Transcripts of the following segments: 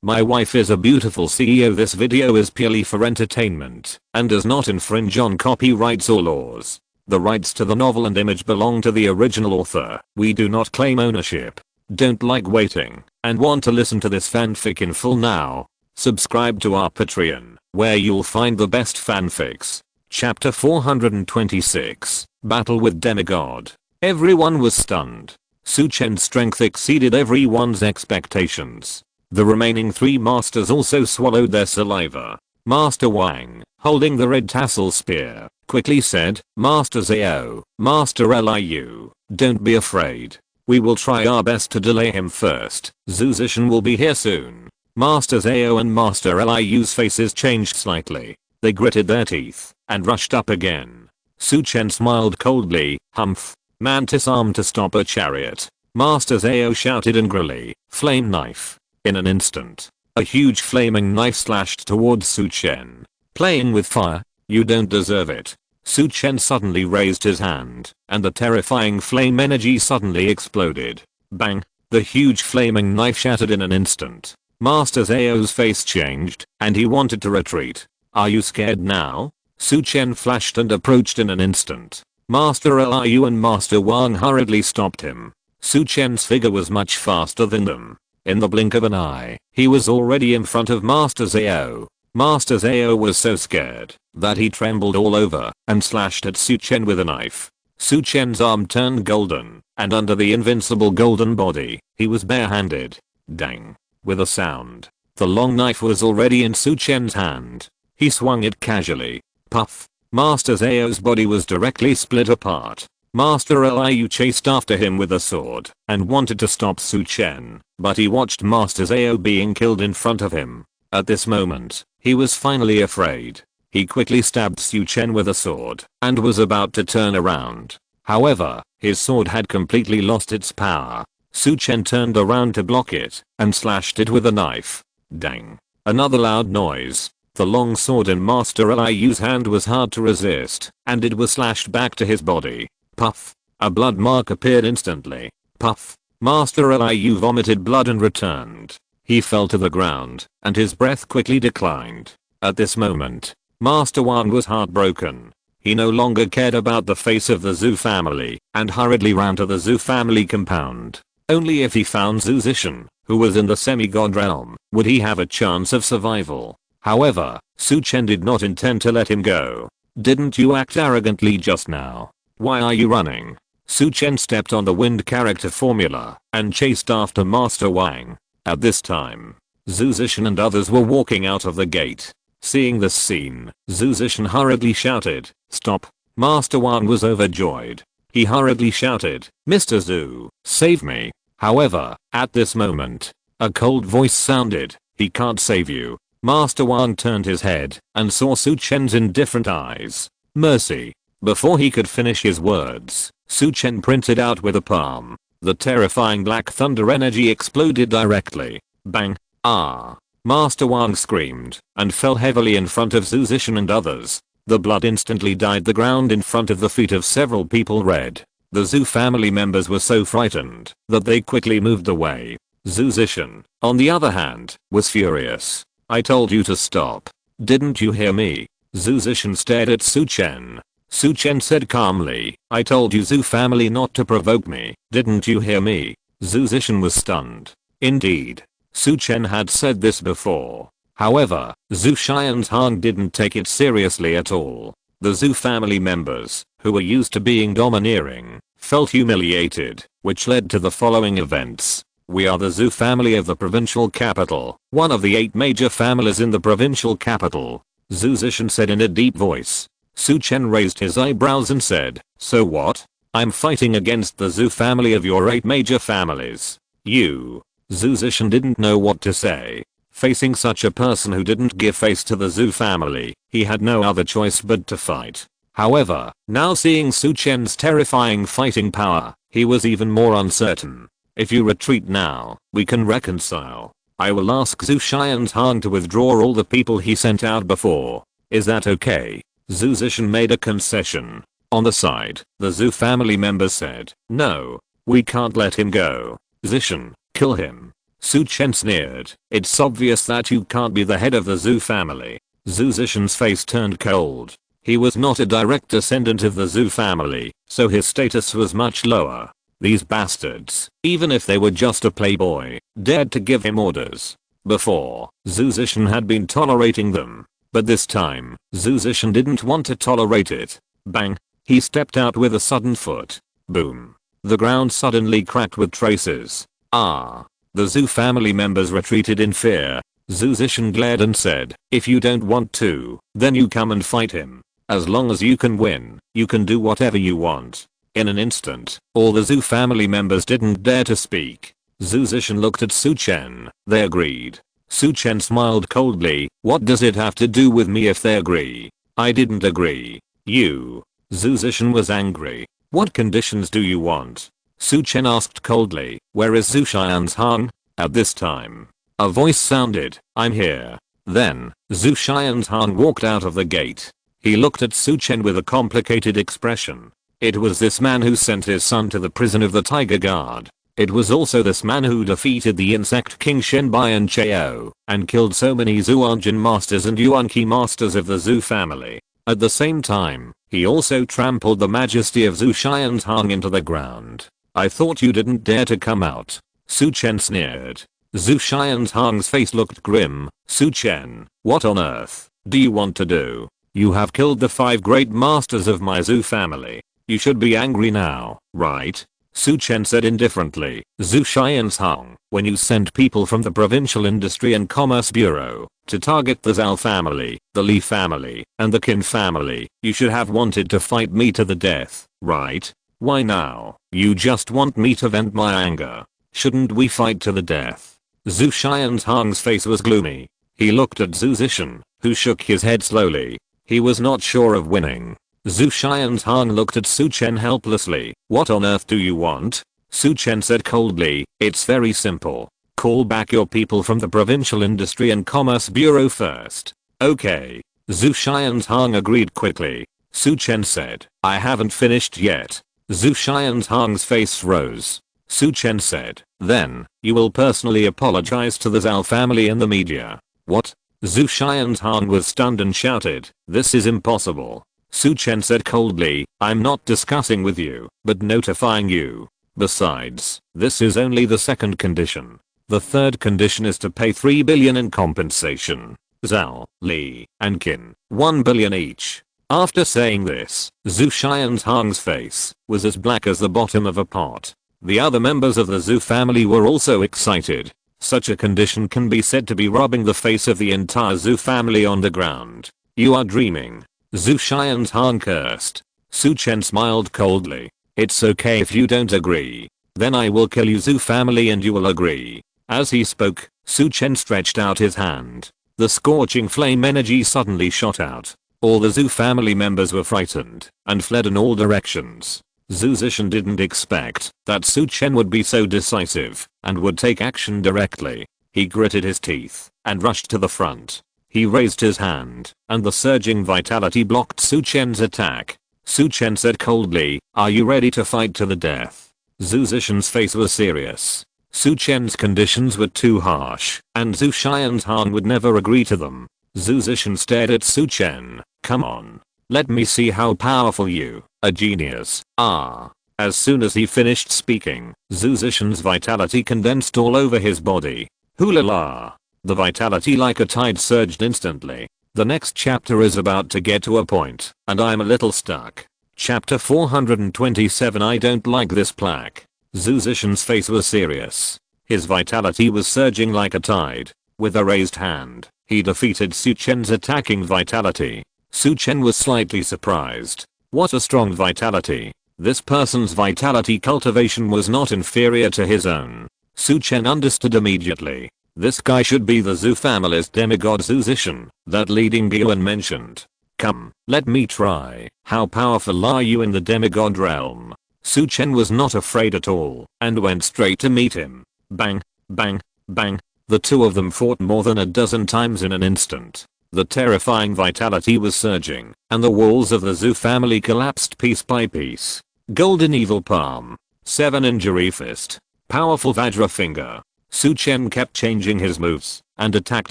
My wife is a beautiful CEO. This video is purely for entertainment and does not infringe on copyrights or laws. The rights to the novel and image belong to the original author. We do not claim ownership. Don't like waiting and want to listen to this fanfic in full now? Subscribe to our Patreon, where you'll find the best fanfics. Chapter 426, Battle with Demigod. Everyone was stunned. Su Chen's strength exceeded everyone's expectations. The remaining 3 masters also swallowed their saliva. Master Wang, holding the red tassel spear, quickly said, Master Zhao, Master Liu, don't be afraid. We will try our best to delay him first. Zhu Zishan will be here soon. Master Zhao and Master Liu's faces changed slightly. They gritted their teeth and rushed up again. Su Chen smiled coldly. Humph. Mantis arm to stop a chariot. Master Zhao shouted angrily. Flame knife. In an instant, a huge flaming knife slashed towards Su Chen. Playing with fire? You don't deserve it. Su Chen suddenly raised his hand, and the terrifying flame energy suddenly exploded. Bang! The huge flaming knife shattered in an instant. Master Zhao's face changed, and he wanted to retreat. Are you scared now? Su Chen flashed and approached in an instant. Master Liu and Master Wang hurriedly stopped him. Su Chen's figure was much faster than them. In the blink of an eye, he was already in front of Master Zhao. Master Zhao was so scared that he trembled all over and slashed at Su Chen with a knife. Su Chen's arm turned golden, and under the invincible golden body, he was barehanded. Dang. With a sound, the long knife was already in Su Chen's hand. He swung it casually. Puff. Master Zhao's body was directly split apart. Master Liu chased after him with a sword and wanted to stop Su Chen, but he watched Master Zhao being killed in front of him. At this moment, he was finally afraid. He quickly stabbed Su Chen with a sword and was about to turn around. However, his sword had completely lost its power. Su Chen turned around to block it and slashed it with a knife. Dang. Another loud noise. The long sword in Master Liu's hand was hard to resist, and it was slashed back to his body. Puff. A blood mark appeared instantly. Puff. Master Liu vomited blood and returned. He fell to the ground, and his breath quickly declined. At this moment, Master Wang was heartbroken. He no longer cared about the face of the Zhou family, and hurriedly ran to the Zhou family compound. Only if he found Zhu Zishan, who was in the semi-god realm, would he have a chance of survival. However, Su Chen did not intend to let him go. Didn't you act arrogantly just now? Why are you running? Su Chen stepped on the wind character formula and chased after Master Wang. At this time, Zhu Zishan and others were walking out of the gate. Seeing this scene, Zhu Zishan hurriedly shouted, Stop! Master Wang was overjoyed. He hurriedly shouted, Mr. Zhu, save me. However, at this moment, a cold voice sounded, He can't save you. Master Wang turned his head and saw Su Chen's indifferent eyes. Mercy. Before he could finish his words, Su Chen printed out with a palm. The terrifying black thunder energy exploded directly. Bang. Ah. Master Wang screamed and fell heavily in front of Zhu Zishan and others. The blood instantly dyed the ground in front of the feet of several people red. The Zhu family members were so frightened that they quickly moved away. Zhu Zishan, on the other hand, was furious. I told you to stop. Didn't you hear me? Zhu Zishan stared at Su Chen. Su Chen said calmly, I told you Zhu family not to provoke me. Didn't you hear me? Zhu Zishan was stunned. Indeed. Su Chen had said this before. However, Zhu Xianzhang didn't take it seriously at all. The Zhu family members, who were used to being domineering, felt humiliated, which led to the following events. We are the Zhu family of the provincial capital, one of the 8 major families in the provincial capital. Zhu Zishan said in a deep voice. Su Chen raised his eyebrows and said, so what? I'm fighting against the Zhu family of your 8 major families. You. Zhu Zishan didn't know what to say. Facing such a person who didn't give face to the Zhu family, he had no other choice but to fight. However, now seeing Su Chen's terrifying fighting power, he was even more uncertain. If you retreat now, we can reconcile. I will ask Zhu Xianzhang to withdraw all the people he sent out before. Is that okay? Zhu Zishan made a concession. On the side, the Zhu family members said, no, we can't let him go. Zishan, kill him. Su Chen sneered. It's obvious that you can't be the head of the Zhou family. Zhu Zishan's face turned cold. He was not a direct descendant of the Zhou family, so his status was much lower. These bastards, even if they were just a playboy, dared to give him orders. Before, Zhu Zishan had been tolerating them. But this time, Zhu Zishan didn't want to tolerate it. Bang! He stepped out with a sudden foot. Boom. The ground suddenly cracked with traces. Ah! The Zhou family members retreated in fear. Zhu Zishan glared and said, if you don't want to, then you come and fight him. As long as you can win, you can do whatever you want. In an instant, all the Zhou family members didn't dare to speak. Zhu Zishan looked at Su Chen. They agreed. Su Chen smiled coldly. What does it have to do with me if they agree? I didn't agree. You. Zhu Zishan was angry. What conditions do you want? Su Chen asked coldly. Where is Zhu Xian's Hang? At this time, a voice sounded. I'm here. Then, Zhu Xian's Hang walked out of the gate. He looked at Su Chen with a complicated expression. It was this man who sent his son to the prison of the Tiger Guard. It was also this man who defeated the insect king Shen Bai and Chao and killed so many Zhuanjin masters and Yuanqi masters of the Zhou family. At the same time, he also trampled the majesty of Zhu Xian's Hang into the ground. I thought you didn't dare to come out. Su Chen sneered. Zhu Xian's Hang's face looked grim. Su Chen, what on earth do you want to do? You have killed the 5 great masters of my Zhou family. You should be angry now, right? Su Chen said indifferently. Zhu Xian's Hang, when you sent people from the Provincial Industry and Commerce Bureau to target the Zhao family, the Li family, and the Qin family, you should have wanted to fight me to the death, right? Why now? You just want me to vent my anger. Shouldn't we fight to the death? Zhu Xian's Hang's face was gloomy. He looked at Zhu Zishan, who shook his head slowly. He was not sure of winning. Zhu Xian's Hang looked at Su Chen helplessly. What on earth do you want? Su Chen said coldly. It's very simple. Call back your people from the Provincial Industry and Commerce Bureau first. Okay. Zhu Xian's Hang agreed quickly. Su Chen said, I haven't finished yet. Zhu Xian's Hang's face rose. Su Chen said, then, you will personally apologize to the Zhao family and the media. What? Zhu Xian's Hang was stunned and shouted, this is impossible. Su Chen said coldly, I'm not discussing with you, but notifying you. Besides, this is only the second condition. The third condition is to pay 3 billion in compensation. Zhao, Li, and Qin, 1 billion each. After saying this, Zhu Xian's Hang's face was as black as the bottom of a pot. The other members of the Zhou family were also excited. Such a condition can be said to be rubbing the face of the entire Zhou family on the ground. You are dreaming. Zhu Xian's Hang cursed. Su Chen smiled coldly. It's okay if you don't agree. Then I will kill you Zhou family and you will agree. As he spoke, Su Chen stretched out his hand. The scorching flame energy suddenly shot out. All the Zhou family members were frightened and fled in all directions. Zhu Zishan didn't expect that Su Chen would be so decisive and would take action directly. He gritted his teeth and rushed to the front. He raised his hand and the surging vitality blocked Su Chen's attack. Su Chen said coldly, are you ready to fight to the death? Zhu Zishan's face was serious. Su Chen's conditions were too harsh and Zhu Xian's Hang would never agree to them. Zhu Zishan stared at Su Chen. Come on. Let me see how powerful you, a genius, are. As soon as he finished speaking, Zhu Zishan's vitality condensed all over his body. Hula la. The vitality like a tide surged instantly. The next chapter is about to get to a point, and I'm a little stuck. Chapter 427. I don't like this plaque. Zhu Zishan's face was serious. His vitality was surging like a tide. With a raised hand, he defeated Su Chen's attacking vitality. Su Chen was slightly surprised. What a strong vitality. This person's vitality cultivation was not inferior to his own. Su Chen understood immediately. This guy should be the Zhou family's demigod Zhu Zishan that leading Yuan mentioned. Come, let me try. How powerful are you in the demigod realm? Su Chen was not afraid at all and went straight to meet him. Bang, bang, bang. The two of them fought more than a dozen times in an instant. The terrifying vitality was surging, and the walls of the Zhou family collapsed piece by piece. Golden Evil Palm. 7 Injury Fist. Powerful Vajra Finger. Su Chen kept changing his moves and attacked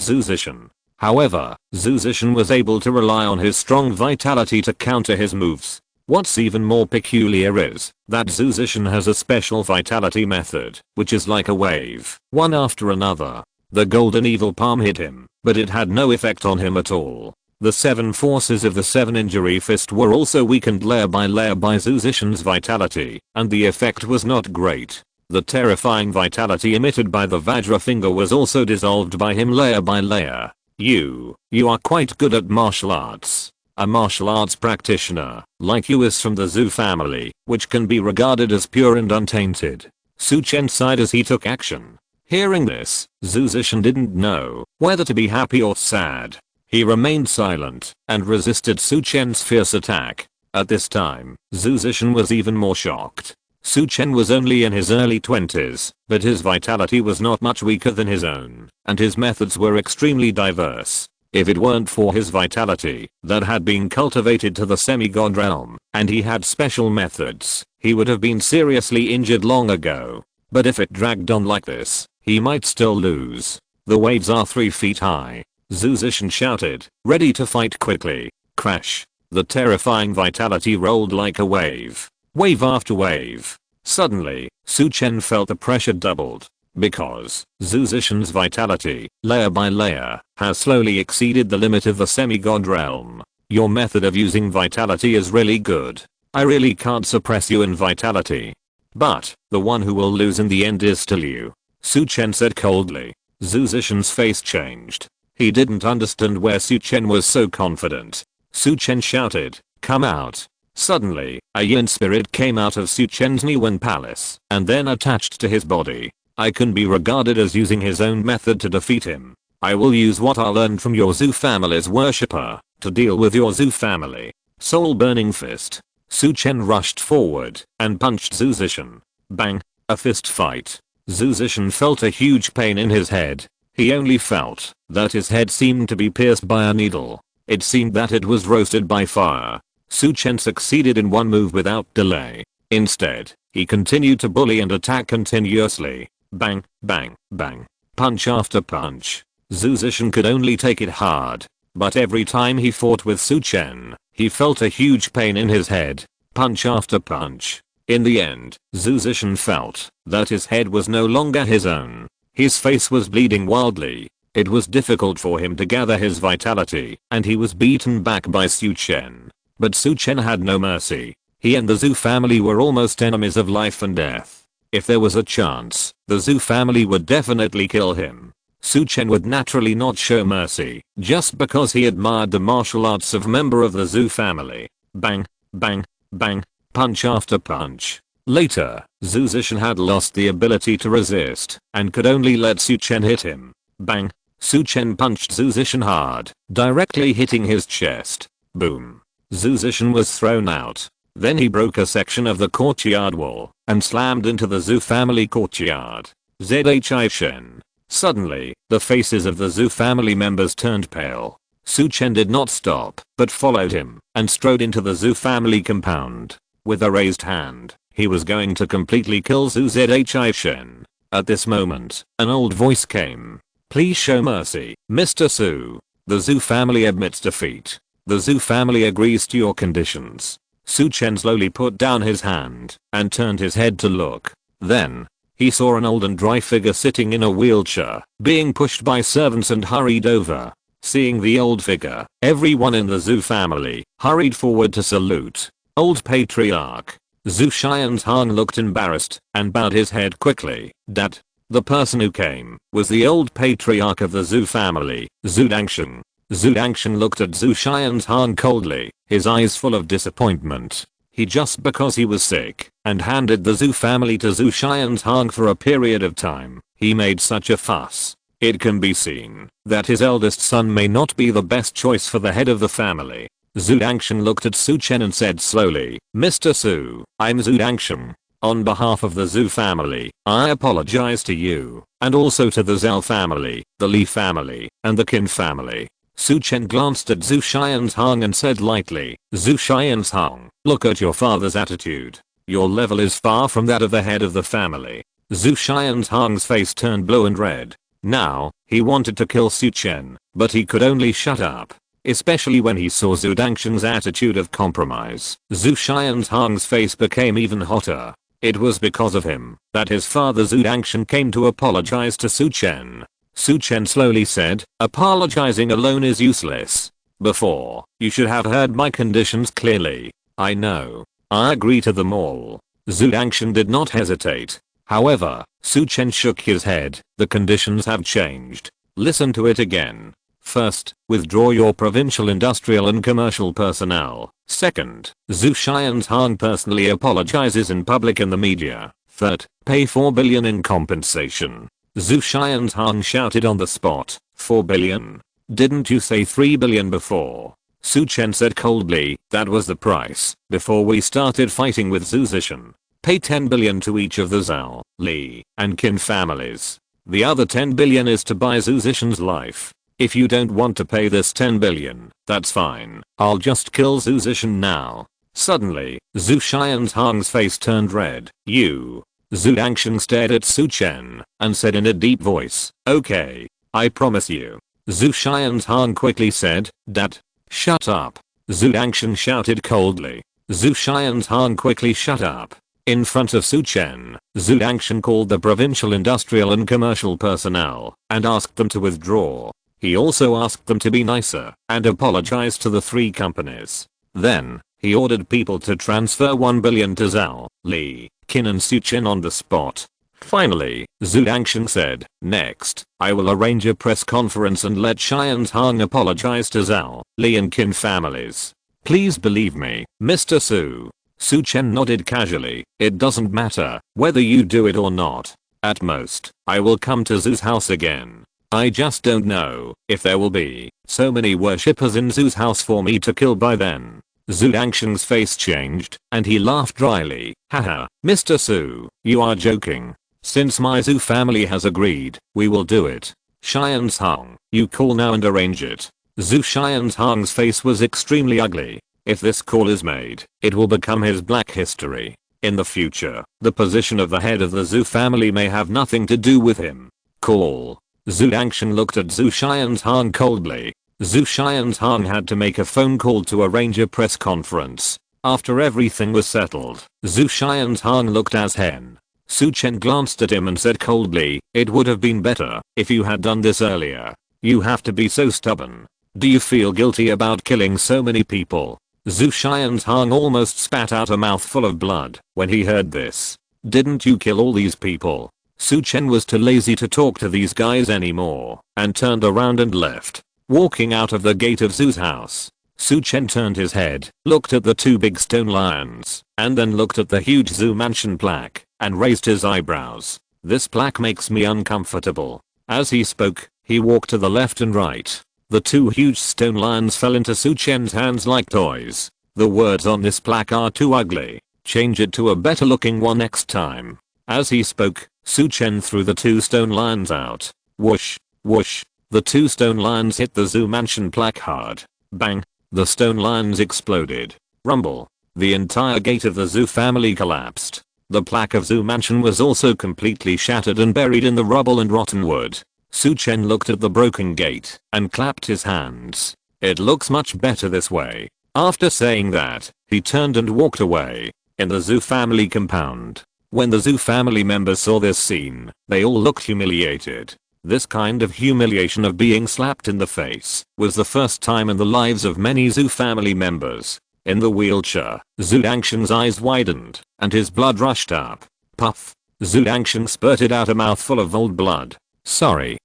Zhu Zishan. However, Zhu Zishan was able to rely on his strong vitality to counter his moves. What's even more peculiar is that Zhu Zishan has a special vitality method, which is like a wave, one after another. The golden evil palm hit him, but it had no effect on him at all. The 7 forces of the 7 injury fist were also weakened layer by Zhu Zishan's vitality, and the effect was not great. The terrifying vitality emitted by the Vajra finger was also dissolved by him layer by layer. You are quite good at martial arts. A martial arts practitioner like you is from the Zhou family, which can be regarded as pure and untainted. Su Chen sighed as he took action. Hearing this, Zhu Zishan didn't know whether to be happy or sad. He remained silent and resisted Su Chen's fierce attack. At this time, Zhu Zishan was even more shocked. Su Chen was only in his early 20s, but his vitality was not much weaker than his own, and his methods were extremely diverse. If it weren't for his vitality that had been cultivated to the semi-god realm, and he had special methods, he would have been seriously injured long ago. But if it dragged on like this, he might still lose. The waves are 3 feet high. Zhu Zishan shouted, ready to fight quickly. Crash. The terrifying vitality rolled like a wave. Wave after wave. Suddenly, Su Chen felt the pressure doubled. Because Zhu Zishan's vitality, layer by layer, has slowly exceeded the limit of the semi-god realm. Your method of using vitality is really good. I really can't suppress you in vitality. But, the one who will lose in the end is still you. Su Chen said coldly. Zhu Zishan's face changed. He didn't understand where Su Chen was so confident. Su Chen shouted, come out. Suddenly, a yin spirit came out of Su Chen's Niwen palace, and then attached to his body. I can be regarded as using his own method to defeat him. I will use what I learned from your Zhou family's worshipper, to deal with your Zhou family. Soul burning fist. Su Chen rushed forward, and punched Zhu Zishan. Bang. A fist fight. Zhu Zishan felt a huge pain in his head. He only felt that his head seemed to be pierced by a needle. It seemed that it was roasted by fire. Su Chen succeeded in one move without delay. Instead, he continued to bully and attack continuously. Bang, bang, bang. Punch after punch. Zhu Zishan could only take it hard. But every time he fought with Su Chen, he felt a huge pain in his head. Punch after punch. In the end, Zhu Zishan felt that his head was no longer his own. His face was bleeding wildly. It was difficult for him to gather his vitality, and he was beaten back by Su Chen. But Su Chen had no mercy. He and the Zhou family were almost enemies of life and death. If there was a chance, the Zhou family would definitely kill him. Su Chen would naturally not show mercy, just because he admired the martial arts of a member of the Zhou family. Bang, bang, bang, punch after punch. Later, Zhu Zishan had lost the ability to resist, and could only let Su Chen hit him. Bang. Su Chen punched Zhu Zishan hard, directly hitting his chest. Boom. Zhu Zishan was thrown out. Then he broke a section of the courtyard wall, and slammed into the Zhou family courtyard. Zhi Shen. Suddenly, the faces of the Zhou family members turned pale. Su Chen did not stop, but followed him, and strode into the Zhou family compound. With a raised hand, he was going to completely kill Zhi Shen. At this moment, an old voice came. Please show mercy, Mr. Su. The Zhou family admits defeat. The Zhou family agrees to your conditions. Su Chen slowly put down his hand, and turned his head to look. Then, he saw an old and dry figure sitting in a wheelchair, being pushed by servants and hurried over. Seeing the old figure, everyone in the Zhou family hurried forward to salute. Old patriarch. Zhu Xianzhang looked embarrassed, and bowed his head quickly. Dad. The person who came was the old patriarch of the Zhou family, Zhu Dangshan. Zhu Dangshan looked at Zhu Xianzhang coldly, his eyes full of disappointment. He just because he was sick, and handed the Zhou family to Zhu Xianzhang for a period of time, he made such a fuss. It can be seen that his eldest son may not be the best choice for the head of the family. Zhu Dangshan looked at Su Chen and said slowly, Mr. Su, I'm Zhu Dangshan. On behalf of the Zhou family, I apologize to you, and also to the Zhao family, the Li family, and the Qin family. Su Chen glanced at Zhu Xianzhang and said lightly, Zhu Xianzhang, look at your father's attitude. Your level is far from that of the head of the family. Zhu Xianzhang's face turned blue and red. Now, he wanted to kill Su Chen, but he could only shut up. Especially when he saw Zhu Dangshen's attitude of compromise. Zhu Xianzhang's face became even hotter. It was because of him that his father Zhu Dangshen came to apologize to Su Chen. Su Chen slowly said, apologizing alone is useless. Before, you should have heard my conditions clearly. I know. I agree to them all. Zhu Dangshen did not hesitate. However, Su Chen shook his head. The conditions have changed. Listen to it again. First, withdraw your provincial industrial and commercial personnel. Second, Zhu Xianzhang personally apologizes in public in the media. Third, pay 4 billion in compensation. Zhu Xianzhang shouted on the spot. 4 billion? Didn't you say 3 billion before? Su Chen said coldly, that was the price before we started fighting with Zhu Zishan. Pay 10 billion to each of the Zhao, Li, and Qin families. The other 10 billion is to buy Zhu Zishan's life. If you don't want to pay this 10 billion, that's fine. I'll just kill Zhu Zishan now. Suddenly, Zhu Xianzhang's face turned red. You. Zhu Dangshen stared at Su Chen and said in a deep voice, okay. I promise you. Zhu Xianzhang quickly said, Dad. Shut up. Zhu Dangshen shouted coldly. Zhu Xianzhang quickly shut up. In front of Su Chen, Zhu Dangshen called the provincial industrial and commercial personnel and asked them to withdraw. He also asked them to be nicer and apologize to the 3 companies. Then, he ordered people to transfer 1 billion to Zhao, Li, Qin and Su Chen on the spot. Finally, Zhu Dangshen said, next, I will arrange a press conference and let Xianzhang apologize to Zhao, Li and Qin families. Please believe me, Mr. Su. Su Chen nodded casually. It doesn't matter whether you do it or not. At most, I will come to Zhu's house again. I just don't know if there will be so many worshippers in Zhu's house for me to kill by then. Zhu Dangshen's face changed and he laughed dryly. Haha, Mr. Su, you are joking. Since my Zhu family has agreed, we will do it. Xianzhang, you call now and arrange it. Zhu Xianzhang's face was extremely ugly. If this call is made, it will become his black history. In the future, the position of the head of the Zhu family may have nothing to do with him. Call. Zhu Dangshen looked at Zhu Xianzhang coldly. Zhu Xianzhang had to make a phone call to arrange a press conference. After everything was settled, Zhu Xianzhang looked as hen. Su Chen glanced at him and said coldly, it would have been better if you had done this earlier. You have to be so stubborn. Do you feel guilty about killing so many people? Zhu Xianzhang almost spat out a mouthful of blood when he heard this. Didn't you kill all these people? Su Chen was too lazy to talk to these guys anymore and turned around and left. Walking out of the gate of Zhu's house, Su Chen turned his head, looked at the 2 big stone lions, and then looked at the huge Zhu mansion plaque and raised his eyebrows. This plaque makes me uncomfortable. As he spoke, he walked to the left and right. The 2 huge stone lions fell into Su Chen's hands like toys. The words on this plaque are too ugly. Change it to a better looking one next time. As he spoke, Su Chen threw the 2 stone lions out. Whoosh, whoosh. The 2 stone lions hit the Zhu mansion plaque hard. Bang. The stone lions exploded. Rumble. The entire gate of the Zhu family collapsed. The plaque of Zhu mansion was also completely shattered and buried in the rubble and rotten wood. Su Chen looked at the broken gate and clapped his hands. It looks much better this way. After saying that, he turned and walked away. In the Zhu family compound. When the Zhu family members saw this scene, they all looked humiliated. This kind of humiliation of being slapped in the face was the first time in the lives of many Zhu family members. In the wheelchair, Zhu Dangshen's eyes widened and his blood rushed up. Puff. Zhu Dangshen spurted out a mouthful of old blood. Sorry.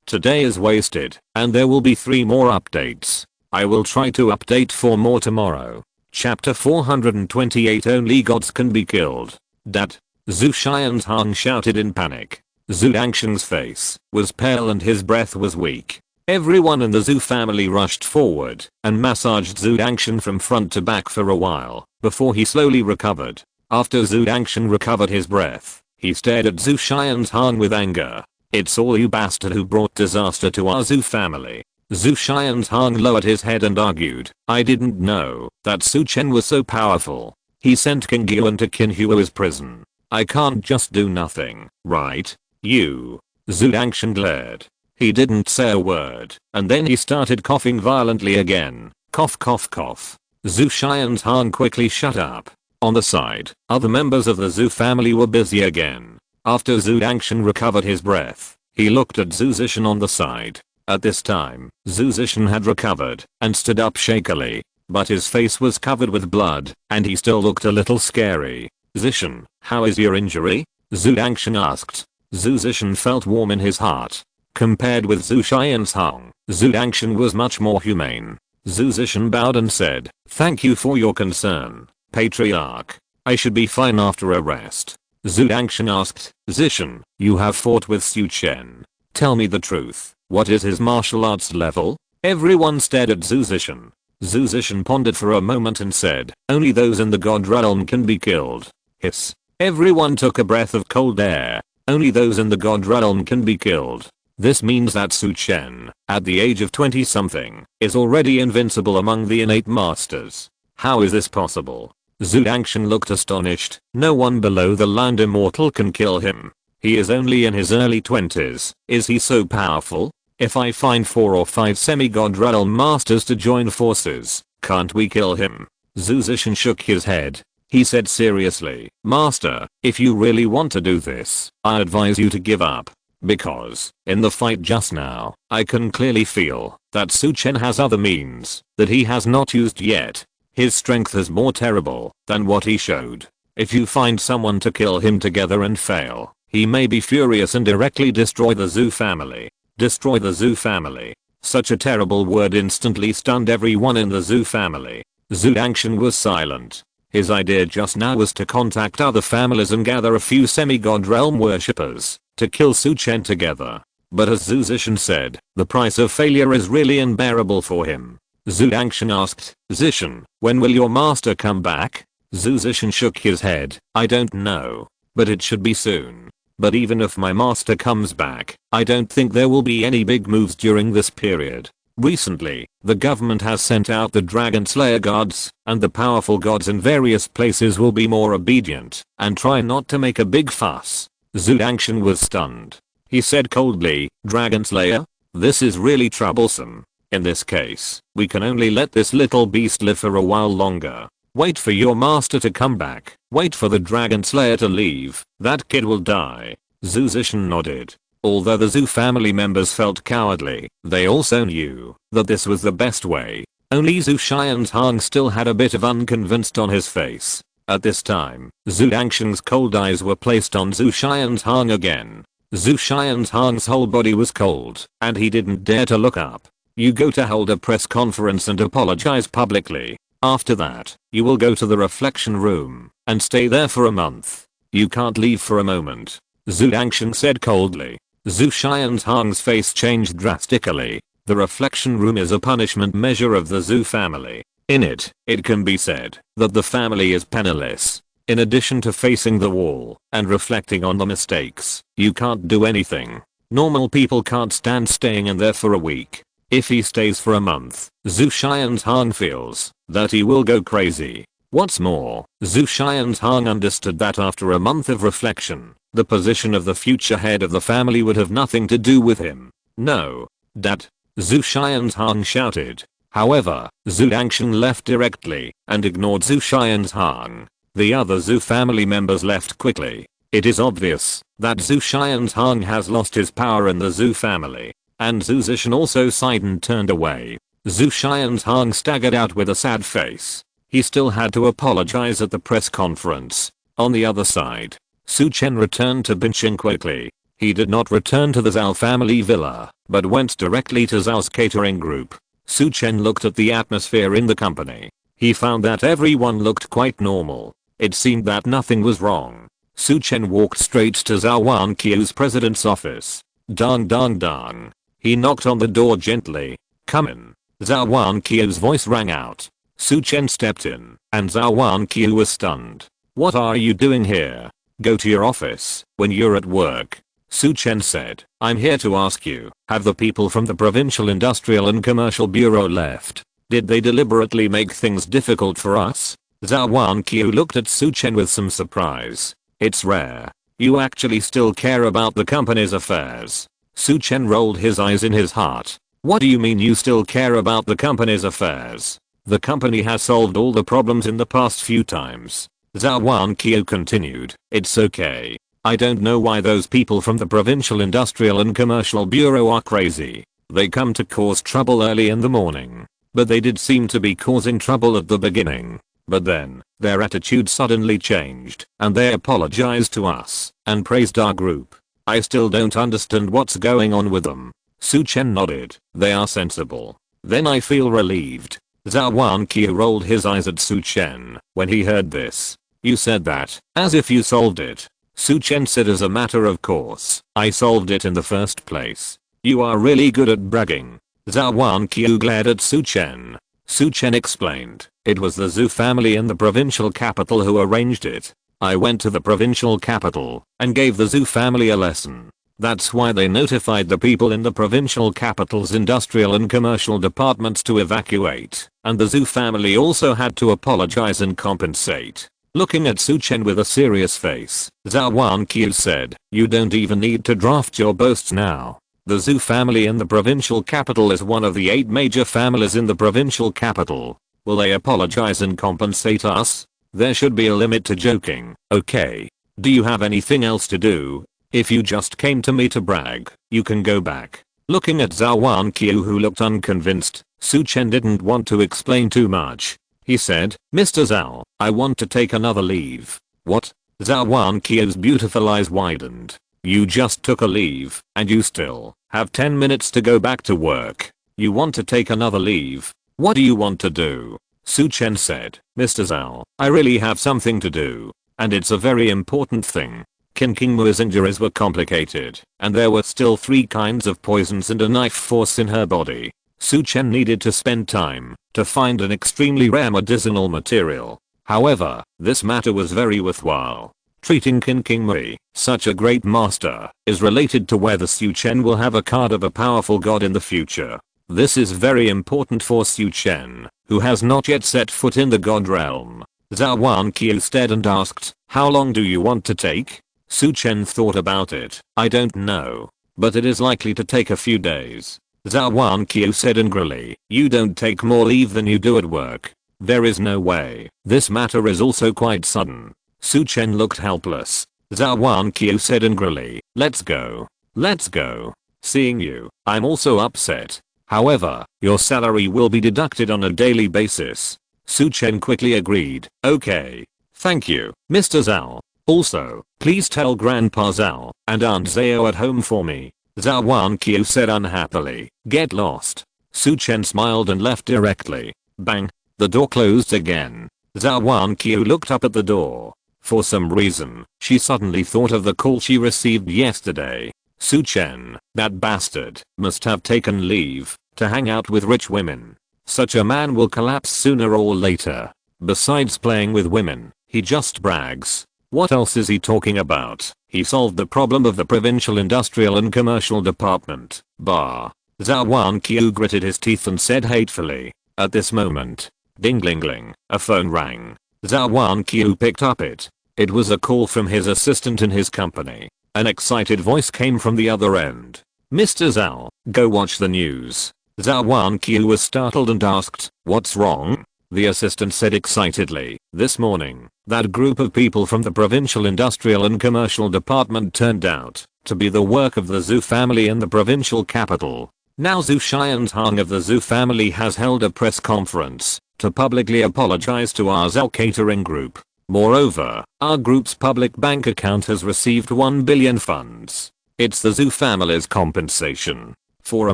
Today is wasted, and there will be 3 more updates. I will try to update 4 more tomorrow. Chapter 428 Only gods can be killed. Dad. Zhu Xianzhang shouted in panic. Zhu Dangshen's face was pale and his breath was weak. Everyone in the Zhu family rushed forward and massaged Zhu Dangshen from front to back for a while before he slowly recovered. After Zhu Dangshen recovered his breath, he stared at Zhu Xianzhang with anger. It's all you bastard who brought disaster to our Zhu family. Zhu Xianzhang lowered his head and argued, I didn't know that Su Chen was so powerful. He sent King Yuan to Qin Hua's prison. I can't just do nothing, right? You. Zhu Wanqiu glared. He didn't say a word, and then he started coughing violently again. Cough cough cough. Zhu Qianzhang quickly shut up. On the side, other members of the Zhu family were busy again. After Zhu Wanqiu recovered his breath, he looked at Zhu Zishan on the side. At this time, Zhu Zishan had recovered and stood up shakily, but his face was covered with blood, and he still looked a little scary. Zishan, how is your injury? Zhu Wanqiu asked. Zhu Zishan felt warm in his heart. Compared with Zhu Qianzhang, Zhu Wanqiu was much more humane. Zhu Zishan bowed and said, "Thank you for your concern, Patriarch. I should be fine after a rest." Zhu Wanqiu asked, "Zishan, you have fought with Su Chen. Tell me the truth, what is his martial arts level?" Everyone stared at Zhu Zishan. Zhu Zishan pondered for a moment and said, "Only those in the God realm can be killed." Hiss. Everyone took a breath of cold air. Only those in the God realm can be killed. This means that Su Chen, at the age of 20 something, is already invincible among the innate masters. How is this possible? Zhu Wanqiu looked astonished. No one below the land immortal can kill him. He is only in his early 20s. Is he so powerful? If I find 4 or 5 semi-god realm masters to join forces, can't we kill him? Zhu Zishan shook his head. He said seriously, "Master, if you really want to do this, I advise you to give up. Because, in the fight just now, I can clearly feel that Su Chen has other means that he has not used yet. His strength is more terrible than what he showed. If you find someone to kill him together and fail, he may be furious and directly destroy the Zhu family." Destroy the Zhu family. Such a terrible word instantly stunned everyone in the Zhu family. Zhu Wanqiu was silent. His idea just now was to contact other families and gather a few semi-god realm worshippers to kill Su Chen together. But as Zhu Zishan said, the price of failure is really unbearable for him. Zhu Wanqiu asked, "Zishan, when will your master come back?" Zhu Zishan shook his head. "I don't know. But it should be soon. But even if my master comes back, I don't think there will be any big moves during this period. Recently, the government has sent out the Dragon Slayer gods, and the powerful gods in various places will be more obedient and try not to make a big fuss." Zhu Wanqiu was stunned. He said coldly, "Dragon Slayer? This is really troublesome. In this case, we can only let this little beast live for a while longer. Wait for your master to come back. Wait for the Dragon Slayer to leave. That kid will die." Zhu Zishan nodded. Although the Zhu family members felt cowardly, they also knew that this was the best way. Only Zhu Qianzhang still had a bit of unconvinced on his face. At this time, Zhu Wanqiu's cold eyes were placed on Zhu Qianzhang again. Zhu Qianzhang's whole body was cold, and he didn't dare to look up. "You go to hold a press conference and apologize publicly. After that, you will go to the reflection room and stay there for a month. You can't leave for a moment," Zhu Wanqiu said coldly. Zhu Qianzhang's face changed drastically. The reflection room is a punishment measure of the Zhu family. In it, it can be said that the family is penniless. In addition to facing the wall and reflecting on the mistakes, you can't do anything. Normal people can't stand staying in there for a week. If he stays for a month, Zhu Qianzhang feels that he will go crazy. What's more, Zhu Qianzhang understood that after a month of reflection, the position of the future head of the family would have nothing to do with him. "No, Dad!" Zhu Qianzhang shouted. However, Zhu Wanqiu left directly and ignored Zhu Qianzhang. The other Zhu family members left quickly. It is obvious that Zhu Qianzhang has lost his power in the Zhu family. And Zhu Zishan also sighed and turned away. Zhu Qianzhang staggered out with a sad face. He still had to apologize at the press conference. On the other side, Su Chen returned to Bincheng quickly. He did not return to the Zhao family villa, but went directly to Zhao's catering group. Su Chen looked at the atmosphere in the company. He found that everyone looked quite normal. It seemed that nothing was wrong. Su Chen walked straight to Zhou Wanqiu's president's office. Dang dang dang. He knocked on the door gently. "Come in." Zhou Wanqiu's voice rang out. Su Chen stepped in, and Zhou Wanqiu was stunned. "What are you doing here? Go to your office when you're at work." Su Chen said, "I'm here to ask you, have the people from the Provincial Industrial and Commercial Bureau left? Did they deliberately make things difficult for us?" Zhou Wanqiu looked at Su Chen with some surprise. It's rare. You actually still care about the company's affairs. Su Chen rolled his eyes in his heart. What do you mean you still care about the company's affairs? The company has solved all the problems in the past few times. Zhou Wanqiu continued. It's okay. I don't know why those people from the Provincial Industrial and Commercial Bureau are crazy. They come to cause trouble early in the morning. But they did seem to be causing trouble at the beginning. But then, their attitude suddenly changed, and they apologized to us, and praised our group. I still don't understand what's going on with them. Su Chen nodded. They are sensible. Then I feel relieved. Zhou Wanqiu rolled his eyes at Su Chen when he heard this. You said that, as if you solved it. Su Chen said as a matter of course, I solved it in the first place. You are really good at bragging. Zhou Wanqiu glared at Su Chen. Su Chen explained, it was the Zhou family in the provincial capital who arranged it. I went to the provincial capital and gave the Zhou family a lesson. That's why they notified the people in the provincial capital's industrial and commercial departments to evacuate, and the Zhou family also had to apologize and compensate. Looking at Su Chen with a serious face, Zhou Wanqiu said, you don't even need to draft your boasts now. The Zhou family in the provincial capital is one of the 8 major families in the provincial capital. Will they apologize and compensate us? There should be a limit to joking, okay? Do you have anything else to do? If you just came to me to brag, you can go back. Looking at Zhou Wanqiu who looked unconvinced, Su Chen didn't want to explain too much. He said, Mr. Zhou, I want to take another leave. What? Zhou Wanqiu's beautiful eyes widened. You just took a leave, and you still have 10 minutes to go back to work. You want to take another leave? What do you want to do? Su Chen said, Mr. Zhou, I really have something to do. And it's a very important thing. Qin Qingmu's injuries were complicated, and there were still 3 kinds of poisons and a knife force in her body. Su Chen needed to spend time to find an extremely rare medicinal material. However, this matter was very worthwhile. Treating Qin Qingmu, such a great master, is related to whether Su Chen will have a card of a powerful god in the future. This is very important for Su Chen, who has not yet set foot in the god realm. Zhou Wanqiu stared and asked, how long do you want to take? Su Chen thought about it. I don't know. But it is likely to take a few days. Zhou Wanqiu said angrily, you don't take more leave than you do at work. There is no way. This matter is also quite sudden. Su Chen looked helpless. Zhou Wanqiu said angrily, let's go. Let's go. Seeing you, I'm also upset. However, your salary will be deducted on a daily basis. Su Chen quickly agreed. Okay. Thank you, Mr. Zhou. Also, please tell Grandpa Zhou and Aunt Zhao at home for me. Zhou Wanqiu said unhappily. Get lost. Su Chen smiled and left directly. Bang. The door closed again. Zhou Wanqiu looked up at the door. For some reason, she suddenly thought of the call she received yesterday. Su Chen, that bastard, must have taken leave to hang out with rich women. Such a man will collapse sooner or later. Besides playing with women, he just brags. What else is he talking about? He solved the problem of the provincial industrial and commercial department. Bah. Zhou Wanqiu gritted his teeth and said hatefully. At this moment, ding-ling-ling, a phone rang. Zhou Wanqiu picked up it. It was a call from his assistant in his company. An excited voice came from the other end. Mr. Zhou, go watch the news. Zhou Wanqiu was startled and asked, what's wrong? The assistant said excitedly, this morning, that group of people from the provincial industrial and commercial department turned out to be the work of the Zhou family in the provincial capital. Now Zhou Xianzhang of the Zhou family has held a press conference to publicly apologize to our Zhou catering group. Moreover, our group's public bank account has received 1 billion funds. It's the Zhou family's compensation. For a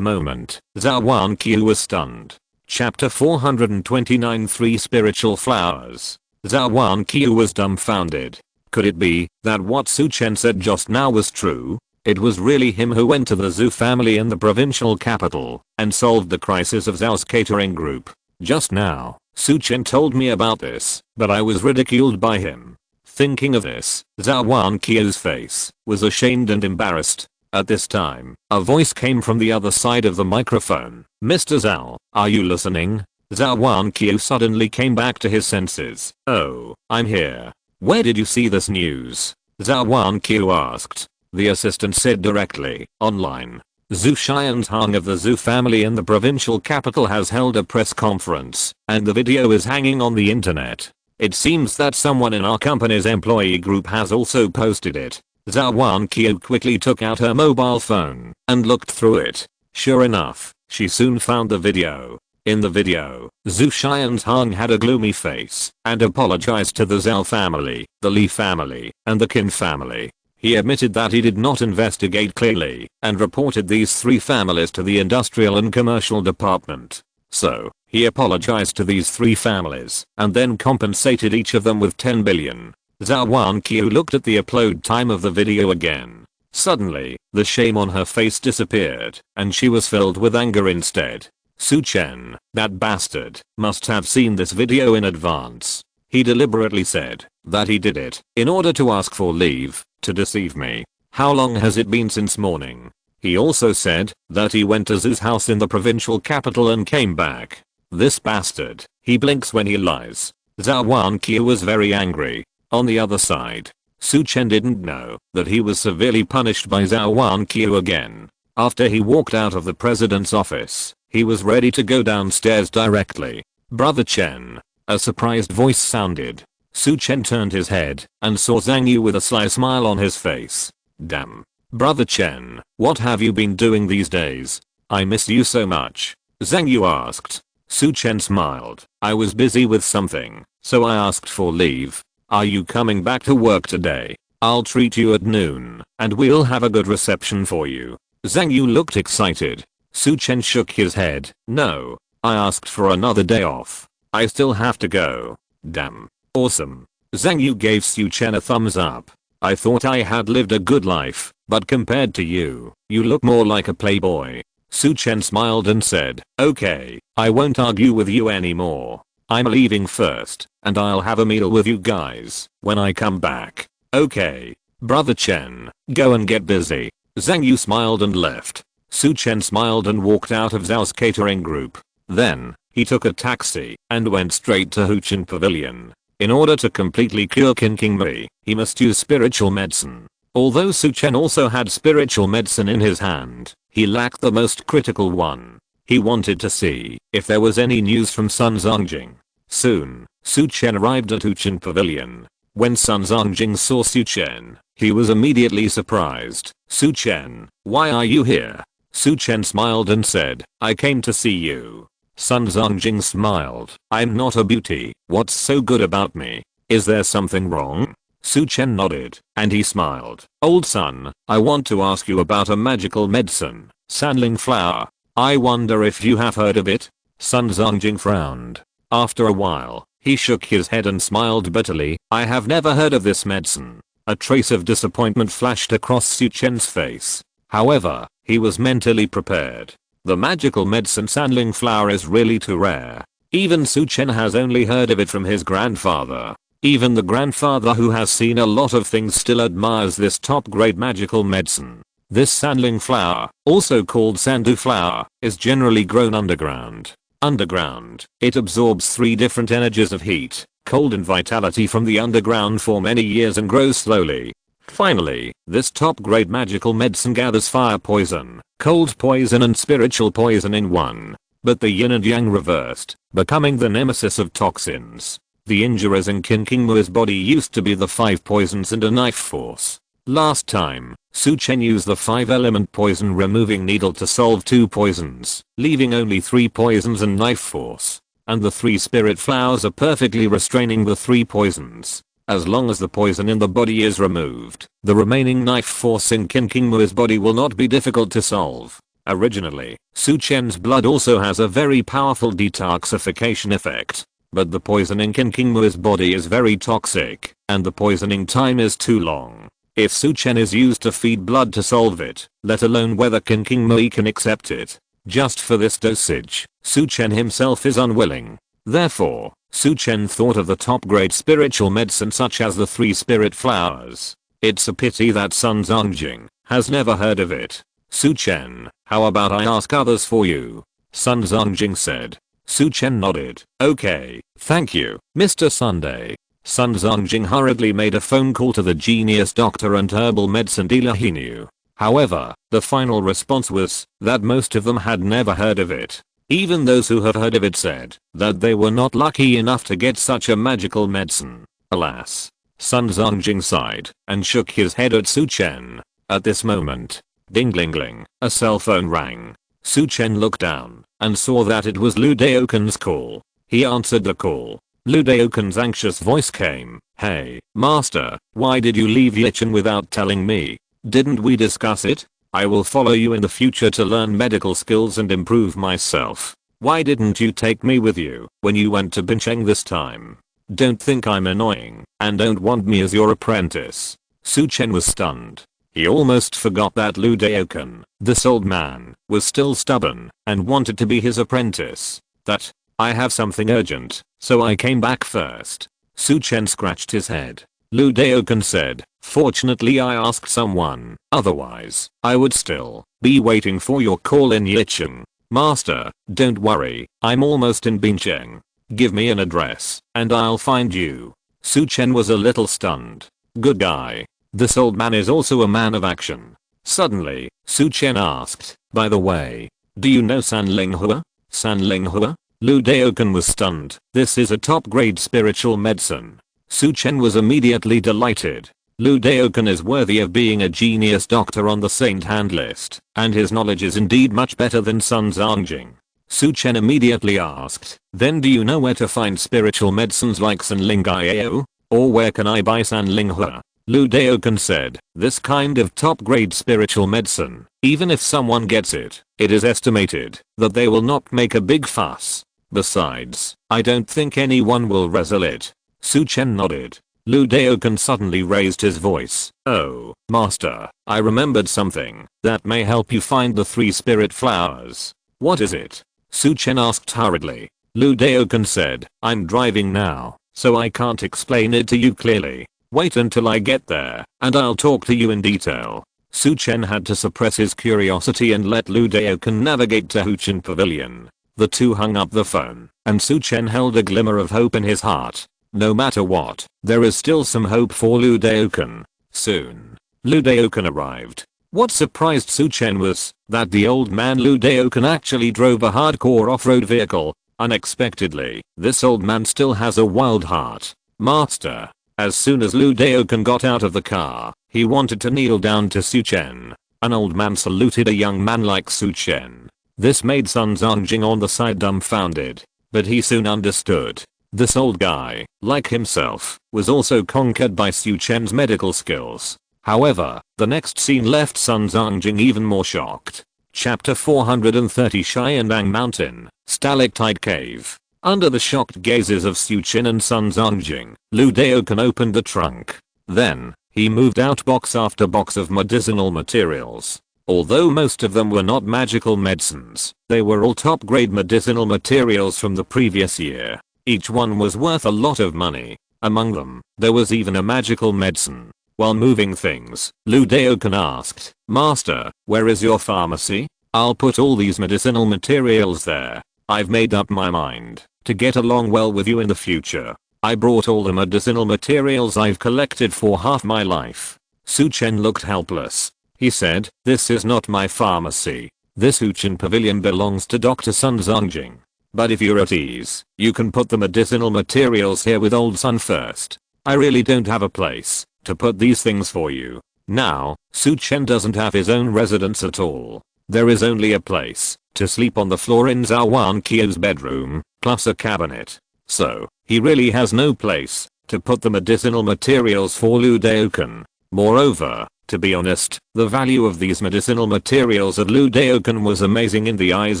moment, Zhou Wanqiu was stunned. Chapter 429 3 Spiritual Flowers. Zhou Wanqiu was dumbfounded. Could it be that what Su Chen said just now was true? It was really him who went to the Zhou family in the provincial capital and solved the crisis of Zhao's catering group. Just now, Su Chen told me about this, but I was ridiculed by him. Thinking of this, Zhou Wanqiu's face was ashamed and embarrassed. At this time, a voice came from the other side of the microphone. Mr. Zhou, are you listening? Zhou Wanqiu suddenly came back to his senses. Oh, I'm here. Where did you see this news? Zhou Wanqiu asked. The assistant said directly, online. Zhu Xiantang of the Zhu family in the provincial capital has held a press conference, and the video is hanging on the internet. It seems that someone in our company's employee group has also posted it. Zhou Wanqiu quickly took out her mobile phone and looked through it. Sure enough, she soon found the video. In the video, Zhu Xiantang had a gloomy face and apologized to the Zhou family, the Li family, and the Qin family. He admitted that he did not investigate clearly and reported these three families to the industrial and commercial department. So, he apologized to these three families and then compensated each of them with 10 billion. Zhou Wanqiu looked at the upload time of the video again. Suddenly, the shame on her face disappeared and she was filled with anger instead. Su Chen, that bastard, must have seen this video in advance. He deliberately said that he did it in order to ask for leave, to deceive me. How long has it been since morning? He also said that he went to Zhu's house in the provincial capital and came back. This bastard, he blinks when he lies. Zhou Wanqiu was very angry. On the other side, Su Chen didn't know that he was severely punished by Zhou Wanqiu again. After he walked out of the president's office, he was ready to go downstairs directly. Brother Chen. A surprised voice sounded. Su Chen turned his head and saw Zhang Yu with a sly smile on his face. Damn. Brother Chen, what have you been doing these days? I miss you so much. Zhang Yu asked. Su Chen smiled. I was busy with something, so I asked for leave. Are you coming back to work today? I'll treat you at noon, and we'll have a good reception for you. Zhang Yu looked excited. Su Chen shook his head. No. I asked for another day off. I still have to go. Damn. Awesome. Zhang Yu gave Su Chen a thumbs up. I thought I had lived a good life, but compared to you, you look more like a playboy. Su Chen smiled and said, okay, I won't argue with you anymore. I'm leaving first, and I'll have a meal with you guys when I come back. Okay. Brother Chen, go and get busy. Zhang Yu smiled and left. Su Chen smiled and walked out of Zhao's catering group. Then, he took a taxi and went straight to Huchen Pavilion. In order to completely cure Qin King Mui, he must use spiritual medicine. Although Su Chen also had spiritual medicine in his hand, he lacked the most critical one. He wanted to see if there was any news from Sun Zongjing. Soon, Su Chen arrived at Huchen Pavilion. When Sun Zongjing saw Su Chen, he was immediately surprised. Su Chen, why are you here? Su Chen smiled and said, I came to see you. Sun Zongjing smiled. I'm not a beauty. What's so good about me? Is there something wrong? Su Chen nodded, and he smiled. Old son, I want to ask you about a magical medicine, sandling flower. I wonder if you have heard of it? Sun Zongjing frowned. After a while, he shook his head and smiled bitterly. I have never heard of this medicine. A trace of disappointment flashed across Su Chen's face. However, he was mentally prepared. The magical medicine sandling flower is really too rare. Even Su Chen has only heard of it from his grandfather. Even the grandfather who has seen a lot of things still admires this top grade magical medicine. This sandling flower, also called sandu flower, is generally grown underground. Underground, it absorbs 3 different energies of heat, cold and vitality from the underground for many years and grows slowly. Finally, this top grade magical medicine gathers fire poison, cold poison and spiritual poison in one. But the yin and yang reversed, becoming the nemesis of toxins. The injuries in Qin King Mui's body used to be the 5 poisons and a knife force. Last time, Su Chen used the 5-element poison removing needle to solve 2 poisons, leaving only 3 poisons and knife force. And the 3 spirit flowers are perfectly restraining the 3 poisons. As long as the poison in the body is removed, the remaining knife force in Qin King Mui's body will not be difficult to solve. Originally, Su Chen's blood also has a very powerful detoxification effect. But the poison in Qin King Mui's body is very toxic, and the poisoning time is too long. If Su Chen is used to feed blood to solve it, let alone whether Qin King Mui can accept it. Just for this dosage, Su Chen himself is unwilling. Therefore, Su Chen thought of the top grade spiritual medicine such as the 3 spirit flowers. It's a pity that Sun Zongjing has never heard of it. Su Chen, how about I ask others for you? Sun Zongjing said. Su Chen nodded. Okay, thank you, Mr. Sunday. Sun Zongjing hurriedly made a phone call to the genius doctor and herbal medicine dealer he knew. However, the final response was that most of them had never heard of it. Even those who have heard of it said that they were not lucky enough to get such a magical medicine. Alas. Sun Zongjing sighed and shook his head at Su Chen. At this moment, ding-ling-ling, a cell phone rang. Su Chen looked down and saw that it was Lu Daoken's call. He answered the call. Lu Daoken's anxious voice came. "Hey, master, why did you leave Yichen without telling me? Didn't we discuss it? I will follow you in the future to learn medical skills and improve myself. Why didn't you take me with you when you went to Bincheng this time? Don't think I'm annoying and don't want me as your apprentice." Su Chen was stunned. He almost forgot that Lu Daoken, this old man, was still stubborn and wanted to be his apprentice. "That, I have something urgent, so I came back first." Su Chen scratched his head. Lu Daoken said, "Fortunately I asked someone, otherwise, I would still be waiting for your call in Yicheng. Master, don't worry, I'm almost in Bincheng. Give me an address, and I'll find you." Su Chen was a little stunned. Good guy. This old man is also a man of action. Suddenly, Su Chen asked, "By the way, do you know Sanlinghua?" Sanlinghua? Lu Daoken was stunned. This is a top-grade spiritual medicine. Su Chen was immediately delighted. Lu Daoken is worthy of being a genius doctor on the saint hand list, and his knowledge is indeed much better than Sun Zongjing. Su Chen immediately asked, "Then do you know where to find spiritual medicines like Sanlinghua? Or where can I buy Sanlinghua?" Lu Daoken said, "This kind of top-grade spiritual medicine, even if someone gets it, it is estimated that they will not make a big fuss. Besides, I don't think anyone will wrestle it." Su Chen nodded. Lu Daoken suddenly raised his voice. "Oh, master, I remembered something that may help you find the 3 spirit flowers." "What is it?" Su Chen asked hurriedly. Lu Daoken said, "I'm driving now, so I can't explain it to you clearly. Wait until I get there, and I'll talk to you in detail." Su Chen had to suppress his curiosity and let Lu Daoken navigate to Zhou Chen Pavilion. The two hung up the phone, and Su Chen held a glimmer of hope in his heart. No matter what, there is still some hope for Lu Daoken. Soon, Lu Daoken arrived. What surprised Su Chen was that the old man Lu Daoken actually drove a hardcore off-road vehicle. Unexpectedly, this old man still has a wild heart. "Master." As soon as Lu Daoken got out of the car, he wanted to kneel down to Su Chen. An old man saluted a young man like Su Chen. This made Sun Zongjing on the side dumbfounded. But he soon understood. This old guy, like himself, was also conquered by Su Chen's medical skills. However, the next scene left Sun Zongjing even more shocked. Chapter 430 Xianyang Mountain, Stalactite Cave. Under the shocked gazes of Su Chen and Sun Zongjing, Lu Daoken opened the trunk. Then, he moved out box after box of medicinal materials. Although most of them were not magical medicines, they were all top-grade medicinal materials from the previous year. Each one was worth a lot of money. Among them, there was even a magical medicine. While moving things, Lu Daoken asked, "Master, where is your pharmacy? I'll put all these medicinal materials there. I've made up my mind to get along well with you in the future. I brought all the medicinal materials I've collected for half my life." Su Chen looked helpless. He said, "This is not my pharmacy. This Zhou Chen Pavilion belongs to Dr. Sun Zongjing. But if you're at ease, you can put the medicinal materials here with old Sun first. I really don't have a place to put these things for you." Now, Su Chen doesn't have his own residence at all. There is only a place to sleep on the floor in Zhou Wanqiu's bedroom, plus a cabinet. So, he really has no place to put the medicinal materials for Lu Daoken. Moreover, to be honest, the value of these medicinal materials at Lu Daoken was amazing in the eyes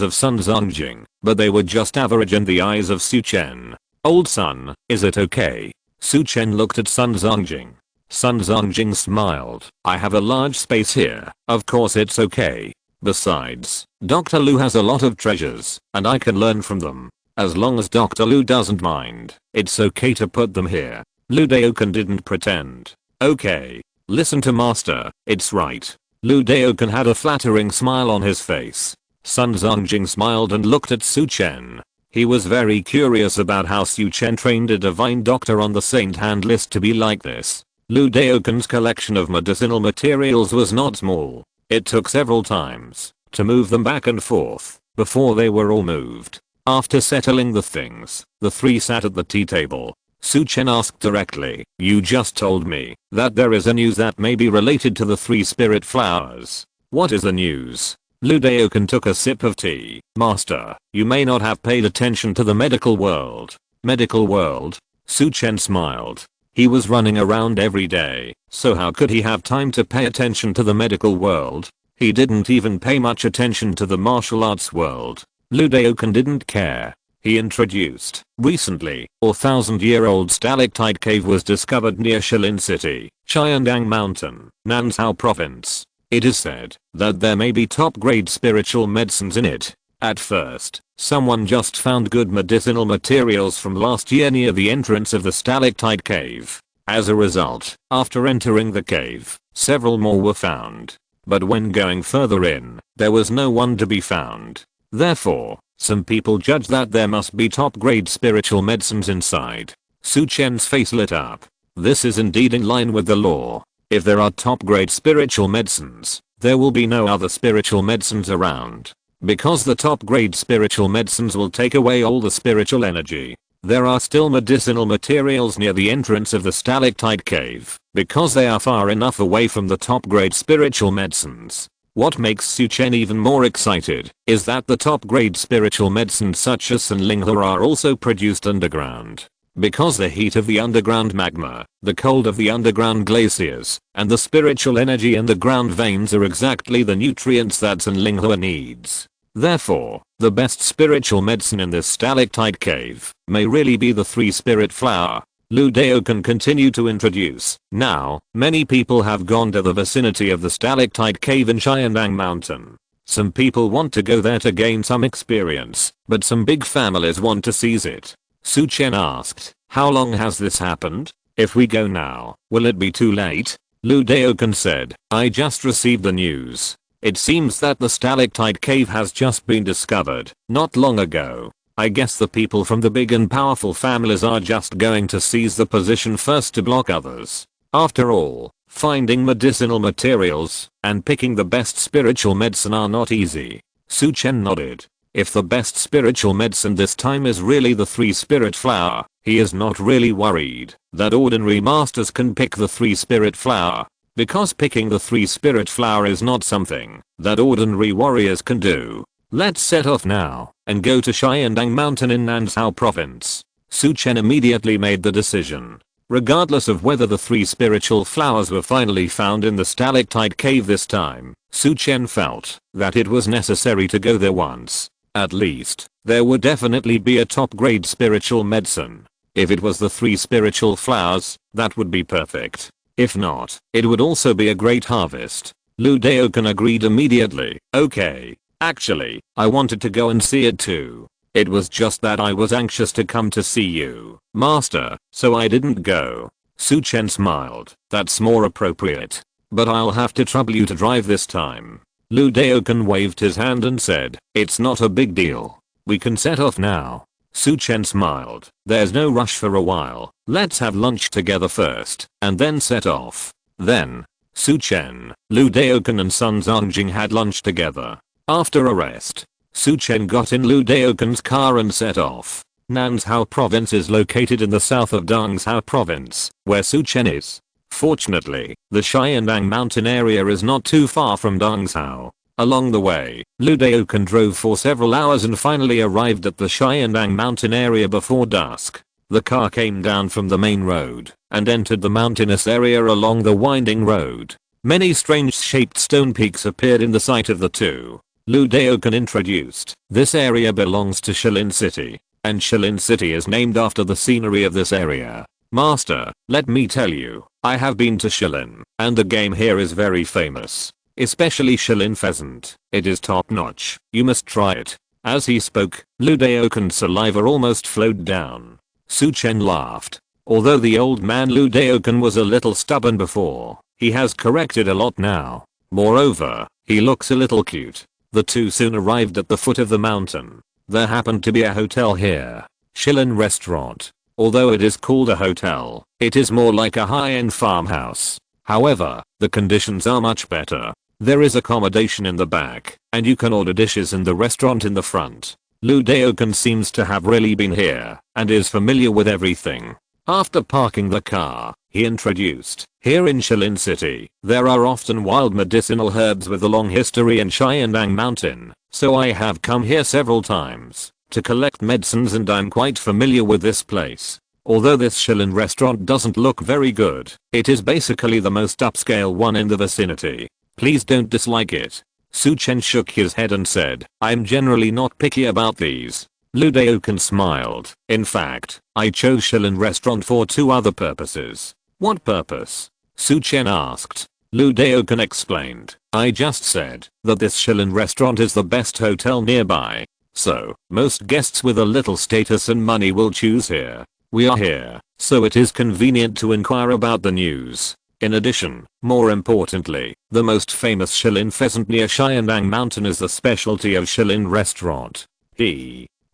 of Sun Zongjing, but they were just average in the eyes of Su Chen. "Old Sun, is it okay?" Su Chen looked at Sun Zongjing. Sun Zongjing smiled. "I have a large space here, of course it's okay. Besides, Dr. Lu has a lot of treasures, and I can learn from them. As long as Dr. Lu doesn't mind, it's okay to put them here." Lu Daoken didn't pretend. "Okay. Listen to master, it's right." Lu Daoken had a flattering smile on his face. Sun Zongjing smiled and looked at Su Chen. He was very curious about how Su Chen trained a divine doctor on the saint hand list to be like this. Lu Daoken's collection of medicinal materials was not small. It took several times to move them back and forth before they were all moved. After settling the things, the three sat at the tea table. Su Chen asked directly, "You just told me that there is a news that may be related to the three spirit flowers. What is the news?" Lu Daoken took a sip of tea. "Master, you may not have paid attention to the medical world." "Medical world?" Su Chen smiled. He was running around every day, so how could he have time to pay attention to the medical world? He didn't even pay much attention to the martial arts world. Lu Daoken didn't care. He introduced, recently, a 1,000-year-old stalactite cave was discovered near Shilin City, Qiandang Mountain, Nanzhou Province. It is said that there may be top-grade spiritual medicines in it. At first, someone just found good medicinal materials from last year near the entrance of the stalactite cave. As a result, after entering the cave, several more were found. But when going further in, there was no one to be found. Therefore, some people judge that there must be top-grade spiritual medicines inside. Su Chen's face lit up. This is indeed in line with the law. If there are top-grade spiritual medicines, there will be no other spiritual medicines around. Because the top-grade spiritual medicines will take away all the spiritual energy. There are still medicinal materials near the entrance of the stalactite cave, because they are far enough away from the top-grade spiritual medicines. What makes Su Chen even more excited is that the top-grade spiritual medicines such as Sanlinghe are also produced underground. Because the heat of the underground magma, the cold of the underground glaciers, and the spiritual energy in the ground veins are exactly the nutrients that Sanlinghe needs. Therefore, the best spiritual medicine in this stalactite cave may really be the three spirit flower. Lu Daoken continued to introduce. Now, many people have gone to the vicinity of the stalactite cave in Qiandang Mountain. Some people want to go there to gain some experience, but some big families want to seize it. Su Chen asked, "How long has this happened? If we go now, will it be too late?" Lu Daoken said, "I just received the news. It seems that the stalactite cave has just been discovered, not long ago. I guess the people from the big and powerful families are just going to seize the position first to block others. After all, finding medicinal materials and picking the best spiritual medicine are not easy." Su Chen nodded. If the best spiritual medicine this time is really the three spirit flower, he is not really worried that ordinary masters can pick the three spirit flower. Because picking the three spirit flower is not something that ordinary warriors can do. Let's set off now and go to Qiandang Mountain in Nanzhou Province. Su Chen immediately made the decision. Regardless of whether the three spiritual flowers were finally found in the stalactite cave this time, Su Chen felt that it was necessary to go there once. At least, there would definitely be a top-grade spiritual medicine. If it was the three spiritual flowers, that would be perfect. If not, it would also be a great harvest. Lu Daoken agreed immediately. "Okay. Actually, I wanted to go and see it too. It was just that I was anxious to come to see you, Master, so I didn't go." Su Chen smiled. "That's more appropriate. But I'll have to trouble you to drive this time." Lu Daoken waved his hand and said, "It's not a big deal. We can set off now." Su Chen smiled. "There's no rush for a while. Let's have lunch together first, and then set off." Then, Su Chen, Lu Daoken and Sun Zongjing had lunch together. After a rest, Su Chen got in Lu Daoken's car and set off. Nanzhou Province is located in the south of Dongzhou Province, where Su Chen is. Fortunately, the Qiandang Mountain area is not too far from Dongzhou. Along the way, Lu Daoken drove for several hours and finally arrived at the Qiandang Mountain area before dusk. The car came down from the main road and entered the mountainous area along the winding road. Many strange shaped stone peaks appeared in the sight of the two. Lu Daoken introduced. "This area belongs to Shilin City, and Shilin City is named after the scenery of this area. Master, let me tell you, I have been to Shilin, and the game here is very famous. Especially Shilin pheasant. It is top notch. You must try it." As he spoke, Lu Daoken's saliva almost flowed down. Su Chen laughed. Although the old man Lu Daoken was a little stubborn before, he has corrected a lot now. Moreover, he looks a little cute. The two soon arrived at the foot of the mountain. There happened to be a hotel here. Shilin restaurant. Although it is called a hotel, it is more like a high-end farmhouse. However, the conditions are much better. There is accommodation in the back, and you can order dishes in the restaurant in the front. Lu Daokan seems to have really been here, and is familiar with everything. After parking the car, he introduced, here in Shilin City, there are often wild medicinal herbs with a long history in Xiandang Mountain, so I have come here several times to collect medicines and I'm quite familiar with this place. Although this Shilin restaurant doesn't look very good, it is basically the most upscale one in the vicinity. Please don't dislike it. Su Chen shook his head and said, I'm generally not picky about these. Lu Daokan smiled. In fact, I chose Shilin restaurant for 2 other purposes. What purpose? Su Chen asked. Lu Daokan explained. I just said that this Shilin restaurant is the best hotel nearby. So, most guests with a little status and money will choose here. We are here, so it is convenient to inquire about the news. In addition, more importantly, the most famous Shilin pheasant near Xiandang Mountain is the specialty of Shilin restaurant.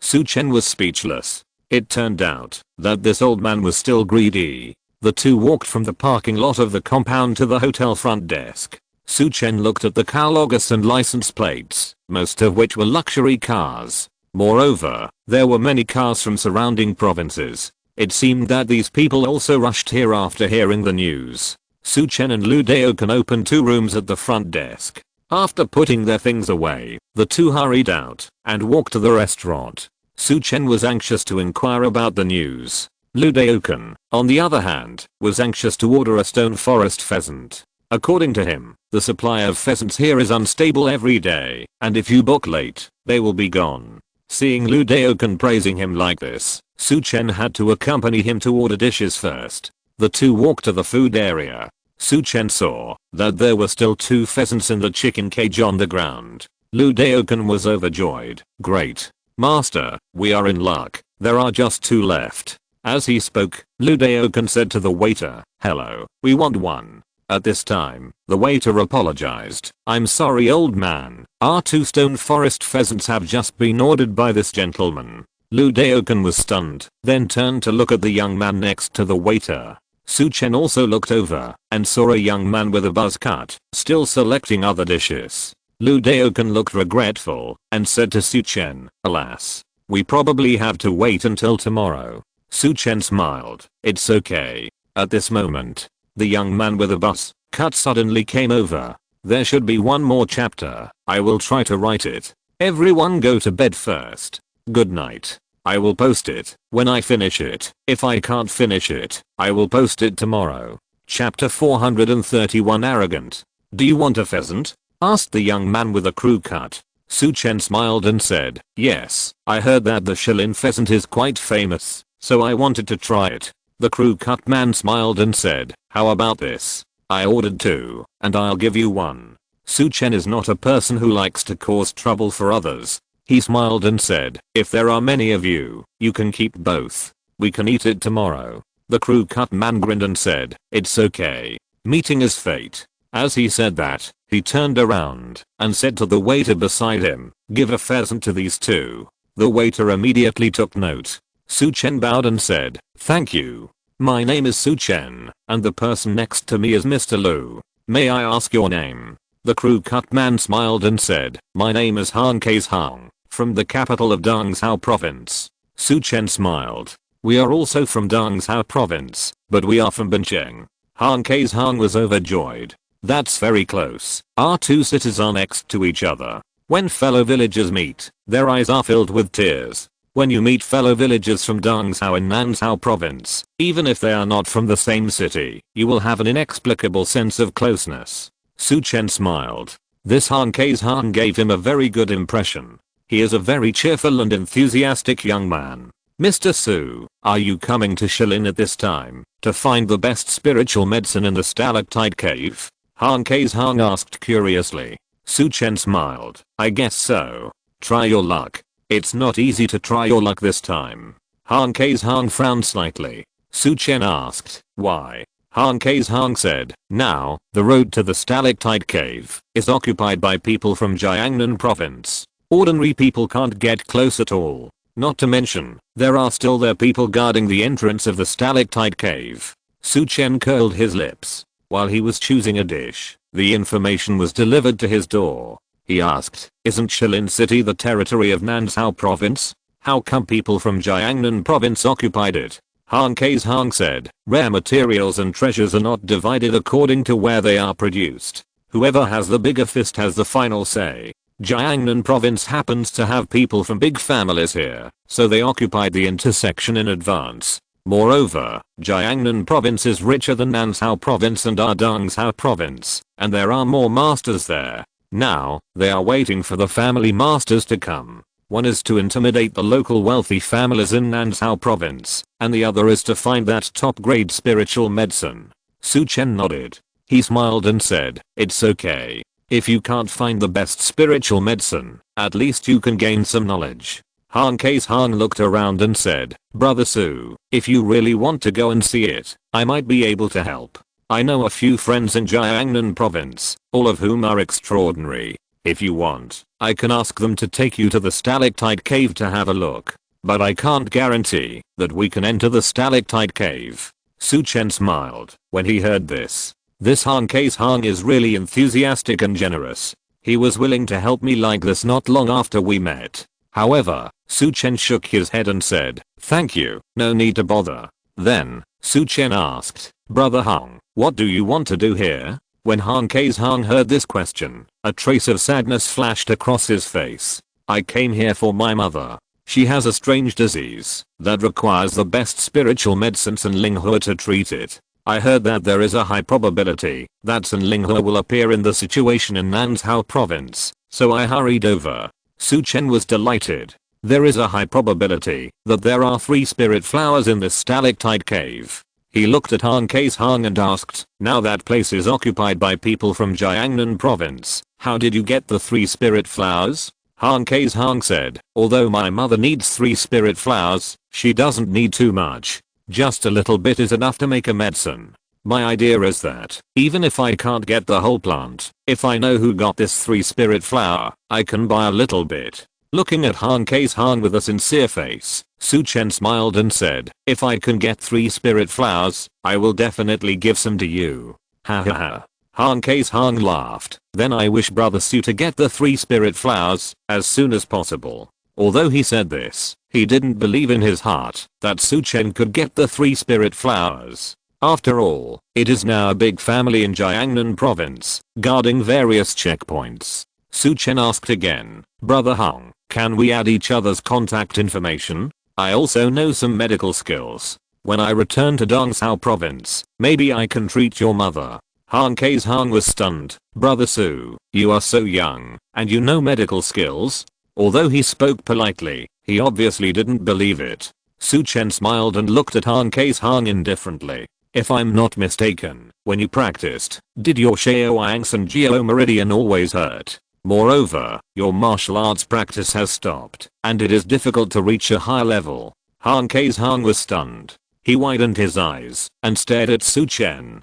Su Chen was speechless. It turned out that this old man was still greedy. The two walked from the parking lot of the compound to the hotel front desk. Su Chen looked at the car logos and license plates, most of which were luxury cars. Moreover, there were many cars from surrounding provinces. It seemed that these people also rushed here after hearing the news. Su Chen and Lu Daokan opened 2 rooms at the front desk. After putting their things away, the two hurried out and walked to the restaurant. Su Chen was anxious to inquire about the news. Lu Daokan, on the other hand, was anxious to order a stone forest pheasant. According to him, the supply of pheasants here is unstable every day, and if you book late, they will be gone. Seeing Lu Daokan praising him like this, Su Chen had to accompany him to order dishes first. The two walked to the food area. Su Chen saw that there were still 2 pheasants in the chicken cage on the ground. Lu Daokan was overjoyed. Great. Master, we are in luck. There are just 2 left. As he spoke, Lu Daokan said to the waiter, hello, we want 1. At this time, the waiter apologized. I'm sorry old man, our 2 stone forest pheasants have just been ordered by this gentleman. Lu Daokan was stunned, then turned to look at the young man next to the waiter. Su Chen also looked over and saw a young man with a buzz cut, still selecting other dishes. Lu Daokan looked regretful and said to Su Chen, alas, we probably have to wait until tomorrow. Su Chen smiled. It's okay. At this moment, the young man with a buzz cut suddenly came over. There should be 1 more chapter. I will try to write it. Everyone go to bed first. Good night. I will post it when I finish it. If I can't finish it, I will post it tomorrow. Chapter 431 Arrogant. Do you want a pheasant? Asked the young man with a crew cut. Su Chen smiled and said, yes, I heard that the Shilin pheasant is quite famous, so I wanted to try it. The crew cut man smiled and said, how about this? I ordered 2, and I'll give you 1. Su Chen is not a person who likes to cause trouble for others. He smiled and said, if there are many of you, you can keep both. We can eat it tomorrow. The crew cut man grinned and said, it's okay. Meeting is fate. As he said that, he turned around and said to the waiter beside him, give a pheasant to these 2. The waiter immediately took note. Su Chen bowed and said, thank you. My name is Su Chen, and the person next to me is Mr. Lu. May I ask your name? The crew cut man smiled and said, my name is Han K's Hang, from the capital of Dongzhou province. Su Chen smiled. We are also from Dongzhou province, but we are from Bincheng. Han K's Hang was overjoyed. That's very close. Our 2 cities are next to each other. When fellow villagers meet, their eyes are filled with tears. When you meet fellow villagers from Dongzhou and Nanzhou province, even if they are not from the same city, you will have an inexplicable sense of closeness. Su Chen smiled. This Han K's Han gave him a very good impression. He is a very cheerful and enthusiastic young man. Mr. Su, are you coming to Shilin at this time to find the best spiritual medicine in the stalactite cave? Han K's Han asked curiously. Su Chen smiled. I guess so. Try your luck. It's not easy to try your luck this time. Han K's Han frowned slightly. Su Chen asked, why? Han K's Han said, now, the road to the stalactite cave is occupied by people from Jiangnan province. Ordinary people can't get close at all. Not to mention, there are still there people guarding the entrance of the stalactite cave. Su Chen curled his lips. While he was choosing a dish, the information was delivered to his door. He asked, isn't Shilin City the territory of Nansao province? How come people from Jiangnan province occupied it? Han Kei's Hang said, rare materials and treasures are not divided according to where they are produced. Whoever has the bigger fist has the final say. Jiangnan province happens to have people from big families here, so they occupied the intersection in advance. Moreover, Jiangnan province is richer than Nansao province and Ardangsao province, and there are more masters there. Now, they are waiting for the family masters to come. One is to intimidate the local wealthy families in Nansao province, and the other is to find that top grade spiritual medicine. Su Chen nodded. He smiled and said, it's okay. If you can't find the best spiritual medicine, at least you can gain some knowledge. Han Kei's Hang looked around and said, Brother Su, if you really want to go and see it, I might be able to help. I know a few friends in Jiangnan province, all of whom are extraordinary. If you want, I can ask them to take you to the stalactite cave to have a look. But I can't guarantee that we can enter the stalactite cave. Su Chen smiled when he heard this. This Han Kei's Hang is really enthusiastic and generous. He was willing to help me like this not long after we met. However, Su Chen shook his head and said, thank you, no need to bother. Then, Su Chen asked, Brother Hang, what do you want to do here? When Han Kei's Hang heard this question, a trace of sadness flashed across his face. I came here for my mother. She has a strange disease that requires the best spiritual medicines and Linghua to treat it. I heard that there is a high probability that Sun Linghua will appear in the situation in Nansao province, so I hurried over. Su Chen was delighted. There is a high probability that there are 3 spirit flowers in this stalactite cave. He looked at Han Kei's Hang and asked, now that place is occupied by people from Jiangnan province, how did you get the 3 spirit flowers? Han Kei's Hang said, although my mother needs 3 spirit flowers, she doesn't need too much. Just a little bit is enough to make a medicine. My idea is that, even if I can't get the whole plant, if I know who got this 3 spirit flower, I can buy a little bit. Looking at Han Kei's Hang with a sincere face, Su Chen smiled and said, if I can get 3 spirit flowers, I will definitely give some to you. Ha ha ha. Han Kei's Hang laughed. Then I wish Brother Su to get the 3 spirit flowers as soon as possible. Although he said this, he didn't believe in his heart that Su Chen could get the 3 spirit flowers. After all, it is now a big family in Jiangnan province, guarding various checkpoints. Su Chen asked again, Brother Hang, can we add each other's contact information? I also know some medical skills. When I return to Dangsao province, maybe I can treat your mother. Han Kei's Hang was stunned. Brother Su, you are so young, and you know medical skills? Although he spoke politely, he obviously didn't believe it. Su Chen smiled and looked at Han Kei's Hang indifferently. If I'm not mistaken, when you practiced, did your Shaoangs and Geo Meridian always hurt? Moreover, your martial arts practice has stopped, and it is difficult to reach a high level. Han Kei's Hang was stunned. He widened his eyes and stared at Su Chen.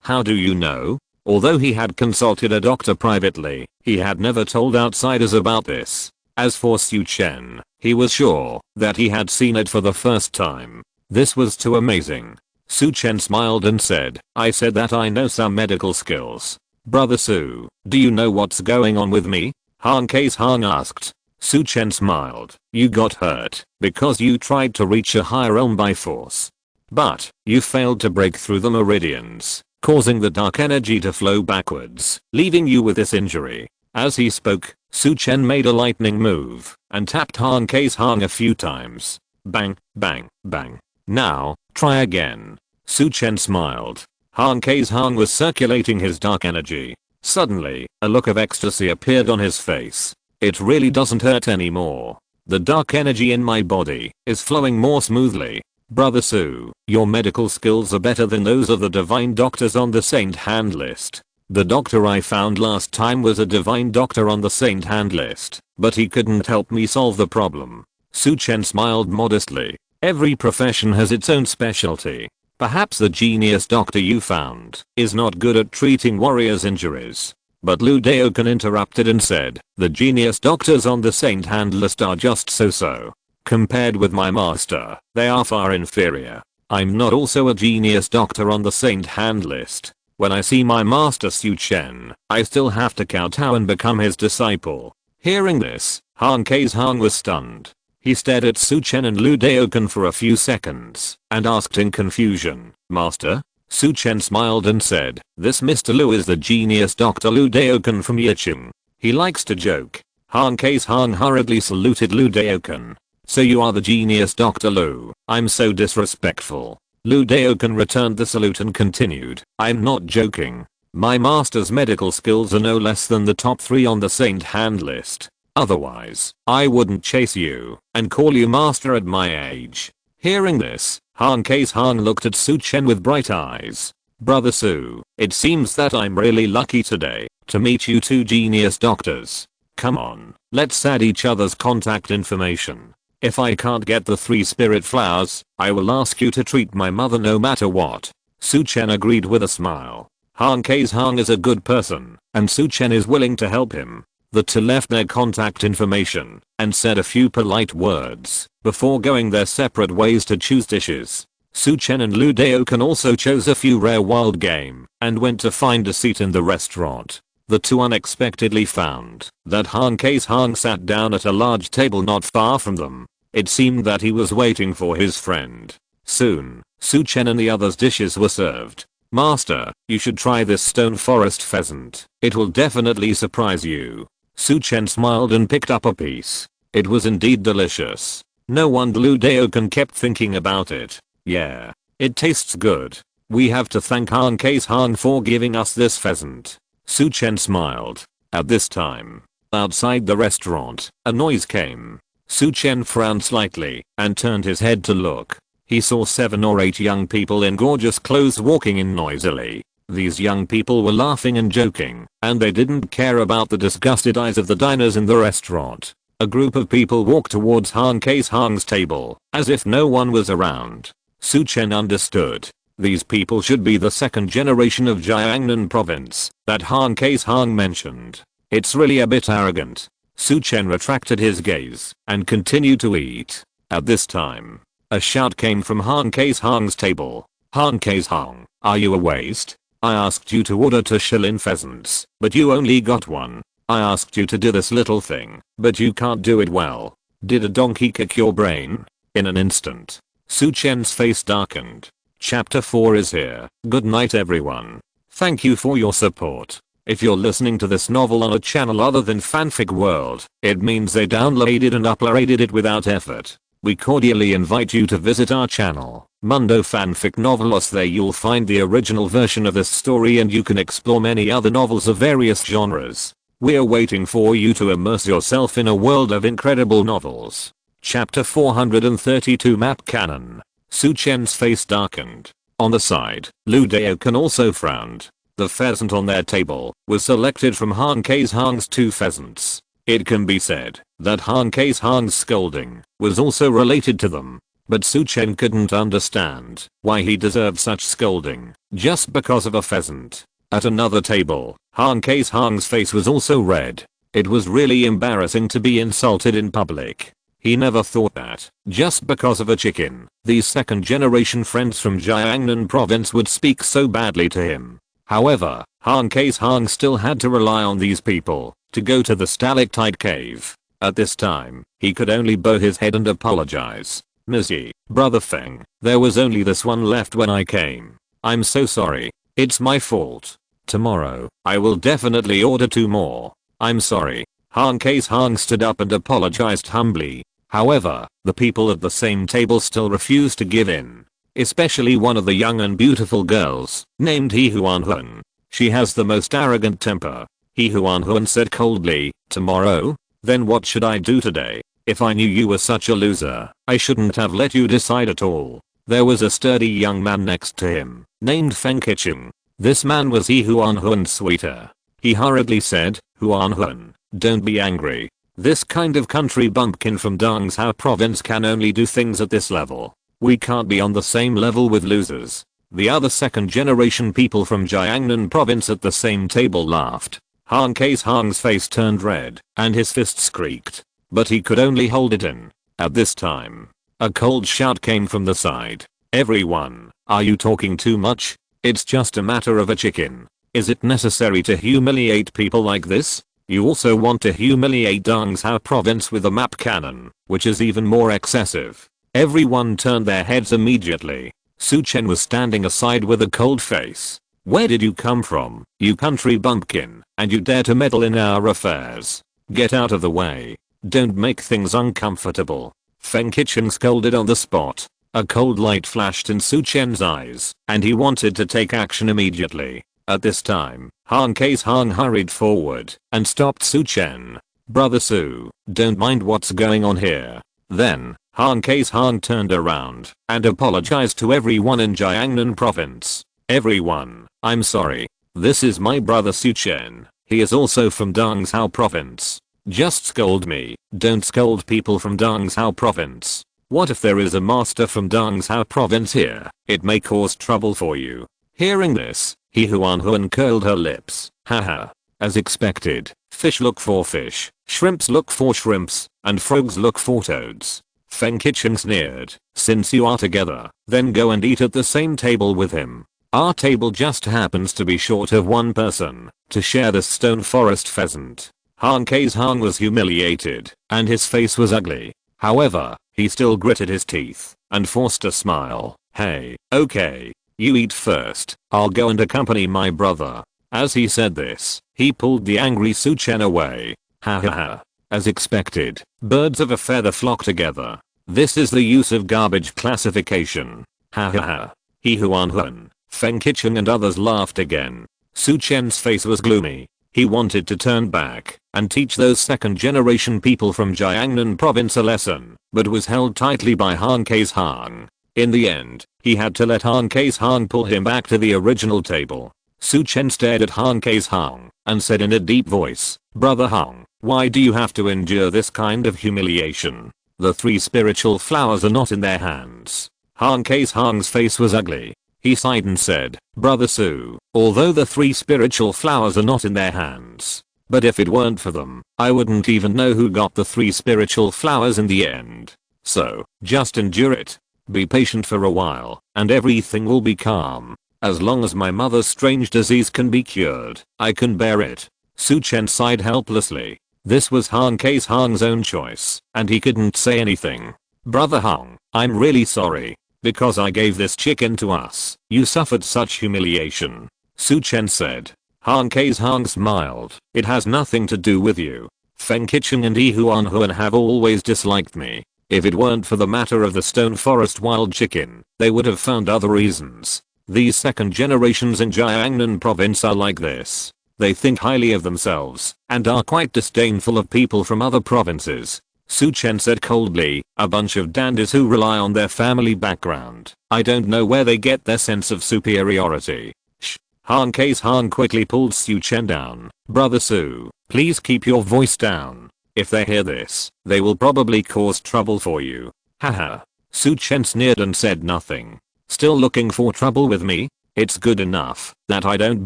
How do you know? Although he had consulted a doctor privately, he had never told outsiders about this. As for Su Chen, he was sure that he had seen it for the first time. This was too amazing. Su Chen smiled and said, I said that I know some medical skills. Brother Su, do you know what's going on with me? Han Kei's Hang asked. Su Chen smiled. You got hurt because you tried to reach a higher realm by force. But you failed to break through the meridians, causing the dark energy to flow backwards, leaving you with this injury. As he spoke, Su Chen made a lightning move and tapped Han Kei's Hang a few times. Bang, bang, bang. Now, try again. Su Chen smiled. Han Kei's Hang was circulating his dark energy. Suddenly, a look of ecstasy appeared on his face. It really doesn't hurt anymore. The dark energy in my body is flowing more smoothly. Brother Su, your medical skills are better than those of the divine doctors on the Saint Hand list. The doctor I found last time was a divine doctor on the Saint Hand list, but he couldn't help me solve the problem. Su Chen smiled modestly. Every profession has its own specialty. Perhaps the genius doctor you found is not good at treating warriors' injuries. But Lu Daokan interrupted and said, the genius doctors on the saint hand list are just so-so. Compared with my master, they are far inferior. I'm not also a genius doctor on the saint hand list. When I see my master Su Chen, I still have to kowtow and become his disciple. Hearing this, Han Keizhang was stunned. He stared at Su Chen and Lu Daokan for a few seconds and asked in confusion, Master? Su Chen smiled and said, this Mr. Lu is the genius Dr. Lu Daokan from Yicheng. He likes to joke. Han Keizhang hurriedly saluted Lu Daokan. So you are the genius Dr. Lu. I'm so disrespectful. Lu Daokan returned the salute and continued, I'm not joking. My master's medical skills are no less than the top 3 on the saint hand list. Otherwise, I wouldn't chase you and call you master at my age. Hearing this, Han Keizhang looked at Su Chen with bright eyes. Brother Su, it seems that I'm really lucky today to meet you two genius doctors. Come on, let's add each other's contact information. If I can't get the 3 spirit flowers, I will ask you to treat my mother no matter what. Su Chen agreed with a smile. Han Keizhang is a good person, and Su Chen is willing to help him. The two left their contact information and said a few polite words before going their separate ways to choose dishes. Su Chen and Lu Daokan also chose a few rare wild game and went to find a seat in the restaurant. The two unexpectedly found that Han Keizhang sat down at a large table not far from them. It seemed that he was waiting for his friend. Soon, Su Chen and the others' dishes were served. Master, you should try this stone forest pheasant. It will definitely surprise you. Su Chen smiled and picked up a piece. It was indeed delicious. No wonder Lu Daokan kept thinking about it. Yeah, it tastes good. We have to thank Han Keizhang for giving us this pheasant. Su Chen smiled. At this time, outside the restaurant, a noise came. Su Chen frowned slightly and turned his head to look. He saw 7 or 8 young people in gorgeous clothes walking in noisily. These young people were laughing and joking, and they didn't care about the disgusted eyes of the diners in the restaurant. A group of people walked towards Han Keizhang's table, as if no one was around. Su Chen understood. These people should be the 2nd generation of Jiangnan province that Han Keizhang mentioned. It's really a bit arrogant. Su Chen retracted his gaze and continued to eat. At this time, a shout came from Han Keizhang's table. Han Keizhang, are you a waste? I asked you to order 2 shillin pheasants, but you only got 1. I asked you to do this little thing, but you can't do it well. Did a donkey kick your brain? In an instant, Su Chen's face darkened. Chapter 4 is here. Good night everyone. Thank you for your support. If you're listening to this novel on a channel other than Fanfic World, it means they downloaded and uploaded it without effort. We cordially invite you to visit our channel, Mundo Fanfic Novelos. There you'll find the original version of this story and you can explore many other novels of various genres. We're waiting for you to immerse yourself in a world of incredible novels. Chapter 432 Map Canon. Su Chen's face darkened. On the side, Lu Daokan also frowned. The pheasant on their table was selected from Han Keizhang's 2 pheasants. It can be said that Han Keizhang's scolding was also related to them. But Su Chen couldn't understand why he deserved such scolding just because of a pheasant. At another table, Han Keizhang's face was also red. It was really embarrassing to be insulted in public. He never thought that, just because of a chicken, these 2nd generation friends from Jiangnan province would speak so badly to him. However, Han Keizhang still had to rely on these people to go to the stalactite cave. At this time, he could only bow his head and apologize. Missy, Brother Feng, there was only this one left when I came. I'm so sorry. It's my fault. Tomorrow, I will definitely order 2 more. I'm sorry. Han Keizhang stood up and apologized humbly. However, the people at the same table still refused to give in. Especially one of the young and beautiful girls, named He Huanhuan. She has the most arrogant temper. He Huanhuan said coldly, tomorrow? Then what should I do today? If I knew you were such a loser, I shouldn't have let you decide at all. There was a sturdy young man next to him, named Feng Qicheng. This man was He Huanhuan's sweeter. He hurriedly said, Huanhuan, don't be angry. This kind of country bumpkin from Dongzhou province can only do things at this level. We can't be on the same level with losers. The other 2nd generation people from Jiangnan province at the same table laughed. Han Kei's Hang's face turned red, and his fists creaked. But he could only hold it in. At this time, a cold shout came from the side. Everyone, are you talking too much? It's just a matter of a chicken. Is it necessary to humiliate people like this? You also want to humiliate Dongzhou province with a map cannon, which is even more excessive. Everyone turned their heads immediately. Su Chen was standing aside with a cold face. Where did you come from, you country bumpkin, and you dare to meddle in our affairs? Get out of the way. Don't make things uncomfortable. Feng Qicheng scolded on the spot. A cold light flashed in Su Chen's eyes, and he wanted to take action immediately. At this time, Han Kei's Hang hurried forward and stopped Su Chen. Brother Su, don't mind what's going on here. Then, Han Kei's Hang turned around and apologized to everyone in Jiangnan province. Everyone, I'm sorry. This is my brother Su Chen. He is also from Dongzhou province. Just scold me. Don't scold people from Dongzhou province. What if there is a master from Dongzhou province here? It may cause trouble for you. Hearing this, Huan curled her lips. Haha. As expected, fish look for fish, shrimps look for shrimps, and frogs look for toads. Feng Qicheng sneered. Since you are together, then go and eat at the same table with him. Our table just happens to be short of one person to share this stone forest pheasant. Han Kei's Hang was humiliated, and his face was ugly. However, he still gritted his teeth and forced a smile. Hey, okay. You eat first. I'll go and accompany my brother. As he said this, he pulled the angry Su Chen away. Ha ha ha. As expected, birds of a feather flock together. This is the use of garbage classification. Ha ha ha. Huan, Feng Qicheng and others laughed again. Su Chen's face was gloomy. He wanted to turn back and teach those second generation people from Jiangnan province a lesson, but was held tightly by Han Kei's Hang. In the end, he had to let Han Kei's Hang pull him back to the original table. Su Chen stared at Han Kei's Hang and said in a deep voice, Brother Hang, why do you have to endure this kind of humiliation? The 3 spiritual flowers are not in their hands. Han Kei's Hang's face was ugly. He sighed and said, Brother Su, although the 3 spiritual flowers are not in their hands, but if it weren't for them, I wouldn't even know who got the 3 spiritual flowers in the end. So, just endure it. Be patient for a while, and everything will be calm. As long as my mother's strange disease can be cured, I can bear it. Su Chen sighed helplessly. This was Han Kei's Hang's own choice, and he couldn't say anything. Brother Hang, I'm really sorry. Because I gave this chicken to us, you suffered such humiliation. Su Chen said. Han Kei's Hang smiled. It has nothing to do with you. Feng Qicheng and Huan have always disliked me. If it weren't for the matter of the stone forest wild chicken, they would have found other reasons. These second generations in Jiangnan province are like this. They think highly of themselves and are quite disdainful of people from other provinces. Su Chen said coldly, a bunch of dandies who rely on their family background. I don't know where they get their sense of superiority. Shh. Han Kei's Hang quickly pulled Su Chen down. Brother Su, please keep your voice down. If they hear this, they will probably cause trouble for you. Haha. Su Chen sneered and said nothing. Still looking for trouble with me? It's good enough that I don't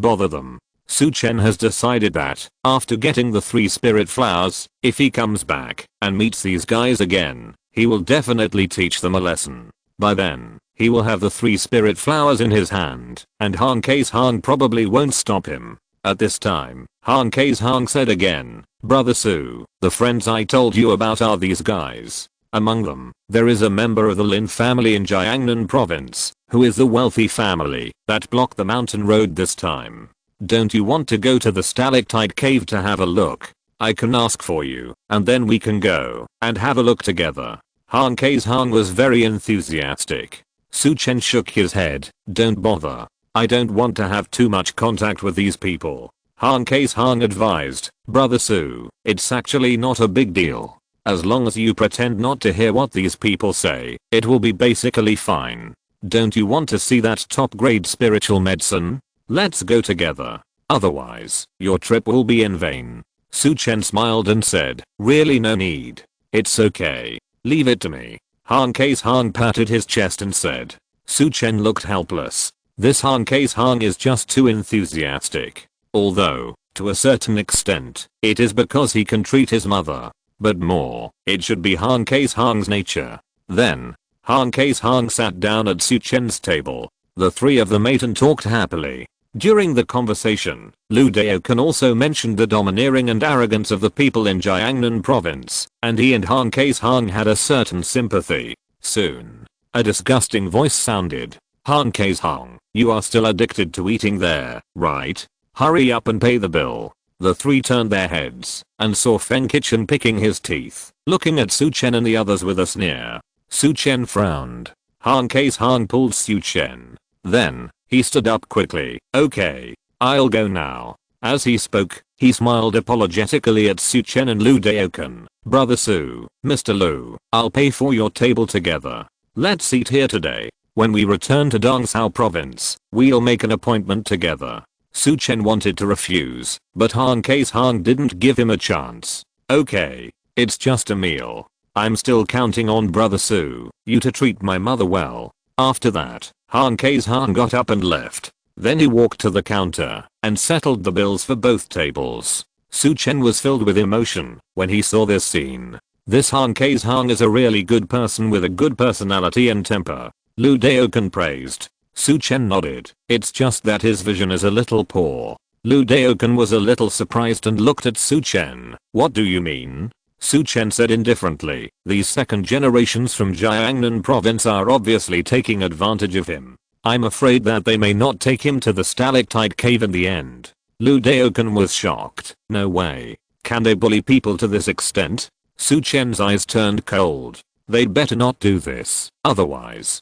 bother them. Su Chen has decided that, after getting the 3 spirit flowers, if he comes back and meets these guys again, he will definitely teach them a lesson. By then, he will have the 3 spirit flowers in his hand, and Han Kei's Hang probably won't stop him. At this time, Han Kei's Hang said again, Brother Su, the friends I told you about are these guys. Among them, there is a member of the Lin family in Jiangnan province, who is the wealthy family that blocked the mountain road this time. Don't you want to go to the stalactite cave to have a look? I can ask for you, and then we can go and have a look together. Han Kei's Hang was very enthusiastic. Su Chen shook his head. Don't bother. I don't want to have too much contact with these people. Han Kei's Hang advised. Brother Su, it's actually not a big deal. As long as you pretend not to hear what these people say, it will be basically fine. Don't you want to see that top grade spiritual medicine? Let's go together. Otherwise, your trip will be in vain. Su Chen smiled and said, really no need. It's okay. Leave it to me. Han Kei's Hang patted his chest and said. Su Chen looked helpless. This Han Kei's Hang is just too enthusiastic. Although, To a certain extent, it is because he can treat his mother. But more, it should be Han Ke's Hang's nature. Then, Han Ke's Hang sat down at Su Chen's table. The three of them ate and talked happily. During the conversation, Lu Daokan also mentioned the domineering and arrogance of the people in Jiangnan province, and he and Han Ke's Hang had a certain sympathy. Soon, a disgusting voice sounded. Han Ke's Hang, you are still addicted to eating there, right? Hurry up and pay the bill. The three turned their heads and saw Feng Qichen picking his teeth, looking at Su Chen and the others with a sneer. Su Chen frowned. Han Ke's Hang pulled Su Chen. Then, he stood up quickly. Okay, I'll go now. As he spoke, he smiled apologetically at Su Chen and Lu Daokan. Brother Su, Mr. Lu, I'll pay for your table together. Let's eat here today. When we return to Dongsao province, we'll make an appointment together. Su Chen wanted to refuse, but Han Ke's Hang didn't give him a chance. Okay, it's just a meal. I'm still counting on Brother Su, you to treat my mother well. After that, Han Ke's Hang got up and left. Then he walked to the counter and settled the bills for both tables. Su Chen was filled with emotion when he saw this scene. This Han Ke's Hang is a really good person with a good personality and temper. Lu Daokan praised. Su Chen nodded. It's just that his vision is a little poor. Lu Daokan was a little surprised and looked at Su Chen. What do you mean? Su Chen said indifferently. These second generations from Jiangnan province are obviously taking advantage of him. I'm afraid that they may not take him to the stalactite cave in the end. Lu Daokan was shocked. No way. Can they bully people to this extent? Su Chen's eyes turned cold. They'd better not do this. Otherwise,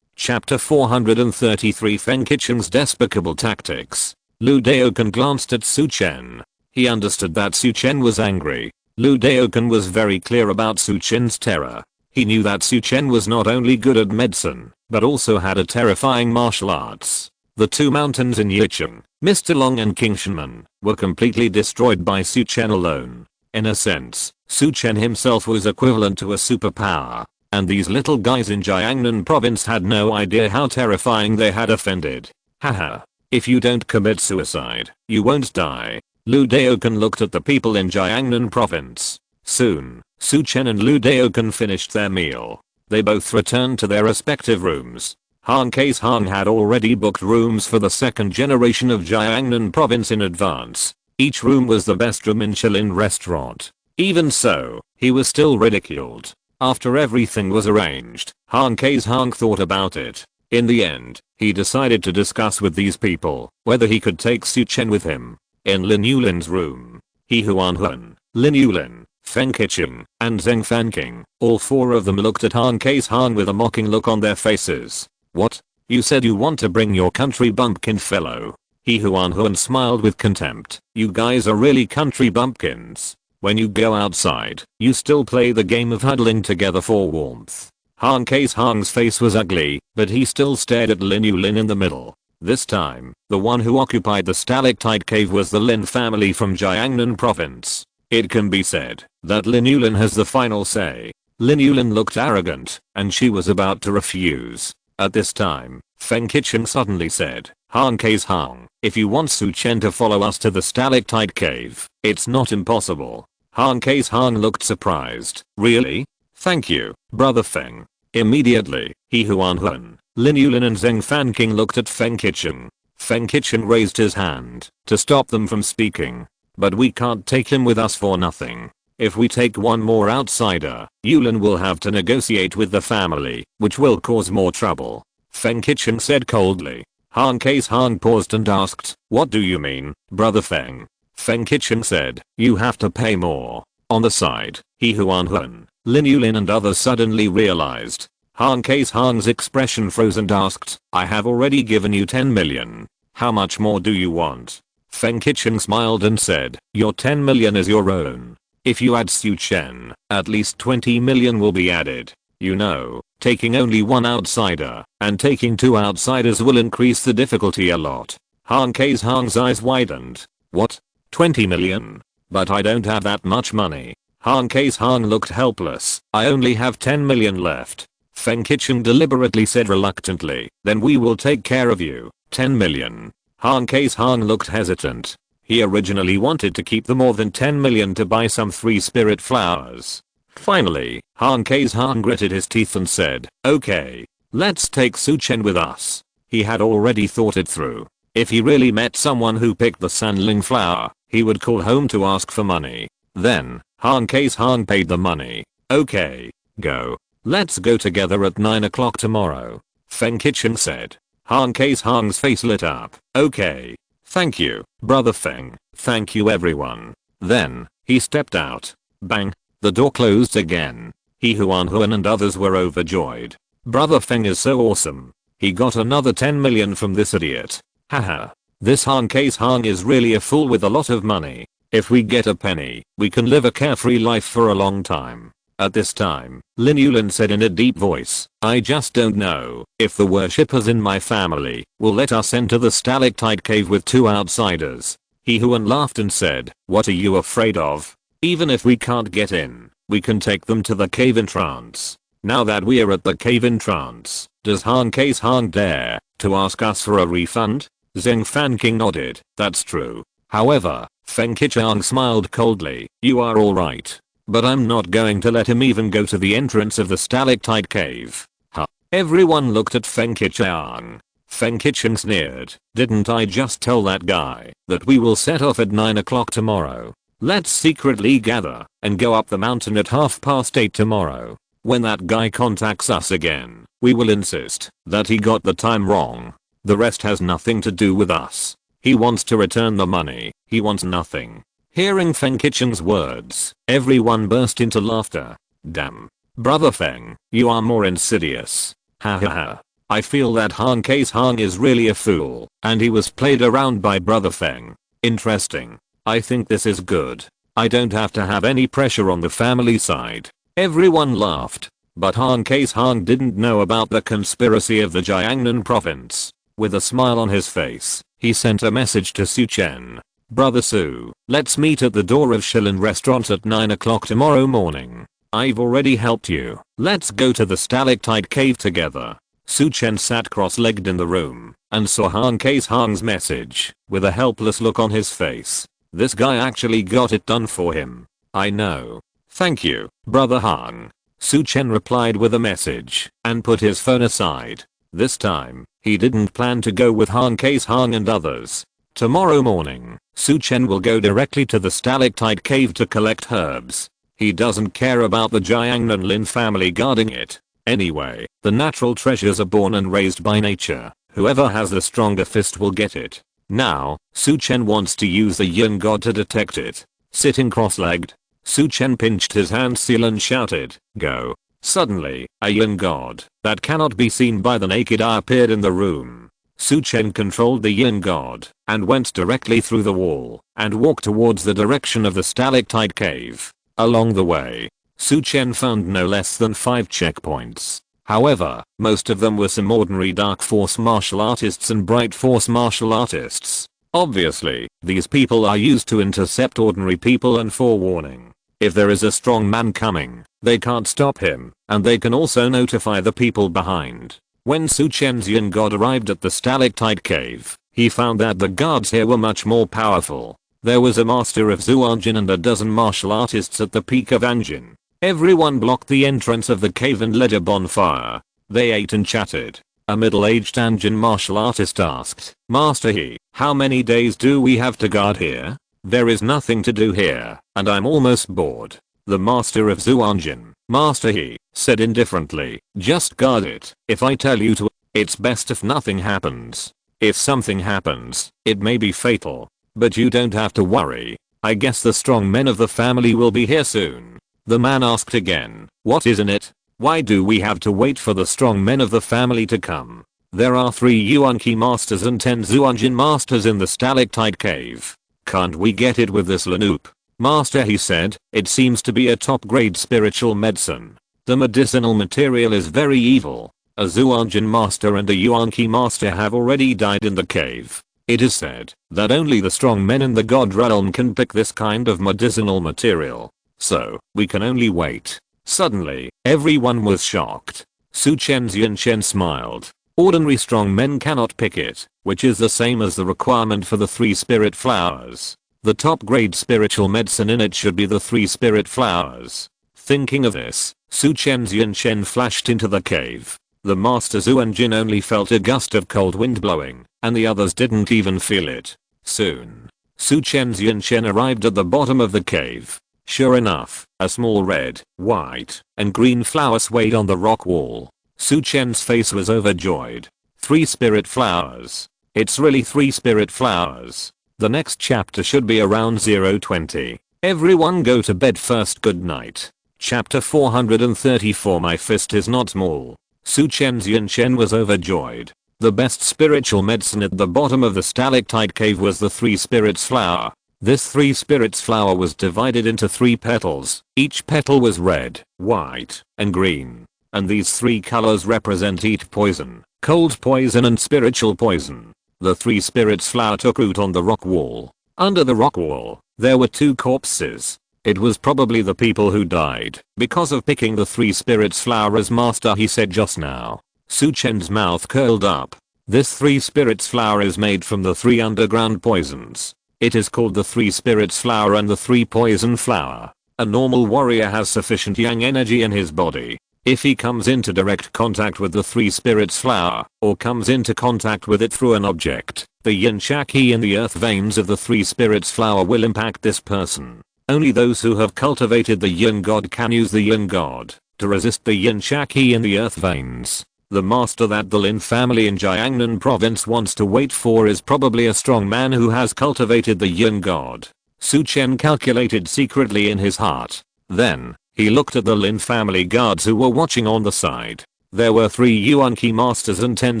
Chapter 433 Feng Qichen's Despicable Tactics. Lu Daokan glanced at Su Chen. He understood that Su Chen was angry. Lu Daokan was very clear about Su Chen's terror. He knew that Su Chen was not only good at medicine, but also had a terrifying martial arts. The two mountains in Yicheng, Mr. Long and King Shenman, were completely destroyed by Su Chen alone. In a sense, Su Chen himself was equivalent to a superpower. And these little guys in Jiangnan province had no idea how terrifying they had offended. Haha. If you don't commit suicide, you won't die. Lu Daokan looked at the people in Jiangnan province. Soon, Su Chen and Lu Daokan finished their meal. They both returned to their respective rooms. Han Ke's Hang had already booked rooms for the second generation of Jiangnan province in advance. Each room was the best room in Michelin restaurant. Even so, he was still ridiculed. After everything was arranged, Han Ke's Hang thought about it. In the end, he decided to discuss with these people whether he could take Su Chen with him. In Lin Yulin's room, He Huanhuan, Lin Yulin, Feng Qichen, and Zheng Fanqing, all four of them looked at Han Ke's Hang with a mocking look on their faces. What? You said you want to bring your country bumpkin fellow? He Huanhuan smiled with contempt. You guys are really country bumpkins. When you go outside, you still play the game of huddling together for warmth. Han Ke's Hang's face was ugly, but he still stared at Lin Yulin in the middle. This time, the one who occupied the stalactite cave was the Lin family from Jiangnan province. It can be said that Lin Yulin has the final say. Lin Yulin looked arrogant, and she was about to refuse. At this time, Feng Qichen suddenly said, Han Ke's Hang, if you want Su Chen to follow us to the stalactite cave, it's not impossible. Han Ke's Hang looked surprised. Really? Thank you, Brother Feng. Immediately, He Huanhuan, Lin Yulin and Zheng Fanqing looked at Feng Qichen. Feng Qichen raised his hand to stop them from speaking. But we can't take him with us for nothing. If we take one more outsider, Yulin will have to negotiate with the family, which will cause more trouble. Feng Qichen said coldly. Han Ke's Hang paused and asked, what do you mean, Brother Feng? Feng Qichen said, you have to pay more. On the side, He Huanhuan, Lin Yulin and others suddenly realized. Han Ke's Hang's expression froze and asked, I have already given you 10 million. How much more do you want? Feng Qichen smiled and said, your 10 million is your own. If you add Su Chen, at least 20 million will be added. You know, taking only one outsider and taking two outsiders will increase the difficulty a lot. Han Ke's Hang's eyes widened. What? 20 million? But I don't have that much money. Han Ke's Hang looked helpless. I only have 10 million left. Feng Qichen deliberately said reluctantly, then we will take care of you. 10 million. Han Ke's Hang looked hesitant. He originally wanted to keep the more than 10 million to buy some 3 spirit flowers. Finally, Han Kei's Han gritted his teeth and said, okay, let's take Su Chen with us. He had already thought it through. If he really met someone who picked the sandling flower, he would call home to ask for money. Then, Han Kei's Han paid the money. Okay, go. Let's go together at 9 o'clock tomorrow, Feng Qicheng said. Han Kei's Han's face lit up. Okay. Thank you, Brother Feng. Thank you everyone. Then, he stepped out. Bang. The door closed again. He Huan and others were overjoyed. Brother Feng is so awesome. He got another 10 million from this idiot. Haha. This Han Kei's Han is really a fool with a lot of money. If we get a penny, we can live a carefree life for a long time. At this time, Lin Yulin said in a deep voice, I just don't know if the worshippers in my family will let us enter the stalactite cave with 2 outsiders. He Huan laughed and said, what are you afraid of? Even if we can't get in, we can take them to the cave entrance. Now that we're at the cave entrance, does Han Kei's Han dare to ask us for a refund? Zheng Fanqing nodded, that's true. However, Feng Qicheng smiled coldly, you are alright. But I'm not going to let him even go to the entrance of the stalactite cave. Huh. Everyone looked at Feng Qicheng. Feng Qicheng sneered, didn't I just tell that guy that we will set off at 9 o'clock tomorrow? Let's secretly gather and go up the mountain at 8:30 tomorrow. When that guy contacts us again, we will insist that he got the time wrong. The rest has nothing to do with us. He wants to return the money, he wants nothing. Hearing Feng Qicheng's words, everyone burst into laughter. Damn. Brother Feng, you are more insidious. Ha ha ha. I feel that Han Kei's Han is really a fool, and he was played around by Brother Feng. Interesting. I think this is good. I don't have to have any pressure on the family side. Everyone laughed. But Han Kei's Han didn't know about the conspiracy of the Jiangnan province. With a smile on his face, he sent a message to Su Chen. Brother Su, let's meet at the door of Shilin restaurant at 9 o'clock tomorrow morning. I've already helped you. Let's go to the stalactite cave together. Su Chen sat cross-legged in the room and saw Han Kei's Han's message with a helpless look on his face. This guy actually got it done for him. I know. Thank you, Brother Han. Su Chen replied with a message and put his phone aside. This time, he didn't plan to go with Han Kei's Han and others. Tomorrow morning, Su Chen will go directly to the stalactite cave to collect herbs. He doesn't care about the Jiangnan Lin family guarding it. Anyway, the natural treasures are born and raised by nature. Whoever has the stronger fist will get it. Now, Su Chen wants to use the yin god to detect it. Sitting cross-legged, Su Chen pinched his hand seal and shouted, go. Suddenly, a yin god that cannot be seen by the naked eye appeared in the room. Su Chen controlled the yin god and went directly through the wall and walked towards the direction of the stalactite cave. Along the way, Su Chen found no less than 5 checkpoints. However, most of them were some ordinary dark force martial artists and bright force martial artists. Obviously, these people are used to intercept ordinary people and forewarning. If there is a strong man coming, they can't stop him, and they can also notify the people behind. When Su Chen's yin god arrived at the stalactite cave, he found that the guards here were much more powerful. There was a master of Zhou Wanqiu and a dozen martial artists at the peak of Anjin. Everyone blocked the entrance of the cave and lit a bonfire. They ate and chatted. A middle-aged Anjin martial artist asked, Master He, how many days do we have to guard here? There is nothing to do here, and I'm almost bored. The master of Zhou Wanqiu, Master He, said indifferently, just guard it. If I tell you to, it's best if nothing happens. If something happens, it may be fatal. But you don't have to worry. I guess the strong men of the family will be here soon. The man asked again, what is in it? Why do we have to wait for the strong men of the family to come? There are 3 Yuan-Ki masters and 10 Zhou Wanqiu masters in the stalactite cave. Can't we get it with this Lanup? Master, he said, it seems to be a top-grade spiritual medicine. The medicinal material is very evil. A Zhou Wanqiu master and a Yuan-Ki master have already died in the cave. It is said that only the strong men in the god realm can pick this kind of medicinal material. So, we can only wait. Suddenly, everyone was shocked. Su Chen's Yin Chen smiled. Ordinary strong men cannot pick it, which is the same as the requirement for the 3 spirit flowers. The top grade spiritual medicine in it should be the 3 spirit flowers. Thinking of this, Su Chen's Yin Shen flashed into the cave. The master Zhou and Jin only felt a gust of cold wind blowing, and the others didn't even feel it. Soon, Su Chen's Yin Shen arrived at the bottom of the cave. Sure enough, a small red, white, and green flower swayed on the rock wall. Su Chen's face was overjoyed. 3 spirit flowers. It's really 3 spirit flowers. The next chapter should be around 020. Everyone go to bed first, good night. Chapter 434. My fist is not small. Su Chen's Yin Shen was overjoyed. The best spiritual medicine at the bottom of the stalactite cave was the 3 spirits flower. This 3 spirits flower was divided into 3 petals. Each petal was red, white, and green. And these 3 colors represent heat poison, cold poison, and spiritual poison. The 3 spirits flower took root on the rock wall. Under the rock wall, there were 2 corpses. It was probably the people who died because of picking the 3 spirits flower, as master he said just now. Su Chen's mouth curled up. This 3 spirits flower is made from the 3 underground poisons. It is called the 3 spirits flower and the 3 poison flower. A normal warrior has sufficient yang energy in his body. If he comes into direct contact with the 3 spirits flower, or comes into contact with it through an object, the yin qi in the earth veins of the 3 spirits flower will impact this person. Only those who have cultivated the yin god can use the yin god to resist the yin qi in the earth veins. The master that the Lin family in Jiangnan province wants to wait for is probably a strong man who has cultivated the yin god. Su Chen calculated secretly in his heart. Then, he looked at the Lin family guards who were watching on the side. There were 3 Yuan-Qi masters and 10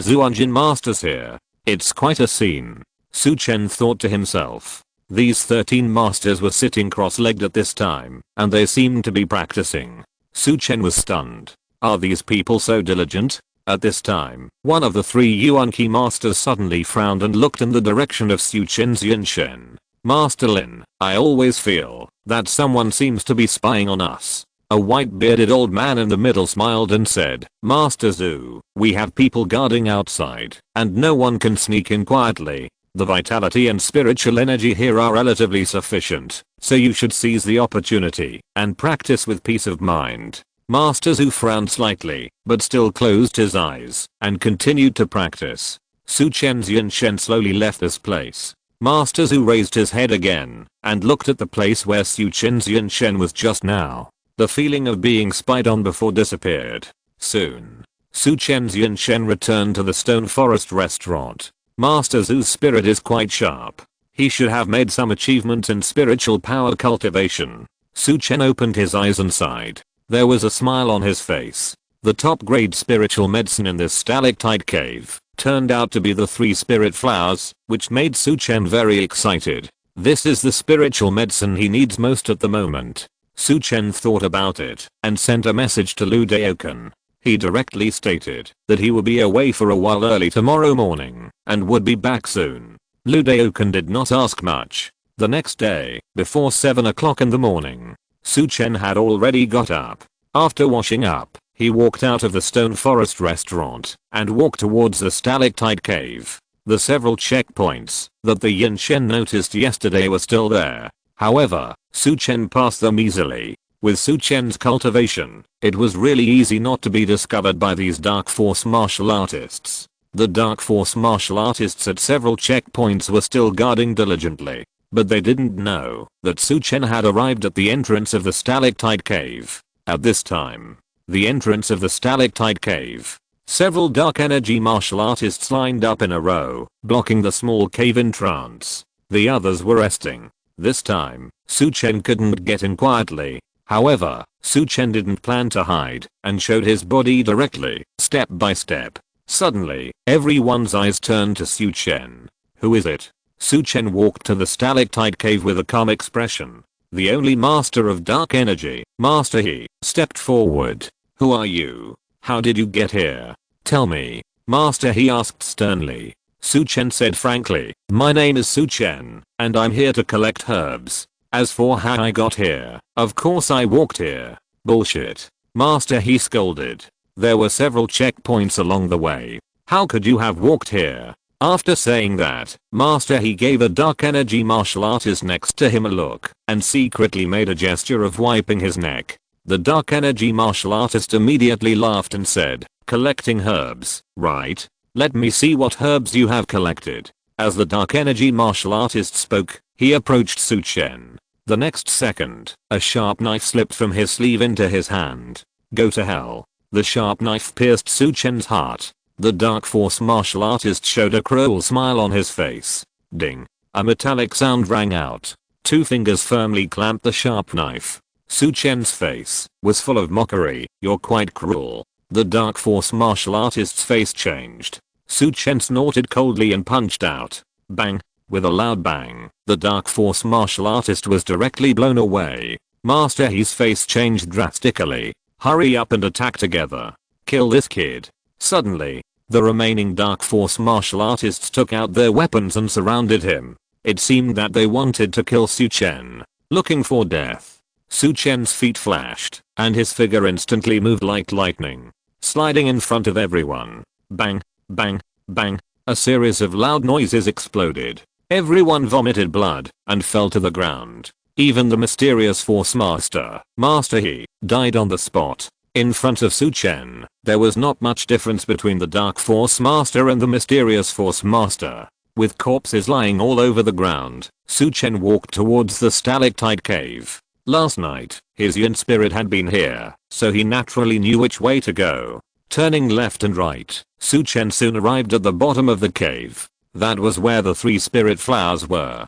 Zhuanjin masters here. It's quite a scene. Su Chen thought to himself. These 13 masters were sitting cross-legged at this time, and they seemed to be practicing. Su Chen was stunned. Are these people so diligent? At this time, one of the 3 Yuan-Qi masters suddenly frowned and looked in the direction of Su Chen's Yin Shen. Master Lin, I always feel that someone seems to be spying on us. A white-bearded old man in the middle smiled and said, Master Zhu, we have people guarding outside, and no one can sneak in quietly. The vitality and spiritual energy here are relatively sufficient, so you should seize the opportunity and practice with peace of mind. Master Zhu frowned slightly, but still closed his eyes and continued to practice. Su Chen's Yin Shen slowly left this place. Master Zhu raised his head again and looked at the place where Su Chen's Yin Shen was just now. The feeling of being spied on before disappeared. Soon, Su Chen's Yin Shen returned to the Stone Forest restaurant. Master Zhu's spirit is quite sharp. He should have made some achievements in spiritual power cultivation. Su Chen opened his eyes and sighed. There was a smile on his face. The top grade spiritual medicine in this stalactite cave turned out to be the 3 spirit flowers, which made Su Chen very excited. This is the spiritual medicine he needs most at the moment. Su Chen thought about it and sent a message to Lu Daoken. He directly stated that he would be away for a while early tomorrow morning and would be back soon. Lu Daoken did not ask much. The next day, before 7 o'clock in the morning, Su Chen had already got up. After washing up, he walked out of the Stone Forest restaurant and walked towards the stalactite cave. The several checkpoints that the Yin Shen noticed yesterday were still there. However, Su Chen passed them easily. With Su Chen's cultivation, it was really easy not to be discovered by these dark force martial artists. The dark force martial artists at several checkpoints were still guarding diligently. But they didn't know that Su Chen had arrived at the entrance of the stalactite cave. At this time, the entrance of the stalactite cave, several dark energy martial artists lined up in a row, blocking the small cave entrance. The others were resting. This time, Su Chen couldn't get in quietly. However, Su Chen didn't plan to hide and showed his body directly, step by step. Suddenly, everyone's eyes turned to Su Chen. Who is it? Su Chen walked to the stalactite cave with a calm expression. The only master of dark energy, Master He, stepped forward. Who are you? How did you get here? Tell me. Master He asked sternly. Su Chen said frankly, my name is Su Chen, and I'm here to collect herbs. As for how I got here, of course I walked here. Bullshit. Master He scolded. There were several checkpoints along the way. How could you have walked here? After saying that, Master He gave a dark energy martial artist next to him a look and secretly made a gesture of wiping his neck. The dark energy martial artist immediately laughed and said, "Collecting herbs, right? Let me see what herbs you have collected." As the dark energy martial artist spoke, he approached Su Chen. The next second, a sharp knife slipped from his sleeve into his hand. Go to hell. The sharp knife pierced Su Chen's heart. The dark force martial artist showed a cruel smile on his face. Ding. A metallic sound rang out. 2 fingers firmly clamped the sharp knife. Su Chen's face was full of mockery. "You're quite cruel." The dark force martial artist's face changed. Su Chen snorted coldly and punched out. Bang. With a loud bang, the dark force martial artist was directly blown away. Master He's face changed drastically. "Hurry up and attack together. Kill this kid." Suddenly, the remaining dark force martial artists took out their weapons and surrounded him. It seemed that they wanted to kill Su Chen, looking for death. Su Chen's feet flashed, and his figure instantly moved like lightning, sliding in front of everyone. Bang, bang, bang. A series of loud noises exploded. Everyone vomited blood and fell to the ground. Even the mysterious force master, Master He, died on the spot. In front of Su Chen, there was not much difference between the dark force master and the mysterious force master. With corpses lying all over the ground, Su Chen walked towards the stalactite cave. Last night, his yin spirit had been here, so he naturally knew which way to go. Turning left and right, Su Chen soon arrived at the bottom of the cave. That was where the 3 spirit flowers were.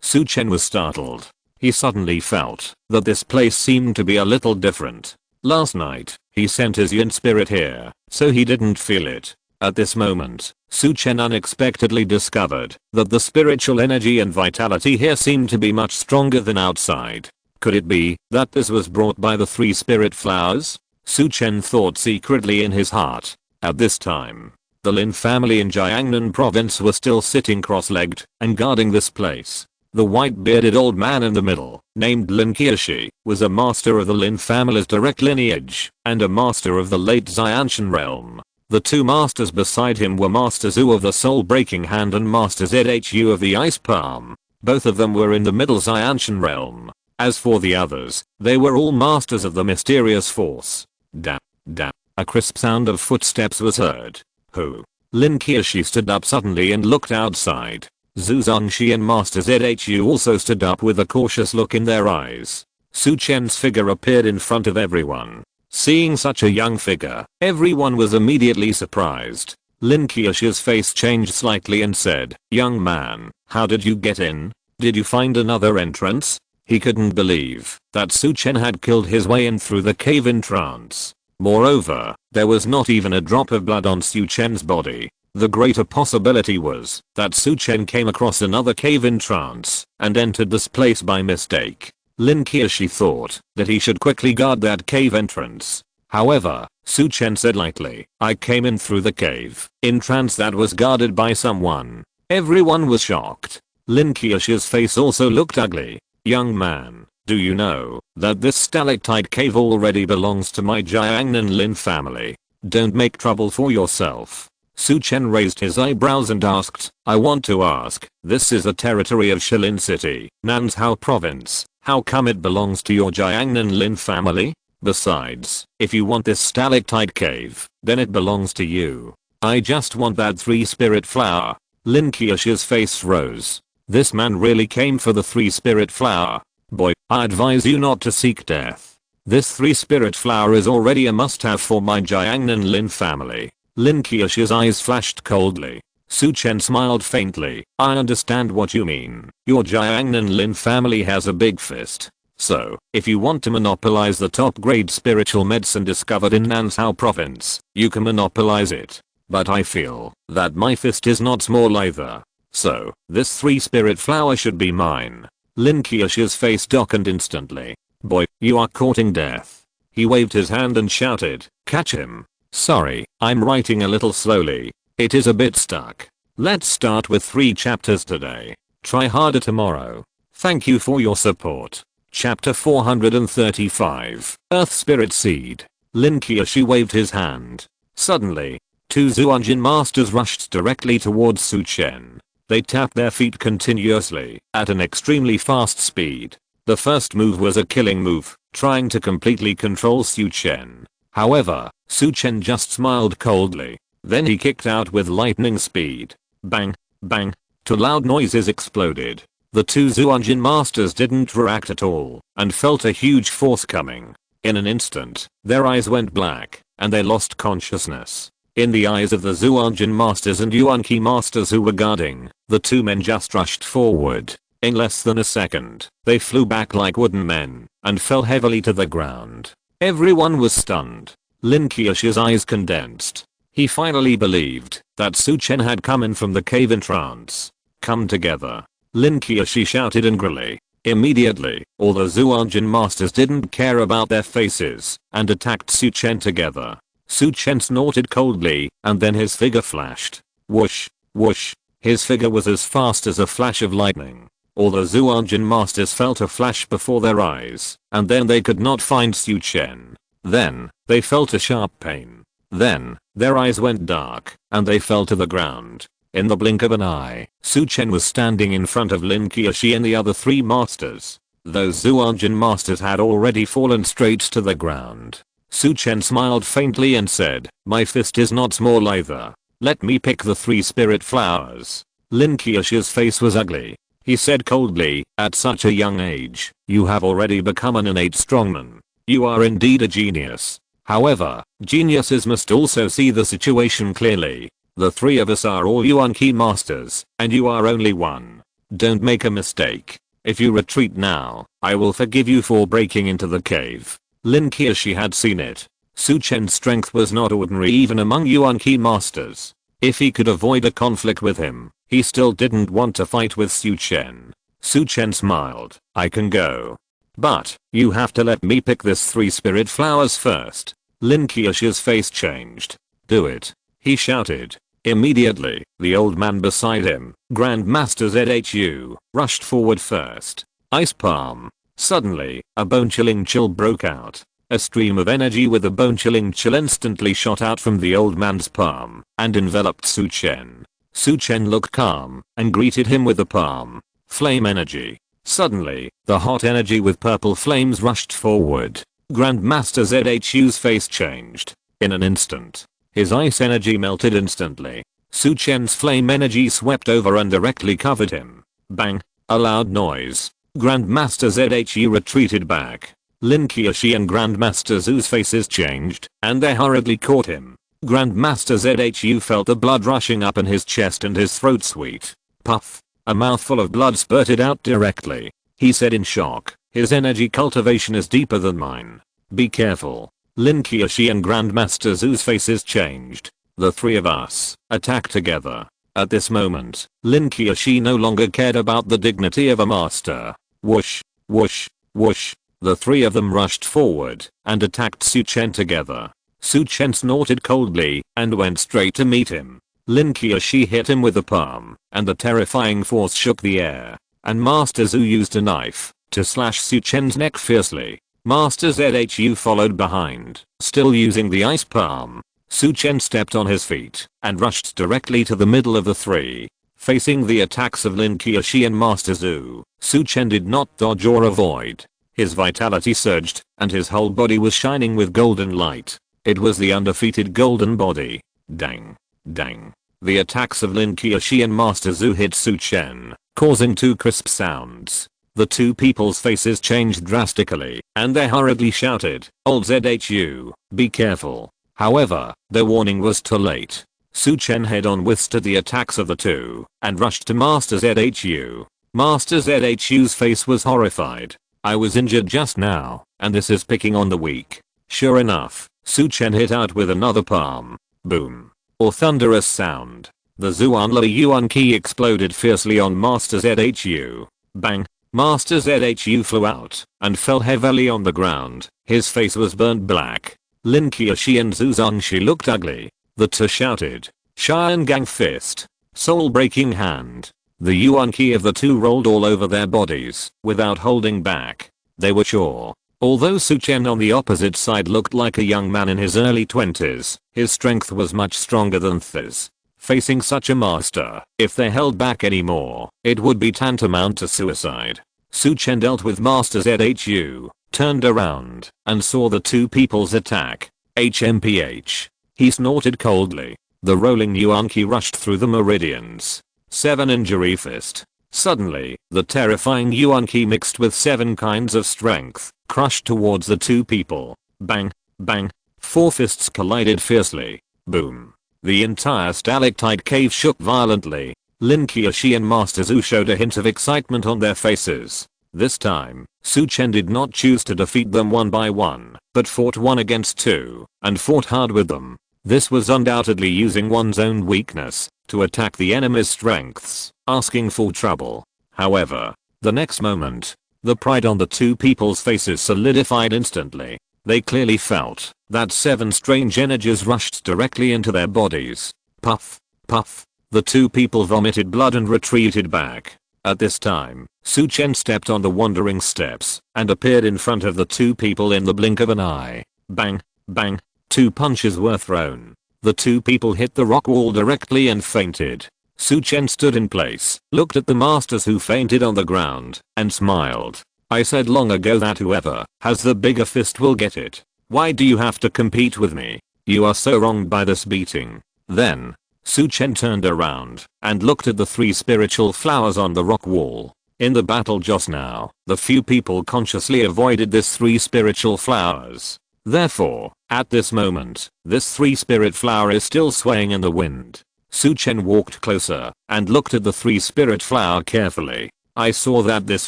Su Chen was startled. He suddenly felt that this place seemed to be a little different. Last night, he sent his yin spirit here, so he didn't feel it. At this moment, Su Chen unexpectedly discovered that the spiritual energy and vitality here seemed to be much stronger than outside. Could it be that this was brought by the 3 spirit flowers? Su Chen thought secretly in his heart. At this time, the Lin family in Jiangnan province was still sitting cross-legged and guarding this place. The white-bearded old man in the middle, named Lin Qiushi, was a master of the Lin family's direct lineage and a master of the late Xianshan realm. The 2 masters beside him were Master Zhu of the Soul-Breaking Hand and Master Zhu of the Ice Palm. Both of them were in the middle Xianshan realm. As for the others, they were all masters of the mysterious force. Dap, dap. A crisp sound of footsteps was heard. Who? Lin Qiushi stood up suddenly and looked outside. Zhu Zongxi and Master Zhu also stood up with a cautious look in their eyes. Su Chen's figure appeared in front of everyone. Seeing such a young figure, everyone was immediately surprised. Lin Qiushi's face changed slightly and said, "Young man, how did you get in? Did you find another entrance?" He couldn't believe that Su Chen had killed his way in through the cave entrance. Moreover, there was not even a drop of blood on Su Chen's body. The greater possibility was that Su Chen came across another cave entrance and entered this place by mistake. Lin Qiushi thought that he should quickly guard that cave entrance. However, Su Chen said lightly, "I came in through the cave entrance that was guarded by someone." Everyone was shocked. Lin Qiushi's face also looked ugly. "Young man, do you know that this stalactite cave already belongs to my Jiangnan Lin family? Don't make trouble for yourself." Su Chen raised his eyebrows and asked, "I want to ask, this is a territory of Shilin City, Nanzhou province. How come it belongs to your Jiangnan Lin family? Besides, if you want this stalactite cave, then it belongs to you. I just want that 3 spirit flower." Lin Qiushi's face rose. This man really came for the 3 spirit flower. "Boy, I advise you not to seek death. This 3 spirit flower is already a must-have for my Jiangnan Lin family." Lin Qiushi's eyes flashed coldly. Su Chen smiled faintly. "I understand what you mean. Your Jiangnan Lin family has a big fist. So, if you want to monopolize the top-grade spiritual medicine discovered in Nanzhou province, you can monopolize it. But I feel that my fist is not small either. So, this 3 spirit flower should be mine." Lin Qiushi's face darkened instantly. "Boy, you are courting death." He waved his hand and shouted, "Catch him." "Sorry, I'm writing a little slowly. It is a bit stuck. Let's start with 3 chapters today. Try harder tomorrow. Thank you for your support." Chapter 435, Earth Spirit Seed. Lin Qiushi waved his hand. Suddenly, two Zhuanjin masters rushed directly towards Su Chen. They tapped their feet continuously at an extremely fast speed. The first move was a killing move, trying to completely control Su Chen. However, Su Chen just smiled coldly. Then he kicked out with lightning speed. Bang, bang. Two loud noises exploded. The two Zhuanjin masters didn't react at all and felt a huge force coming. In an instant, their eyes went black and they lost consciousness. In the eyes of the Zhuanjin masters and Yuanqi masters who were guarding, the two men just rushed forward. In less than a second, they flew back like wooden men and fell heavily to the ground. Everyone was stunned. Lin Qiushi's eyes condensed. He finally believed that Su Chen had come in from the cave in trance. Come together. Lin Qiushi shouted angrily. Immediately, all the Zhuanjin masters didn't care about their faces and attacked Su Chen together. Su Chen snorted coldly and then his figure flashed. Whoosh, whoosh. His figure was as fast as a flash of lightning. All the Zhuanjin masters felt a flash before their eyes and then they could not find Su Chen. Then, they felt a sharp pain. Then, their eyes went dark and they fell to the ground. In the blink of an eye, Su Chen was standing in front of Lin Qiushi and the other three masters. Those Zhuanjin masters had already fallen straight to the ground. Su Chen smiled faintly and said, "My fist is not small either. Let me pick the 3 spirit flowers." Lin Qiushi's face was ugly. He said coldly, "At such a young age, you have already become an innate strongman. You are indeed a genius. However, geniuses must also see the situation clearly. The 3 of us are all Yuanqi masters, and you are only one. Don't make a mistake. If you retreat now, I will forgive you for breaking into the cave." Lin Qiushi had seen it. Su Chen's strength was not ordinary even among Yuanqi masters. If he could avoid a conflict with him, he still didn't want to fight with Su Chen. Su Chen smiled. "I can go. But, you have to let me pick this 3 spirit flowers first." Lin Qiushi's face changed. "Do it," he shouted. Immediately, the old man beside him, Grandmaster Zhu, rushed forward first. Ice palm. Suddenly, a bone-chilling chill broke out. A stream of energy with a bone-chilling chill instantly shot out from the old man's palm and enveloped Su Chen. Su Chen looked calm and greeted him with the palm. Flame energy. Suddenly, the hot energy with purple flames rushed forward. Grandmaster Zhu's face changed. In an instant, his ice energy melted instantly. Su Chen's flame energy swept over and directly covered him. Bang! A loud noise. Grandmaster Zhu retreated back. Lin Qiushi and Grandmaster Zhu's faces changed, and they hurriedly caught him. Grandmaster Zhu felt the blood rushing up in his chest and his throat sweet. Puff! A mouthful of blood spurted out directly. He said in shock, "His energy cultivation is deeper than mine. Be careful." Lin Qiushi and Grandmaster Zhu's faces changed. The 3 of us attacked together. At this moment, Lin Qiushi no longer cared about the dignity of a master. Whoosh, whoosh, whoosh. The 3 of them rushed forward and attacked Su Chen together. Su Chen snorted coldly and went straight to meet him. Lin Qiushi hit him with the palm and the terrifying force shook the air. And Master Zhu used a knife to slash Su Chen's neck fiercely. Master Zhu followed behind, still using the ice palm. Su Chen stepped on his feet and rushed directly to the middle of the 3. Facing the attacks of Lin Qiushi and Master Zhu, Su Chen did not dodge or avoid. His vitality surged and his whole body was shining with golden light. It was the undefeated golden body. Dang. Dang. The attacks of Lin Qiushi and Master Zhu hit Su Chen, causing 2 crisp sounds. The 2 people's faces changed drastically, and they hurriedly shouted, "Old Zhu, be careful." However, their warning was too late. Su Chen head-on withstood the attacks of the 2, and rushed to Master Zhu. Master Zhu's face was horrified. "I was injured just now, and this is picking on the weak." Sure enough, Su Chen hit out with another palm. Boom. Or thunderous sound. The Zhuanli Yuanqi exploded fiercely on Master Zhu. Bang. Master Zhu flew out and fell heavily on the ground. His face was burnt black. Lin Qiushi and Zhu Wanqiu looked ugly. The 2 shouted, "Xiangang fist." Soul-breaking hand. The Yuanqi of the 2 rolled all over their bodies without holding back. They were sure Although Su Chen on the opposite side looked like a young man in his early 20s, his strength was much stronger than Th's. Facing such a master, if they held back anymore, it would be tantamount to suicide. Su Chen dealt with Master Zhu, turned around, and saw the two people's attack. HMPH. He snorted coldly. The rolling Zhou Wanqiu rushed through the meridians. 7 injury fist. Suddenly, the terrifying Zhou Wanqiu mixed with 7 kinds of strength, crushed towards the two people. Bang, bang. 4 fists collided fiercely. Boom. The entire stalactite cave shook violently. Lin Qiaxi and Master Zhu showed a hint of excitement on their faces. This time, Su Chen did not choose to defeat them one by one, but fought 1 against 2, and fought hard with them. This was undoubtedly using one's own weakness to attack the enemy's strengths, asking for trouble. However, the next moment, the pride on the two people's faces solidified instantly. They clearly felt that 7 strange energies rushed directly into their bodies. Puff, puff. The two people vomited blood and retreated back. At this time, Su Chen stepped on the wandering steps and appeared in front of the two people in the blink of an eye. Bang, bang. 2 punches were thrown. The two people hit the rock wall directly and fainted. Su Chen stood in place, looked at the masters who fainted on the ground, and smiled. I said long ago that whoever has the bigger fist will get it. Why do you have to compete with me? You are so wronged by this beating. Then, Su Chen turned around and looked at the 3 spiritual flowers on the rock wall. In the battle just now, the few people consciously avoided this 3 spiritual flowers. Therefore, at this moment, this 3 spirit flower is still swaying in the wind. Su Chen walked closer and looked at the 3 spirit flower carefully. I saw that this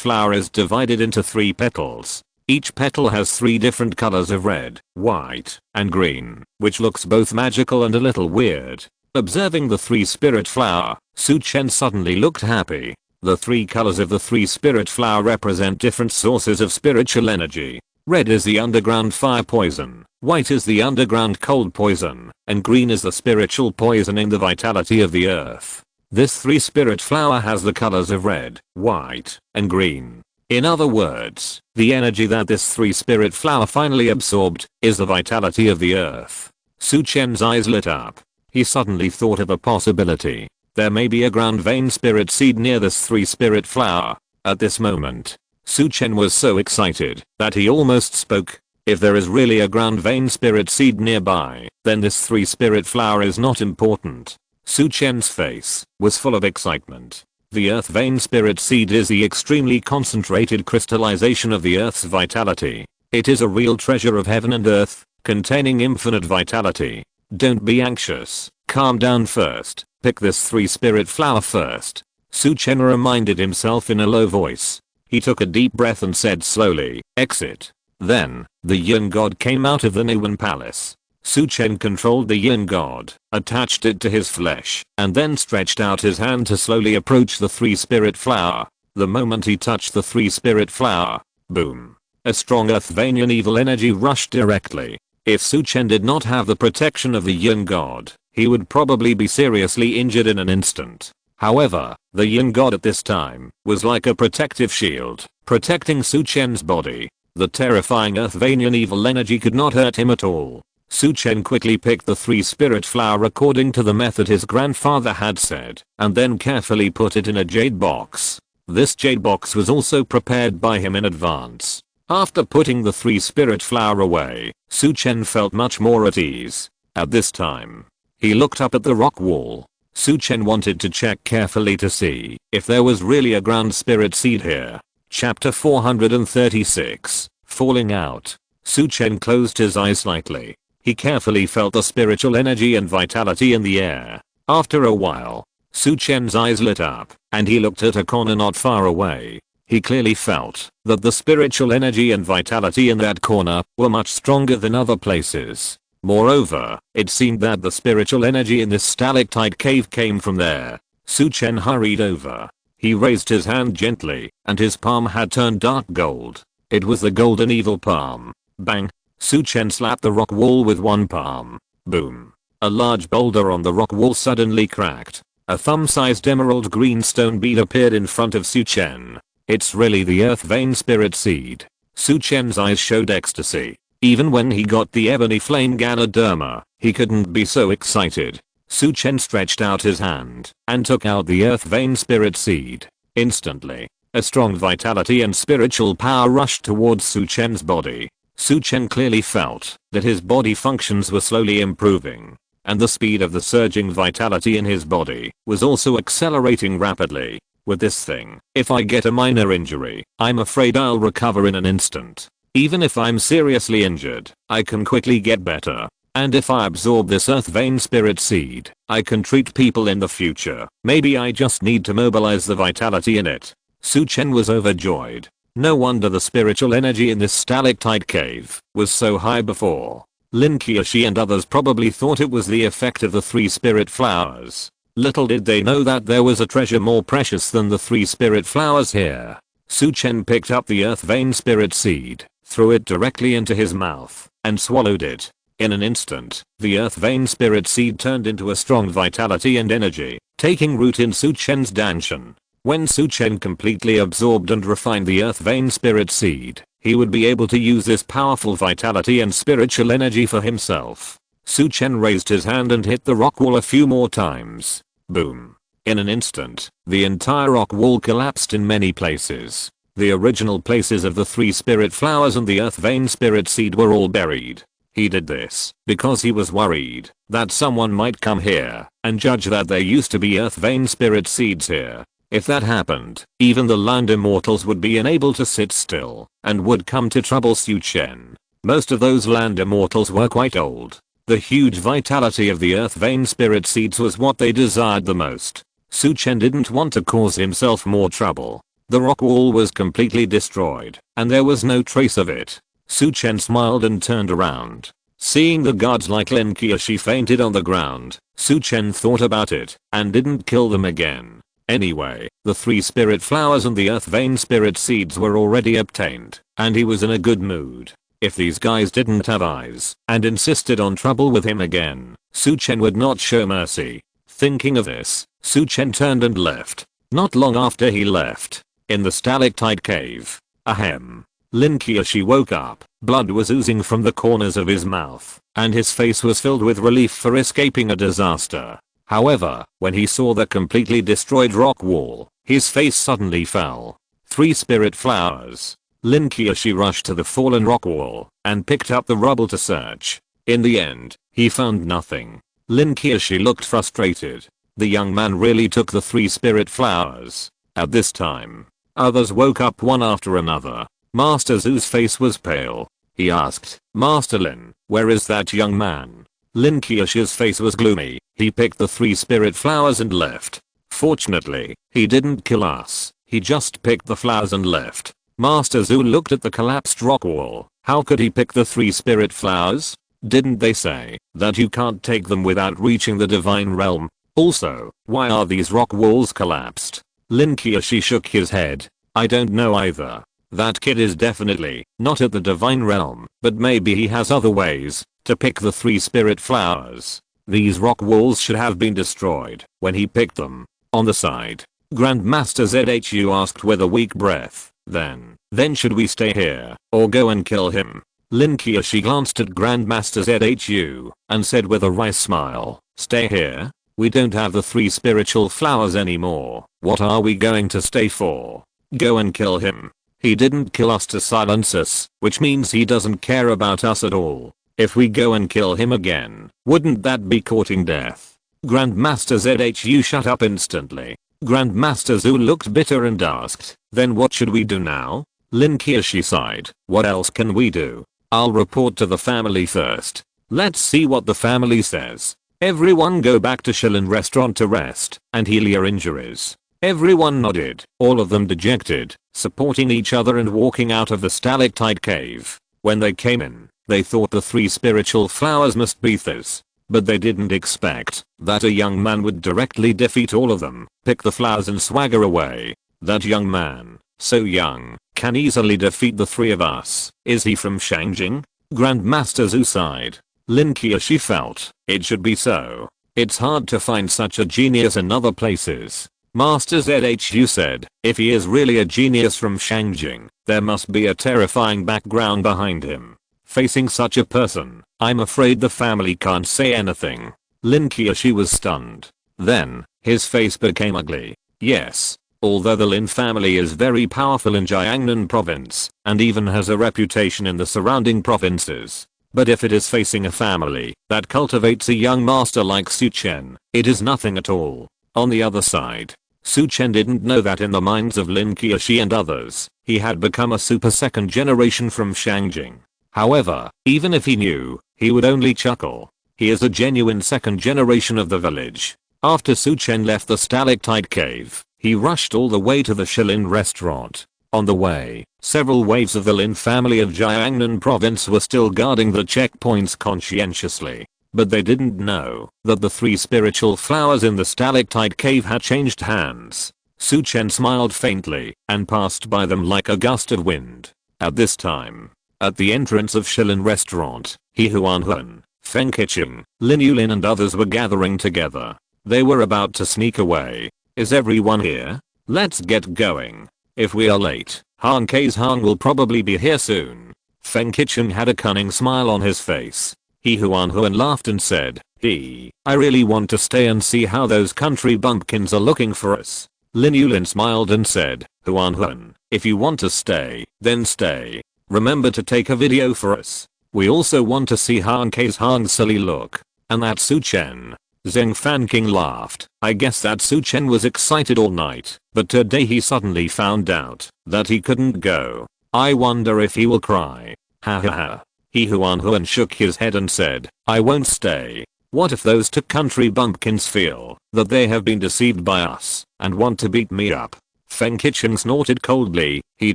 flower is divided into 3 petals. Each petal has 3 different colors of red, white, and green, which looks both magical and a little weird. Observing the 3 spirit flower, Su Chen suddenly looked happy. The 3 colors of the 3 spirit flower represent different sources of spiritual energy. Red is the underground fire poison, white is the underground cold poison, and green is the spiritual poisoning the vitality of the earth. This 3 spirit flower has the colors of red, white, and green. In other words, the energy that this 3 spirit flower finally absorbed is the vitality of the earth. Su Chen's eyes lit up. He suddenly thought of a possibility. There may be a ground vein spirit seed near this 3 spirit flower. At this moment, Su Chen was so excited that he almost spoke. If there is really a ground vein spirit seed nearby, then this 3 spirit flower is not important. Su Chen's face was full of excitement. The earth vein spirit seed is the extremely concentrated crystallization of the earth's vitality. It is a real treasure of heaven and earth, containing infinite vitality. Don't be anxious, calm down first, pick this 3 spirit flower first. Su Chen reminded himself in a low voice. He took a deep breath and said slowly, exit. Then, the Yin God came out of the Niwen Palace. Su Chen controlled the Yin God, attached it to his flesh, and then stretched out his hand to slowly approach the 3 spirit flower. The moment he touched the 3 spirit flower, boom. A strong earth vein and evil energy rushed directly. If Su Chen did not have the protection of the Yin God, he would probably be seriously injured in an instant. However, the Yin God at this time was like a protective shield, protecting Su Chen's body. The terrifying earth vein and evil energy could not hurt him at all. Su Chen quickly picked the 3 spirit flower according to the method his grandfather had said, and then carefully put it in a jade box. This jade box was also prepared by him in advance. After putting the 3 spirit flower away, Su Chen felt much more at ease. At this time, he looked up at the rock wall. Su Chen wanted to check carefully to see if there was really a ground spirit seed here. Chapter 436, Falling Out. Su Chen closed his eyes slightly. He carefully felt the spiritual energy and vitality in the air. After a while, Su Chen's eyes lit up, and he looked at a corner not far away. He clearly felt that the spiritual energy and vitality in that corner were much stronger than other places. Moreover, it seemed that the spiritual energy in this stalactite cave came from there. Su Chen hurried over. He raised his hand gently, and his palm had turned dark gold. It was the golden evil palm. Bang! Su Chen slapped the rock wall with one palm. Boom! A large boulder on the rock wall suddenly cracked. A thumb-sized emerald green stone bead appeared in front of Su Chen. It's really the earth vein spirit seed. Su Chen's eyes showed ecstasy. Even when he got the ebony flame Ganoderma, he couldn't be so excited. Su Chen stretched out his hand and took out the earth vein spirit seed. Instantly, a strong vitality and spiritual power rushed towards Su Chen's body. Su Chen clearly felt that his body functions were slowly improving, and the speed of the surging vitality in his body was also accelerating rapidly. With this thing, if I get a minor injury, I'm afraid I'll recover in an instant. Even if I'm seriously injured, I can quickly get better. And if I absorb this earth vein spirit seed, I can treat people in the future. Maybe I just need to mobilize the vitality in it. Su Chen was overjoyed. No wonder the spiritual energy in this stalactite cave was so high before. Lin Qiushi and others probably thought it was the effect of the 3 spirit flowers. Little did they know that there was a treasure more precious than the 3 spirit flowers here. Su Chen picked up the earth vein spirit seed, threw it directly into his mouth, and swallowed it. In an instant, the earth vein spirit seed turned into a strong vitality and energy, taking root in Su Chen's danshan. When Su Chen completely absorbed and refined the earth vein spirit seed, he would be able to use this powerful vitality and spiritual energy for himself. Su Chen raised his hand and hit the rock wall a few more times. Boom. In an instant, the entire rock wall collapsed in many places. The original places of the 3 spirit flowers and the earth vein spirit seed were all buried. He did this because he was worried that someone might come here and judge that there used to be earth vein spirit seeds here. If that happened, even the land immortals would be unable to sit still and would come to trouble Su Chen. Most of those land immortals were quite old. The huge vitality of the earth vein spirit seeds was what they desired the most. Su Chen didn't want to cause himself more trouble. The rock wall was completely destroyed, and there was no trace of it. Su Chen smiled and turned around. Seeing the guards like Lin Qiushi fainted on the ground, Su Chen thought about it and didn't kill them again. Anyway, the 3 spirit flowers and the earth vein spirit seeds were already obtained, and he was in a good mood. If these guys didn't have eyes and insisted on trouble with him again, Su Chen would not show mercy. Thinking of this, Su Chen turned and left. Not long after he left, in the stalactite cave, ahem, Lin Qiushi woke up. Blood was oozing from the corners of his mouth, and his face was filled with relief for escaping a disaster. However, when he saw the completely destroyed rock wall, his face suddenly fell. 3 spirit flowers. Lin Qiushi rushed to the fallen rock wall and picked up the rubble to search. In the end, he found nothing. Lin Qiushi looked frustrated. The young man really took the 3 spirit flowers. At this time, others woke up one after another. Master Zhu's face was pale. He asked, "Master Lin, where is that young man?" Lin Qiushi's face was gloomy. He picked the 3 spirit flowers and left. Fortunately, he didn't kill us. He just picked the flowers and left. Master Zhu looked at the collapsed rock wall. How could he pick the 3 spirit flowers? Didn't they say that you can't take them without reaching the divine realm? Also, why are these rock walls collapsed? Lin Qiushi shook his head. I don't know either. That kid is definitely not at the divine realm, but maybe he has other ways to pick the 3 spirit flowers. These rock walls should have been destroyed when he picked them. On the side, Grandmaster Zhu asked with a weak breath, Then should we stay here or go and kill him? Lin Qiushi glanced at Grandmaster Zhu and said with a wry smile, "Stay here? We don't have the 3 spiritual flowers anymore. What are we going to stay for? Go and kill him. He didn't kill us to silence us, which means he doesn't care about us at all. If we go and kill him again, wouldn't that be courting death?" Grandmaster Zhu shut up instantly. Grandmaster Zhu looked bitter and asked, "Then what should we do now?" Lin Qiushi sighed. "What else can we do? I'll report to the family first. Let's see what the family says. Everyone go back to Shilin restaurant to rest and heal your injuries." Everyone nodded, all of them dejected, supporting each other and walking out of the stalactite cave. When they came in, they thought the 3 spiritual flowers must be theirs. But they didn't expect that a young man would directly defeat all of them, pick the flowers and swagger away. That young man, so young, can easily defeat the 3 of us. Is he from Shangjing? Grandmaster Zhu sighed. Lin Qiushi felt it should be so. It's hard to find such a genius in other places. Master Zhu said, if he is really a genius from Shangjing, there must be a terrifying background behind him. Facing such a person, I'm afraid the family can't say anything. Lin Qiushi was stunned. Then, his face became ugly. Yes. Although the Lin family is very powerful in Jiangnan province, and even has a reputation in the surrounding provinces. But if it is facing a family that cultivates a young master like Su Chen, it is nothing at all. On the other side, Su Chen didn't know that in the minds of Lin Qiushi and others, he had become a super second generation from Shangjing. However, even if he knew, he would only chuckle. He is a genuine second generation of the village. After Su Chen left the stalactite cave, he rushed all the way to the Shilin restaurant. On the way, several waves of the Lin family of Jiangnan province were still guarding the checkpoints conscientiously. But they didn't know that the 3 spiritual flowers in the stalactite cave had changed hands. Su Chen smiled faintly and passed by them like a gust of wind. At this time, at the entrance of Shilin restaurant, He Huanhuan, Feng Qicheng, Lin Yulin and others were gathering together. They were about to sneak away. Is everyone here? Let's get going. If we are late, Han Kei's Han will probably be here soon. Feng Qicheng had a cunning smile on his face. He Huanhuan laughed and said, I really want to stay and see how those country bumpkins are looking for us. Lin Yulin smiled and said, Huanhuan, if you want to stay, then stay. Remember to take a video for us. We also want to see Han Kei's Han's silly look. And that Su Chen. Zheng Fanking laughed. I guess that Su Chen was excited all night, but today he suddenly found out that he couldn't go. I wonder if he will cry. Ha ha ha. He Huanhuan shook his head and said, I won't stay. What if those 2 country bumpkins feel that they have been deceived by us and want to beat me up? Feng Qicheng snorted coldly. He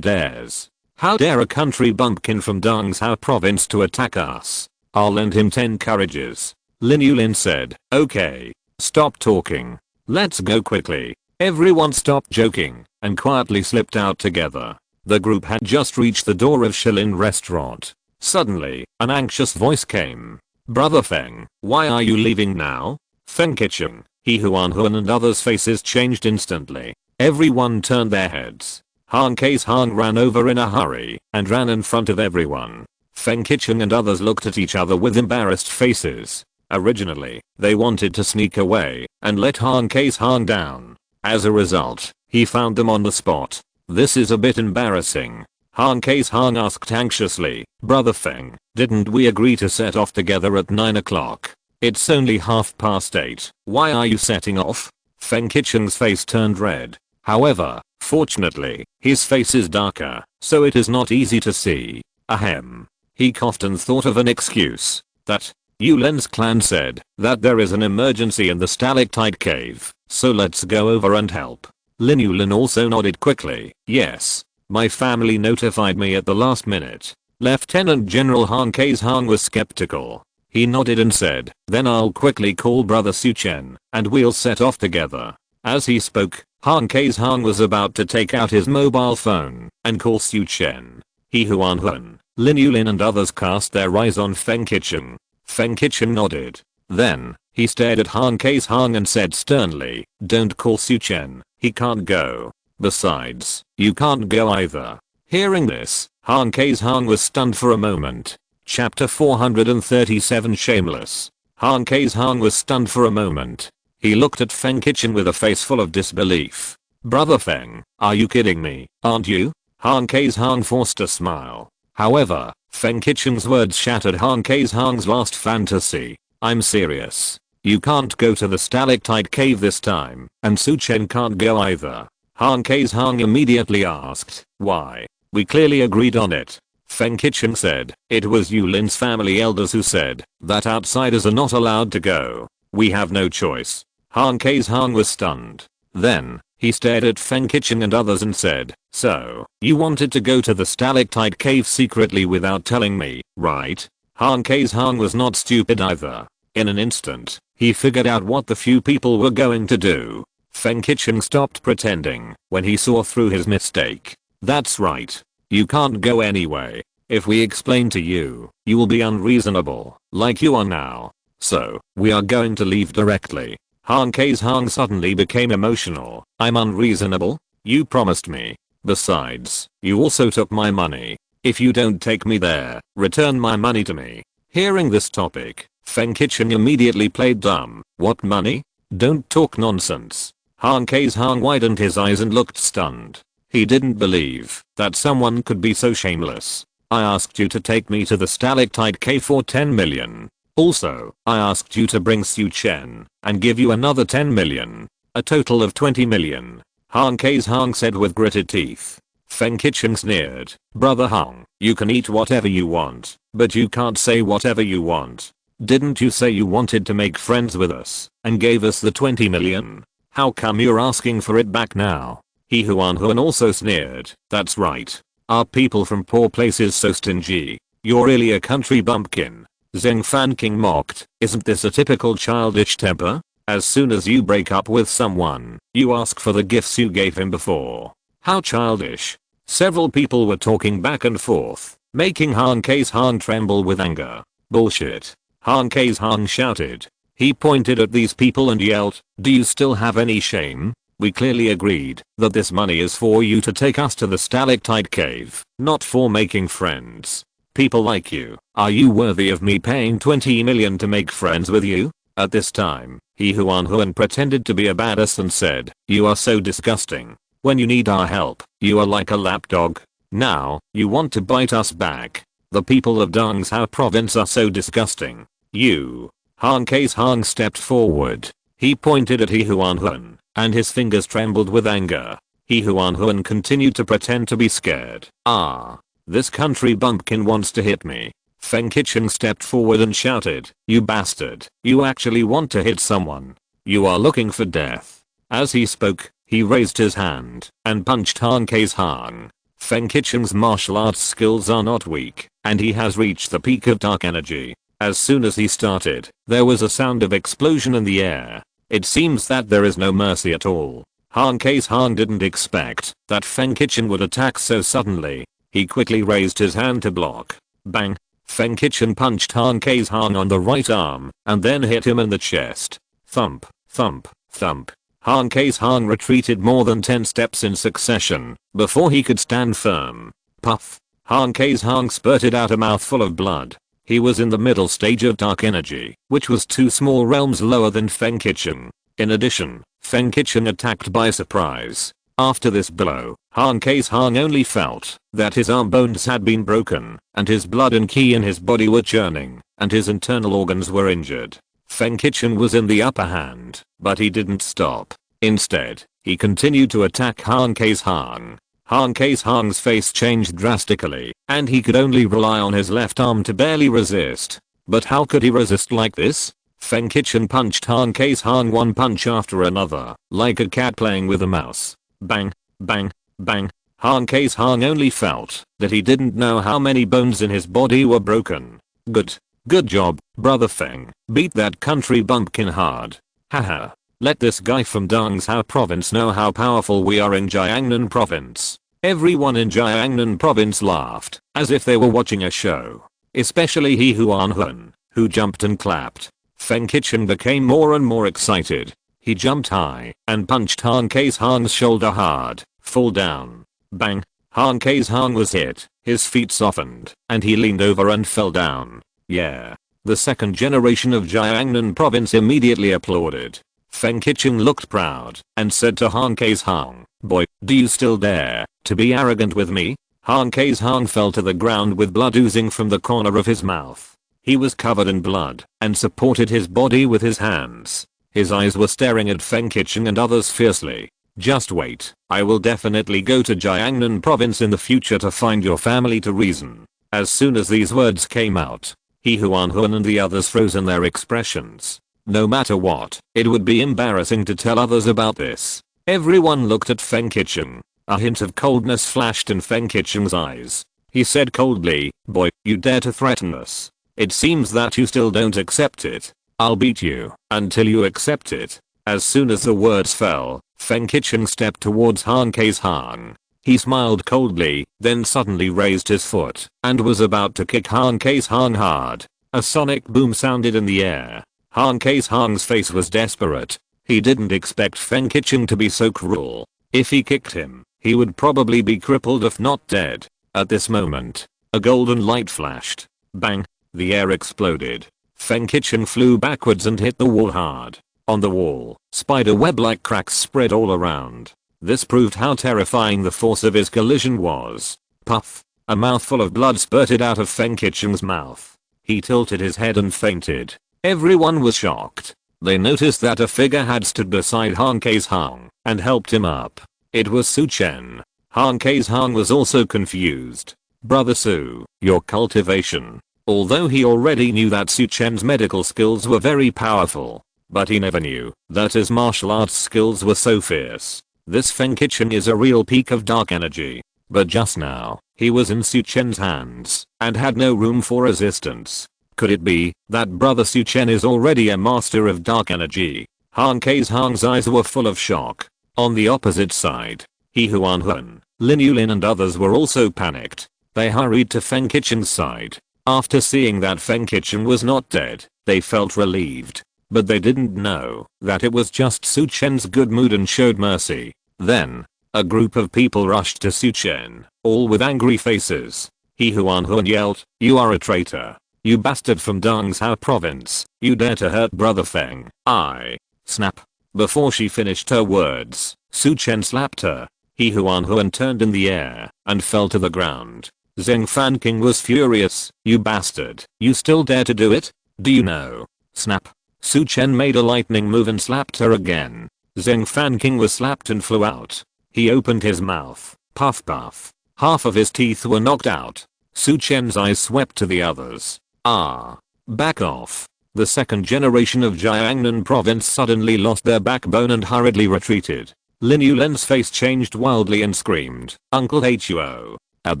dares. How dare a country bumpkin from Dongzhou province to attack us? I'll lend him 10 courages. Lin Yulin said, okay. Stop talking. Let's go quickly. Everyone stopped joking and quietly slipped out together. The group had just reached the door of Shilin restaurant. Suddenly, an anxious voice came. Brother Feng, why are you leaving now? Feng Qicheng, He Huanhuan and others' faces changed instantly. Everyone turned their heads. Han Kei's Han ran over in a hurry and ran in front of everyone. Feng Qicheng and others looked at each other with embarrassed faces. Originally, they wanted to sneak away and let Han Kei's Han down. As a result, he found them on the spot. This is a bit embarrassing. Han Kei's Han asked anxiously, Brother Feng, didn't we agree to set off together at 9 o'clock? It's only 8:30. Why are you setting off? Feng Qicheng's face turned red. However, fortunately, his face is darker, so it is not easy to see. Ahem. He coughed and thought of an excuse. That Yulin's clan said that there is an emergency in the stalactite cave, so let's go over and help. Lin Yulin also nodded quickly. Yes. My family notified me at the last minute. Lieutenant General Han Kei's Han was skeptical. He nodded and said, then I'll quickly call brother Su Chen, and we'll set off together. As he spoke, Han Kei's Han was about to take out his mobile phone and call Su Chen. He Huanhuan, Lin Yulin and others cast their eyes on Feng Qicheng. Feng Qicheng nodded. Then, he stared at Han Kei's Han and said sternly, don't call Su Chen, he can't go. Besides, you can't go either. Hearing this, Han Kei's Han was stunned for a moment. Chapter 437 Shameless. Han Kei's Han was stunned for a moment. He looked at Feng Qicheng with a face full of disbelief. Brother Feng, are you kidding me, aren't you? Han Kei's Han forced a smile. However, Feng Qicheng's words shattered Han Kei's Han's last fantasy. I'm serious. You can't go to the stalactite cave this time, and Su Chen can't go either. Han Kei's Han immediately asked, why? We clearly agreed on it. Feng Qicheng said, it was Yulin's family elders who said that outsiders are not allowed to go. We have no choice. Han Kei's Han was stunned. Then, he stared at Feng Qicheng and others and said, so, you wanted to go to the stalactite cave secretly without telling me, right? Han Kei's Han was not stupid either. In an instant, he figured out what the few people were going to do. Feng Qicheng stopped pretending when he saw through his mistake. That's right. You can't go anyway. If we explain to you, you will be unreasonable, like you are now. So, we are going to leave directly. Han K's Hang suddenly became emotional. I'm unreasonable? You promised me. Besides, you also took my money. If you don't take me there, return my money to me. Hearing this topic, Feng Qichen immediately played dumb. What money? Don't talk nonsense. Han K's Hang widened his eyes and looked stunned. He didn't believe that someone could be so shameless. I asked you to take me to the stalactite cave for 10 million. Also, I asked you to bring Su Chen and give you another 10 million. A total of 20 million. Han K's Hang said with gritted teeth. Feng Qichen sneered. Brother Hang, you can eat whatever you want, but you can't say whatever you want. Didn't you say you wanted to make friends with us and gave us the 20 million? How come you're asking for it back now? He Huan Huan also sneered. That's right. Are people from poor places so stingy? You're really a country bumpkin. Zheng Fan King mocked. Isn't this a typical childish temper? As soon as you break up with someone, you ask for the gifts you gave him before. How childish. Several people were talking back and forth, making Han K's Hang tremble with anger. Bullshit. Han K's Hang shouted. He pointed at these people and yelled, do you still have any shame? We clearly agreed that this money is for you to take us to the stalactite cave, not for making friends. People like you, are you worthy of me paying 20 million to make friends with you? At this time, He Huan Huan pretended to be a badass and said, you are so disgusting. When you need our help, you are like a lapdog. Now, you want to bite us back. The people of Dongzhou province are so disgusting. You. Han K's Hang stepped forward. He pointed at He Huan Huan, and his fingers trembled with anger. He Huan Huan continued to pretend to be scared. Ah. This country bumpkin wants to hit me. Feng Qichen stepped forward and shouted, you bastard. You actually want to hit someone. You are looking for death. As he spoke, he raised his hand and punched Han K's Hang. Feng Qichen's martial arts skills are not weak, and he has reached the peak of dark energy. As soon as he started, there was a sound of explosion in the air. It seems that there is no mercy at all. Han K's Hang didn't expect that Feng Qichen would attack so suddenly. He quickly raised his hand to block. Bang! Feng Qichen punched Han K's Hang on the right arm and then hit him in the chest. Thump, thump, thump. Han K's Hang retreated more than 10 steps in succession before he could stand firm. Puff! Han K's Hang spurted out a mouthful of blood. He was in the middle stage of dark energy, which was 2 small realms lower than Feng Qichen. In addition, Feng Qichen attacked by surprise. After this blow, Han K's Hang only felt that his arm bones had been broken, and his blood and qi in his body were churning, and his internal organs were injured. Feng Qichen was in the upper hand, but he didn't stop. Instead, he continued to attack Han K's Hang. Han K's Hang's face changed drastically, and he could only rely on his left arm to barely resist. But how could he resist like this? Feng Qichen punched Han K's Hang one punch after another, like a cat playing with a mouse. Bang, bang, bang. Han K's Hang only felt that he didn't know how many bones in his body were broken. Good job, brother Feng. Beat that country bumpkin hard. Haha. Let this guy from Dongzhou province know how powerful we are in Jiangnan province. Everyone in Jiangnan province laughed, as if they were watching a show. Especially He Huan Huan, who jumped and clapped. Feng Qichen became more and more excited. He jumped high and punched Han K's Hang's shoulder hard. Fall down. Bang. Han K's Hang was hit. His feet softened and he leaned over and fell down. Yeah. The second generation of Jiangnan province immediately applauded. Feng Qichen looked proud and said to Han K's Hang, boy, do you still dare to be arrogant with me? Han K's Hang fell to the ground with blood oozing from the corner of his mouth. He was covered in blood and supported his body with his hands. His eyes were staring at Feng Qichen and others fiercely. Just wait, I will definitely go to Jiangnan province in the future to find your family to reason. As soon as these words came out, He Huan Huan and the others froze in their expressions. No matter what, it would be embarrassing to tell others about this. Everyone looked at Feng Qichen. A hint of coldness flashed in Feng Qichen's eyes. He said coldly, boy, you dare to threaten us. It seems that you still don't accept it. I'll beat you until you accept it. As soon as the words fell, Feng Qichen stepped towards Han K's Hang. He smiled coldly, then suddenly raised his foot and was about to kick Han K's Hang hard. A sonic boom sounded in the air. Han K's Hang's face was desperate. He didn't expect Feng Qicheng to be so cruel. If he kicked him, he would probably be crippled if not dead. At this moment, a golden light flashed. Bang! The air exploded. Feng Qicheng flew backwards and hit the wall hard. On the wall, spider web-like cracks spread all around. This proved how terrifying the force of his collision was. Puff! A mouthful of blood spurted out of Feng Qicheng's mouth. He tilted his head and fainted. Everyone was shocked. They noticed that a figure had stood beside Han Kei's Hang and helped him up. It was Su Chen. Han Kei's Hang was also confused. Brother Su, your cultivation. Although he already knew that Su Chen's medical skills were very powerful, but he never knew that his martial arts skills were so fierce. This Feng Qicheng is a real peak of dark energy. But just now, he was in Su Chen's hands and had no room for resistance. Could it be that brother Su Chen is already a master of dark energy? Han Kei's Hang's eyes were full of shock. On the opposite side, He Huan, Lin Yulin and others were also panicked. They hurried to Feng Qicheng's side. After seeing that Feng Qicheng was not dead, they felt relieved. But they didn't know that it was just Su Chen's good mood and showed mercy. Then, a group of people rushed to Su Chen, all with angry faces. He Huan yelled, "You are a traitor. You bastard from Dangzhou province. You dare to hurt brother Feng. I." Snap. Before she finished her words, Su Chen slapped her. He Huan turned in the air and fell to the ground. Zheng Fanking was furious. "You bastard. You still dare to do it? Do you know?" Snap. Su Chen made a lightning move and slapped her again. Zheng Fanking was slapped and flew out. He opened his mouth. Puff puff. Half of his teeth were knocked out. Su Chen's eyes swept to the others. "Ah. Back off." The second generation of Jiangnan province suddenly lost their backbone and hurriedly retreated. Lin Yulin's face changed wildly and screamed, "Uncle Huo." At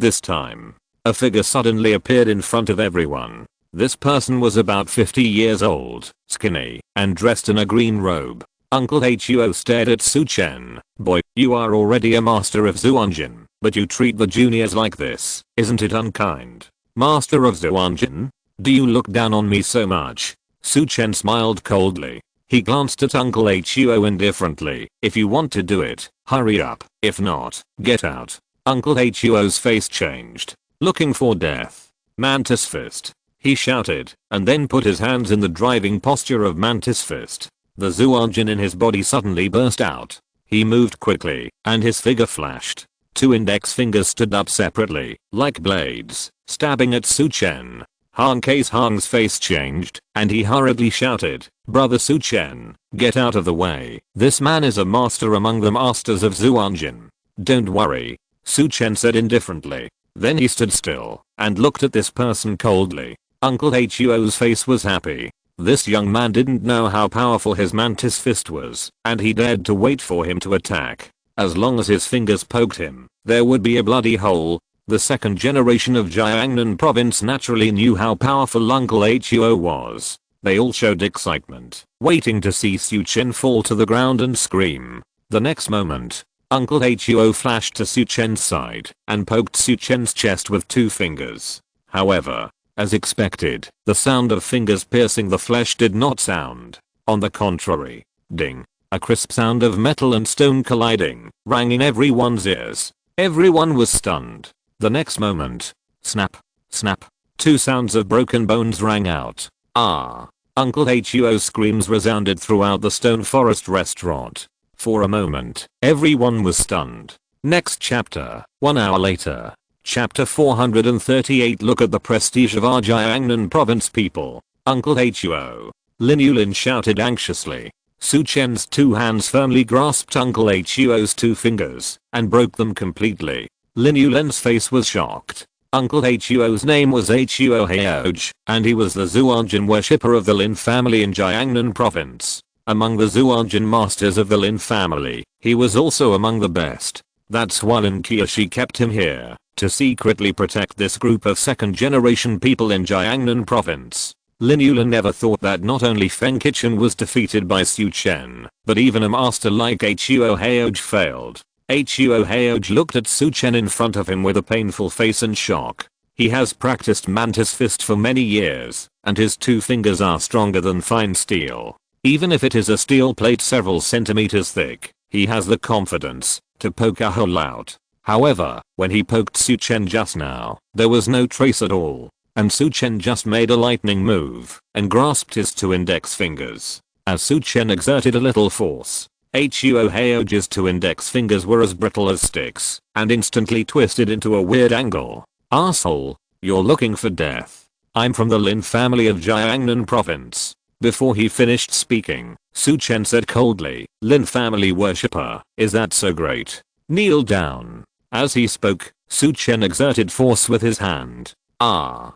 this time, a figure suddenly appeared in front of everyone. This person was about 50 years old, skinny, and dressed in a green robe. Uncle Huo stared at Su Chen. "Boy, you are already a master of Zhuanjin, but you treat the juniors like this. Isn't it unkind? Master of Zhuanjin? Do you look down on me so much?" Su Chen smiled coldly. He glanced at Uncle Huo indifferently. "If you want to do it, hurry up. If not, get out." Uncle Huo's face changed. "Looking for death? Mantis fist." He shouted, and then put his hands in the driving posture of Mantis fist. The Zhuanjin in his body suddenly burst out. He moved quickly, and his figure flashed. Two index fingers stood up separately, like blades, stabbing at Su Chen. Han Kei's Hang's face changed, and he hurriedly shouted, "Brother Su Chen, get out of the way. This man is a master among the masters of Zhuanjin." "Don't worry," Su Chen said indifferently. Then he stood still, and looked at this person coldly. Uncle Huo's face was happy. This young man didn't know how powerful his mantis fist was, and he dared to wait for him to attack. As long as his fingers poked him, there would be a bloody hole. The second generation of Jiangnan province naturally knew how powerful Uncle Huo was. They all showed excitement, waiting to see Su Chen fall to the ground and scream. The next moment, Uncle Huo flashed to Su Chen's side and poked Su Chen's chest with two fingers. However, as expected, the sound of fingers piercing the flesh did not sound. On the contrary, ding, a crisp sound of metal and stone colliding, rang in everyone's ears. Everyone was stunned. The next moment, snap, snap, two sounds of broken bones rang out. "Ah!" Uncle Huo's screams resounded throughout the Stone Forest restaurant. For a moment, everyone was stunned. Next chapter, 1 hour later. Chapter 438. Look at the prestige of our Jiangnan province people. Uncle Huo. Lin Yulin shouted anxiously. Su Chen's two hands firmly grasped Uncle Huo's two fingers and broke them completely. Lin Yulin's face was shocked. Uncle Huo's name was Huo Haoj, and he was the Zhuanjin worshipper of the Lin family in Jiangnan province. Among the Zhuanjin masters of the Lin family, he was also among the best. That's why Lin Qiashi kept him here, to secretly protect this group of second generation people in Jiangnan province. Lin Yulin never thought that not only Feng Qicheng was defeated by Su Chen, but even a master like Huo Haoj failed. Huo Haoj looked at Su Chen in front of him with a painful face and shock. He has practiced mantis fist for many years, and his two fingers are stronger than fine steel. Even if it is a steel plate several centimeters thick, he has the confidence to poke a hole out. However, when he poked Su Chen just now, there was no trace at all. And Su Chen just made a lightning move and grasped his 2 index fingers. As Su Chen exerted a little force, Huo Heoji's 2 index fingers were as brittle as sticks and instantly twisted into a weird angle. Asshole, you're looking for death. I'm from the Lin family of Jiangnan province. Before he finished speaking, Su Chen said coldly, Lin family worshipper, is that so great? Kneel down. As he spoke, Su Chen exerted force with his hand. Huo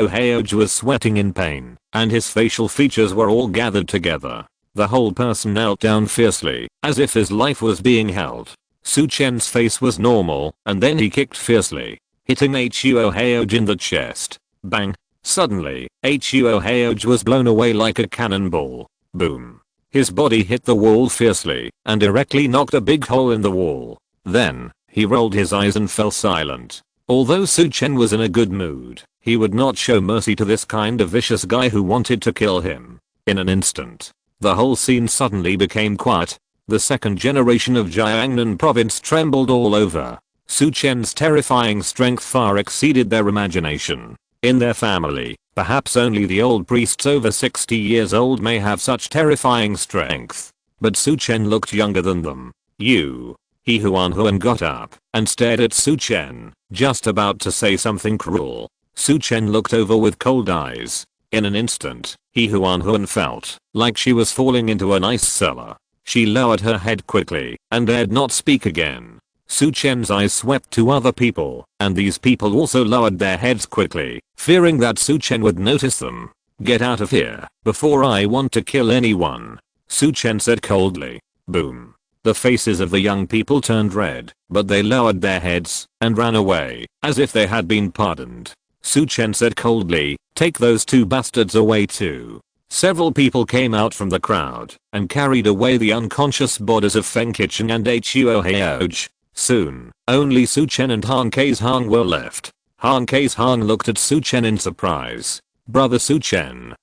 Heoji was sweating in pain, and his facial features were all gathered together. The whole person knelt down fiercely, as if his life was being held. Su Chen's face was normal, and then he kicked fiercely, hitting Huo Heoji in the chest. Bang! Suddenly, Huo Heoji was blown away like a cannonball. Boom! His body hit the wall fiercely, and directly knocked a big hole in the wall. Then, he rolled his eyes and fell silent. Although Su Chen was in a good mood, he would not show mercy to this kind of vicious guy who wanted to kill him. In an instant, the whole scene suddenly became quiet. The second generation of Jiangnan province trembled all over. Su Chen's terrifying strength far exceeded their imagination. In their family, perhaps only the old priests over 60 years old may have such terrifying strength. But Su Chen looked younger than them. He Huan got up and stared at Su Chen, just about to say something cruel. Su Chen looked over with cold eyes. In an instant, He Huan felt like she was falling into an ice cellar. She lowered her head quickly and dared not speak again. Su Chen's eyes swept to other people, and these people also lowered their heads quickly, fearing that Su Chen would notice them. Get out of here, before I want to kill anyone, Su Chen said coldly. Boom. The faces of the young people turned red, but they lowered their heads and ran away, as if they had been pardoned. Su Chen said coldly, take those 2 bastards away too. Several people came out from the crowd and carried away the unconscious bodies of Feng Qichen and Huo Heoji. Soon, only Su Chen and Han Kaishang were left. Han Kaishang looked at Su Chen in surprise. Brother Su Chen,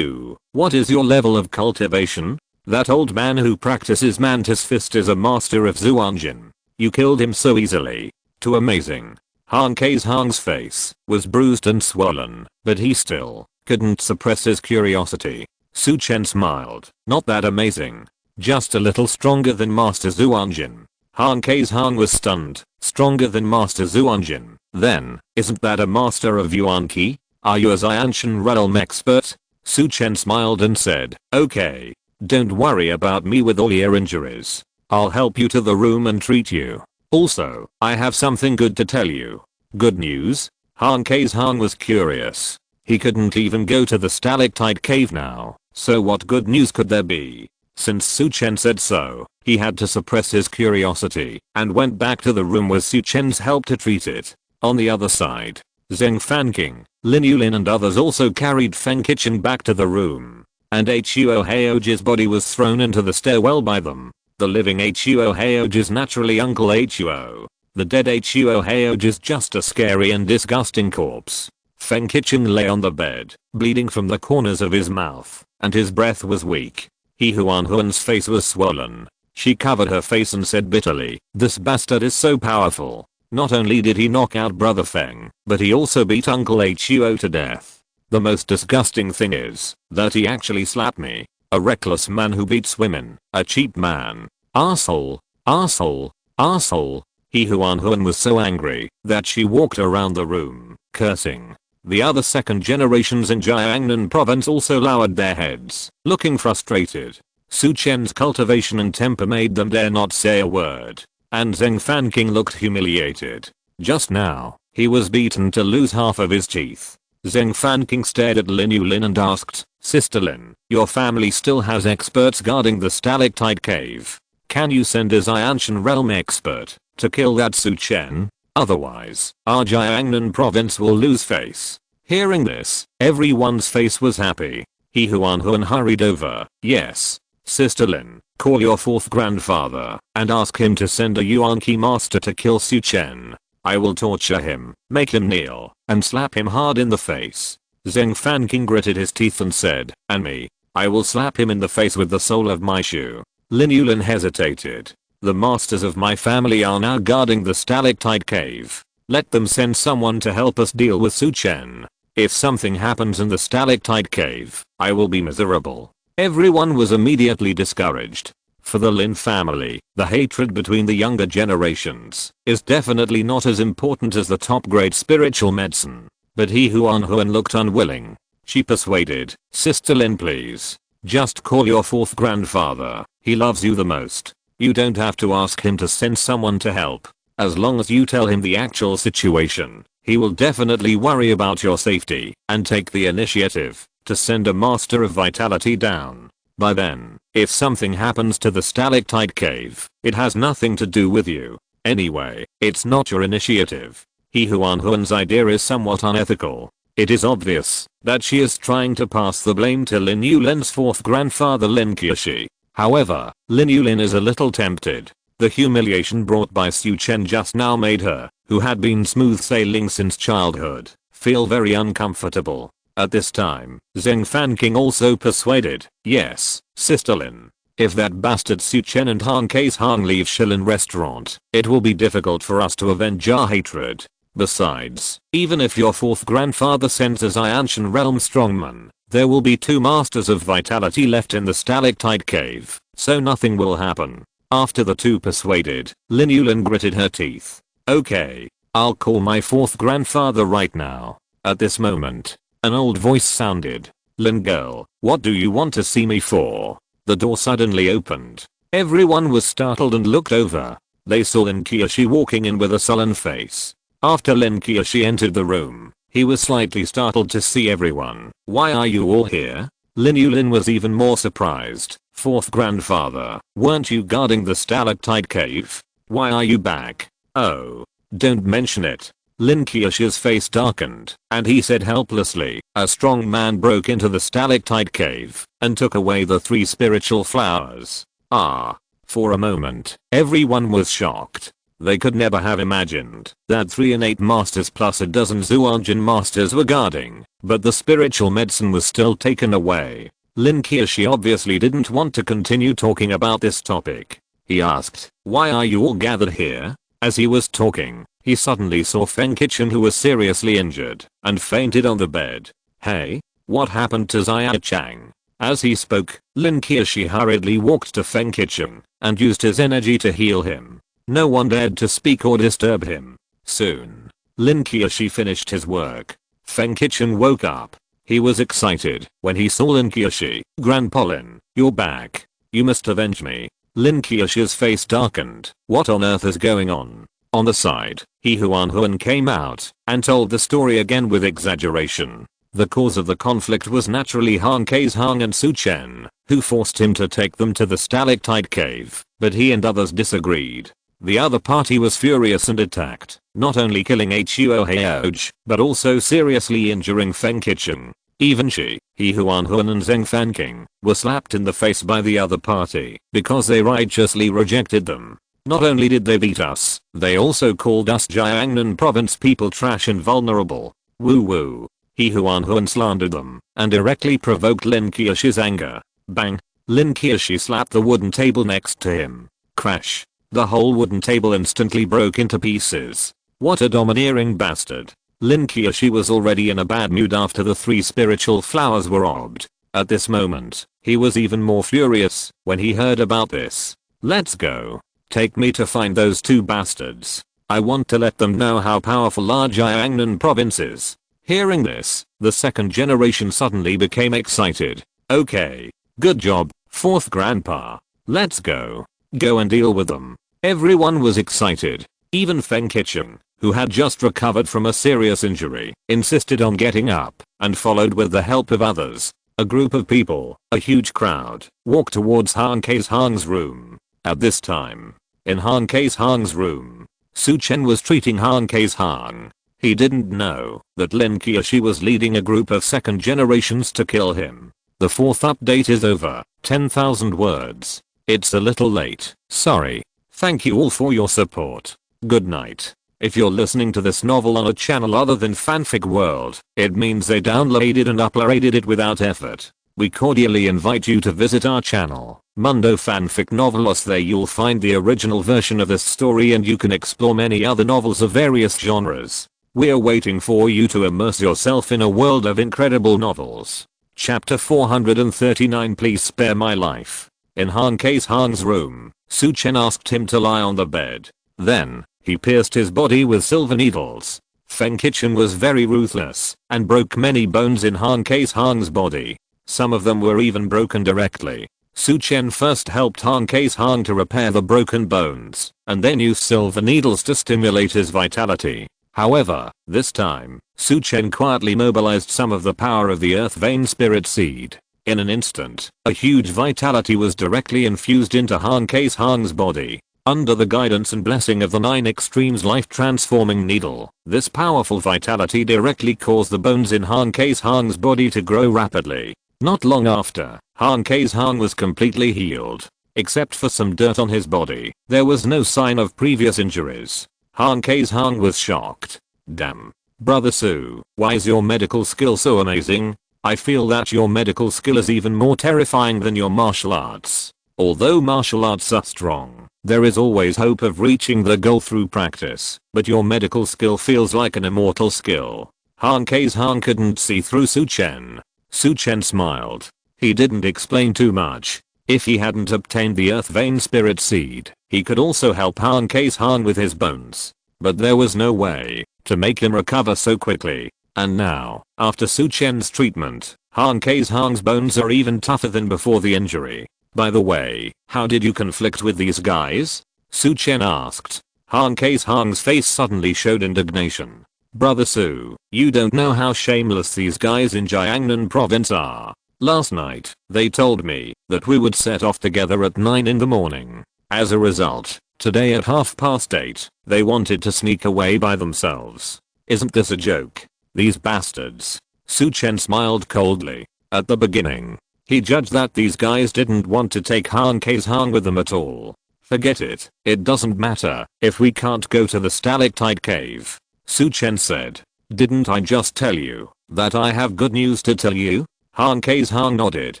what is your level of cultivation? That old man who practices Mantis Fist is a master of Zhuanjin. You killed him so easily. Too amazing. Han Kaishang's face was bruised and swollen, but he still couldn't suppress his curiosity. Su Chen smiled. Not that amazing. Just a little stronger than Master Zhuanjin. Han Kaishang was stunned. Stronger than Master Zhuanjin. Then, isn't that a master of Yuan Qi? Are you a Xianshan realm expert? Su Chen smiled and said, okay. Don't worry about me with all your injuries. I'll help you to the room and treat you. Also, I have something good to tell you. Good news? Han Kaishang was curious. He couldn't even go to the stalactite cave now, so what good news could there be? Since Su Chen said so, he had to suppress his curiosity and went back to the room with Su Chen's help to treat it. On the other side, Zheng Fanqing, Lin Yulin and others also carried Feng Qichen back to the room, and Huo Heoji's body was thrown into the stairwell by them. The living Huo Heoji's naturally Uncle Huo. The dead Huo Heoji's just a scary and disgusting corpse. Feng Qichen lay on the bed, bleeding from the corners of his mouth, and his breath was weak. He Huan's face was swollen. She covered her face and said bitterly, this bastard is so powerful. Not only did he knock out Brother Feng, but he also beat Uncle Huo to death. The most disgusting thing is that he actually slapped me. A reckless man who beats women. A cheap man. Asshole. Asshole. Asshole. He Huan was so angry that she walked around the room, cursing. The other second generations in Jiangnan province also lowered their heads, looking frustrated. Su Chen's cultivation and temper made them dare not say a word. And Zheng Fanqing looked humiliated. Just now, he was beaten to lose half of his teeth. Zheng Fanqing stared at Lin Yulin and asked, Sister Lin, your family still has experts guarding the stalactite cave. Can you send a Xianshan realm expert to kill that Su Chen? Otherwise, our Jiangnan province will lose face. Hearing this, everyone's face was happy. He Huan hurried over. Yes. Sister Lin, call your 4th grandfather and ask him to send a Yuan Qi master to kill Su Chen. I will torture him, make him kneel, and slap him hard in the face. Zheng Fanqing gritted his teeth and said, and me? I will slap him in the face with the sole of my shoe. Lin Yulin hesitated. The masters of my family are now guarding the stalactite cave. Let them send someone to help us deal with Su Chen. If something happens in the stalactite cave, I will be miserable. Everyone was immediately discouraged. For the Lin family, the hatred between the younger generations is definitely not as important as the top grade spiritual medicine. But he Huan looked unwilling. She persuaded, Sister Lin, please. Just call your fourth grandfather. He loves you the most. You don't have to ask him to send someone to help. As long as you tell him the actual situation, he will definitely worry about your safety and take the initiative to send a master of vitality down. By then, if something happens to the stalactite cave, it has nothing to do with you. Anyway, it's not your initiative. He Huan's idea is somewhat unethical. It is obvious that she is trying to pass the blame to Lin Yulin's fourth grandfather Lin Qiushi. However, Lin Yulin is a little tempted. The humiliation brought by Su Chen just now made her, who had been smooth sailing since childhood, feel very uncomfortable. At this time, Zheng Fanking also persuaded, yes, Sister Lin. If that bastard Su Chen and Han Case Han leave Shilin restaurant, it will be difficult for us to avenge our hatred. Besides, even if your fourth grandfather sends a Xianshan realm strongman, there will be 2 masters of vitality left in the stalactite cave, so nothing will happen. After the two persuaded, Lin Yulin gritted her teeth. Okay, I'll call my fourth grandfather right now. At this moment, an old voice sounded. Lin girl, what do you want to see me for? The door suddenly opened. Everyone was startled and looked over. They saw Lin Qiushi walking in with a sullen face. After Lin Qiushi entered the room, he was slightly startled to see everyone. Why are you all here? Lin Yulin was even more surprised. Fourth grandfather, weren't you guarding the stalactite cave? Why are you back? Oh, don't mention it. Lin Qiushi's face darkened, and he said helplessly, a strong man broke into the stalactite cave and took away the 3 spiritual flowers. Ah. For a moment, everyone was shocked. They could never have imagined that 3 innate masters plus a dozen Zhuanqiu masters were guarding, but the spiritual medicine was still taken away. Lin Qiushi obviously didn't want to continue talking about this topic. He asked, why are you all gathered here? As he was talking, he suddenly saw Feng Qichen, who was seriously injured and fainted on the bed. Hey, what happened to Xia Chang? As he spoke, Lin Qiushi hurriedly walked to Feng Qichen and used his energy to heal him. No one dared to speak or disturb him. Soon, Lin Qiushi finished his work. Feng Qichen woke up. He was excited when he saw Lin Qiushi. Grandpa Lin, you're back. You must avenge me. Lin Qiushi's face darkened. What on earth is going on? On the side, He Huan came out and told the story again with exaggeration. The cause of the conflict was naturally Han Kei's Hang and Su Chen, who forced him to take them to the stalactite cave, but he and others disagreed. The other party was furious and attacked, not only killing Huo Heoj, but also seriously injuring Feng Qichen. Even He Huan and Zheng Fanking were slapped in the face by the other party because they righteously rejected them. Not only did they beat us, they also called us Jiangnan province people trash and vulnerable. Woo woo. He Huan slandered them and directly provoked Lin Qiushi's anger. Bang! Lin Qiushi slapped the wooden table next to him. Crash! The whole wooden table instantly broke into pieces. What a domineering bastard. Lin Qiushi was already in a bad mood after the 3 spiritual flowers were robbed. At this moment, he was even more furious when he heard about this. Let's go. Take me to find those 2 bastards. I want to let them know how powerful our Jiangnan province is. Hearing this, the second generation suddenly became excited. Okay. Good job, fourth grandpa. Let's go. Go and deal with them. Everyone was excited. Even Feng Qichen, who had just recovered from a serious injury, insisted on getting up and followed with the help of others. A group of people, a huge crowd, walked towards Han Kei's Hang's room. At this time, in Han Kei's Hang's room, Su Chen was treating Han Kei's Hang. He didn't know that Lin Qiushi was leading a group of second generations to kill him. The 4th update is over. 10,000 words. It's a little late. Sorry. Thank you all for your support. Good night. If you're listening to this novel on a channel other than Fanfic World, it means they downloaded and uploaded it without effort. we cordially invite you to visit our channel, Mundo Fanfic Novelos. There you'll find the original version of this story and you can explore many other novels of various genres. We're waiting for you to immerse yourself in a world of incredible novels. Chapter 439. Please spare my life. In Han K's room, Su Chen asked him to lie on the bed. Then, he pierced his body with silver needles. Feng Qichen was very ruthless and broke many bones in Han K's body. Some of them were even broken directly. Su Chen first helped Han K's to repair the broken bones and then used silver needles to stimulate his vitality. However, this time, Su Chen quietly mobilized some of the power of the Earth Vein Spirit Seed. In an instant, a huge vitality was directly infused into Han K's body. Under the guidance and blessing of the 9 Extremes life-transforming needle, this powerful vitality directly caused the bones in Han K's body to grow rapidly. Not long after, Han K's was completely healed. Except for some dirt on his body, there was no sign of previous injuries. Han K's was shocked. Damn. Brother Su, why is your medical skill so amazing? I feel that your medical skill is even more terrifying than your martial arts. Although martial arts are strong, there is always hope of reaching the goal through practice, but your medical skill feels like an immortal skill. Han K's couldn't see through Su Chen. Su Chen smiled. He didn't explain too much. If he hadn't obtained the Earth Vein Spirit Seed, he could also help Han K's with his bones. But there was no way to make him recover so quickly. And now, after Su Chen's treatment, Han K's bones are even tougher than before the injury. By the way, how did you conflict with these guys? Su Chen asked. Han K's face suddenly showed indignation. Brother Su, you don't know how shameless these guys in Jiangnan province are. Last night, they told me that we would set off together at 9 in the morning. As a result, today at 8:30, they wanted to sneak away by themselves. Isn't this a joke? These bastards. Su Chen smiled coldly. At the beginning, he judged that these guys didn't want to take Han K's with them at all. Forget it, it doesn't matter if we can't go to the stalactite cave. Su Chen said. Didn't I just tell you that I have good news to tell you? Han K's nodded.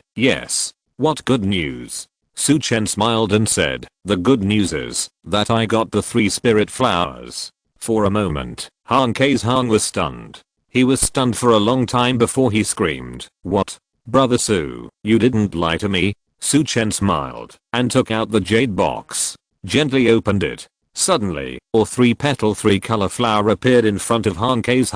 Yes. What good news? Su Chen smiled and said, the good news is that I got the 3 spirit flowers. For a moment, Han K's was stunned. He was stunned for a long time before he screamed. What? Brother Su, you didn't lie to me? Su Chen smiled and took out the jade box. Gently opened it. Suddenly, a 3-petal 3-color flower appeared in front of Han K's.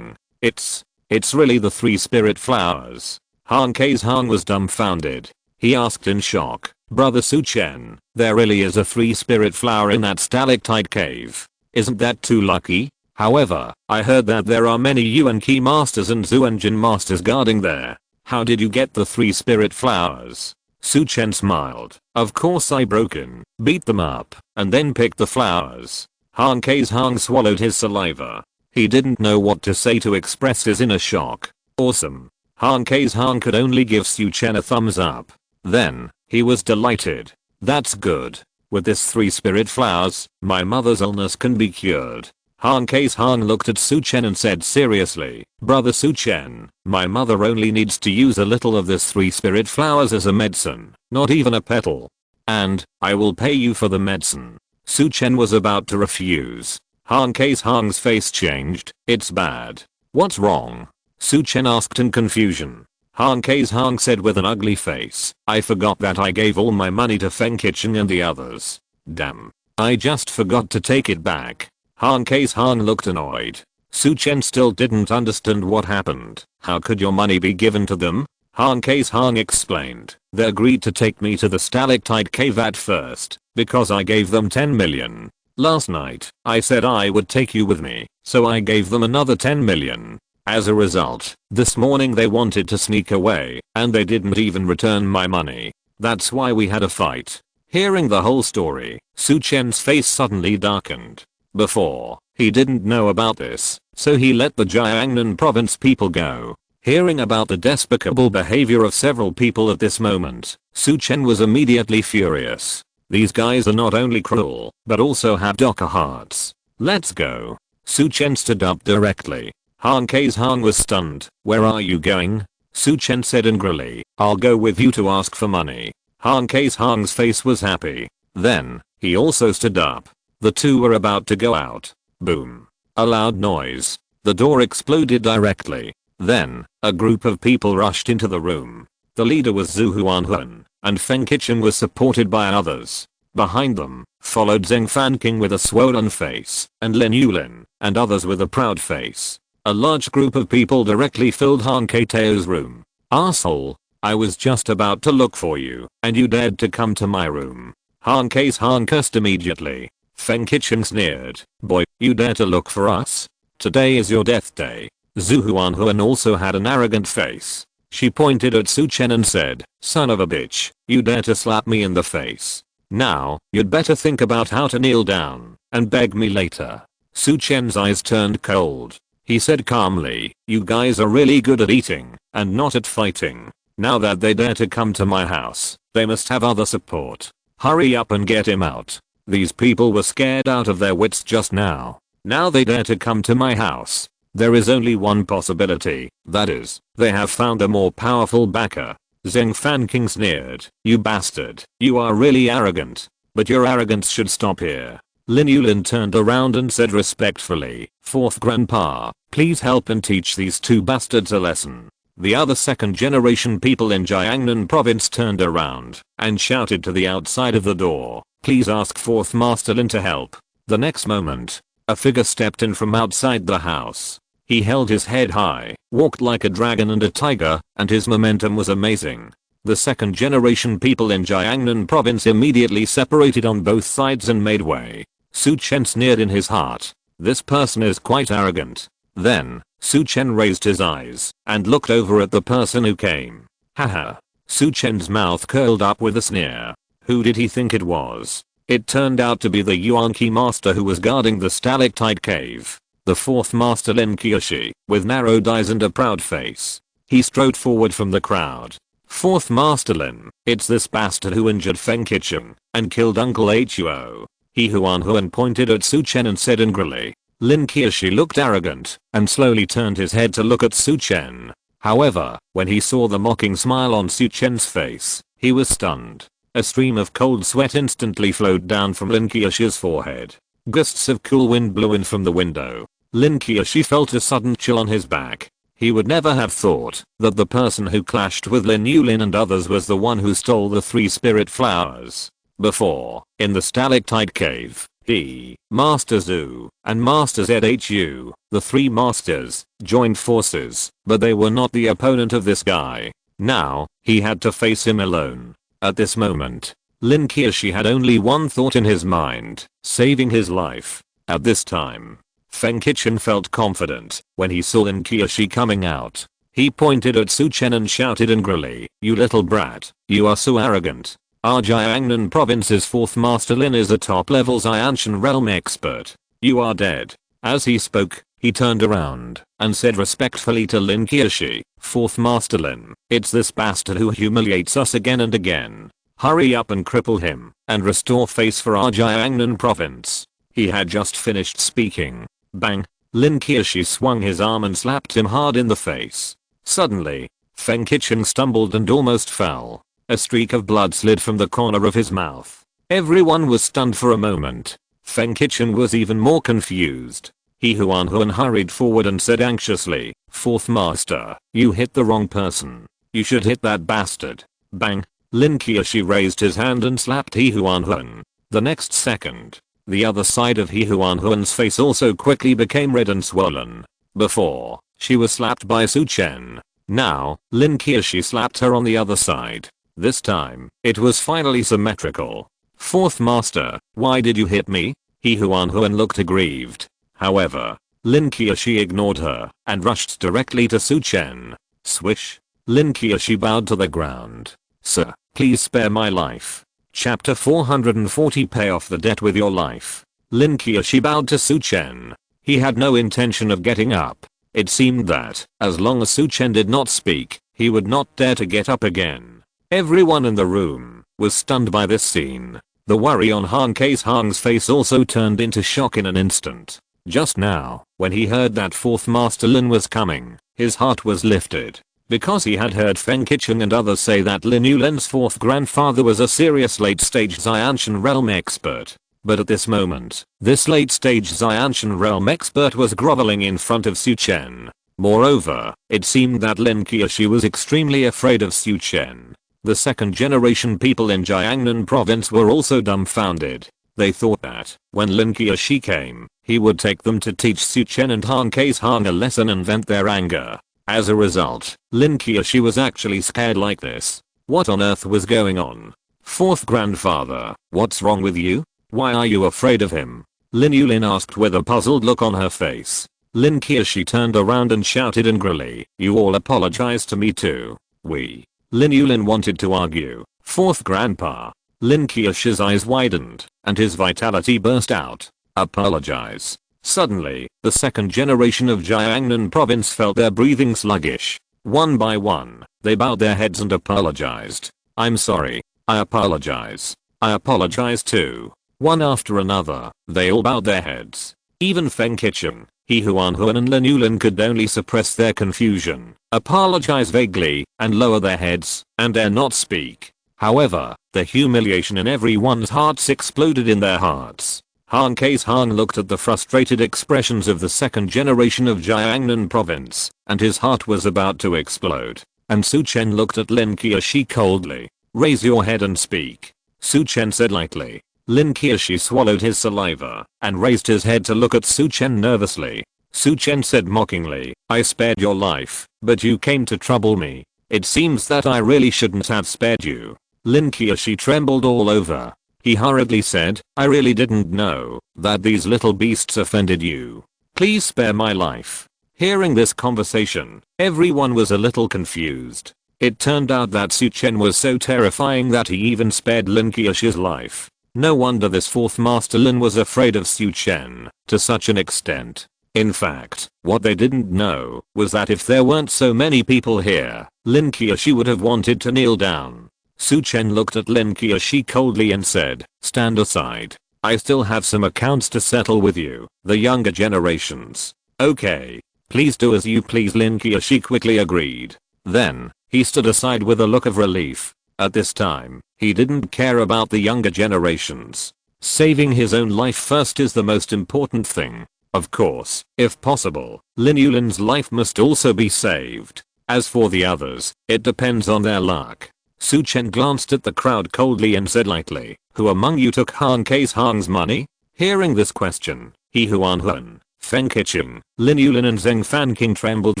It's really the 3 spirit flowers. Han K's was dumbfounded. He asked in shock, Brother Su Chen, there really is a 3 spirit flower in that stalactite cave. Isn't that too lucky? However, I heard that there are many Yuan Qi masters and Zhuanjin masters guarding there. How did you get the 3 spirit flowers? Su Chen smiled. Of course I broke in, beat them up, and then picked the flowers. Han K's swallowed his saliva. He didn't know what to say to express his inner shock. Awesome. Han K's could only give Su Chen a thumbs up. Then, he was delighted. That's good. With this 3 spirit flowers, my mother's illness can be cured. Han K's looked at Su Chen and said seriously, Brother Su Chen, my mother only needs to use a little of this 3 spirit flowers as a medicine, not even a petal. And, I will pay you for the medicine. Su Chen was about to refuse. Han K's face changed. It's bad. What's wrong? Su Chen asked in confusion. Han K's said with an ugly face, I forgot that I gave all my money to Feng Qichen and the others. Damn. I just forgot to take it back. Han K's looked annoyed. Su Chen still didn't understand what happened. How could your money be given to them? Han K's explained. They agreed to take me to the stalactite cave at first, because I gave them 10 million. Last night, I said I would take you with me, so I gave them another 10 million. As a result, this morning they wanted to sneak away, and they didn't even return my money. That's why we had a fight. Hearing the whole story, Su Chen's face suddenly darkened. Before, he didn't know about this, so he let the Jiangnan province people go. Hearing about the despicable behavior of several people at this moment, Su Chen was immediately furious. These guys are not only cruel, but also have darker hearts. Let's go. Su Chen stood up directly. Han K's was stunned. Where are you going? Su Chen said angrily. I'll go with you to ask for money. Han K's Hang's face was happy. Then, he also stood up. The two were about to go out. Boom. A loud noise. The door exploded directly. Then, a group of people rushed into the room. The leader was Zhou Wanqiu, and Feng Qichen was supported by others. Behind them, followed Zheng Fanqing with a swollen face, and Lin Yulin, and others with a proud face. A large group of people directly filled Han Keiteo's room. Arsehole, I was just about to look for you, and you dared to come to my room. Han K's Han cursed immediately. Feng Qichen sneered. Boy, you dare to look for us? Today is your death day. Zhou Wanqiu also had an arrogant face. She pointed at Su Chen and said, son of a bitch, you dare to slap me in the face. Now, you'd better think about how to kneel down and beg me later. Su Chen's eyes turned cold. He said calmly, you guys are really good at eating and not at fighting. Now that they dare to come to my house, they must have other support. Hurry up and get him out. These people were scared out of their wits just now. Now they dare to come to my house. There is only one possibility, that is, they have found a more powerful backer. Zheng Fanqing sneered, you bastard, you are really arrogant. But your arrogance should stop here. Lin Yulin turned around and said respectfully, fourth grandpa, please help and teach these two bastards a lesson. The other second generation people in Jiangnan province turned around and shouted to the outside of the door, please ask fourth master Lin to help. The next moment, a figure stepped in from outside the house. He held his head high, walked like a dragon and a tiger, and his momentum was amazing. The second generation people in Jiangnan province immediately separated on both sides and made way. Su Chen sneered in his heart. This person is quite arrogant. Then, Su Chen raised his eyes and looked over at the person who came. Haha. Su Chen's mouth curled up with a sneer. Who did he think it was? It turned out to be the Yuanqi master who was guarding the stalactite cave. The fourth master Lin Qiushi, with narrowed eyes and a proud face. He strode forward from the crowd. Fourth master Lin, it's this bastard who injured Feng Qichen and killed Uncle Huo. He Huan pointed at Su Chen and said angrily. Lin Qiushi looked arrogant and slowly turned his head to look at Su Chen. However, when he saw the mocking smile on Su Chen's face, he was stunned. A stream of cold sweat instantly flowed down from Lin Qiushi's forehead. Gusts of cool wind blew in from the window. Lin Qiushi felt a sudden chill on his back. He would never have thought that the person who clashed with Lin Yulin and others was the one who stole the 3 spirit flowers. Before, in the stalactite cave, he, Master Zhu, and Master Zhu, the 3 masters, joined forces, but they were not the opponent of this guy. Now, he had to face him alone. At this moment, Lin Qiushi had only one thought in his mind, saving his life. At this time, Feng Qichen felt confident when he saw Lin Qiushi coming out. He pointed at Su Chen and shouted angrily, you little brat, you are so arrogant. Our Jiangnan province's 4th master Lin is a top-level Xianshan realm expert. You are dead. As he spoke, he turned around and said respectfully to Lin Qiushi, 4th master Lin, it's this bastard who humiliates us again and again. Hurry up and cripple him and restore face for our Jiangnan province. He had just finished speaking. Bang! Lin Qiushi swung his arm and slapped him hard in the face. Suddenly, Feng Qichen stumbled and almost fell. A streak of blood slid from the corner of his mouth. Everyone was stunned for a moment. Feng Qichen was even more confused. He Huan hurried forward and said anxiously, 4th master, you hit the wrong person. You should hit that bastard. Bang! Lin Qiushi raised his hand and slapped He Huan. The next second, the other side of He Huan's face also quickly became red and swollen. Before, she was slapped by Su Chen. Now, Lin Qiushi slapped her on the other side. This time, it was finally symmetrical. 4th master, why did you hit me? He Huan looked aggrieved. However, Lin Qiushi ignored her and rushed directly to Su Chen. Swish. Lin Qiushi bowed to the ground. Sir, please spare my life. Chapter 440 Pay off the debt with your life. Lin Qiushi bowed to Su Chen. He had no intention of getting up. It seemed that, as long as Su Chen did not speak, he would not dare to get up again. Everyone in the room was stunned by this scene. The worry on Hang's face also turned into shock in an instant. Just now, when he heard that 4th master Lin was coming, his heart was lifted. because he had heard Feng Qicheng and others say that Lin Yulin's fourth grandfather was a serious late-stage Xiantian realm expert. But at this moment, this late-stage Xiantian realm expert was groveling in front of Su Chen. Moreover, it seemed that Lin Qiashi was extremely afraid of Su Chen. The second generation people in Jiangnan province were also dumbfounded. They thought that, when Lin Qiashi came, he would take them to teach Su Chen and Han Kei's Han a lesson and vent their anger. As a result, Lin Qiashi was actually scared like this. What on earth was going on? Fourth grandfather, what's wrong with you? Why are you afraid of him? Lin Yulin asked with a puzzled look on her face. Lin Qiashi turned around and shouted angrily, you all apologize to me too. Lin Yulin wanted to argue. Fourth grandpa. Lin Qiashi's eyes widened, and his vitality burst out. Apologize. Suddenly, the second generation of Jiangnan province felt their breathing sluggish. One by one, they bowed their heads and apologized. I'm sorry. I apologize. I apologize too. One after another, they all bowed their heads. Even Feng Qicheng, He Huan and Lin Yulin could only suppress their confusion, apologize vaguely, and lower their heads, and dare not speak. However, the humiliation in everyone's hearts exploded in their hearts. Han Kei's Han looked at the frustrated expressions of the second generation of Jiangnan province, and his heart was about to explode. And Su Chen looked at Lin Qiashi coldly. Raise your head and speak. Su Chen said lightly. Lin Qiashi swallowed his saliva, and raised his head to look at Su Chen nervously. Su Chen said mockingly, I spared your life, but you came to trouble me. It seems that I really shouldn't have spared you. Lin Qiashi trembled all over. He hurriedly said, I really didn't know that these little beasts offended you. Please spare my life. Hearing this conversation, everyone was a little confused. It turned out that Su Chen was so terrifying that he even spared Lin Qiashi's life. No wonder this fourth master Lin was afraid of Su Chen to such an extent. In fact, what they didn't know was that if there weren't so many people here, Lin Qiashi would have wanted to kneel down. Su Chen looked at Lin Qiashi coldly and said, stand aside. I still have some accounts to settle with you, the younger generations. Okay. Please do as you please, Lin Qiashi quickly agreed. Then, he stood aside with a look of relief. At this time, he didn't care about the younger generations. Saving his own life first is the most important thing. Of course, if possible, Lin Yulin's life must also be saved. As for the others, it depends on their luck. Su Chen glanced at the crowd coldly and said lightly, who among you took Han Kei's Han's money? Hearing this question, He Huan, Feng Qicheng, Lin Yulin and Zheng Fanqing trembled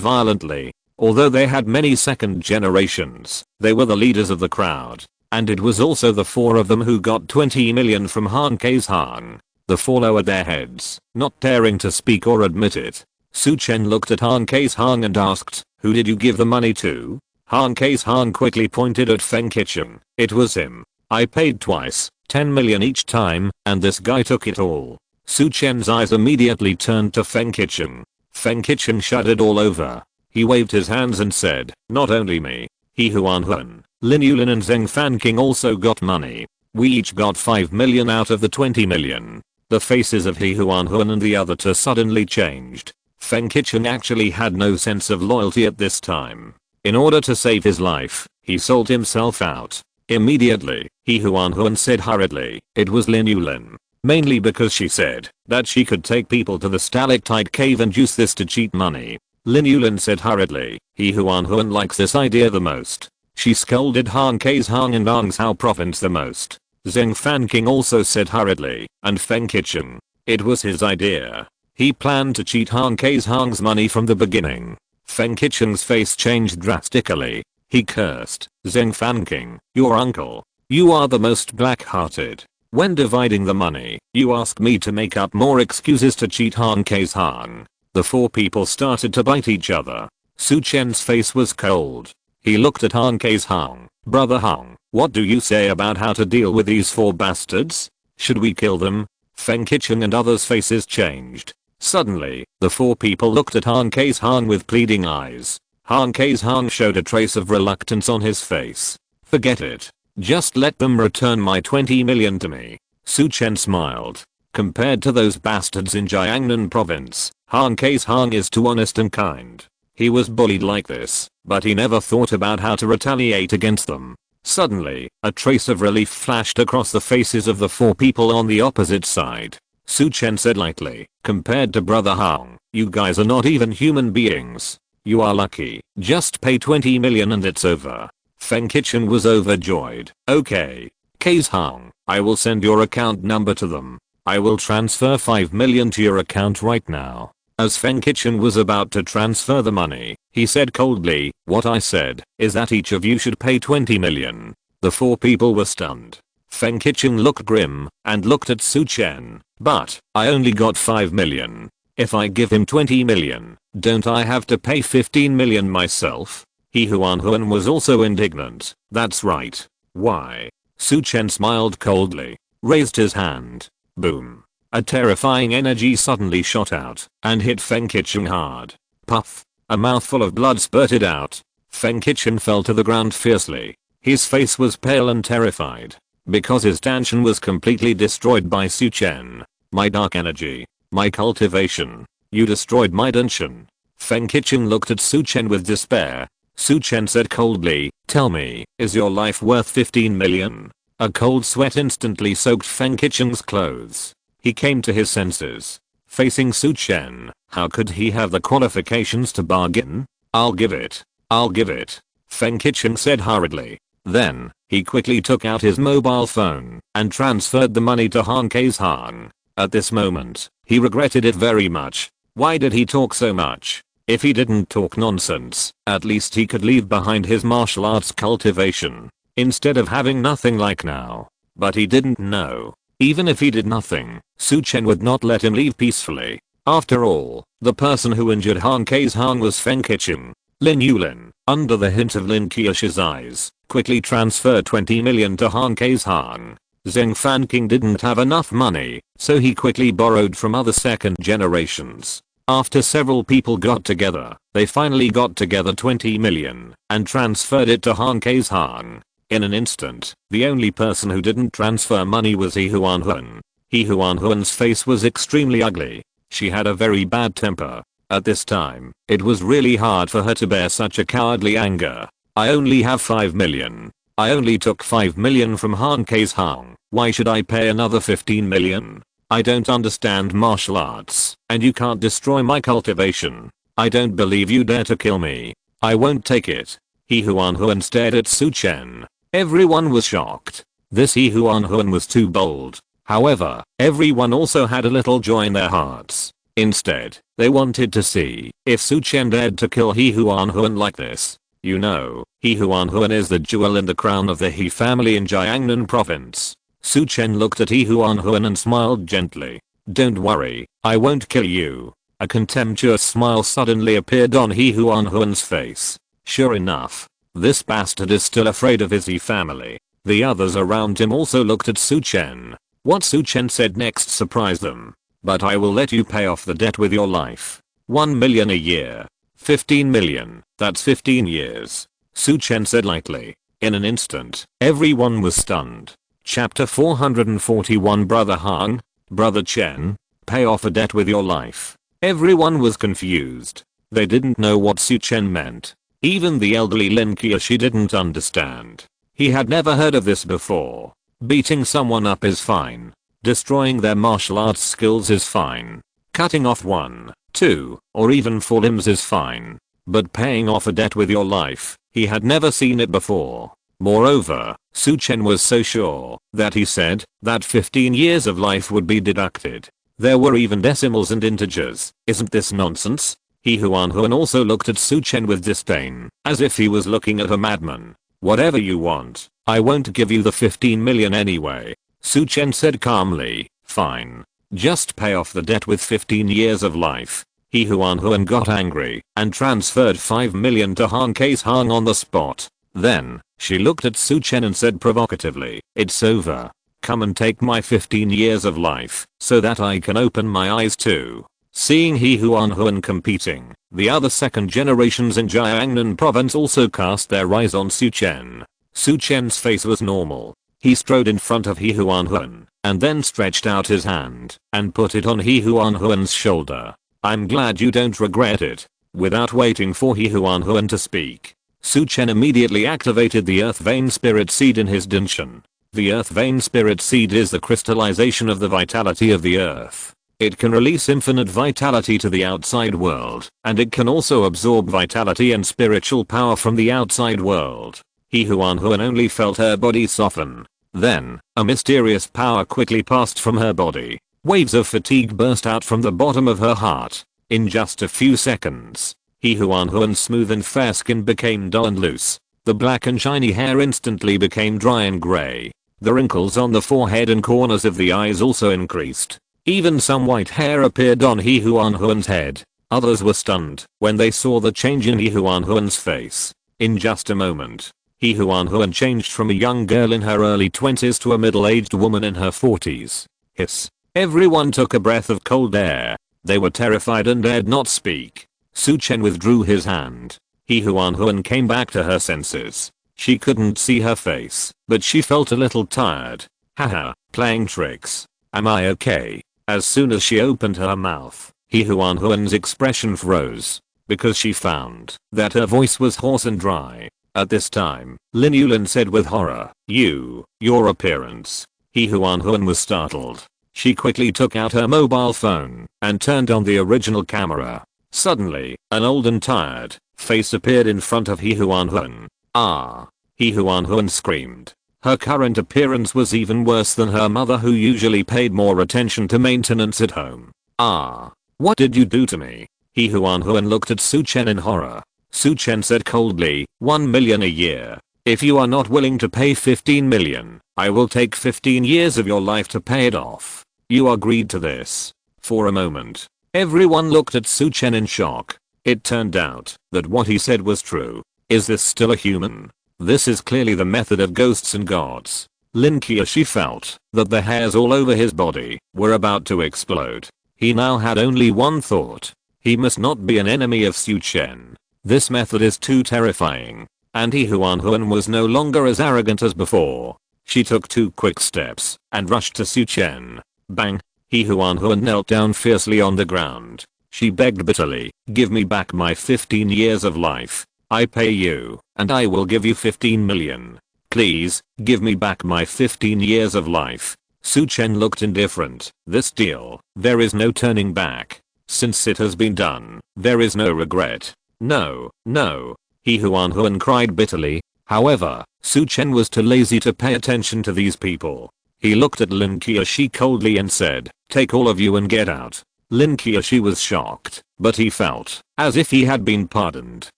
violently. Although they had many second generations, they were the leaders of the crowd. And it was also the four of them who got 20 million from Han Kei's Han. The four lowered their heads, not daring to speak or admit it. Su Chen looked at Han Kei's Han and asked, who did you give the money to? Han Kei's Han quickly pointed at Feng Qicheng. It was him. I paid twice, 10 million each time, and this guy took it all. Su Chen's eyes immediately turned to Feng Qicheng. Feng Qicheng shuddered all over. He waved his hands and said, not only me. He Huan, Lin Yulin and Zheng Fanqing also got money. We each got 5 million out of the 20 million. The faces of He Huan and the other two suddenly changed. Feng Qicheng actually had no sense of loyalty at this time. In order to save his life, he sold himself out. Immediately, He Huan said hurriedly, it was Lin Yulin. Mainly because she said that she could take people to the stalactite cave and use this to cheat money. Lin Yulin said hurriedly, He Huan likes this idea the most. She scolded Han Kei's Han and Anzhou province the most. Zheng Fanqing also said hurriedly, and Feng Qicheng. It was his idea. He planned to cheat Han Kei's Han's money from the beginning. Feng Qicheng's face changed drastically. He cursed, Zheng Fanqing, your uncle. You are the most black-hearted. When dividing the money, you ask me to make up more excuses to cheat Han Kei's Han. The four people started to bite each other. Su Chen's face was cold. He looked at Han Kei's Han. Brother Han, what do you say about how to deal with these four bastards? Should we kill them? Feng Qicheng and others' faces changed. Suddenly, the four people looked at Han Kei's Han with pleading eyes. Han Kei's Han showed a trace of reluctance on his face. Forget it. Just let them return my 20 million to me. Su Chen smiled. Compared to those bastards in Jiangnan province, Han Kei's Han is too honest and kind. He was bullied like this, but he never thought about how to retaliate against them. Suddenly, a trace of relief flashed across the faces of the 4 people on the opposite side. Su Chen said lightly, compared to Brother Hong, you guys are not even human beings. You are lucky. Just pay 20 million and it's over. Feng Qichen was overjoyed. Okay. Case Hong, I will send your account number to them. I will transfer 5 million to your account right now. As Feng Qichen was about to transfer the money, he said coldly, what I said is that each of you should pay 20 million. The 4 people were stunned. Feng Qichen looked grim and looked at Su Chen. But I only got 5 million. If I give him 20 million, don't I have to pay 15 million myself? He Huan was also indignant. That's right. Why? Su Chen smiled coldly, raised his hand. Boom. A terrifying energy suddenly shot out and hit Feng Qichen hard. Puff. A mouthful of blood spurted out. Feng Qichen fell to the ground fiercely. His face was pale and terrified because his Danshan was completely destroyed by Su Chen. My dark energy. My cultivation. You destroyed my Danshan. Feng Qichen looked at Su Chen with despair. Su Chen said coldly, tell me, is your life worth 15 million? A cold sweat instantly soaked Feng Qichen's clothes. He came to his senses. Facing Su Chen, how could he have the qualifications to bargain? I'll give it. I'll give it. Feng Qichen said hurriedly. Then, he quickly took out his mobile phone and transferred the money to Han K's Han. At this moment, he regretted it very much. Why did he talk so much? If he didn't talk nonsense, at least he could leave behind his martial arts cultivation, instead of having nothing like now. But he didn't know. Even if he did nothing, Su Chen would not let him leave peacefully. After all, the person who injured Han K's Han was Feng Qichen. Lin Yulin, under the hint of Lin Qiush's eyes, quickly transferred 20 million to Han K's Han. Zheng Fanqing didn't have enough money, so he quickly borrowed from other second generations. After several people got together, they finally got together 20 million and transferred it to Han K's Han. In an instant, the only person who didn't transfer money was He Huan. He Huan's face was extremely ugly. She had a very bad temper. At this time, it was really hard for her to bear such a cowardly anger. I only have 5 million. I only took 5 million from Han K's Han. Why should I pay another 15 million? I don't understand martial arts, and you can't destroy my cultivation. I don't believe you dare to kill me. I won't take it. He Huan stared at Su Chen. Everyone was shocked. This He Huan was too bold. However, everyone also had a little joy in their hearts. Instead, they wanted to see if Su Chen dared to kill He Huan like this. You know, He Huan is the jewel in the crown of the He family in Jiangnan province. Su Chen looked at He Huan and smiled gently. Don't worry, I won't kill you. A contemptuous smile suddenly appeared on He Huan's face. Sure enough, this bastard is still afraid of his He family. The others around him also looked at Su Chen. What Su Chen said next surprised them. But I will let you pay off the debt with your life. 1 million a year. 15 million, that's 15 years. Su Chen said lightly. In an instant, everyone was stunned. Chapter 441 Brother Han, Brother Chen, pay off a debt with your life. Everyone was confused. They didn't know what Su Chen meant. Even the elderly Lin Qiushi didn't understand. He had never heard of this before. Beating someone up is fine. Destroying their martial arts skills is fine. Cutting off 1, 2, or even 4 limbs is fine. But paying off a debt with your life, he had never seen it before. Moreover, Su Chen was so sure that he said that 15 years of life would be deducted. There were even decimals and integers. Isn't this nonsense? He Huan also looked at Su Chen with disdain, as if he was looking at a madman. Whatever you want, I won't give you the 15 million anyway. Su Chen said calmly, fine. Just pay off the debt with 15 years of life. He Huan got angry and transferred 5 million to Han K's Han on the spot. Then, she looked at Su Chen and said provocatively, it's over. Come and take my 15 years of life so that I can open my eyes too. Seeing He Huan competing, the other second generations in Jiangnan province also cast their eyes on Su Chen. Su Chen's face was normal. He strode in front of He Huan and then stretched out his hand and put it on He Huan's shoulder. I'm glad you don't regret it. Without waiting for He Huan to speak, Su Chen immediately activated the Earth Vein Spirit Seed in his Bincheng. The Earth Vein Spirit Seed is the crystallization of the vitality of the Earth. It can release infinite vitality to the outside world, and it can also absorb vitality and spiritual power from the outside world. He Huan only felt her body soften. Then, a mysterious power quickly passed from her body. Waves of fatigue burst out from the bottom of her heart. In just a few seconds, He Huan's smooth and fair skin became dull and loose. The black and shiny hair instantly became dry and grey. The wrinkles on the forehead and corners of the eyes also increased. Even some white hair appeared on He Huan's head. Others were stunned when they saw the change in He Huan's face. In just a moment, He Huan changed from a young girl in her early 20s to a middle-aged woman in her 40s. Hiss. Everyone took a breath of cold air. They were terrified and dared not speak. Su Chen withdrew his hand. He Huan came back to her senses. She couldn't see her face, but she felt a little tired. Haha, playing tricks. Am I okay? As soon as she opened her mouth, He Huan's expression froze, because she found that her voice was hoarse and dry. At this time, Lin Yulin said with horror, your appearance. He Huan was startled. She quickly took out her mobile phone and turned on the original camera. Suddenly, an old and tired face appeared in front of He Huan. Ah! He Huan screamed. Her current appearance was even worse than her mother, who usually paid more attention to maintenance at home. Ah! What did you do to me? He Huan looked at Su Chen in horror. Su Chen said coldly, 1 million a year. If you are not willing to pay 15 million, I will take 15 years of your life to pay it off. You agreed to this. For a moment, everyone looked at Su Chen in shock. It turned out that what he said was true. Is this still a human? This is clearly the method of ghosts and gods. Lin Qiushi felt that the hairs all over his body were about to explode. He now had only one thought. He must not be an enemy of Su Chen. This method is too terrifying. And He Huan was no longer as arrogant as before. She took 2 quick steps and rushed to Su Chen. Bang! He Huan knelt down fiercely on the ground. She begged bitterly, give me back my 15 years of life. I pay you, and I will give you 15 million. Please, give me back my 15 years of life. Su Chen looked indifferent. This deal, there is no turning back. Since it has been done, there is no regret. No, no. He Huan cried bitterly. However, Su Chen was too lazy to pay attention to these people. He looked at Lin Qiushi coldly and said, take all of you and get out. Lin Qiushi was shocked, but he felt as if he had been pardoned.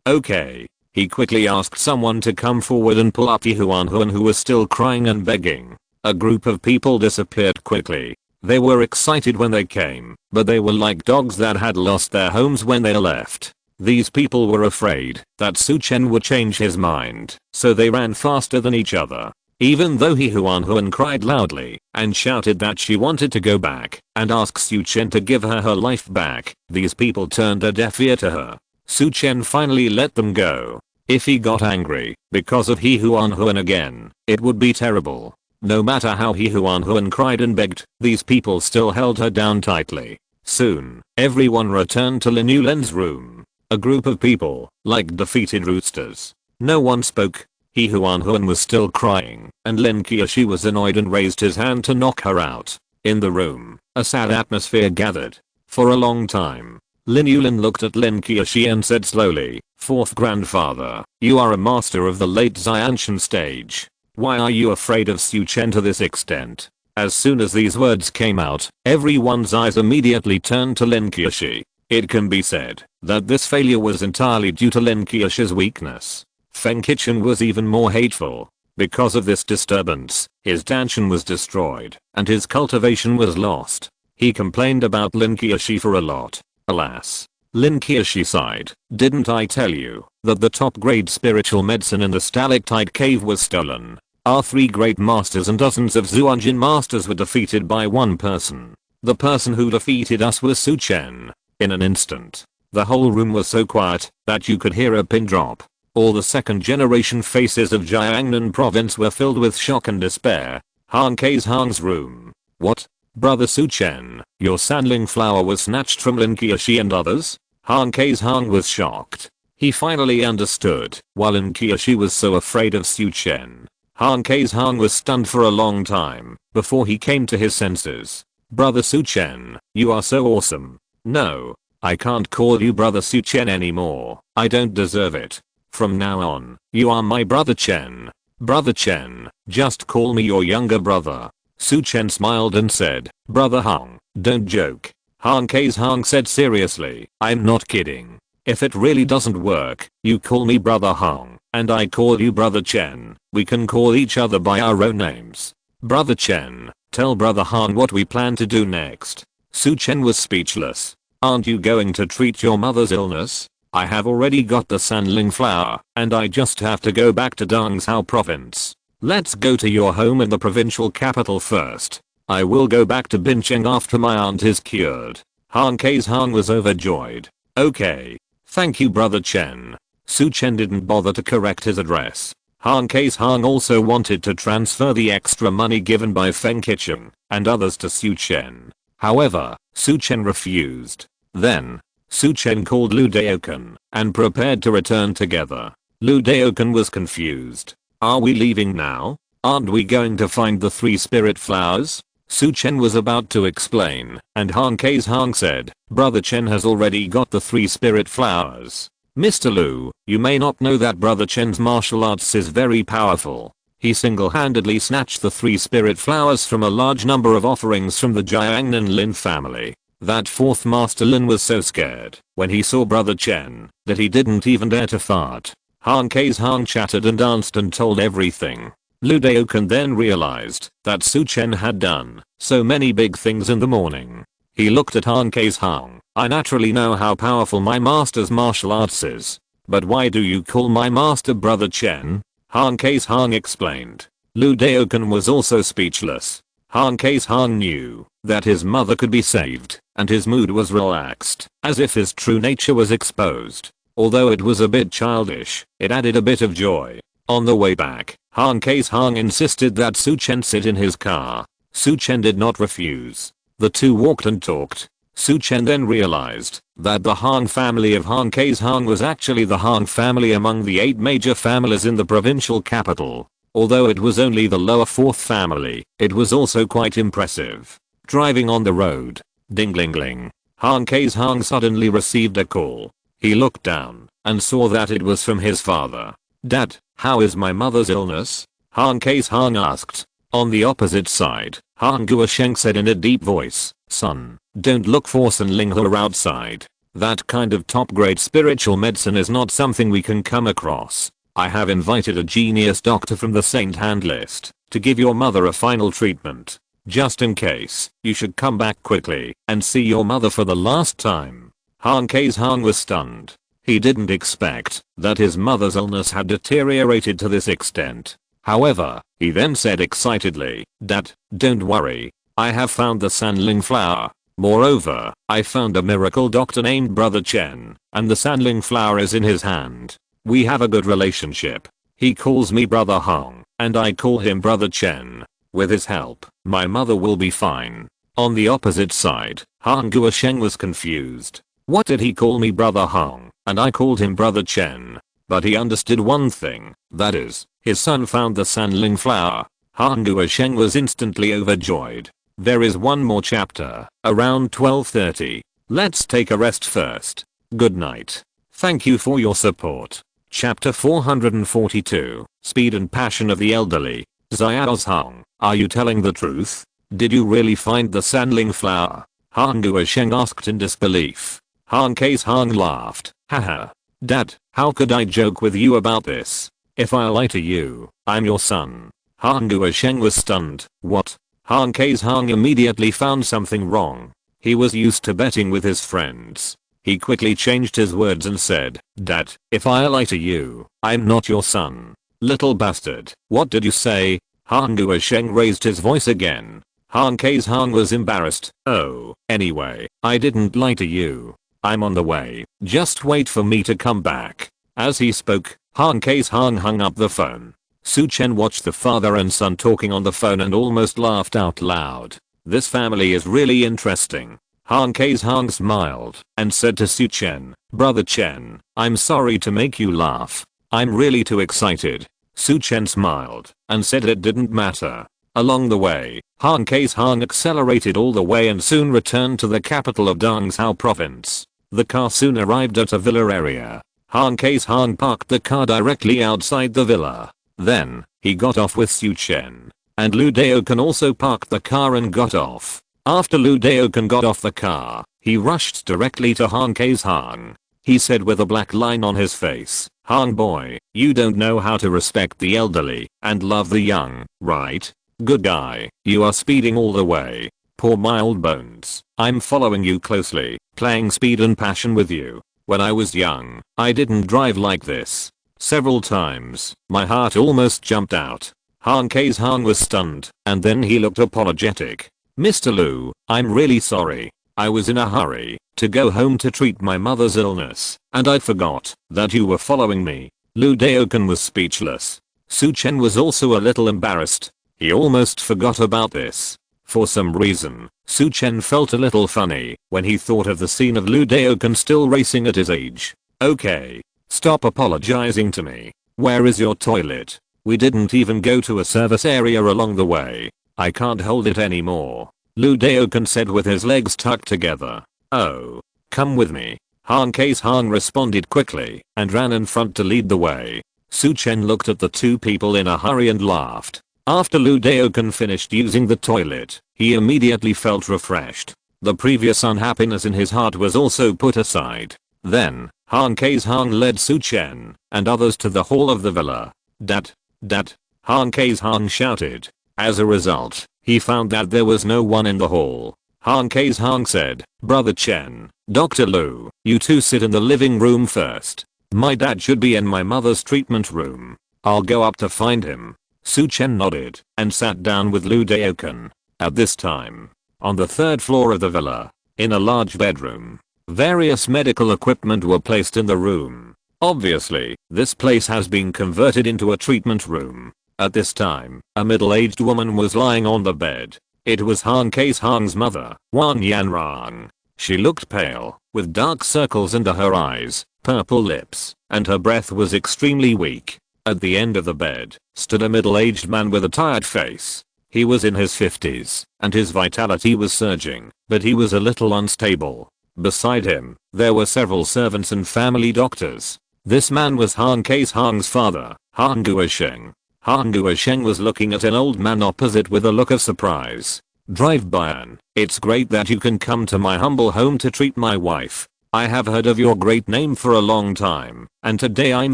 Okay. He quickly asked someone to come forward and pull up He Huan, who was still crying and begging. A group of people disappeared quickly. They were excited when they came, but they were like dogs that had lost their homes when they left. These people were afraid that Su Chen would change his mind, so they ran faster than each other. Even though He Huan cried loudly and shouted that she wanted to go back and ask Su Chen to give her life back, these people turned a deaf ear to her. Su Chen finally let them go. If he got angry because of He Huan again, it would be terrible. No matter how He Huan cried and begged, these people still held her down tightly. Soon, everyone returned to Lin Yulin's room. A group of people, like defeated roosters. No one spoke. He Huan was still crying, and Lin Qiushi was annoyed and raised his hand to knock her out. In the room, a sad atmosphere gathered. For a long time, Lin Yulin looked at Lin Qiushi and said slowly, Fourth grandfather, you are a master of the late Xiantian stage. Why are you afraid of Su Chen to this extent? As soon as these words came out, everyone's eyes immediately turned to Lin Qiushi. It can be said that this failure was entirely due to Lin Qiushi's weakness. Feng Qichen was even more hateful. Because of this disturbance, his Danshan was destroyed, and his cultivation was lost. He complained about Lin Qiushi for a lot. Alas. Lin Qiushi sighed. Didn't I tell you that the top grade spiritual medicine in the stalactite cave was stolen? Our 3 great masters and dozens of Zhuanjin masters were defeated by one person. The person who defeated us was Su Chen. In an instant, the whole room was so quiet that you could hear a pin drop. All the second generation faces of Jiangnan province were filled with shock and despair. Hang's room. What? Brother Su Chen, your sandling flower was snatched from Lin Qiushi and others? Han Kei's Han was shocked. He finally understood why Lin Qiushi was so afraid of Su Chen. Han Kei's Han was stunned for a long time before he came to his senses. Brother Su Chen, you are so awesome. No, I can't call you Brother Su Chen anymore. I don't deserve it. From now on, you are my Brother Chen. Brother Chen, just call me your younger brother. Su Chen smiled and said, Brother Hong, don't joke. Han Kei's Han said seriously, I'm not kidding. If it really doesn't work, you call me Brother Hong, and I call you Brother Chen. We can call each other by our own names. Brother Chen, tell Brother Han what we plan to do next. Su Chen was speechless. Aren't you going to treat your mother's illness? I have already got the Sanling flower, and I just have to go back to Dongzhou province. Let's go to your home in the provincial capital first. I will go back to Bincheng after my aunt is cured. Han Kei's Han was overjoyed. Okay. Thank you Brother Chen. Su Chen didn't bother to correct his address. Han Kei's Han also wanted to transfer the extra money given by Feng Qicheng and others to Su Chen. However, Su Chen refused. Then, Su Chen called Lu Daoken and prepared to return together. Lu Daoken was confused. Are we leaving now? Aren't we going to find the 3 spirit flowers? Su Chen was about to explain, and Han Kei's Han said, Brother Chen has already got the 3 spirit flowers. Mr. Lu, you may not know that Brother Chen's martial arts is very powerful. He single-handedly snatched the 3 spirit flowers from a large number of offerings from the Jiangnan Lin family. That 4th Master Lin was so scared when he saw Brother Chen that he didn't even dare to fart. Han Kei's Han chattered and danced and told everything. Lu Daoken then realized that Su Chen had done so many big things in the morning. He looked at Han Kei's Han. I naturally know how powerful my master's martial arts is. But why do you call my master Brother Chen? Han Kei's Han explained. Lu Daoken was also speechless. Han Kei's Han knew that his mother could be saved, and his mood was relaxed, as if his true nature was exposed. Although it was a bit childish, it added a bit of joy. On the way back, Han Kei's Han insisted that Su Chen sit in his car. Su Chen did not refuse. The two walked and talked. Su Chen then realized that the Han family of Han Kei's Han was actually the Han family among the 8 major families in the provincial capital. Although it was only the lower 4th family, it was also quite impressive. Driving on the road. Ding-ling-ling. Han Kei's Han suddenly received a call. He looked down and saw that it was from his father. Dad, how is my mother's illness? Han Kei's Han asked. On the opposite side, Han Guosheng said in a deep voice, Son, don't look for Sanlinghe outside. That kind of top-grade spiritual medicine is not something we can come across. I have invited a genius doctor from the Saint Hand list to give your mother a final treatment. Just in case, you should come back quickly and see your mother for the last time. Han Kei's Han was stunned. He didn't expect that his mother's illness had deteriorated to this extent. However, he then said excitedly, Dad, don't worry. I have found the Sanling flower. Moreover, I found a miracle doctor named Brother Chen, and the Sanling flower is in his hand. We have a good relationship. He calls me Brother Hong, and I call him Brother Chen. With his help, my mother will be fine. On the opposite side, Han Guosheng was confused. What did he call me Brother Hong, and I called him Brother Chen? But he understood one thing, that is, his son found the Sanling flower. Han Guosheng was instantly overjoyed. There is one more chapter, around 12:30. Let's take a rest first. Good night. Thank you for your support. Chapter 442, Speed and Passion of the Elderly. Xiao's Hong, are you telling the truth? Did you really find the Sanling flower? Han Guosheng asked in disbelief. Han Kei's Han laughed. Haha. Dad, how could I joke with you about this? If I lie to you, I'm your son. Han Guosheng was stunned. What? Han Kei's Han immediately found something wrong. He was used to betting with his friends. He quickly changed his words and said, Dad, if I lie to you, I'm not your son. Little bastard, what did you say? Han Guosheng raised his voice again. Han Kei's Han was embarrassed. Oh, anyway, I didn't lie to you. I'm on the way. Just wait for me to come back. As he spoke, Han Kei's Han hung up the phone. Su Chen watched the father and son talking on the phone and almost laughed out loud. This family is really interesting. Kei's Hang smiled and said to Su Chen, "Brother Chen, I'm sorry to make you laugh. I'm really too excited." Su Chen smiled and said it didn't matter. Along the way, Kei's Hang accelerated all the way and soon returned to the capital of Dongzhou province. The car soon arrived at a villa area. Kei's Hang parked the car directly outside the villa. Then, he got off with Su Chen. And Lu Daokan also parked the car and got off. After Lu Daokan got off the car, he rushed directly to Kei's Hang. He said with a black line on his face, "Hang boy, you don't know how to respect the elderly and love the young, right? Good guy, you are speeding all the way. Poor mild bones, I'm following you closely, playing speed and passion with you. When I was young, I didn't drive like this. Several times, my heart almost jumped out." Kei's Hang was stunned, and then he looked apologetic. "Mr. Lu, I'm really sorry. I was in a hurry to go home to treat my mother's illness, and I forgot that you were following me." Lu Daokan was speechless. Su Chen was also a little embarrassed. He almost forgot about this. For some reason, Su Chen felt a little funny when he thought of the scene of Lu Daokan still racing at his age. "Okay, stop apologizing to me. Where is your toilet? We didn't even go to a service area along the way. I can't hold it anymore," Lu Daokan said with his legs tucked together. "Oh, come with me." Kei's Hang responded quickly and ran in front to lead the way. Su Chen looked at the two people in a hurry and laughed. After Lu Daokan finished using the toilet, he immediately felt refreshed. The previous unhappiness in his heart was also put aside. Then, Kei's Hang led Su Chen and others to the hall of the villa. "Dad, Dad," Kei's Hang shouted. As a result, he found that there was no one in the hall. Kei's Hang said, "Brother Chen, Dr. Lu, you two sit in the living room first. My dad should be in my mother's treatment room. I'll go up to find him." Su Chen nodded and sat down with Lu Daokan. At this time, on the third floor of the villa, in a large bedroom, various medical equipment were placed in the room. Obviously, this place has been converted into a treatment room. At this time, a middle-aged woman was lying on the bed. It was Kei's Hang's mother, Wan Yanrang. She looked pale, with dark circles under her eyes, purple lips, and her breath was extremely weak. At the end of the bed, stood a middle-aged man with a tired face. He was in his 50s, and his vitality was surging, but he was a little unstable. Beside him, there were several servants and family doctors. This man was Kei's Hang's father, Han Guosheng. Han Guosheng was looking at an old man opposite with a look of surprise. "Drive Bayan, it's great that you can come to my humble home to treat my wife. I have heard of your great name for a long time, and today I'm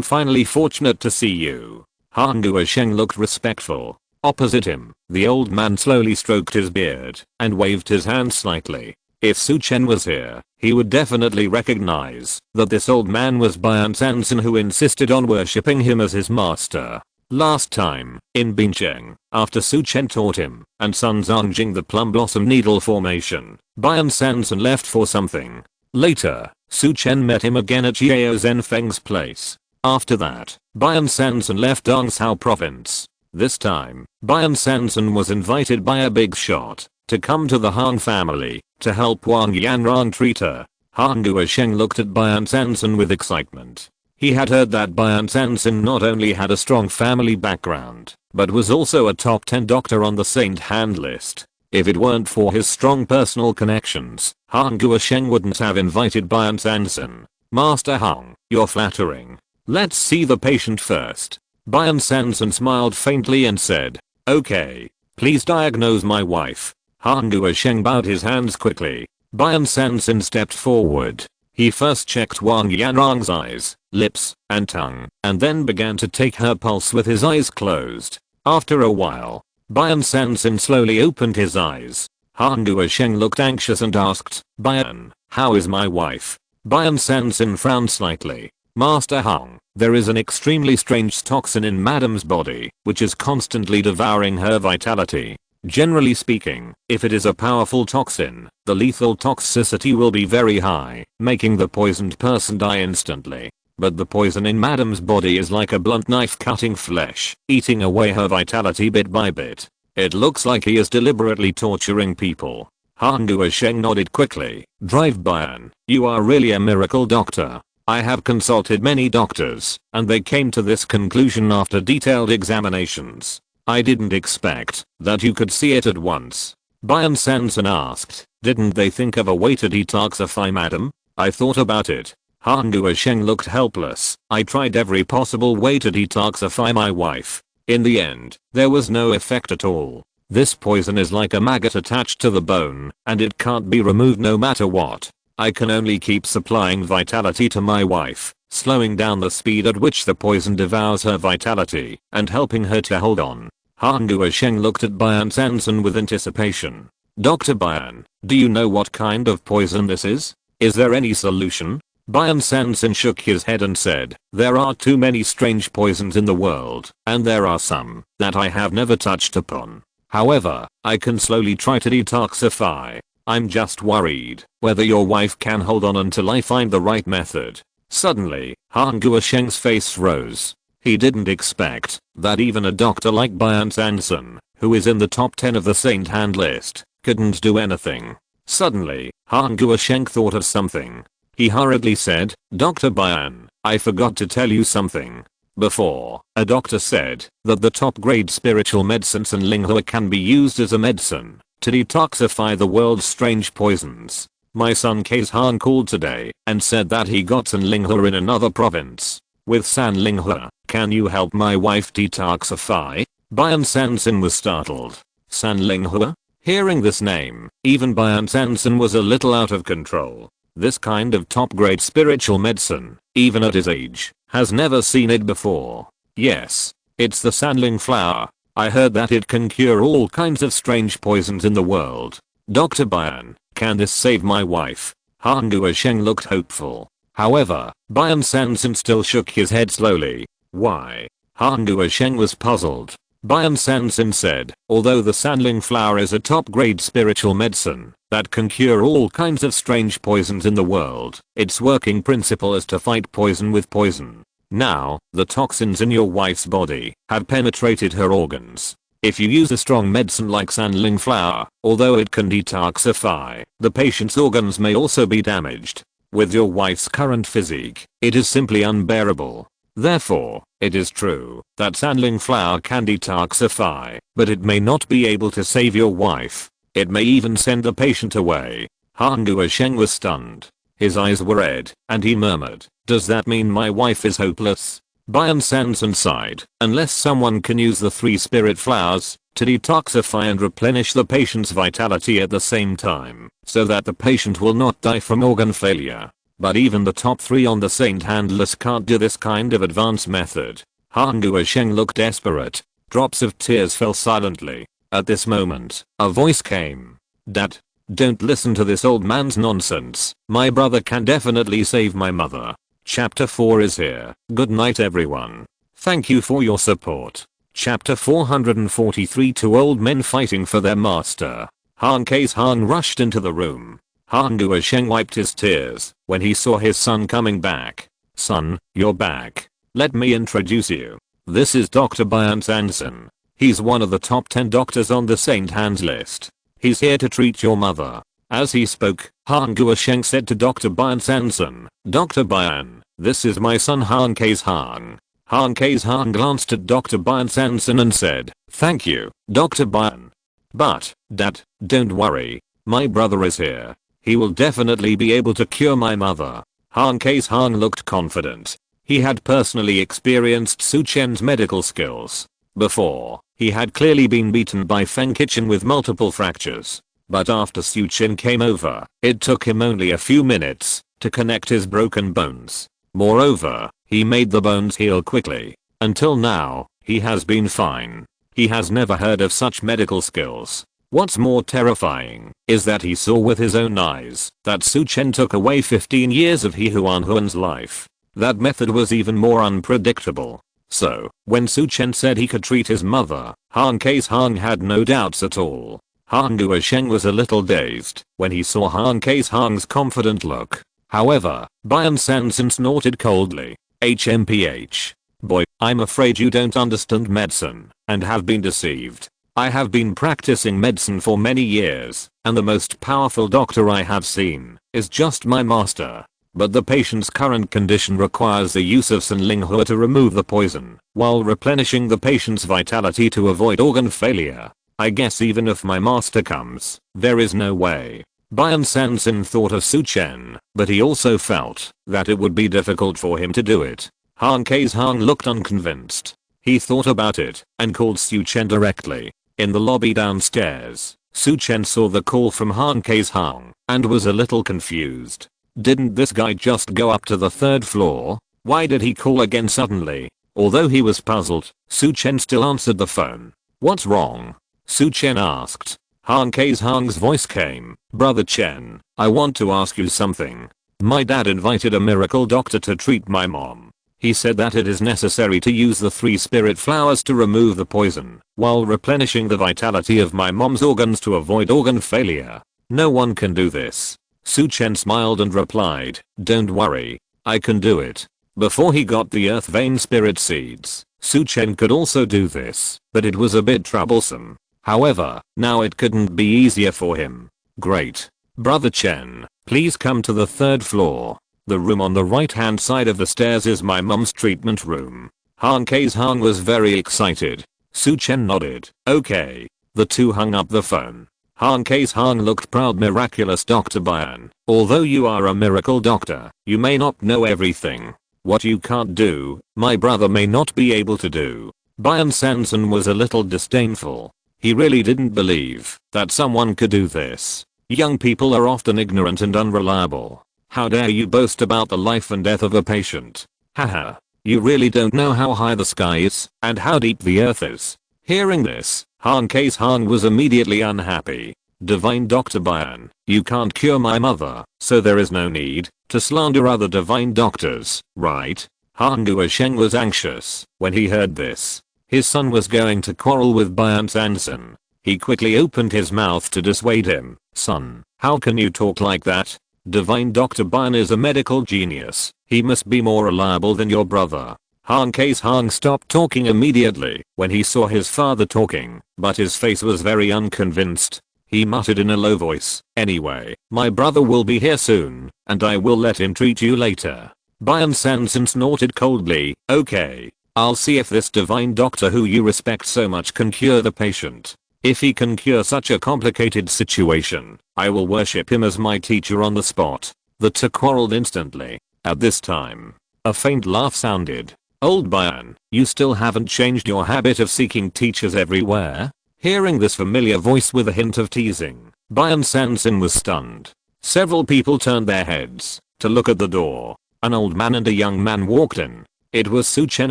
finally fortunate to see you." Han Guosheng looked respectful. Opposite him, the old man slowly stroked his beard and waved his hand slightly. If Su Chen was here, he would definitely recognize that this old man was Bayan Sanson, who insisted on worshipping him as his master. Last time, in Bincheng, after Su Chen taught him and Sun Zongjing the plum blossom needle formation, Bayan Sanson left for something. Later, Su Chen met him again at Yao Zhenfeng's place. After that, Bayan Sanson left Dongzhou province. This time, Bayan Sanson was invited by a big shot to come to the Han family to help Wang Yanran treat her. Han Guosheng looked at Bayan Sanson with excitement. He had heard that Bayan Sanson not only had a strong family background, but was also a top 10 doctor on the Saint Hand list. If it weren't for his strong personal connections, Han Guosheng wouldn't have invited Bayan Sanson. "Master Hang, you're flattering. Let's see the patient first." Bayan Sanson smiled faintly and said, "Okay, please diagnose my wife." Han Guosheng bowed his hands quickly. Bayan Sanson stepped forward. He first checked Wang Yanrang's eyes, lips, and tongue, and then began to take her pulse with his eyes closed. After a while, Bayan Sanson slowly opened his eyes. Han Guosheng looked anxious and asked, "Bayan, how is my wife?" Bayan Sanson frowned slightly. "Master Hang, there is an extremely strange toxin in Madam's body, which is constantly devouring her vitality. Generally speaking, if it is a powerful toxin, the lethal toxicity will be very high, making the poisoned person die instantly. But the poison in Madam's body is like a blunt knife cutting flesh, eating away her vitality bit by bit. It looks like he is deliberately torturing people." Han Guosheng nodded quickly. Drive Bayan, you are really a miracle doctor. I have consulted many doctors, and they came to this conclusion after detailed examinations. I didn't expect that you could see it at once. Bayan Sanson asked, didn't they think of a way to detoxify madam? I thought about it. Han Guosheng looked helpless. I tried every possible way to detoxify my wife. In the end, there was no effect at all. This poison is like a maggot attached to the bone, and it can't be removed no matter what. I can only keep supplying vitality to my wife, slowing down the speed at which the poison devours her vitality, and helping her to hold on. Han Guosheng looked at Bayan Sanson with anticipation. Dr. Bayan, do you know what kind of poison this is? Is there any solution? Bayan Sanson shook his head and said, there are too many strange poisons in the world, and there are some that I have never touched upon. However, I can slowly try to detoxify. I'm just worried whether your wife can hold on until I find the right method. Suddenly, Han Guosheng's face rose. He didn't expect that even a doctor like Bayan Sanson, who is in the top 10 of the Saint Hand list, couldn't do anything. Suddenly, Han Guosheng thought of something. He hurriedly said, Dr. Bayan, I forgot to tell you something. Before, a doctor said that the top grade spiritual medicine Sanlinghua can be used as a medicine to detoxify the world's strange poisons. My son K's Han called today and said that he got Sanlinghua in another province. With Sanlinghua, can you help my wife detoxify? Bayan Sanson was startled. Sanlinghua? Hearing this name, even Bayan Sanson was a little out of control. This kind of top grade spiritual medicine, even at his age, has never seen it before. Yes, it's the Sanling flower. I heard that it can cure all kinds of strange poisons in the world. Dr. Bayan, can this save my wife? Han Guosheng looked hopeful. However, Bayan Sanson still shook his head slowly. Why? Han Guosheng was puzzled. Bayan Sanson said, although the Sanling flower is a top grade spiritual medicine that can cure all kinds of strange poisons in the world, its working principle is to fight poison with poison. Now, the toxins in your wife's body have penetrated her organs. If you use a strong medicine like Sanling flower, although it can detoxify, the patient's organs may also be damaged. With your wife's current physique, it is simply unbearable. Therefore, it is true that Sanling flower can detoxify, but it may not be able to save your wife. It may even send the patient away. Han Guosheng was stunned. His eyes were red, and he murmured, does that mean my wife is hopeless? Bayan Sanson sighed, unless someone can use the 3 spirit flowers to detoxify and replenish the patient's vitality at the same time, so that the patient will not die from organ failure. But even the top 3 on the Saint Hand list can't do this kind of advanced method. Han Guosheng looked desperate. Drops of tears fell silently. At this moment, a voice came. Dad, don't listen to this old man's nonsense. My brother can definitely save my mother. Chapter 4 is here. Good night everyone. Thank you for your support. Chapter 443. 2 old men fighting for their master. Han K's Han rushed into the room. Han Guosheng wiped his tears when he saw his son coming back. Son, you're back. Let me introduce you. This is Dr. Bayan Sanson. He's one of the top 10 doctors on the Saint Hands list. He's here to treat your mother. As he spoke, Han Guosheng said to Dr. Bayan Sanson, Dr. Bayan, this is my son Han K's Han. Han K's Han glanced at Dr. Bayan Sanson and said, thank you, Dr. Bayan. But, Dad, don't worry. My brother is here. He will definitely be able to cure my mother. Han K's Han looked confident. He had personally experienced Su Chen's medical skills. Before, he had clearly been beaten by Feng Qichen with multiple fractures. But after Su Chen came over, it took him only a few minutes to connect his broken bones. Moreover, he made the bones heal quickly. Until now, he has been fine. He has never heard of such medical skills. What's more terrifying is that he saw with his own eyes that Su Chen took away 15 years of He Huan's life. That method was even more unpredictable. So, when Su Chen said he could treat his mother, Han K's Han had no doubts at all. Han Guosheng was a little dazed when he saw Han K's Han's confident look. However, Bayan Sanson snorted coldly. HMPH. Boy, I'm afraid you don't understand medicine and have been deceived. I have been practicing medicine for many years, and the most powerful doctor I have seen is just my master. But the patient's current condition requires the use of Sanlinghua to remove the poison, while replenishing the patient's vitality to avoid organ failure. I guess even if my master comes, there is no way. Bian Sanson thought of Su Chen, but he also felt that it would be difficult for him to do it. Han Kei's Hang looked unconvinced. He thought about it and called Su Chen directly. In the lobby downstairs, Su Chen saw the call from Han Kei's Hang and was a little confused. Didn't this guy just go up to the 3rd floor? Why did he call again suddenly? Although he was puzzled, Su Chen still answered the phone. What's wrong? Su Chen asked. Han Kei's Hang's voice came. Brother Chen, I want to ask you something. My dad invited a miracle doctor to treat my mom. He said that it is necessary to use the 3 spirit flowers to remove the poison, while replenishing the vitality of my mom's organs to avoid organ failure. No one can do this. Su Chen smiled and replied, don't worry, I can do it. Before he got the earth vein spirit seeds, Su Chen could also do this, but it was a bit troublesome. However, now it couldn't be easier for him. Great. Brother Chen, please come to the 3rd floor. The room on the right hand side of the stairs is my mom's treatment room. Han Kei's Hang was very excited. Su Chen nodded. Okay. The two hung up the phone. Han Kei's Hang looked proud. Miraculous Dr. Bian, although you are a miracle doctor, you may not know everything. What you can't do, my brother may not be able to do. Bian Sanson was a little disdainful. He really didn't believe that someone could do this. Young people are often ignorant and unreliable. How dare you boast about the life and death of a patient? Haha. You really don't know how high the sky is and how deep the earth is. Hearing this, Han Kei's Hang was immediately unhappy. Divine Dr. Bian, you can't cure my mother, so there is no need to slander other divine doctors, right? Han Guosheng was anxious when he heard this. His son was going to quarrel with Bian Sanson. He quickly opened his mouth to dissuade him. Son, how can you talk like that? Divine Dr. Bian is a medical genius. He must be more reliable than your brother. Han Kei's Hang stopped talking immediately when he saw his father talking, but his face was very unconvinced. He muttered in a low voice, anyway, my brother will be here soon, and I will let him treat you later. Bian Sanson snorted coldly, okay. I'll see if this divine doctor who you respect so much can cure the patient. If he can cure such a complicated situation, I will worship him as my teacher on the spot. The two quarreled instantly. At this time, a faint laugh sounded. Old Bian, you still haven't changed your habit of seeking teachers everywhere? Hearing this familiar voice with a hint of teasing, Bian Sanson was stunned. Several people turned their heads to look at the door. An old man and a young man walked in. It was Su Chen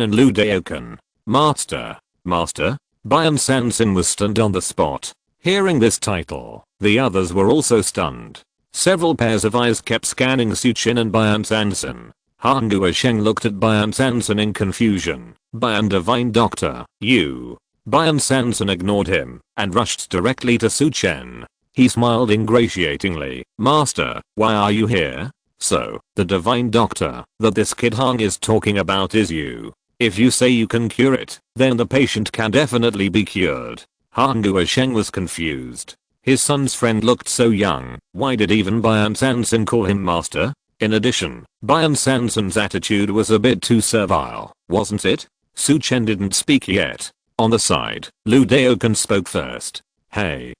and Lu Daoken. Master. Bian Sanson was stunned on the spot. Hearing this title, the others were also stunned. Several pairs of eyes kept scanning Su Chen and Bian Sanson. Han Guosheng looked at Bian Sanson in confusion. Bian Divine Doctor, you. Bian Sanson ignored him and rushed directly to Su Chen. He smiled ingratiatingly. Master, why are you here? So, the Divine Doctor that this kid Hang is talking about is you. If you say you can cure it, then the patient can definitely be cured. Han Guosheng was confused. His son's friend looked so young. Why did even Bian Sanson call him master? In addition, Bian Sanson's attitude was a bit too servile, wasn't it? Su Chen didn't speak yet. On the side, Lu Daoken spoke first. Hey.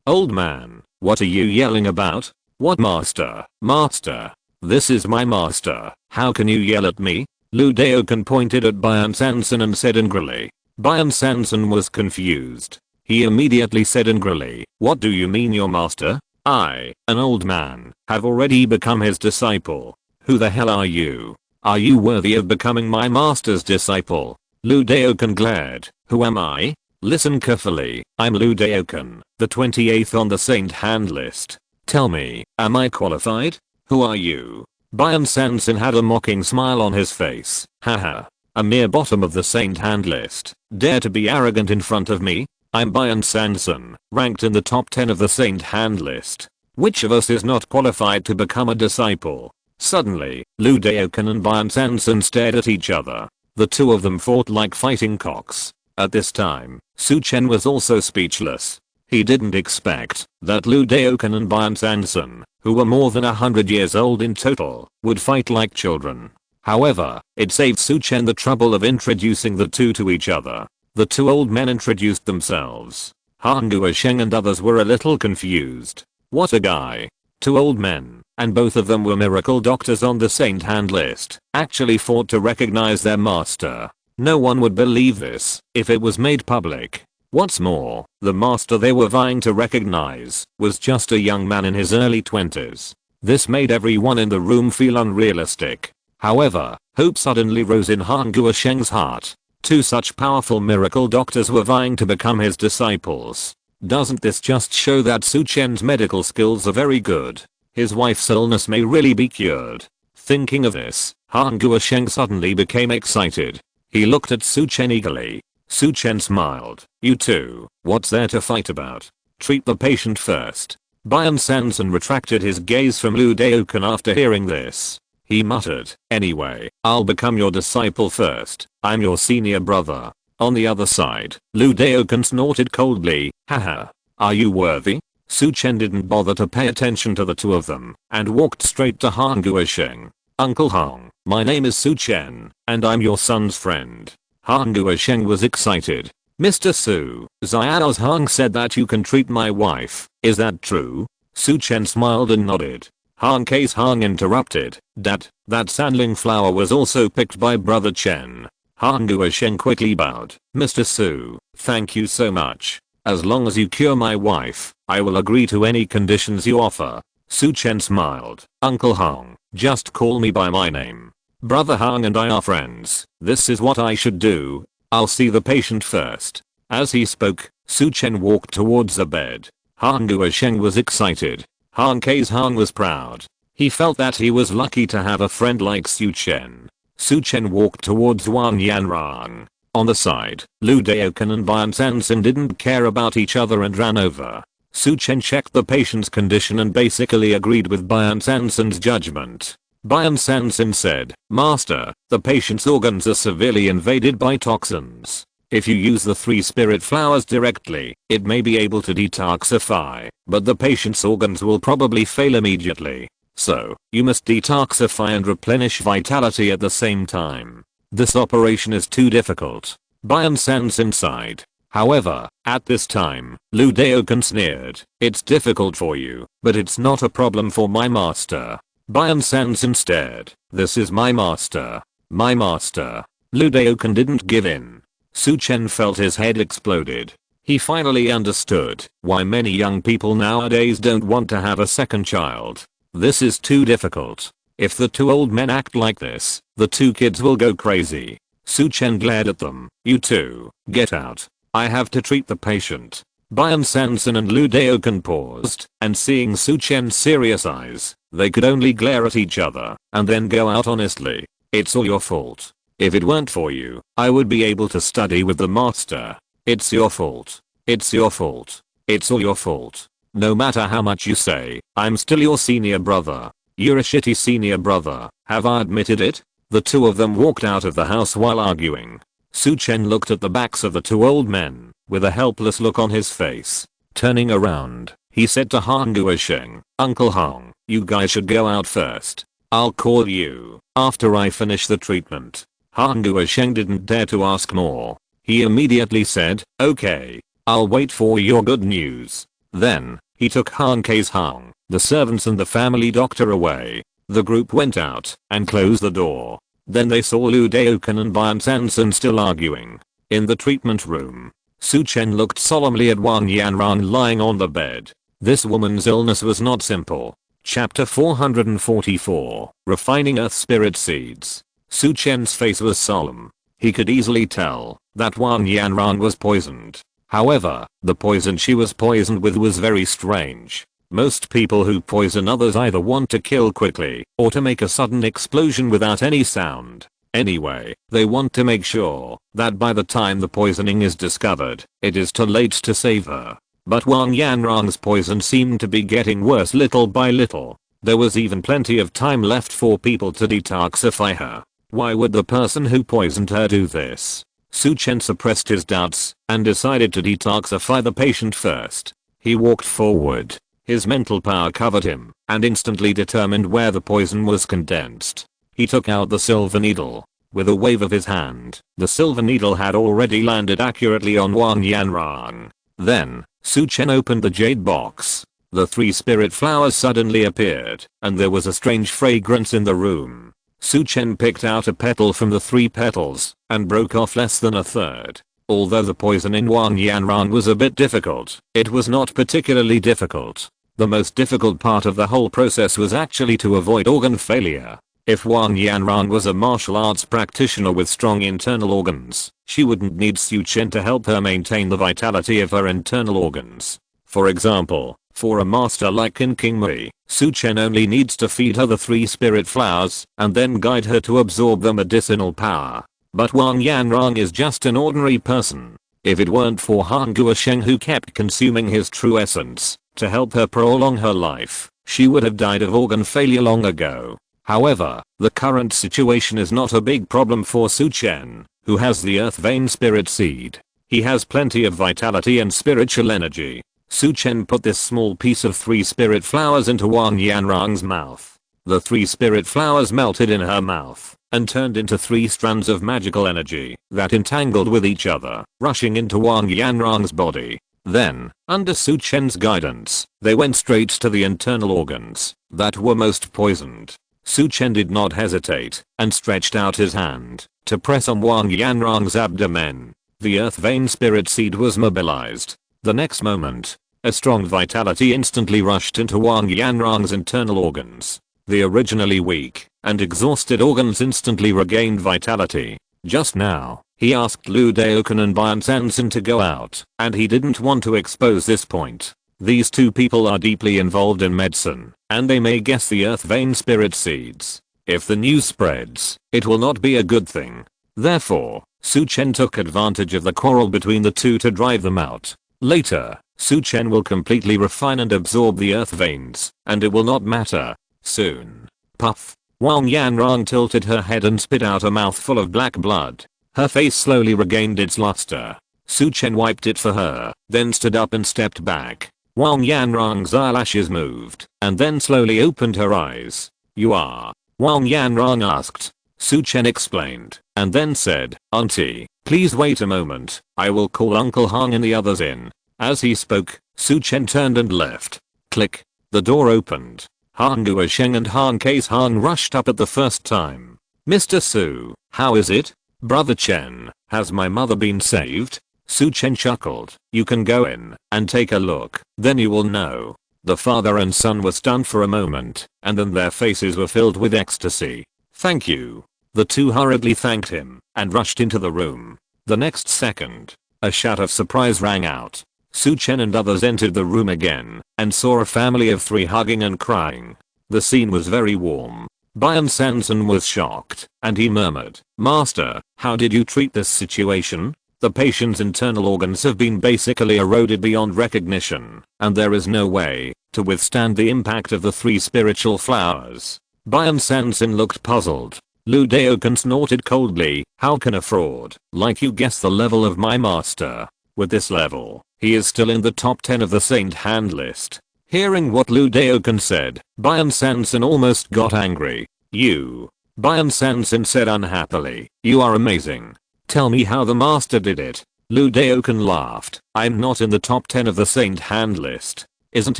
Old man, what are you yelling about? What master? Master. This is my master. How can you yell at me? Lu Daoken pointed at Bian Sanson and said angrily. Bian Sanson was confused. He immediately said angrily, what do you mean your master? I, an old man, have already become his disciple. Who the hell are you? Are you worthy of becoming my master's disciple? Lu Daoken glared. Who am I? Listen carefully. I'm Lu Daoken, the 28th on the Saint Hand list. Tell me, am I qualified? Who are you? Bian Sanson had a mocking smile on his face. Haha. A mere bottom of the Saint Hand list. Dare to be arrogant in front of me? I'm Bian Sanson, ranked in the top 10 of the Saint Hand list. Which of us is not qualified to become a disciple? Suddenly, Lu Daoken and Bian Sanson stared at each other. The two of them fought like fighting cocks. At this time, Su Chen was also speechless. He didn't expect that Lu Daokan and Bian Sanson, who were more than 100 years old in total, would fight like children. However, it saved Su Chen the trouble of introducing the two to each other. The two old men introduced themselves. Han Guosheng and others were a little confused. What a guy. Two old men, and both of them were miracle doctors on the saint hand list, actually fought to recognize their master. No one would believe this if it was made public. What's more, the master they were vying to recognize was just a young man in his early 20s. This made everyone in the room feel unrealistic. However, hope suddenly rose in Han Guosheng's heart. Two such powerful miracle doctors were vying to become his disciples. Doesn't this just show that Su Chen's medical skills are very good? His wife's illness may really be cured. Thinking of this, Han Guosheng suddenly became excited. He looked at Su Chen eagerly. Su Chen smiled. You two, what's there to fight about? Treat the patient first. Bian Sanson retracted his gaze from Lu Daokan after hearing this. He muttered, anyway, I'll become your disciple first. I'm your senior brother. On the other side, Lu Daokan snorted coldly, haha. Are you worthy? Su Chen didn't bother to pay attention to the two of them, and walked straight to Han Guosheng. Uncle Hong, my name is Su Chen, and I'm your son's friend. Han Guosheng was excited. Mr. Su, Xiao's Hong said that you can treat my wife, is that true? Su Chen smiled and nodded. Han K's Hong interrupted, that sandling flower was also picked by Brother Chen. Han Guosheng quickly bowed. Mr. Su, thank you so much. As long as you cure my wife, I will agree to any conditions you offer. Su Chen smiled. Uncle Hong, just call me by my name. Brother Hong and I are friends. This is what I should do. I'll see the patient first. As he spoke, Su Chen walked towards the bed. Han Guosheng was excited. Han K's Hong was proud. He felt that he was lucky to have a friend like Su Chen. Su Chen walked towards Wan Yanrang. On the side, Lu Daokan and Bian Sanson didn't care about each other and ran over. Su Chen checked the patient's condition and basically agreed with Bian Sanson's judgment. Bian Sanson said, Master, the patient's organs are severely invaded by toxins. If you use the 3 spirit flowers directly, it may be able to detoxify, but the patient's organs will probably fail immediately. So, you must detoxify and replenish vitality at the same time. This operation is too difficult. Bian Sanson sighed. However, at this time, Lu Daokan sneered. It's difficult for you, but it's not a problem for my master. Bian Sanson stared. This is my master. My master. Lu Daokan didn't give in. Su Chen felt his head exploded. He finally understood why many young people nowadays don't want to have a second child. This is too difficult. If the two old men act like this, the two kids will go crazy. Su Chen glared at them. You two, get out. I have to treat the patient. Bian Sanson and Lu Daokan paused, and seeing Su Chen's serious eyes, they could only glare at each other, and then go out honestly. It's all your fault. If it weren't for you, I would be able to study with the master. It's your fault. It's your fault. It's all your fault. No matter how much you say, I'm still your senior brother. You're a shitty senior brother. Have I admitted it? The two of them walked out of the house while arguing. Su Chen looked at the backs of the two old men, with a helpless look on his face. Turning around, he said to Han Guosheng, Uncle Hong, you guys should go out first. I'll call you after I finish the treatment. Han Guosheng didn't dare to ask more. He immediately said, okay, I'll wait for your good news. Then, he took Han K's Hong, the servants and the family doctor away. The group went out and closed the door. Then they saw Lu Daokan and Bian Sanson still arguing. In the treatment room, Su Chen looked solemnly at Wan Yanran lying on the bed. This woman's illness was not simple. Chapter 444, Refining Earth Spirit Seeds. Su Chen's face was solemn. He could easily tell that Wan Yanran was poisoned. However, the poison she was poisoned with was very strange. Most people who poison others either want to kill quickly or to make a sudden explosion without any sound. Anyway, they want to make sure that by the time the poisoning is discovered, it is too late to save her. But Wan Yanran's poison seemed to be getting worse little by little. There was even plenty of time left for people to detoxify her. Why would the person who poisoned her do this? Su Chen suppressed his doubts and decided to detoxify the patient first. He walked forward. His mental power covered him and instantly determined where the poison was condensed. He took out the silver needle. With a wave of his hand, the silver needle had already landed accurately on Wang Yanrang. Then, Su Chen opened the jade box. The 3 spirit flowers suddenly appeared, and there was a strange fragrance in the room. Su Chen picked out a petal from the 3 petals and broke off less than a third. Although the poison in Wang Yanran was a bit difficult, it was not particularly difficult. The most difficult part of the whole process was actually to avoid organ failure. If Wang Yanran was a martial arts practitioner with strong internal organs, she wouldn't need Su Chen to help her maintain the vitality of her internal organs. For example, for a master like King Mui, Su Chen only needs to feed her the 3 spirit flowers and then guide her to absorb the medicinal power. But Wang Yanran is just an ordinary person. If it weren't for Han Guosheng who kept consuming his true essence to help her prolong her life, she would have died of organ failure long ago. However, the current situation is not a big problem for Su Chen, who has the earth vein spirit seed. He has plenty of vitality and spiritual energy. Su Chen put this small piece of 3 spirit flowers into Wang Yanrang's mouth. The 3 spirit flowers melted in her mouth and turned into 3 strands of magical energy that entangled with each other, rushing into Wang Yanrang's body. Then, under Su Chen's guidance, they went straight to the internal organs that were most poisoned. Su Chen did not hesitate and stretched out his hand to press on Wang Yanrang's abdomen. The earth vein spirit seed was mobilized. The next moment, a strong vitality instantly rushed into Wang Yanrang's internal organs. The originally weak and exhausted organs instantly regained vitality. Just now, he asked Lu Daokan and Bian Sansan to go out, and he didn't want to expose this point. These 2 people are deeply involved in medicine, and they may guess the earth vein spirit seeds. If the news spreads, it will not be a good thing. Therefore, Su Chen took advantage of the quarrel between the 2 to drive them out. Later, Su Chen will completely refine and absorb the earth veins, and it will not matter. Soon. Puff. Wang Yanrang tilted her head and spit out a mouthful of black blood. Her face slowly regained its luster. Su Chen wiped it for her, then stood up and stepped back. Wang Yanrang's eyelashes moved, and then slowly opened her eyes. You are? Wang Yanrang asked. Su Chen explained, and then said, Auntie, please wait a moment, I will call Uncle Hang and the others in. As he spoke, Su Chen turned and left. Click. The door opened. Han Guosheng and Han K's Hang rushed up at the first time. Mr. Su, how is it? Brother Chen, has my mother been saved? Su Chen chuckled. You can go in and take a look, then you will know. The father and son were stunned for a moment, and then their faces were filled with ecstasy. Thank you. The 2 hurriedly thanked him and rushed into the room. The next second, a shout of surprise rang out. Su Chen and others entered the room again and saw a family of 3 hugging and crying. The scene was very warm. Bian Sansan was shocked, and he murmured, Master, how did you treat this situation? The patient's internal organs have been basically eroded beyond recognition, and there is no way to withstand the impact of the 3 spiritual flowers. Bian Sansan looked puzzled. Lu Daokan snorted coldly, how can a fraud like you guess the level of my master? With this level, he is still in the top 10 of the Saint Hand list. Hearing what Lu Daokan said, Bian Sansan almost got angry. You. Bian Sansan said unhappily, you are amazing. Tell me how the master did it. Lu Daokan laughed. I'm not in the top 10 of the Saint Hand list. Isn't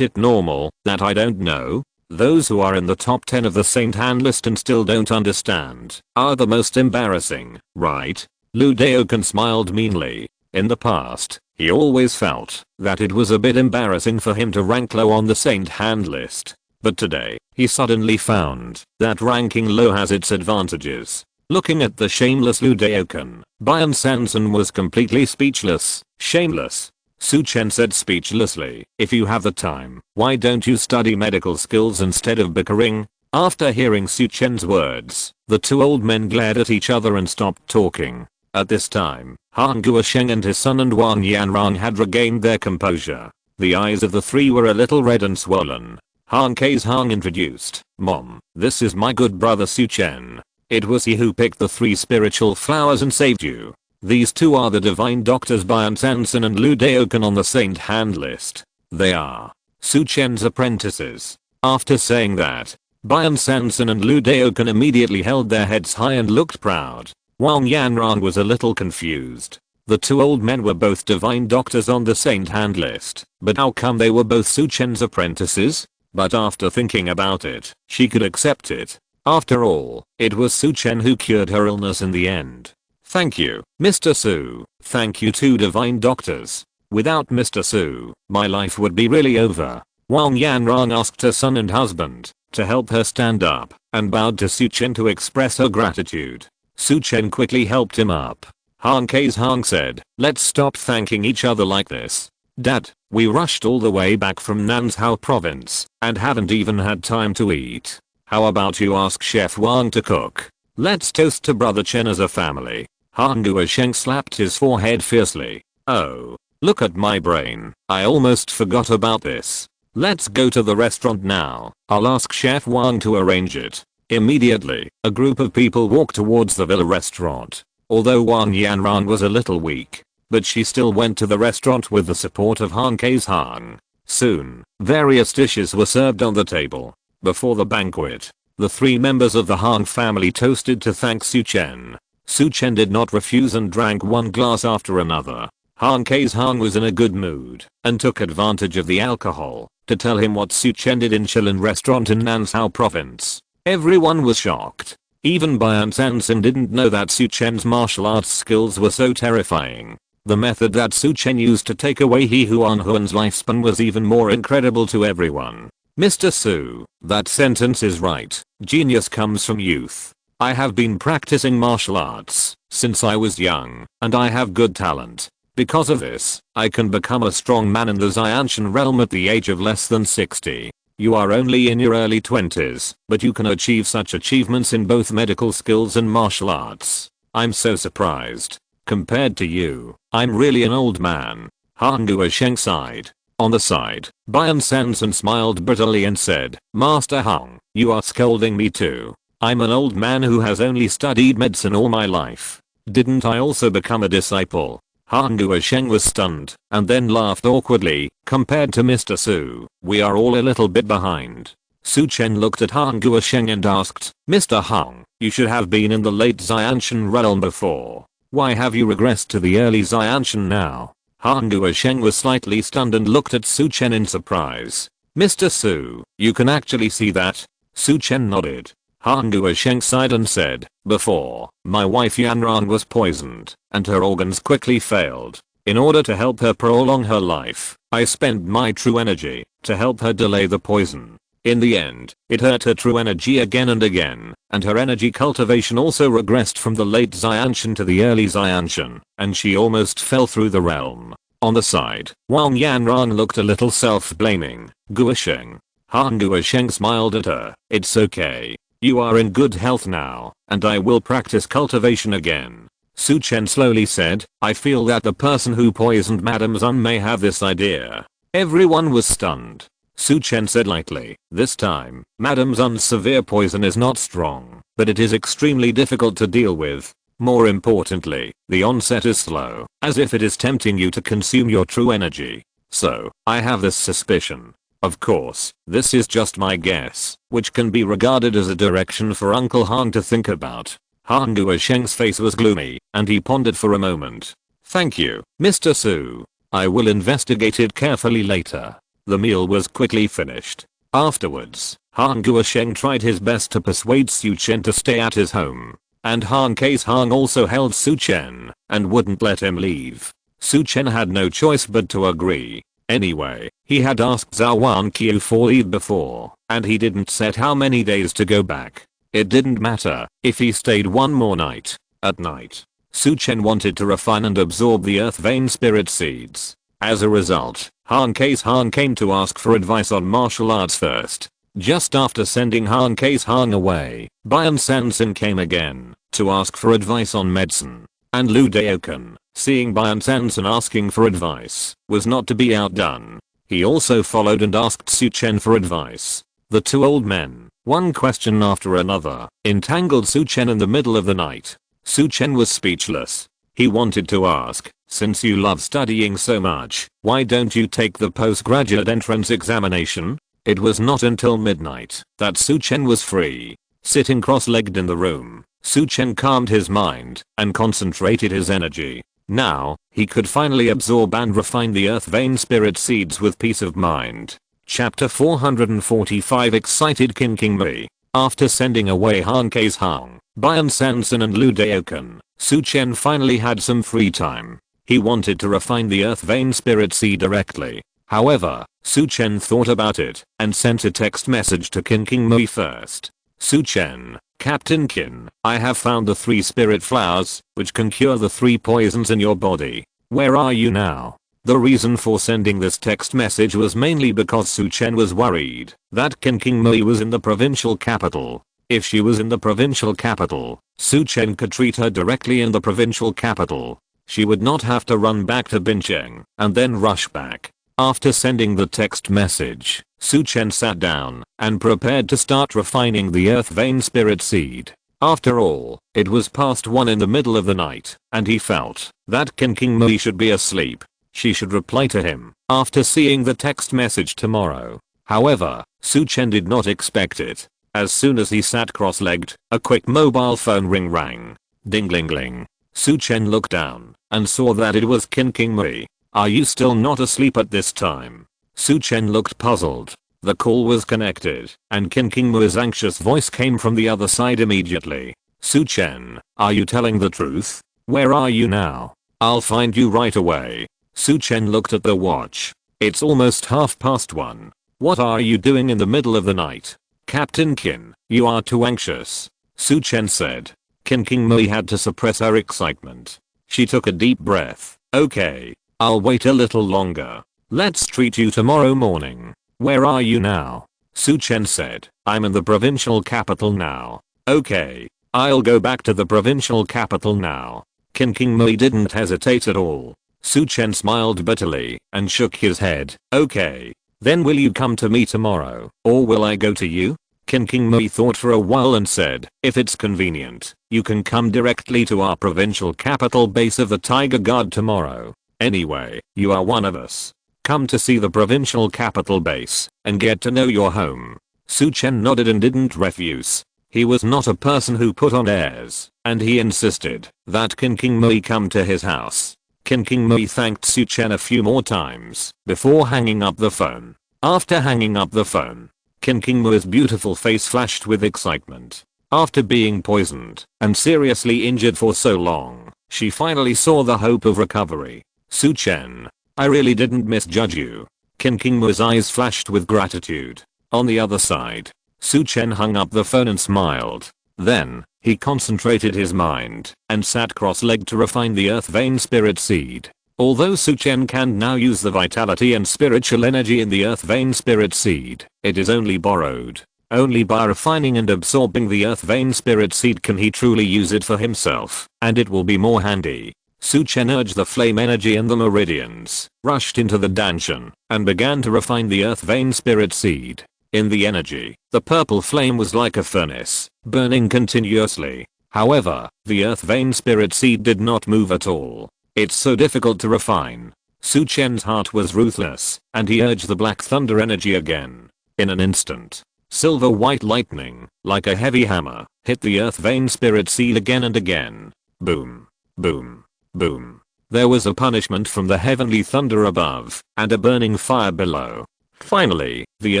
it normal that I don't know? Those who are in the top 10 of the Saint Hand list and still don't understand are the most embarrassing, right? Lu Daokan smiled meanly. In the past, he always felt that it was a bit embarrassing for him to rank low on the Saint Hand list. But today, he suddenly found that ranking low has its advantages. Looking at the shameless Lu Daokan, Bian Sansan was completely speechless. Shameless? Su Chen said speechlessly, if you have the time, why don't you study medical skills instead of bickering? After hearing Su Chen's words, the 2 old men glared at each other and stopped talking. At this time, Han Guosheng and his son and Wang Yanrang had regained their composure. The eyes of the 3 were a little red and swollen. Han K's Hang introduced, Mom, this is my good brother Su Chen. It was he who picked the 3 spiritual flowers and saved you. These two are the divine doctors Bian Sanson and Lu Daokan on the saint hand list. They are Su Chen's apprentices. After saying that, Bian Sanson and Lu Daokan immediately held their heads high and looked proud. Wang Yanran was a little confused. The two old men were both divine doctors on the saint hand list, but how come they were both Su Chen's apprentices? But after thinking about it, she could accept it. After all, it was Su Chen who cured her illness in the end. Thank you, Mr. Su. Thank you two divine doctors. Without Mr. Su, my life would be really over. Wang Yanran asked her son and husband to help her stand up and bowed to Su Chen to express her gratitude. Su Chen quickly helped him up. Han Kei's Hang said, let's stop thanking each other like this. Dad, we rushed all the way back from Nanzhou province and haven't even had time to eat. How about you ask Chef Wang to cook? Let's toast to Brother Chen as a family. Han Guosheng slapped his forehead fiercely. Oh, look at my brain. I almost forgot about this. Let's go to the restaurant now. I'll ask Chef Wang to arrange it. Immediately, a group of people walked towards the villa restaurant. Although Wang Yanran was a little weak, but she still went to the restaurant with the support of Han Kei's Hang. Soon, various dishes were served on the table. Before the banquet, the three members of the Han family toasted to thank Su Chen. Su Chen did not refuse and drank one glass after another. Han Kei's Hang was in a good mood and took advantage of the alcohol to tell him what Su Chen did in Shilin restaurant in Nanzhou province. Everyone was shocked. Even Bian Sanson didn't know that Su Chen's martial arts skills were so terrifying. The method that Su Chen used to take away He Huan Huan's lifespan was even more incredible to everyone. Mr. Su, that sentence is right. Genius comes from youth. I have been practicing martial arts since I was young, and I have good talent. Because of this, I can become a strong man in the Xianshan realm at the age of less than 60. You are only in your early 20s, but you can achieve such achievements in both medical skills and martial arts. I'm so surprised. Compared to you, I'm really an old man. Han Guosheng sighed. On the side, Bian Sanson smiled bitterly and said, Master Hang, you are scolding me too. I'm an old man who has only studied medicine all my life. Didn't I also become a disciple? Han Guosheng was stunned and then laughed awkwardly. Compared to Mr. Su, we are all a little bit behind. Su Chen looked at Han Guosheng and asked, Mr. Hang, you should have been in the late Xianshan realm before. Why have you regressed to the early Xianshan now? Han Guosheng was slightly stunned and looked at Su Chen in surprise. Mr. Su, you can actually see that? Su Chen nodded. Han Guosheng sighed and said, before, my wife Yanran was poisoned, and her organs quickly failed. In order to help her prolong her life, I spent my true energy to help her delay the poison. In the end, it hurt her true energy again and again, and her energy cultivation also regressed from the late Xianshan to the early Xianshan, and she almost fell through the realm. On the side, Wang Yanran looked a little self-blaming. Guosheng. Han Guosheng smiled at her. It's okay. You are in good health now, and I will practice cultivation again. Su Chen slowly said, I feel that the person who poisoned Madame Zun may have this idea. Everyone was stunned. Su Chen said lightly, this time, Madame Zun's severe poison is not strong, but it is extremely difficult to deal with. More importantly, the onset is slow, as if it is tempting you to consume your true energy. So, I have this suspicion. Of course, this is just my guess, which can be regarded as a direction for Uncle Han to think about. Han Guosheng's face was gloomy, and he pondered for a moment. Thank you, Mr. Su. I will investigate it carefully later. The meal was quickly finished. Afterwards, Han Guosheng tried his best to persuade Su Chen to stay at his home. And Han Kei's Hang also held Su Chen, and wouldn't let him leave. Su Chen had no choice but to agree. Anyway, he had asked Zhou Wanqiu for leave before, and he didn't set how many days to go back. It didn't matter if he stayed one more night. At night, Su Chen wanted to refine and absorb the earth vein spirit seeds. As a result, Han Kei's Hang came to ask for advice on martial arts first. Just after sending Han Kei's Hang away, Bian Sanson came again to ask for advice on medicine. And Lu Daokan, seeing Bian Sanson asking for advice, was not to be outdone. He also followed and asked Su Chen for advice. The two old men, one question after another, entangled Su Chen in the middle of the night. Su Chen was speechless. He wanted to ask, since you love studying so much, why don't you take the postgraduate entrance examination? It was not until midnight that Su Chen was free. Sitting cross-legged in the room, Su Chen calmed his mind and concentrated his energy. Now, he could finally absorb and refine the earth vein spirit seeds with peace of mind. Chapter 445 Excited Qin Mui. After sending away Han Kei's Hang, Bian Sanson and Lu Daokan, Su Chen finally had some free time. He wanted to refine the earth vein spirit seed directly. However, Su Chen thought about it and sent a text message to Qin Mui first. Su Chen, Captain Qin, I have found the 3 spirit flowers, which can cure the 3 poisons in your body. Where are you now? The reason for sending this text message was mainly because Su Chen was worried that Qin Mui was in the provincial capital. If she was in the provincial capital, Su Chen could treat her directly in the provincial capital. She would not have to run back to Bincheng and then rush back. After sending the text message, Su Chen sat down and prepared to start refining the earth vein spirit seed. After all, it was past 1 in the middle of the night, and he felt that Qin Mui should be asleep. She should reply to him after seeing the text message tomorrow. However, Su Chen did not expect it. As soon as he sat cross-legged, a quick mobile phone ring rang. Ding-ling-ling. Su Chen looked down and saw that it was Qin Mui. Are you still not asleep at this time? Su Chen looked puzzled. The call was connected, and Qin Mui's anxious voice came from the other side immediately. Su Chen, are you telling the truth? Where are you now? I'll find you right away. Su Chen looked at the watch. It's almost 1:30. What are you doing in the middle of the night? Captain Qin, you are too anxious. Su Chen said. Qin Mui had to suppress her excitement. She took a deep breath. Okay, I'll wait a little longer. Let's treat you tomorrow morning. Where are you now? Su Chen said. I'm in the provincial capital now. Okay, I'll go back to the provincial capital now. Qin Mui didn't hesitate at all. Su Chen smiled bitterly and shook his head. Okay, then will you come to me tomorrow, or will I go to you? Qin Mui thought for a while and said, if it's convenient, you can come directly to our provincial capital base of the Tiger Guard tomorrow. Anyway, you are one of us. Come to see the provincial capital base and get to know your home. Su Chen nodded and didn't refuse. He was not a person who put on airs, and he insisted that Qin Mui come to his house. Qin Mui thanked Su Chen a few more times before hanging up the phone. After hanging up the phone, Qin Mui's beautiful face flashed with excitement. After being poisoned and seriously injured for so long, she finally saw the hope of recovery. Su Chen, I really didn't misjudge you. Qin Mui's eyes flashed with gratitude. On the other side, Su Chen hung up the phone and smiled. Then, he concentrated his mind and sat cross-legged to refine the earth vein spirit seed. Although Su Chen can now use the vitality and spiritual energy in the earth vein spirit seed, it is only borrowed. Only by refining and absorbing the earth vein spirit seed can he truly use it for himself, and it will be more handy. Su Chen urged the flame energy and the meridians, rushed into the danshan, and began to refine the earth vein spirit seed. In the energy, the purple flame was like a furnace, burning continuously. However, the earth vein spirit seed did not move at all. It's so difficult to refine. Su Chen's heart was ruthless, and he urged the black thunder energy again. In an instant, silver white lightning, like a heavy hammer, hit the earth vein spirit seed again and again. Boom. Boom. Boom. There was a punishment from the heavenly thunder above, and a burning fire below. Finally, the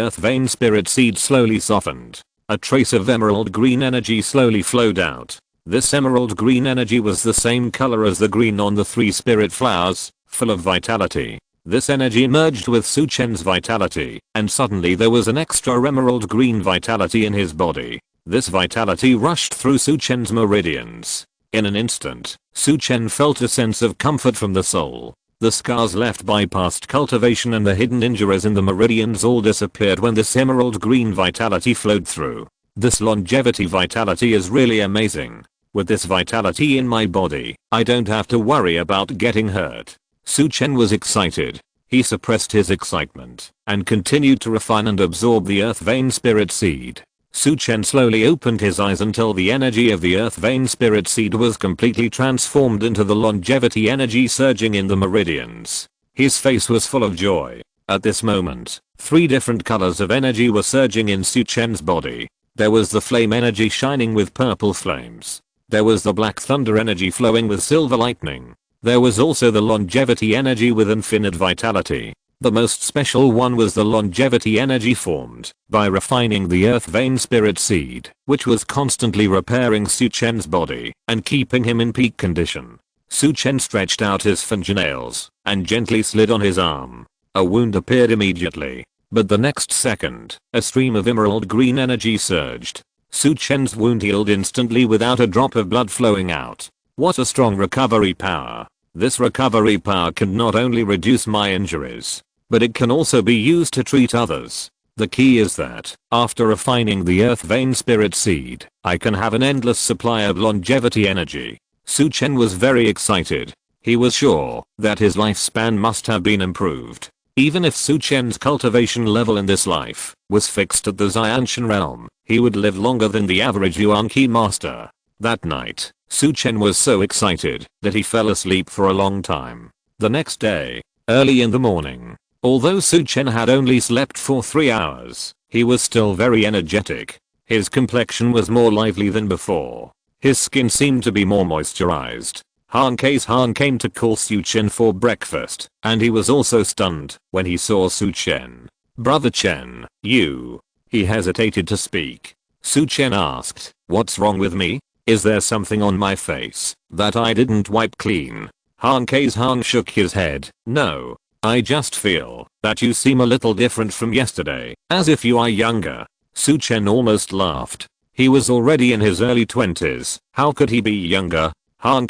earth vein spirit seed slowly softened. A trace of emerald green energy slowly flowed out. This emerald green energy was the same color as the green on the 3 spirit flowers, full of vitality. This energy merged with Su Chen's vitality, and suddenly there was an extra emerald green vitality in his body. This vitality rushed through Su Chen's meridians. In an instant, Su Chen felt a sense of comfort from the soul. The scars left by past cultivation and the hidden injuries in the meridians all disappeared when this emerald green vitality flowed through. This longevity vitality is really amazing. With this vitality in my body, I don't have to worry about getting hurt. Su Chen was excited. He suppressed his excitement and continued to refine and absorb the earth vein spirit seed. Su Chen slowly opened his eyes until the energy of the earth vein spirit seed was completely transformed into the longevity energy surging in the meridians. His face was full of joy. At this moment, 3 different colors of energy were surging in Su Chen's body. There was the flame energy shining with purple flames. There was the black thunder energy flowing with silver lightning. There was also the longevity energy with infinite vitality. The most special one was the longevity energy formed by refining the earth vein spirit seed, which was constantly repairing Su Chen's body and keeping him in peak condition. Su Chen stretched out his fingernails and gently slid on his arm. A wound appeared immediately, but the next second, a stream of emerald green energy surged. Su Chen's wound healed instantly without a drop of blood flowing out. What a strong recovery power. This recovery power can not only reduce my injuries, but it can also be used to treat others. The key is that, after refining the earth vein spirit seed, I can have an endless supply of longevity energy. Su Chen was very excited. He was sure that his lifespan must have been improved. Even if Su Chen's cultivation level in this life was fixed at the Xianshan realm, he would live longer than the average Zhou Wanqiu master. That night, Su Chen was so excited that he fell asleep for a long time. The next day, early in the morning, although Su Chen had only slept for 3 hours, he was still very energetic. His complexion was more lively than before. His skin seemed to be more moisturized. Han came to call Su Chen for breakfast, and he was also stunned when he saw Su Chen. "Brother Chen, you..." He hesitated to speak. Su Chen asked, "What's wrong with me? Is there something on my face that I didn't wipe clean?" Han shook his head. "No. I just feel that you seem a little different from yesterday, as if you are younger." Su Chen almost laughed. He was already in his early 20s. How could he be younger? Han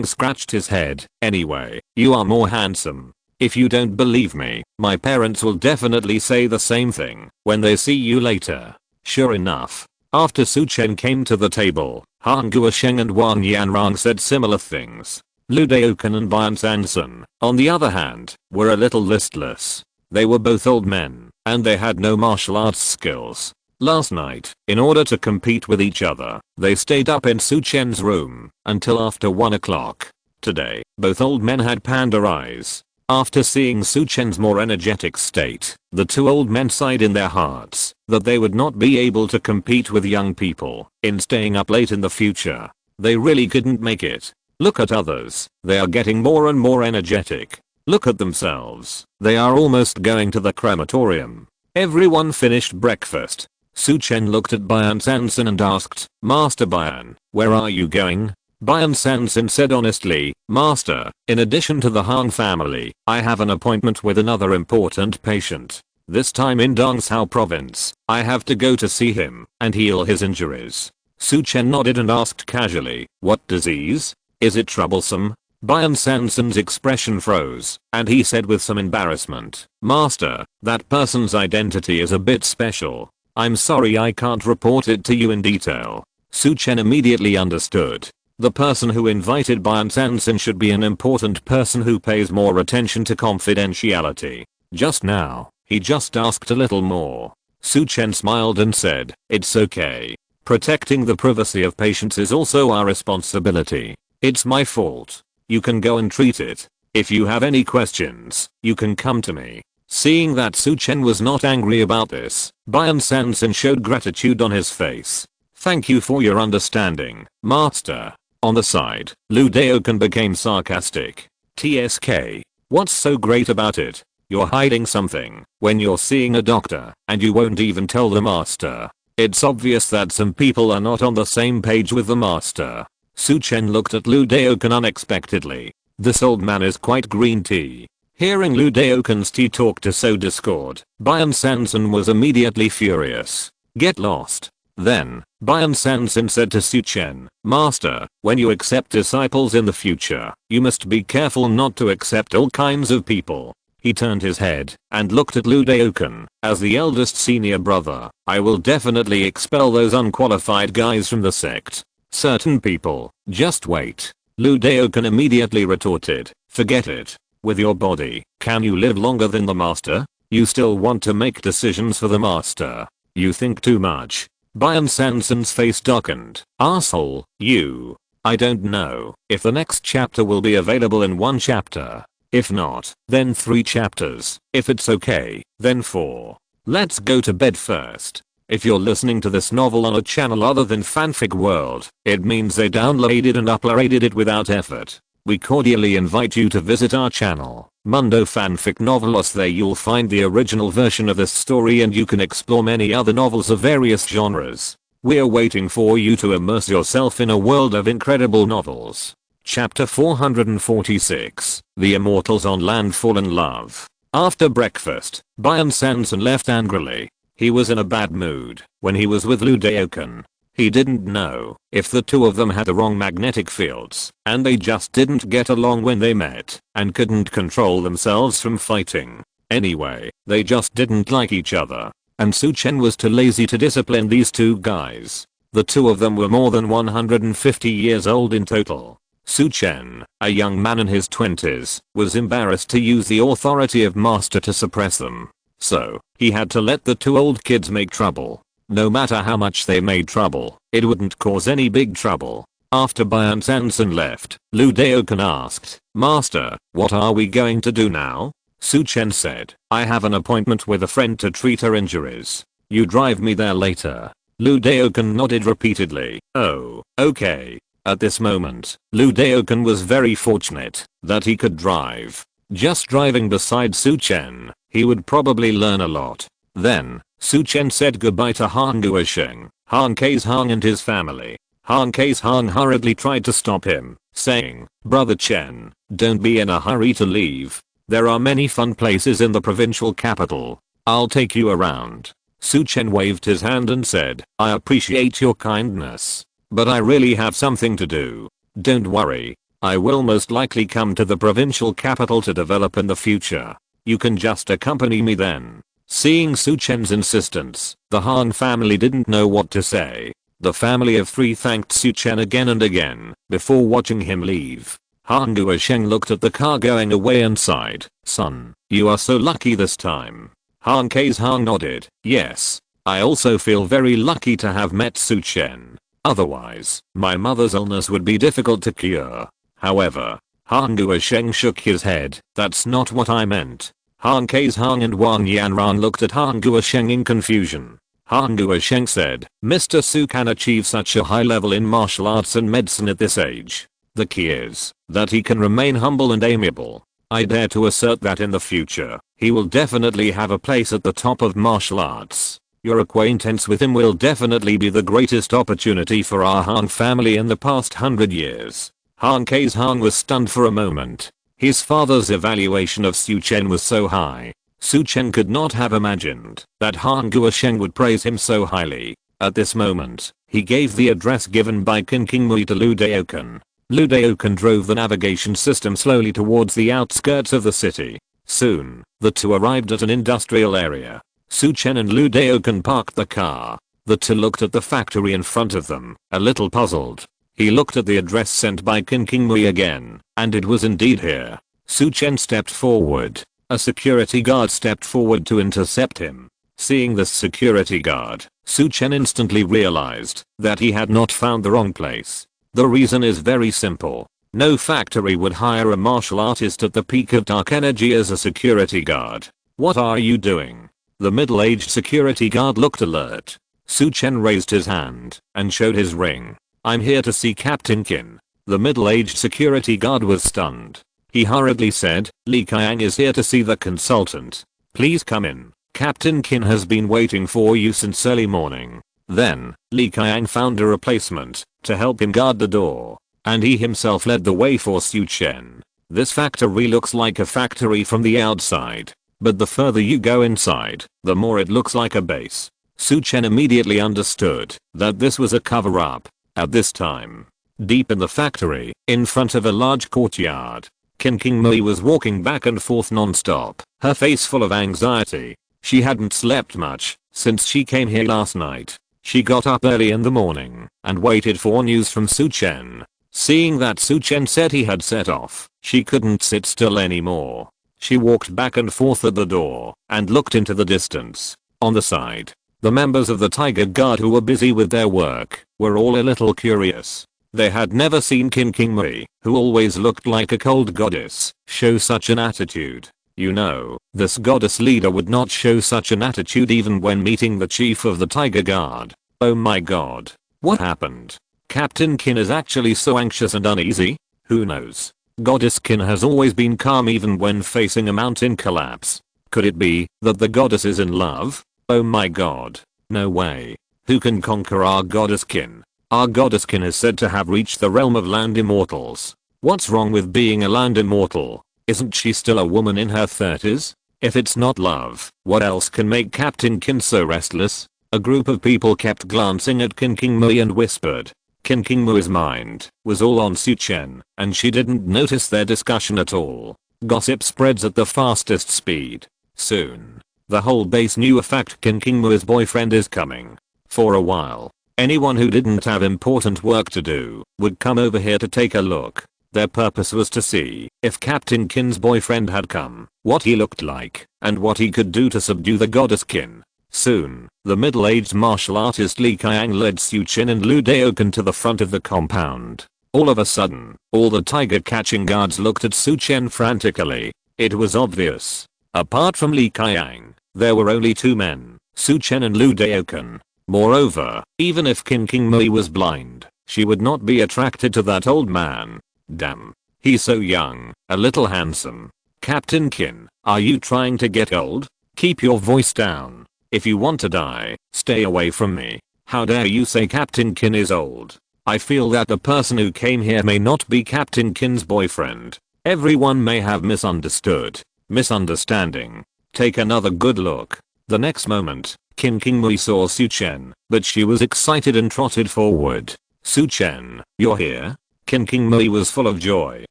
scratched his head. "Anyway, you are more handsome. If you don't believe me, my parents will definitely say the same thing when they see you later." Sure enough, after Su Chen came to the table, Han Guosheng and Wang Yanrang said similar things. Lu Daokan and Bian Sanson, on the other hand, were a little listless. They were both old men, and they had no martial arts skills. Last night, in order to compete with each other, they stayed up in Su Chen's room until after 1 o'clock. Today, both old men had panda eyes. After seeing Su Chen's more energetic state, the 2 old men sighed in their hearts that they would not be able to compete with young people in staying up late in the future. They really couldn't make it. Look at others, they are getting more and more energetic. Look at themselves, they are almost going to the crematorium. Everyone finished breakfast. Su Chen looked at Bian Sanson and asked, "Master Bian, where are you going?" Bian Sanson said honestly, "Master, in addition to the Han family, I have an appointment with another important patient. This time in Dongzhou province, I have to go to see him and heal his injuries." Su Chen nodded and asked casually, "What disease? Is it troublesome?" Bian Sanson's expression froze, and he said with some embarrassment, "Master, that person's identity is a bit special. I'm sorry I can't report it to you in detail." Su Chen immediately understood. The person who invited Bian Sanson should be an important person who pays more attention to confidentiality. Just now, he just asked a little more. Su Chen smiled and said, "It's okay. Protecting the privacy of patients is also our responsibility. It's my fault. You can go and treat it. If you have any questions, you can come to me." Seeing that Su Chen was not angry about this, Bian Sanson showed gratitude on his face. "Thank you for your understanding, Master." On the side, Lu Daokan became sarcastic. "TSK. What's so great about it? You're hiding something when you're seeing a doctor and you won't even tell the Master. It's obvious that some people are not on the same page with the Master." Su Chen looked at Lu Daokan unexpectedly. This old man is quite green tea. Hearing Lu Daokan's tea talk to sow discord, Bian Sanson was immediately furious. "Get lost." Then, Bian Sanson said to Su Chen, "Master, when you accept disciples in the future, you must be careful not to accept all kinds of people." He turned his head and looked at Lu Daokan. "As the eldest senior brother, I will definitely expel those unqualified guys from the sect. Certain people, just wait." Lu Daokan immediately retorted, "Forget it. With your body, can you live longer than the Master? You still want to make decisions for the Master. You think too much." Byron Sanson's face darkened. Arsehole, you. I don't know if the next chapter will be available in one chapter. If not, then 3 chapters. If it's okay, then 4. Let's go to bed first. If you're listening to this novel on a channel other than Fanfic World, it means they downloaded and uploaded it without effort. We cordially invite you to visit our channel, Mundo Fanfic Novelos. There you'll find the original version of this story and you can explore many other novels of various genres. We're waiting for you to immerse yourself in a world of incredible novels. Chapter 446, The Immortals on Land Fall in Love. After breakfast, Byron Sanson left angrily. He was in a bad mood when he was with Lu Daoken. He didn't know if the two of them had the wrong magnetic fields, and they just didn't get along when they met, and couldn't control themselves from fighting. Anyway, they just didn't like each other, and Su Chen was too lazy to discipline these two guys. The two of them were more than 150 years old in total. Su Chen, a young man in his 20s, was embarrassed to use the authority of master to suppress them. So, he had to let the two old kids make trouble. No matter how much they made trouble, it wouldn't cause any big trouble. After Byron Sanson left, Lu Daoken asked, "Master, what are we going to do now?" Su Chen said, "I have an appointment with a friend to treat her injuries. You drive me there later." Lu Daoken nodded repeatedly. "Oh, okay." At this moment, Lu Daoken was very fortunate that he could drive. Just driving beside Su Chen, he would probably learn a lot. Then, Su Chen said goodbye to Han Guosheng, Han Kaishang and his family. Han Kaishang hurriedly tried to stop him, saying, "Brother Chen, don't be in a hurry to leave. There are many fun places in the provincial capital. I'll take you around." Su Chen waved his hand and said, "I appreciate your kindness, but I really have something to do. Don't worry. I will most likely come to the provincial capital to develop in the future. You can just accompany me then." Seeing Su Chen's insistence, the Han family didn't know what to say. The family of 3 thanked Su Chen again and again before watching him leave. Han Guosheng looked at the car going away and sighed, "Son, you are so lucky this time." Han Kaishang nodded, "Yes, I also feel very lucky to have met Su Chen. Otherwise, my mother's illness would be difficult to cure." However, Han Guosheng shook his head, "That's not what I meant." Han Kaishang and Wang Yanran looked at Han Guosheng in confusion. Han Guosheng said, "Mr. Su can achieve such a high level in martial arts and medicine at this age. The key is that he can remain humble and amiable. I dare to assert that in the future, he will definitely have a place at the top of martial arts. Your acquaintance with him will definitely be the greatest opportunity for our Han family in the past 100 years. Han Kaishang was stunned for a moment. His father's evaluation of Su Chen was so high. Su Chen could not have imagined that Han Guosheng would praise him so highly. At this moment, he gave the address given by Qin Qingmui to Lu Daoken. Lu Daoken drove the navigation system slowly towards the outskirts of the city. Soon, the two arrived at an industrial area. Su Chen and Lu Daoken parked the car. The two looked at the factory in front of them, a little puzzled. He looked at the address sent by Qin Qingmui again, and it was indeed here. Su Chen stepped forward. A security guard stepped forward to intercept him. Seeing this security guard, Su Chen instantly realized that he had not found the wrong place. The reason is very simple. No factory would hire a martial artist at the peak of dark energy as a security guard. "What are you doing?" The middle-aged security guard looked alert. Su Chen raised his hand and showed his ring. "I'm here to see Captain Qin." The middle-aged security guard was stunned. He hurriedly said, "Li Qiang is here to see the consultant. Please come in. Captain Qin has been waiting for you since early morning." Then, Li Qiang found a replacement to help him guard the door, and he himself led the way for Su Chen. This factory looks like a factory from the outside, but the further you go inside, the more it looks like a base. Su Chen immediately understood that this was a cover-up. At this time, deep in the factory, in front of a large courtyard, Qin Qingmui was walking back and forth non-stop, her face full of anxiety. She hadn't slept much since she came here last night. She got up early in the morning and waited for news from Su Chen. Seeing that Su Chen said he had set off, she couldn't sit still anymore. She walked back and forth at the door and looked into the distance. On the side, The members of the Tiger Guard who were busy with their work were all a little curious. They had never seen Qin Qingmei, who always looked like a cold goddess, show such an attitude. You know, this goddess leader would not show such an attitude even when meeting the chief of the Tiger Guard. Oh my god. What happened? Captain Qin is actually so anxious and uneasy? Who knows? Goddess Qin has always been calm even when facing a mountain collapse. Could it be that the goddess is in love? Oh my god. No way. Who can conquer our goddess Qin? Our goddess Qin is said to have reached the realm of land immortals. What's wrong with being a land immortal? Isn't she still a woman in her 30s? If it's not love, what else can make Captain Qin so restless? A group of people kept glancing at Qin Qingmei and whispered. Qin Qingmei's mind was all on Su Chen, and she didn't notice their discussion at all. Gossip spreads at the fastest speed. Soon, the whole base knew a fact: Qin Qingmei's boyfriend is coming. For a while, anyone who didn't have important work to do would come over here to take a look. Their purpose was to see if Captain Qin's boyfriend had come, what he looked like, and what he could do to subdue the goddess Qin. Soon, the middle-aged martial artist Li Qiang led Su Chen and Lu Daoken to the front of the compound. All of a sudden, all the tiger catching guards looked at Su Chen frantically. It was obvious. Apart from Li Qiang, there were only two men, Su Chen and Lu Daoken. Moreover, even if Qin Qingmei was blind, she would not be attracted to that old man. Damn. He's so young, a little handsome. Captain Qin, are you trying to get old? Keep your voice down. If you want to die, stay away from me. How dare you say Captain Qin is old? I feel that the person who came here may not be Captain Qin's boyfriend. Everyone may have misunderstood. Misunderstanding. Take another good look. The next moment, Qin Qingmei saw Su Chen, but she was excited and trotted forward. Su Chen, you're here? Qin Qingmei was full of joy.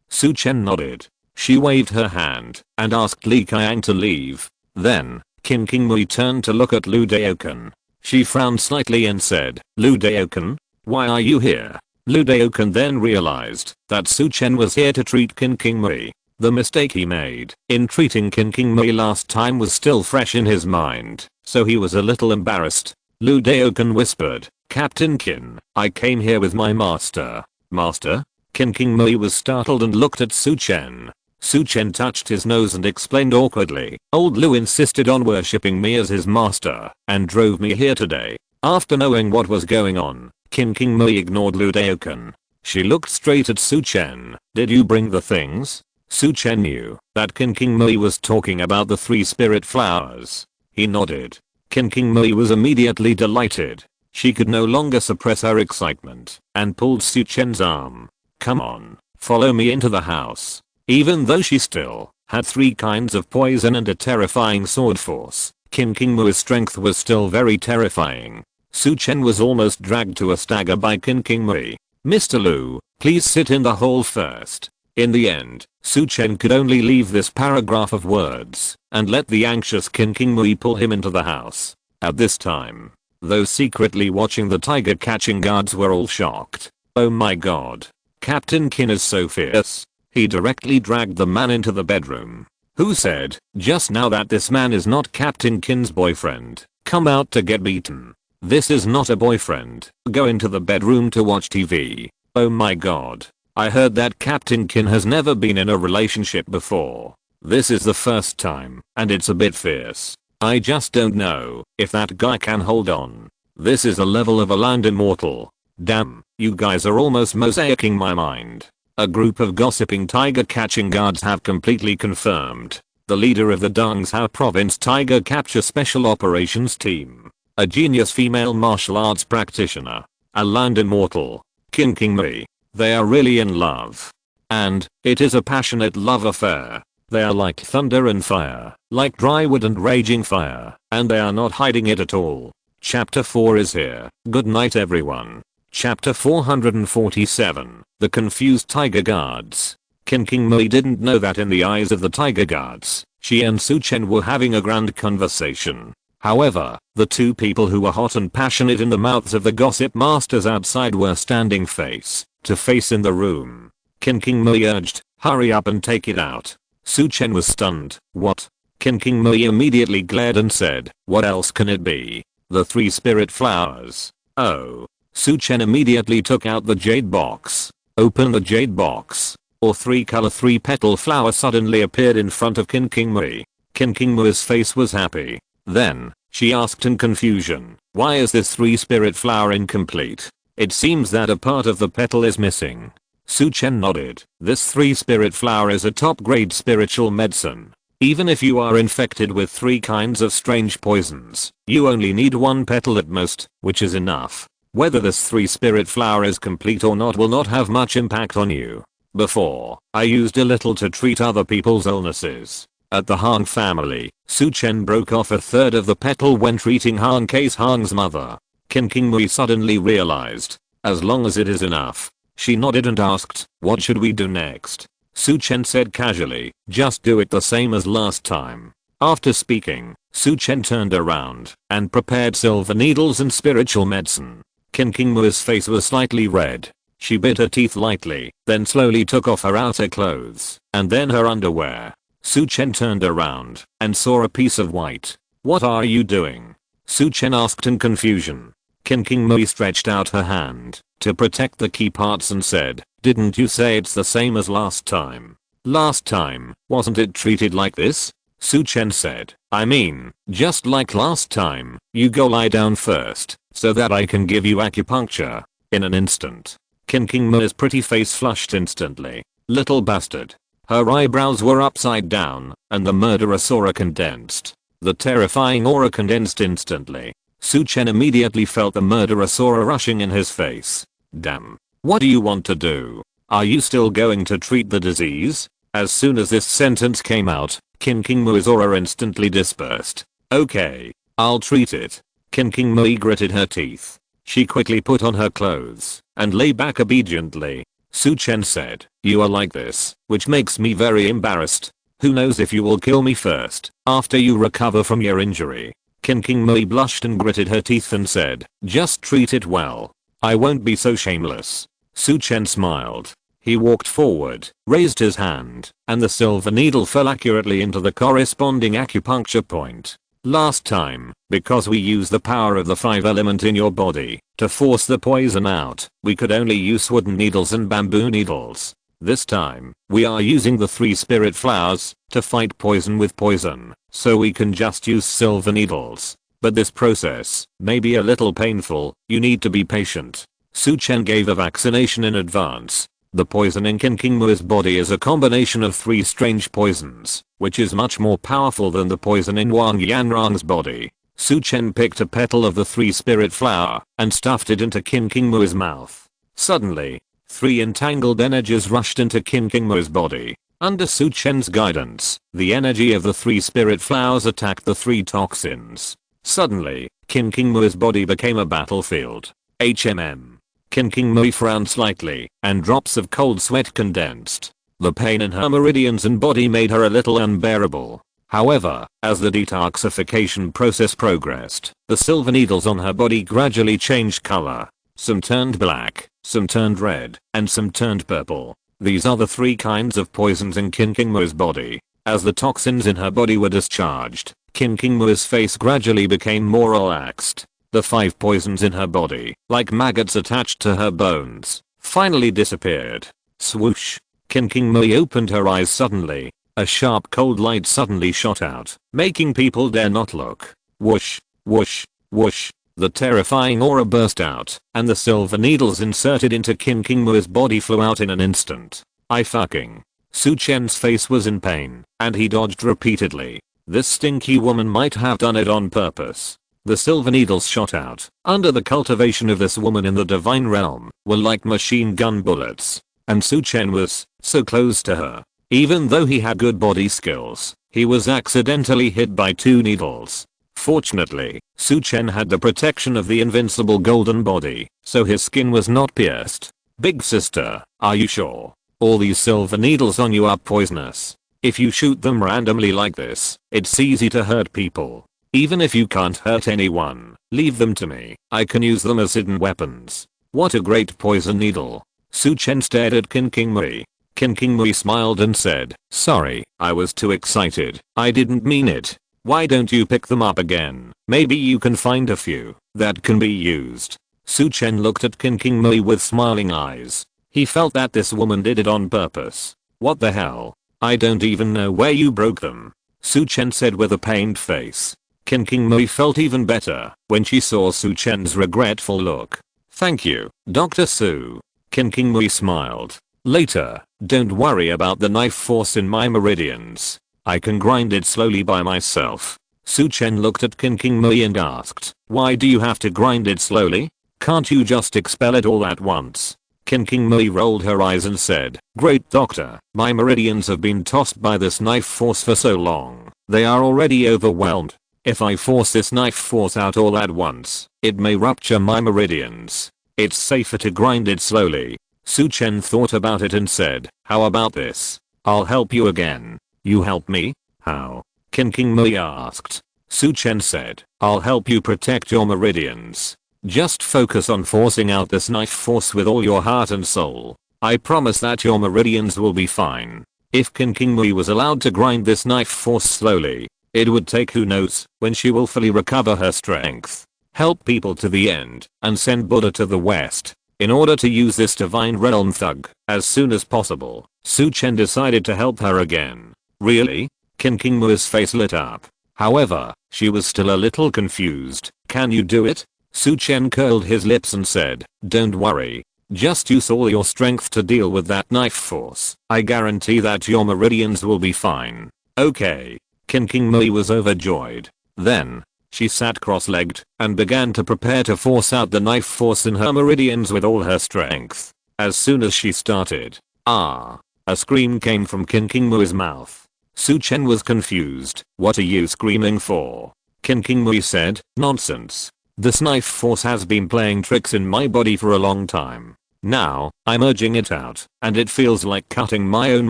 Su Chen nodded. She waved her hand and asked Li Qiang to leave. Then, Qin Qingmei turned to look at Lu Daoken. She frowned slightly and said, Lu Daoken? Why are you here? Lu Daoken then realized that Su Chen was here to treat Qin Qingmei. The mistake he made in treating Qin Qingmei last time was still fresh in his mind, so he was a little embarrassed. Lu Daoken whispered, Captain Qin, I came here with my master. Master? Qin Qingmei was startled and looked at Su Chen. Su Chen touched his nose and explained awkwardly, Old Lu insisted on worshipping me as his master and drove me here today. After knowing what was going on, Qin Qingmei ignored Lu Daoken. She looked straight at Su Chen. Did you bring the things? Su Chen knew that Qin Qingmei was talking about the 3 spirit flowers. He nodded. Qin Qingmei was immediately delighted. She could no longer suppress her excitement and pulled Su Chen's arm. Come on, follow me into the house. Even though she still had 3 kinds of poison and a terrifying sword force, Qin Qingmei's strength was still very terrifying. Su Chen was almost dragged to a stagger by Qin Qingmei. Mr. Lu, please sit in the hall first. In the end, Su Chen could only leave this paragraph of words and let the anxious Qin Qingmei pull him into the house. At this time, those secretly watching the tiger catching guards were all shocked. Oh my god. Captain Qin is so fierce. He directly dragged the man into the bedroom. Who said just now that this man is not Captain Qin's boyfriend? Come out to get beaten. This is not a boyfriend. Go into the bedroom to watch TV. Oh my god. I heard that Captain Qin has never been in a relationship before. This is the first time, and it's a bit fierce. I just don't know if that guy can hold on. This is the level of a land immortal. Damn, you guys are almost mosaicing my mind. A group of gossiping tiger catching guards have completely confirmed. The leader of the Dongzhou province tiger capture special operations team. A genius female martial arts practitioner. A land immortal. Qin Qingmei. They are really in love. And, it is a passionate love affair. They are like thunder and fire, like dry wood and raging fire, and they are not hiding it at all. Chapter 4 is here. Good night everyone. Chapter 447. The confused tiger guards. Qin Qingmei didn't know that in the eyes of the tiger guards, she and Su Chen were having a grand conversation. However, the 2 people who were hot and passionate in the mouths of the gossip masters outside were standing face to face in the room. Qin Qingmei urged, hurry up and take it out. Su Chen was stunned. What? Qin Qingmei immediately glared and said, what else can it be? The 3 spirit flowers. Oh. Su Chen immediately took out the jade box. Open the jade box. Or 3-color 3-petal flower suddenly appeared in front of Qin Qingmui. Qin Qingmui's face was happy. Then, she asked in confusion, why is this 3 spirit flower incomplete? It seems that a part of the petal is missing. Su Chen nodded. This 3 spirit flower is a top grade spiritual medicine. Even if you are infected with 3 kinds of strange poisons, you only need 1 petal at most, which is enough. Whether this 3 spirit flower is complete or not will not have much impact on you. Before, I used a little to treat other people's illnesses. At the Han family, Su Chen broke off a third of the petal when treating Han K's Han's mother. Qin Qingmui suddenly realized, as long as it is enough. She nodded and asked, what should we do next? Su Chen said casually, just do it the same as last time. After speaking, Su Chen turned around and prepared silver needles and spiritual medicine. Qin Qingmui's face was slightly red. She bit her teeth lightly, then slowly took off her outer clothes, and then her underwear. Su Chen turned around and saw a piece of white. What are you doing? Su Chen asked in confusion. Qin Qingmui stretched out her hand to protect the key parts and said, didn't you say it's the same as last time? Last time, wasn't it treated like this? Su Chen said, I mean, just like last time, you go lie down first, so that I can give you acupuncture. In an instant. Qin Qingmui's pretty face flushed instantly. Little bastard. Her eyebrows were upside down, and the murderous aura condensed. The terrifying aura condensed instantly. Su Chen immediately felt the murderous aura rushing in his face. Damn. What do you want to do? Are you still going to treat the disease? As soon as this sentence came out, Qin Qingmui's aura instantly dispersed. Okay. I'll treat it. Qin Qingmui gritted her teeth. She quickly put on her clothes and lay back obediently. Su Chen said, you are like this, which makes me very embarrassed. Who knows if you will kill me first, after you recover from your injury. Qin Qingmui blushed and gritted her teeth and said, just treat it well. I won't be so shameless. Su Chen smiled. He walked forward, raised his hand, and the silver needle fell accurately into the corresponding acupuncture point. Last time, because we used the power of the 5 element in your body to force the poison out, we could only use wooden needles and bamboo needles. This time, we are using the 3 spirit flowers to fight poison with poison, so we can just use silver needles. But this process may be a little painful, you need to be patient. Su Chen gave a vaccination in advance. The poison in Qin Qingmui's body is a combination of 3 strange poisons, which is much more powerful than the poison in Wang Yanrang's body. Su Chen picked a petal of the 3 spirit flower and stuffed it into Qin Qingmui's mouth. Suddenly, 3 entangled energies rushed into Qin Qingmui's body. Under Su Chen's guidance, the energy of the 3 spirit flowers attacked the 3 toxins. Suddenly, Qin Qingmui's body became a battlefield. HMM. Qin Qingmui frowned slightly, and drops of cold sweat condensed. The pain in her meridians and body made her a little unbearable. However, as the detoxification process progressed, the silver needles on her body gradually changed color. Some turned black, some turned red, and some turned purple. These are the 3 kinds of poisons in Qin Qingmui's body. As the toxins in her body were discharged, Qin Qingmui's face gradually became more relaxed. The 5 poisons in her body, like maggots attached to her bones, finally disappeared. Swoosh. Qin Qingmui opened her eyes suddenly. A sharp cold light suddenly shot out, making people dare not look. Whoosh, whoosh, whoosh. The terrifying aura burst out, and the silver needles inserted into Qin Qingmui's body flew out in an instant. I fucking. Su Chen's face was in pain, and he dodged repeatedly. This stinky woman might have done it on purpose. The silver needles shot out, under the cultivation of this woman in the divine realm, were like machine gun bullets. And Su Chen was so close to her. Even though he had good body skills, he was accidentally hit by 2 needles. Fortunately, Su Chen had the protection of the invincible golden body, so his skin was not pierced. Big sister, are you sure? All these silver needles on you are poisonous. If you shoot them randomly like this, it's easy to hurt people. Even if you can't hurt anyone, leave them to me. I can use them as hidden weapons. What a great poison needle. Su Chen stared at Qin Qingmui. Qin Qingmui smiled and said, sorry, I was too excited. I didn't mean it. Why don't you pick them up again? Maybe you can find a few that can be used. Su Chen looked at Qin King Mui with smiling eyes. He felt that this woman did it on purpose. What the hell? I don't even know where you broke them, Su Chen said with a pained face. Qin King Mui felt even better when she saw Su Chen's regretful look. Thank you, Dr. Su. Qin King Mui smiled. Later, don't worry about the knife force in my meridians. I can grind it slowly by myself. Su Chen looked at Qin King Mui and asked, why do you have to grind it slowly? Can't you just expel it all at once? Qin King Mui rolled her eyes and said, great doctor, my meridians have been tossed by this knife force for so long, they are already overwhelmed. If I force this knife force out all at once, it may rupture my meridians. It's safer to grind it slowly. Su Chen thought about it and said, how about this? I'll help you again. You help me? How? Qin King Mui asked. Su Chen said, I'll help you protect your meridians. Just focus on forcing out this knife force with all your heart and soul. I promise that your meridians will be fine. If Qin King Mui was allowed to grind this knife force slowly, it would take who knows when she will fully recover her strength, help people to the end, and send Buddha to the west. In order to use this divine realm thug as soon as possible, Su Chen decided to help her again. Really? Qin King Mui's face lit up. However, she was still a little confused. Can you do it? Su Chen curled his lips and said, don't worry. Just use all your strength to deal with that knife force. I guarantee that your meridians will be fine. Okay. Qin King Mui was overjoyed. Then, she sat cross-legged and began to prepare to force out the knife force in her meridians with all her strength. As soon as she started, a scream came from Qin King Mui's mouth. Su Chen was confused. What are you screaming for? Qin King Mui said, nonsense. This knife force has been playing tricks in my body for a long time. Now, I'm urging it out, and it feels like cutting my own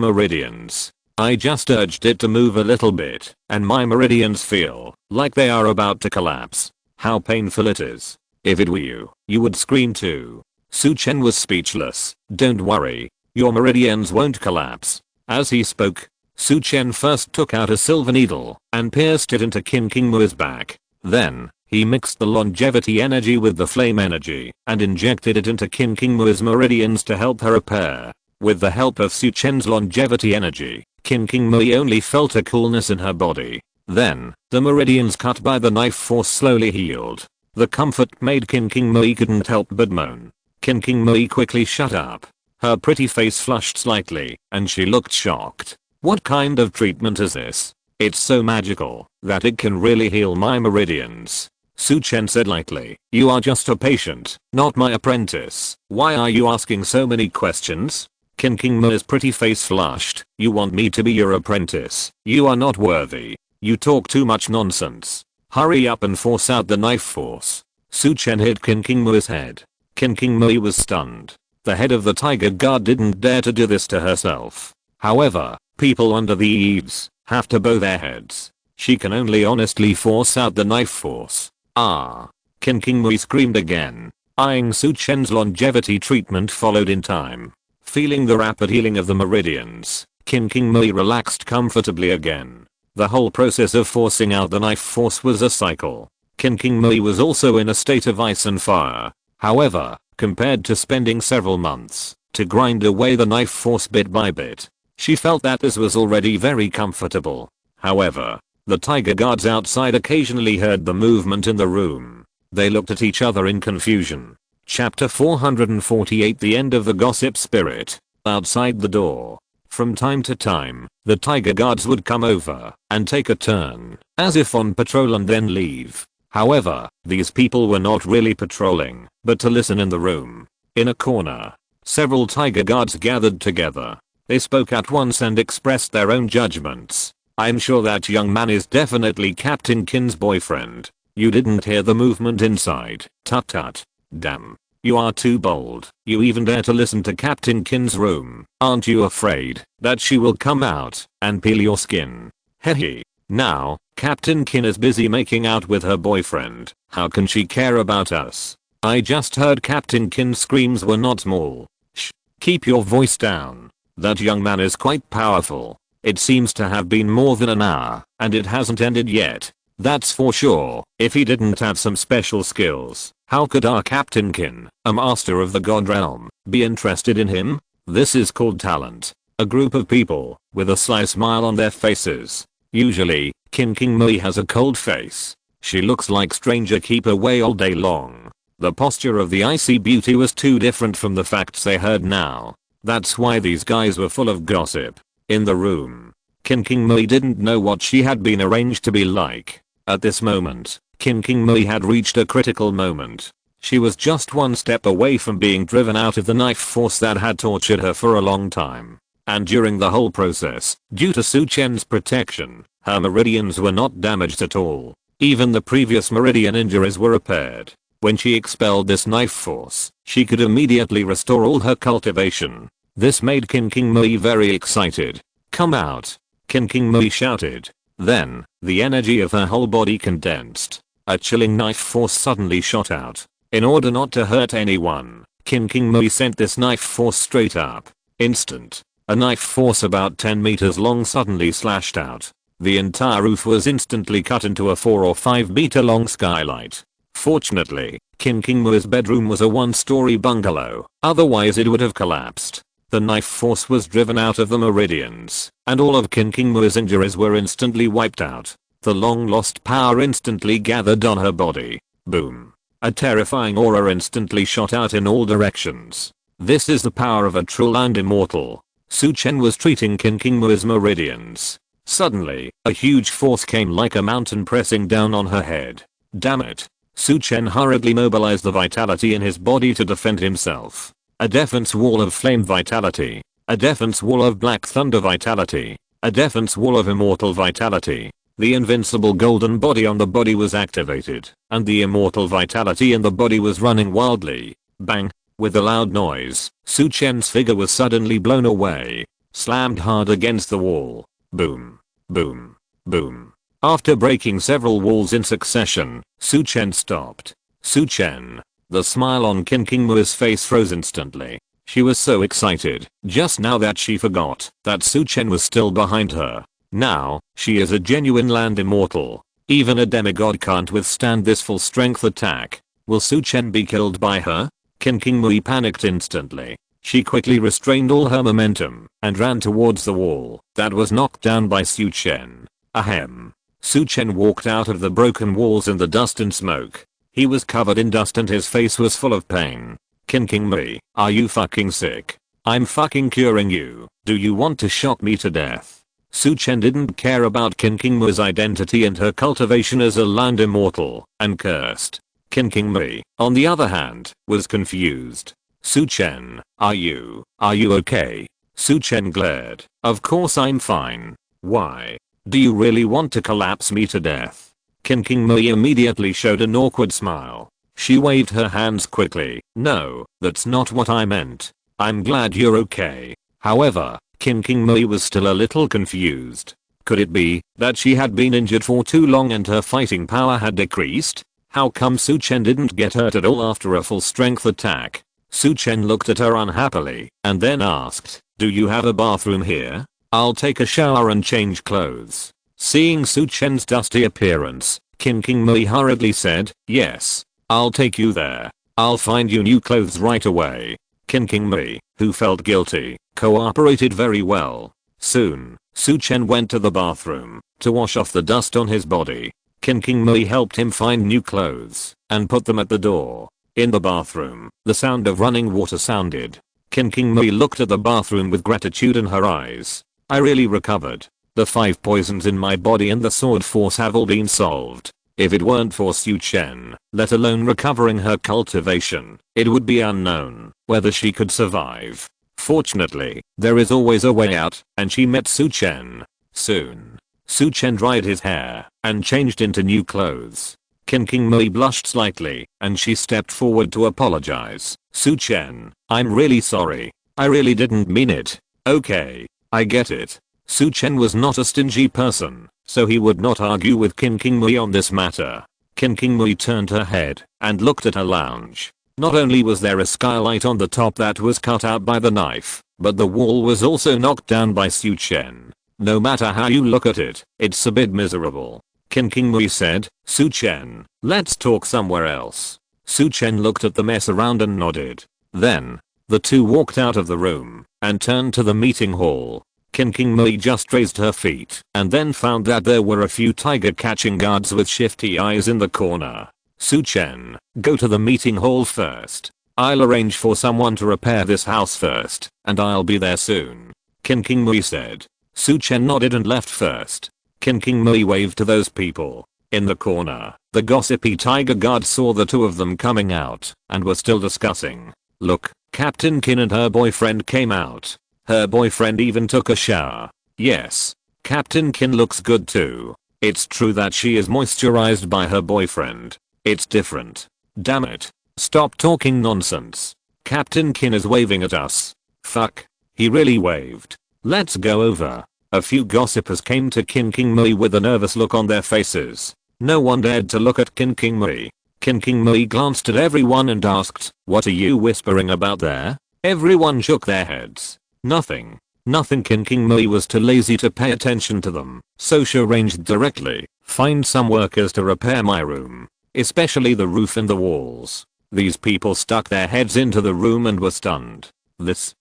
meridians. I just urged it to move a little bit, and my meridians feel like they are about to collapse. How painful it is. If it were you, you would scream too. Su Chen was speechless. Don't worry. Your meridians won't collapse. As he spoke, Su Chen first took out a silver needle and pierced it into Qin King Mui's back. Then, he mixed the longevity energy with the flame energy and injected it into Qin King Mui's meridians to help her repair. With the help of Su Chen's longevity energy, Qin King Mui only felt a coolness in her body. Then, the meridians cut by the knife force slowly healed. The comfort made Qin King Mui couldn't help but moan. Qin King Mui quickly shut up. Her pretty face flushed slightly, and she looked shocked. What kind of treatment is this? It's so magical that it can really heal my meridians. Su Chen said lightly, you are just a patient, not my apprentice. Why are you asking so many questions? Qin King Mui's pretty face flushed. You want me to be your apprentice? You are not worthy. You talk too much nonsense. Hurry up and force out the knife force. Su Chen hit Qin King Mui's head. Qin King Mui was stunned. The head of the Tiger Guard didn't dare to do this to herself. However, people under the eaves have to bow their heads. She can only honestly force out the knife force. Qin King Mui screamed again. Eyeing Su Chen's longevity treatment followed in time. Feeling the rapid healing of the meridians, Qin King Mui relaxed comfortably again. The whole process of forcing out the knife force was a cycle. Qin King Mui was also in a state of ice and fire. However, compared to spending several months to grind away the knife force bit by bit, she felt that this was already very comfortable. However, the Tiger Guards outside occasionally heard the movement in the room. They looked at each other in confusion. Chapter 448 The End of the Gossip Spirit. Outside the door. From time to time, the Tiger Guards would come over and take a turn, as if on patrol and then leave. However, these people were not really patrolling, but to listen in the room. In a corner, several Tiger Guards gathered together. They spoke at once and expressed their own judgments. I'm sure that young man is definitely Captain Qin's boyfriend. You didn't hear the movement inside. Tut tut. Damn. You are too bold. You even dare to listen to Captain Qin's room. Aren't you afraid that she will come out and peel your skin? Hehe. Now, Captain Qin is busy making out with her boyfriend. How can she care about us? I just heard Captain Qin's screams were not small. Shh. Keep your voice down. That young man is quite powerful. It seems to have been more than an hour, and it hasn't ended yet. That's for sure. If he didn't have some special skills, how could our Captain Qin, a master of the God Realm, be interested in him? This is called talent. A group of people, with a sly smile on their faces. Usually, Qin Mui has a cold face. She looks like stranger keep away all day long. The posture of the icy beauty was too different from the facts they heard now. That's why these guys were full of gossip. In the room, Qin Mui didn't know what she had been arranged to be like. At this moment, Qin Mui had reached a critical moment. She was just one step away from being driven out of the knife force that had tortured her for a long time. And during the whole process, due to Su Chen's protection, her meridians were not damaged at all. Even the previous meridian injuries were repaired. When she expelled this knife force, she could immediately restore all her cultivation. This made Qin Mui very excited. "Come out!" Qin Mui shouted. Then, the energy of her whole body condensed. A chilling knife force suddenly shot out. In order not to hurt anyone, Qin Mui sent this knife force straight up. Instant. A knife force about 10 meters long suddenly slashed out. The entire roof was instantly cut into a 4 or 5 meter long skylight. Fortunately, Qin Mui's bedroom was a one-story bungalow, otherwise it would have collapsed. The knife force was driven out of the meridians, and all of Qin Mui's injuries were instantly wiped out. The long-lost power instantly gathered on her body. Boom. A terrifying aura instantly shot out in all directions. This is the power of a true land immortal. Su Chen was treating Qin Mui's meridians. Suddenly, a huge force came like a mountain pressing down on her head. Damn it. Su Chen hurriedly mobilized the vitality in his body to defend himself. A defense wall of flame vitality. A defense wall of black thunder vitality. A defense wall of immortal vitality. The invincible golden body on the body was activated, and the immortal vitality in the body was running wildly. Bang! With a loud noise, Su Chen's figure was suddenly blown away, slammed hard against the wall. Boom. Boom. Boom. After breaking several walls in succession, Su Chen stopped. Su Chen. The smile on Qin Mui's face froze instantly. She was so excited just now that she forgot that Su Chen was still behind her. Now, she is a genuine land immortal. Even a demigod can't withstand this full strength attack. Will Su Chen be killed by her? Qin Mui panicked instantly. She quickly restrained all her momentum and ran towards the wall that was knocked down by Su Chen. Ahem. Su Chen walked out of the broken walls in the dust and smoke. He was covered in dust and his face was full of pain. Qin Mui, are you fucking sick? I'm fucking curing you. Do you want to shock me to death? Su Chen didn't care about Qin Mui's identity and her cultivation as a land immortal, and cursed. Qin Mui, on the other hand, was confused. Su Chen, are you okay? Su Chen glared. Of course I'm fine. Why? Do you really want to collapse me to death? Qin Mui immediately showed an awkward smile. She waved her hands quickly. No, that's not what I meant. I'm glad you're okay. However, Qin Mui was still a little confused. Could it be that she had been injured for too long and her fighting power had decreased? How come Su Chen didn't get hurt at all after a full strength attack? Su Chen looked at her unhappily and then asked, do you have a bathroom here? I'll take a shower and change clothes. Seeing Su Chen's dusty appearance, Qin Mui hurriedly said, yes, I'll take you there. I'll find you new clothes right away. Qin Mui, who felt guilty, cooperated very well. Soon, Su Chen went to the bathroom to wash off the dust on his body. Qin Mui helped him find new clothes and put them at the door. In the bathroom, the sound of running water sounded. Qin Mui looked at the bathroom with gratitude in her eyes. I really recovered. The 5 poisons in my body and the sword force have all been solved. If it weren't for Su Chen, let alone recovering her cultivation, it would be unknown whether she could survive. Fortunately, there is always a way out, and she met Su Chen. Soon, Su Chen dried his hair and changed into new clothes. Qin Mui blushed slightly and she stepped forward to apologize. Su Chen, I'm really sorry. I really didn't mean it. Okay, I get it. Su Chen was not a stingy person, so he would not argue with Qin Mui on this matter. Qin Mui turned her head and looked at her lounge. Not only was there a skylight on the top that was cut out by the knife, but the wall was also knocked down by Su Chen. No matter how you look at it, it's a bit miserable. Qin Qingmui said. Su Chen, let's talk somewhere else. Su Chen looked at the mess around and nodded. Then, the two walked out of the room and turned to the meeting hall. Qin Qingmui just raised her feet and then found that there were a few tiger catching guards with shifty eyes in the corner. Su Chen, go to the meeting hall first. I'll arrange for someone to repair this house first, and I'll be there soon. Qin Qingmui said. Su Chen nodded and left first. Qin Qingmui waved to those people. In the corner, the gossipy tiger guard saw the two of them coming out and were still discussing. Look, Captain Qin and her boyfriend came out. Her boyfriend even took a shower. Yes, Captain Qin looks good too. It's true that she is moisturized by her boyfriend. It's different. Damn it. Stop talking nonsense. Captain Qin is waving at us. Fuck. He really waved. Let's go over. A few gossipers came to Qin Qingmui with a nervous look on their faces. No one dared to look at Qin Qingmui. Qin Qingmui glanced at everyone and asked, what are you whispering about there? Everyone shook their heads. Nothing. Nothing. Qin Qingmui was too lazy to pay attention to them, so she arranged directly. Find some workers to repair my room. Especially the roof and the walls. These people stuck their heads into the room and were stunned. This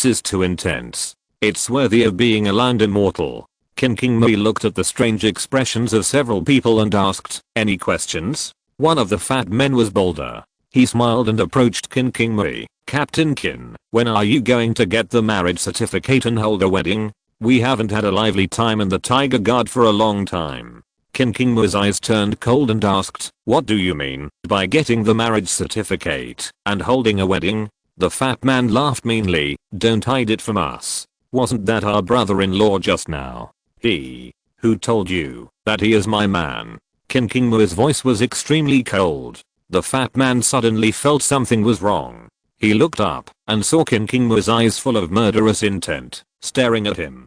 is too intense. It's worthy of being a land immortal. Qin Qingmui looked at the strange expressions of several people and asked, any questions? One of the fat men was bolder. He smiled and approached Qin Qingmui. Captain Qin, when are you going to get the marriage certificate and hold a wedding? We haven't had a lively time in the Tiger Guard for a long time. Qin Qingmui's eyes turned cold and asked, what do you mean by getting the marriage certificate and holding a wedding? The fat man laughed meanly. Don't hide it from us. Wasn't that our brother-in-law just now? Who told you that he is my man? Qin Qingmui's voice was extremely cold. The fat man suddenly felt something was wrong. He looked up and saw Qin Qingmui's eyes full of murderous intent, staring at him.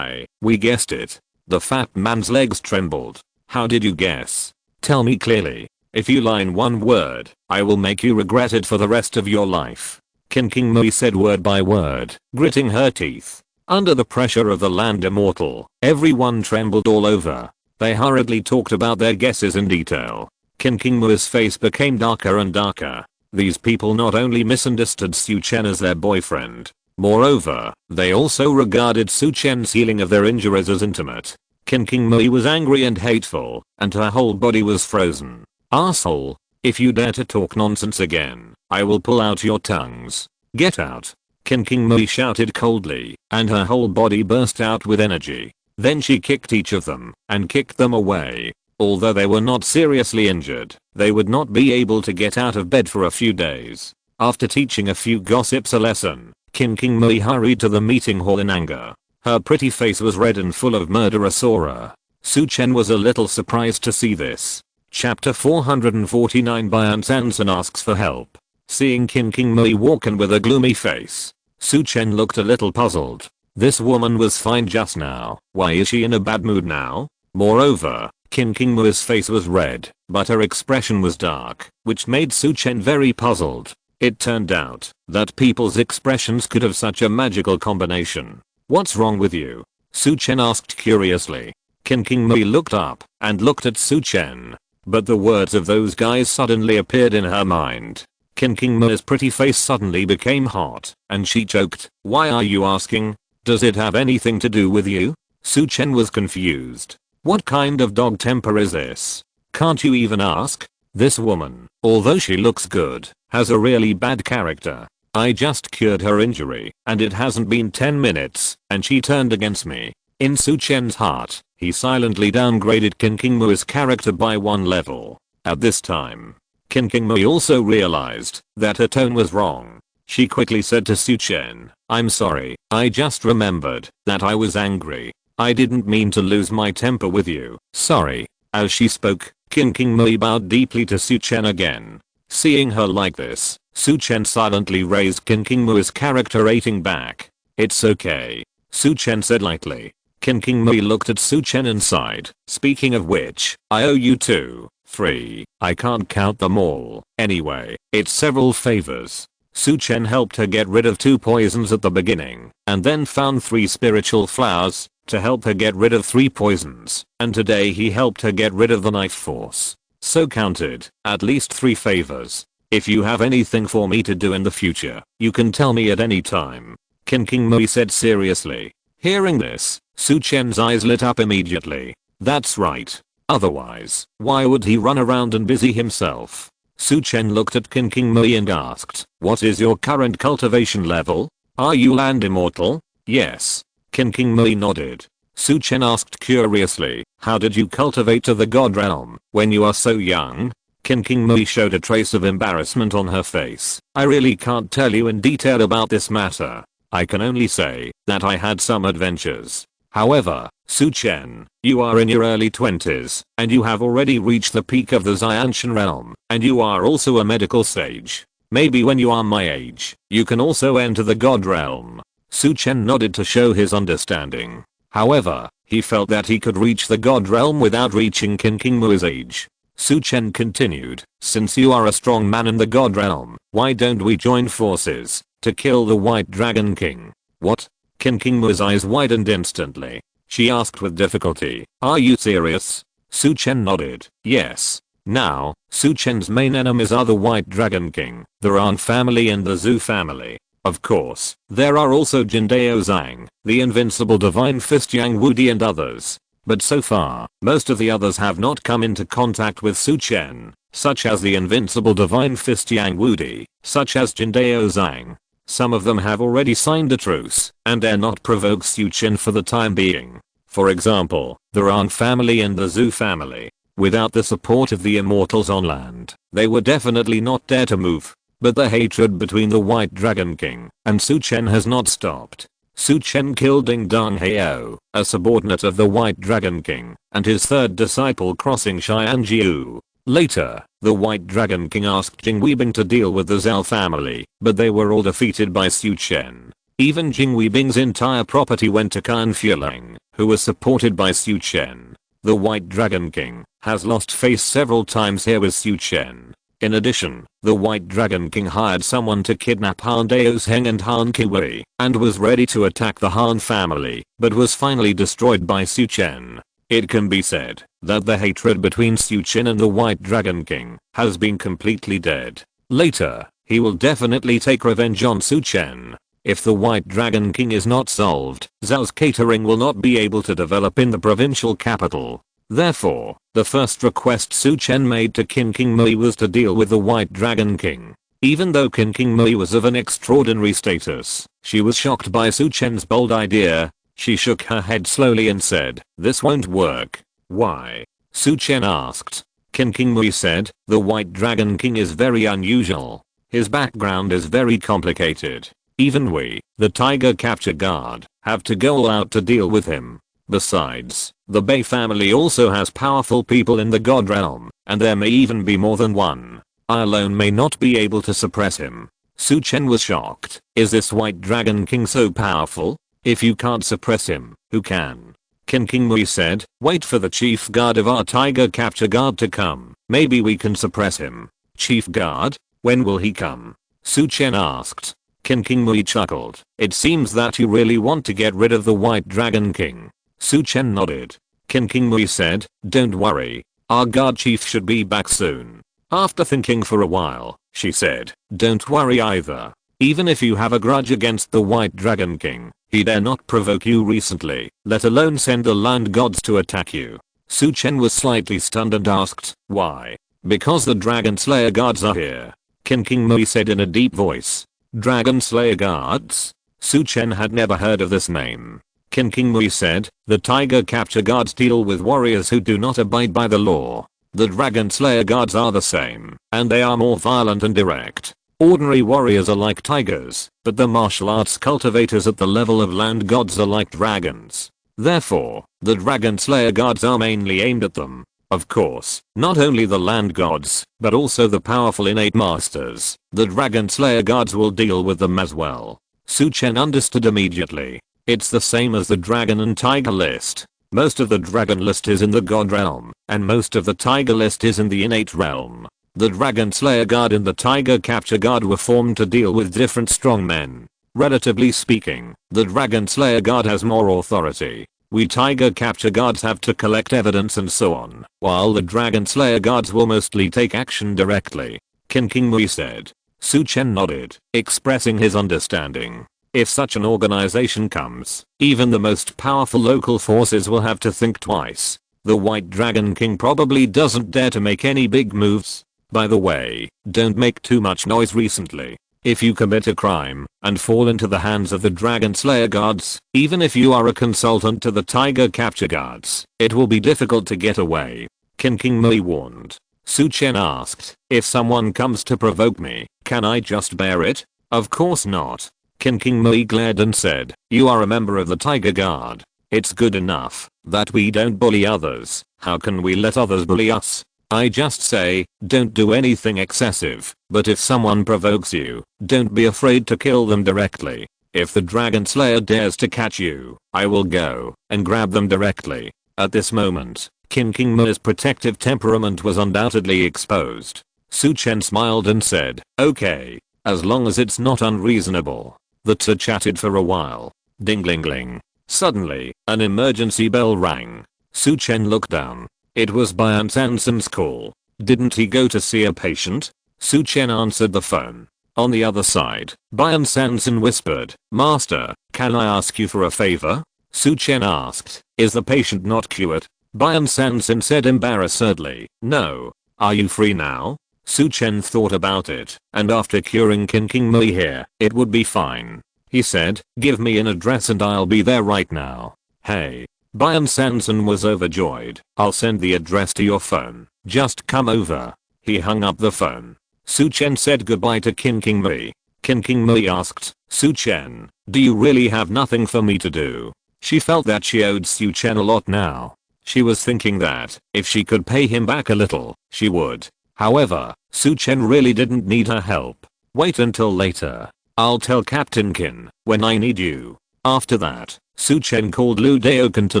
We guessed it. The fat man's legs trembled. How did you guess? Tell me clearly. If you lie in one word, I will make you regret it for the rest of your life. Qin Qingmui said word by word, gritting her teeth. Under the pressure of the land immortal, everyone trembled all over. They hurriedly talked about their guesses in detail. Qin Qingmui's face became darker and darker. These people not only misunderstood Su Chen as their boyfriend. Moreover, they also regarded Su Chen's healing of their injuries as intimate. Qin Qingmui was angry and hateful, and her whole body was frozen. Asshole. If you dare to talk nonsense again, I will pull out your tongues. Get out. Qin Qingmui shouted coldly, and her whole body burst out with energy. Then she kicked each of them, and kicked them away. Although they were not seriously injured, they would not be able to get out of bed for a few days. After teaching a few gossips a lesson, Qin Qingmui hurried to the meeting hall in anger. Her pretty face was red and full of murderous aura. Su Chen was a little surprised to see this. Chapter 449 Bian Sanson asks for help. Seeing Qin Qingmui walk in with a gloomy face, Su Chen looked a little puzzled. This woman was fine just now. Why is she in a bad mood now? Moreover, Qin Qingmui's face was red, but her expression was dark, which made Su Chen very puzzled. It turned out that people's expressions could have such a magical combination. What's wrong with you? Su Chen asked curiously. Qin Qingmui looked up and looked at Su Chen. But the words of those guys suddenly appeared in her mind. Qin Qingmui's pretty face suddenly became hot, and she choked. Why are you asking? Does it have anything to do with you? Su Chen was confused. What kind of dog temper is this? Can't you even ask? This woman, although she looks good, has a really bad character. I just cured her injury, and it hasn't been 10 minutes, and she turned against me. In Su Chen's heart, he silently downgraded Qin Qingmui's character by one level. At this time, Qin Qingmui also realized that her tone was wrong. She quickly said to Su Chen, I'm sorry, I just remembered that I was angry. I didn't mean to lose my temper with you. Sorry. As she spoke, Qin Qingmui bowed deeply to Su Chen again. Seeing her like this, Su Chen silently raised Qin Qingmui's character rating back. It's okay. Su Chen said lightly. Qin Qingmui looked at Su Chen and sighed. Speaking of which, I owe you 2, 3. I can't count them all. Anyway, it's several favors. Su Chen helped her get rid of 2 poisons at the beginning, and then found 3 spiritual flowers. to help her get rid of 3 poisons, and today he helped her get rid of the knife force. So counted, at least 3 favors. If you have anything for me to do in the future, you can tell me at any time. King Mui said seriously. Hearing this, Su Chen's eyes lit up immediately. That's right. Otherwise, why would he run around and busy himself? Su Chen looked at King Mui and asked, what is your current cultivation level? Are you land immortal? Yes. King Mui nodded. Su Chen asked curiously, how did you cultivate to the god realm when you are so young? King Mui showed a trace of embarrassment on her face. I really can't tell you in detail about this matter. I can only say that I had some adventures. However, Su Chen, you are in your early 20s, and you have already reached the peak of the Xiantian realm, and you are also a medical sage. Maybe when you are my age, you can also enter the god realm. Su Chen nodded to show his understanding. However, he felt that he could reach the god realm without reaching King Mui's age. Su Chen continued, since you are a strong man in the god realm, why don't we join forces to kill the White Dragon King? What? King Mui's eyes widened instantly. She asked with difficulty, are you serious? Su Chen nodded, yes. Now, Su Chen's main enemies are the White Dragon King, the Ran family and the Zhou family. Of course, there are also Jindao Zhang, the invincible divine fist Yang Wudi and others. But so far, most of the others have not come into contact with Su Chen, such as the invincible divine fist Yang Wudi, such as Jindao Zhang. Some of them have already signed a truce, and dare not provoke Su Chen for the time being. For example, the Ran family and the Zhou family. Without the support of the immortals on land, they would definitely not dare to move. But the hatred between the White Dragon King and Su Chen has not stopped. Su Chen killed Ding Dong Hao, a subordinate of the White Dragon King, and his 3rd disciple crossing Xianjiu. Later, the White Dragon King asked Jing Weibing to deal with the Zhao family, but they were all defeated by Su Chen. Even Jing Weibing's entire property went to Kan Fueling, who was supported by Su Chen. The White Dragon King has lost face several times here with Su Chen. In addition, the White Dragon King hired someone to kidnap Han Daosheng and Han Kiwei, and was ready to attack the Han family, but was finally destroyed by Su Chen. It can be said that the hatred between Su Chen and the White Dragon King has been completely dead. Later, he will definitely take revenge on Su Chen. If the White Dragon King is not solved, Zhao's catering will not be able to develop in the provincial capital. Therefore, the first request Su Chen made to King Mui was to deal with the White Dragon King. Even though King Mui was of an extraordinary status, she was shocked by Su Chen's bold idea. She shook her head slowly and said, this won't work. Why? Su Chen asked. King Mui said, the White Dragon King is very unusual. His background is very complicated. Even we, the Tiger Capture Guard, have to go all out to deal with him. Besides, the Bei family also has powerful people in the god realm, and there may even be more than one. I alone may not be able to suppress him. Su Chen was shocked. Is this White Dragon King so powerful? If you can't suppress him, who can? King Mui said, wait for the chief guard of our Tiger Capture Guard to come. Maybe we can suppress him. Chief guard? When will he come? Su Chen asked. King Mui chuckled. It seems that you really want to get rid of the White Dragon King. Su Chen nodded. King Mui said, don't worry. Our guard chief should be back soon. After thinking for a while, she said, don't worry either. Even if you have a grudge against the White Dragon King, he dare not provoke you recently, let alone send the land gods to attack you. Su Chen was slightly stunned and asked, why? Because the Dragon Slayer guards are here. King Mui said in a deep voice. Dragon Slayer guards? Su Chen had never heard of this name. King Mui said, the Tiger Capture Guards deal with warriors who do not abide by the law. The Dragon Slayer guards are the same, and they are more violent and direct. Ordinary warriors are like tigers, but the martial arts cultivators at the level of land gods are like dragons. Therefore, the Dragon Slayer guards are mainly aimed at them. Of course, not only the land gods, but also the powerful innate masters. The Dragon Slayer guards will deal with them as well. Su Chen understood immediately. It's the same as the dragon and tiger list. Most of the dragon list is in the god realm, and most of the tiger list is in the innate realm. The Dragon Slayer Guard and the Tiger Capture Guard were formed to deal with different strong men. Relatively speaking, the Dragon Slayer Guard has more authority. We tiger capture guards have to collect evidence and so on, while the dragon slayer guards will mostly take action directly. King Mui said. Su Chen nodded, expressing his understanding. If such an organization comes, even the most powerful local forces will have to think twice. The White Dragon King probably doesn't dare to make any big moves. By the way, don't make too much noise recently. If you commit a crime and fall into the hands of the Dragon Slayer guards, even if you are a consultant to the Tiger Capture guards, it will be difficult to get away. King Mui warned. Su Chen asked, if someone comes to provoke me, can I just bear it? Of course not. King Mui glared and said, you are a member of the Tiger Guard. It's good enough that we don't bully others. How can we let others bully us? I just say, don't do anything excessive, but if someone provokes you, don't be afraid to kill them directly. If the Dragon Slayer dares to catch you, I will go and grab them directly. At this moment, King Mui's protective temperament was undoubtedly exposed. Su Chen smiled and said, okay, as long as it's not unreasonable. The two chatted for a while. Ding-ling-ling. Suddenly, an emergency bell rang. Su Chen looked down. It was Bian Sansan's call. Didn't he go to see a patient? Su Chen answered the phone. On the other side, Bian Sansan whispered, Master, can I ask you for a favor? Su Chen asked, is the patient not cured? Bian Sansan said embarrassedly, no. Are you free now? Su Chen thought about it, and after curing King Mui here, it would be fine. He said, give me an address and I'll be there right now. Hey. Bian Sansan was overjoyed. I'll send the address to your phone. Just come over. He hung up the phone. Su Chen said goodbye to King Mui. King Mui asked, Su Chen, do you really have nothing for me to do? She felt that she owed Su Chen a lot now. She was thinking that, if she could pay him back a little, she would. However, Su Chen really didn't need her help. Wait until later. I'll tell Captain Qin when I need you. After that, Su Chen called Lu Daokan to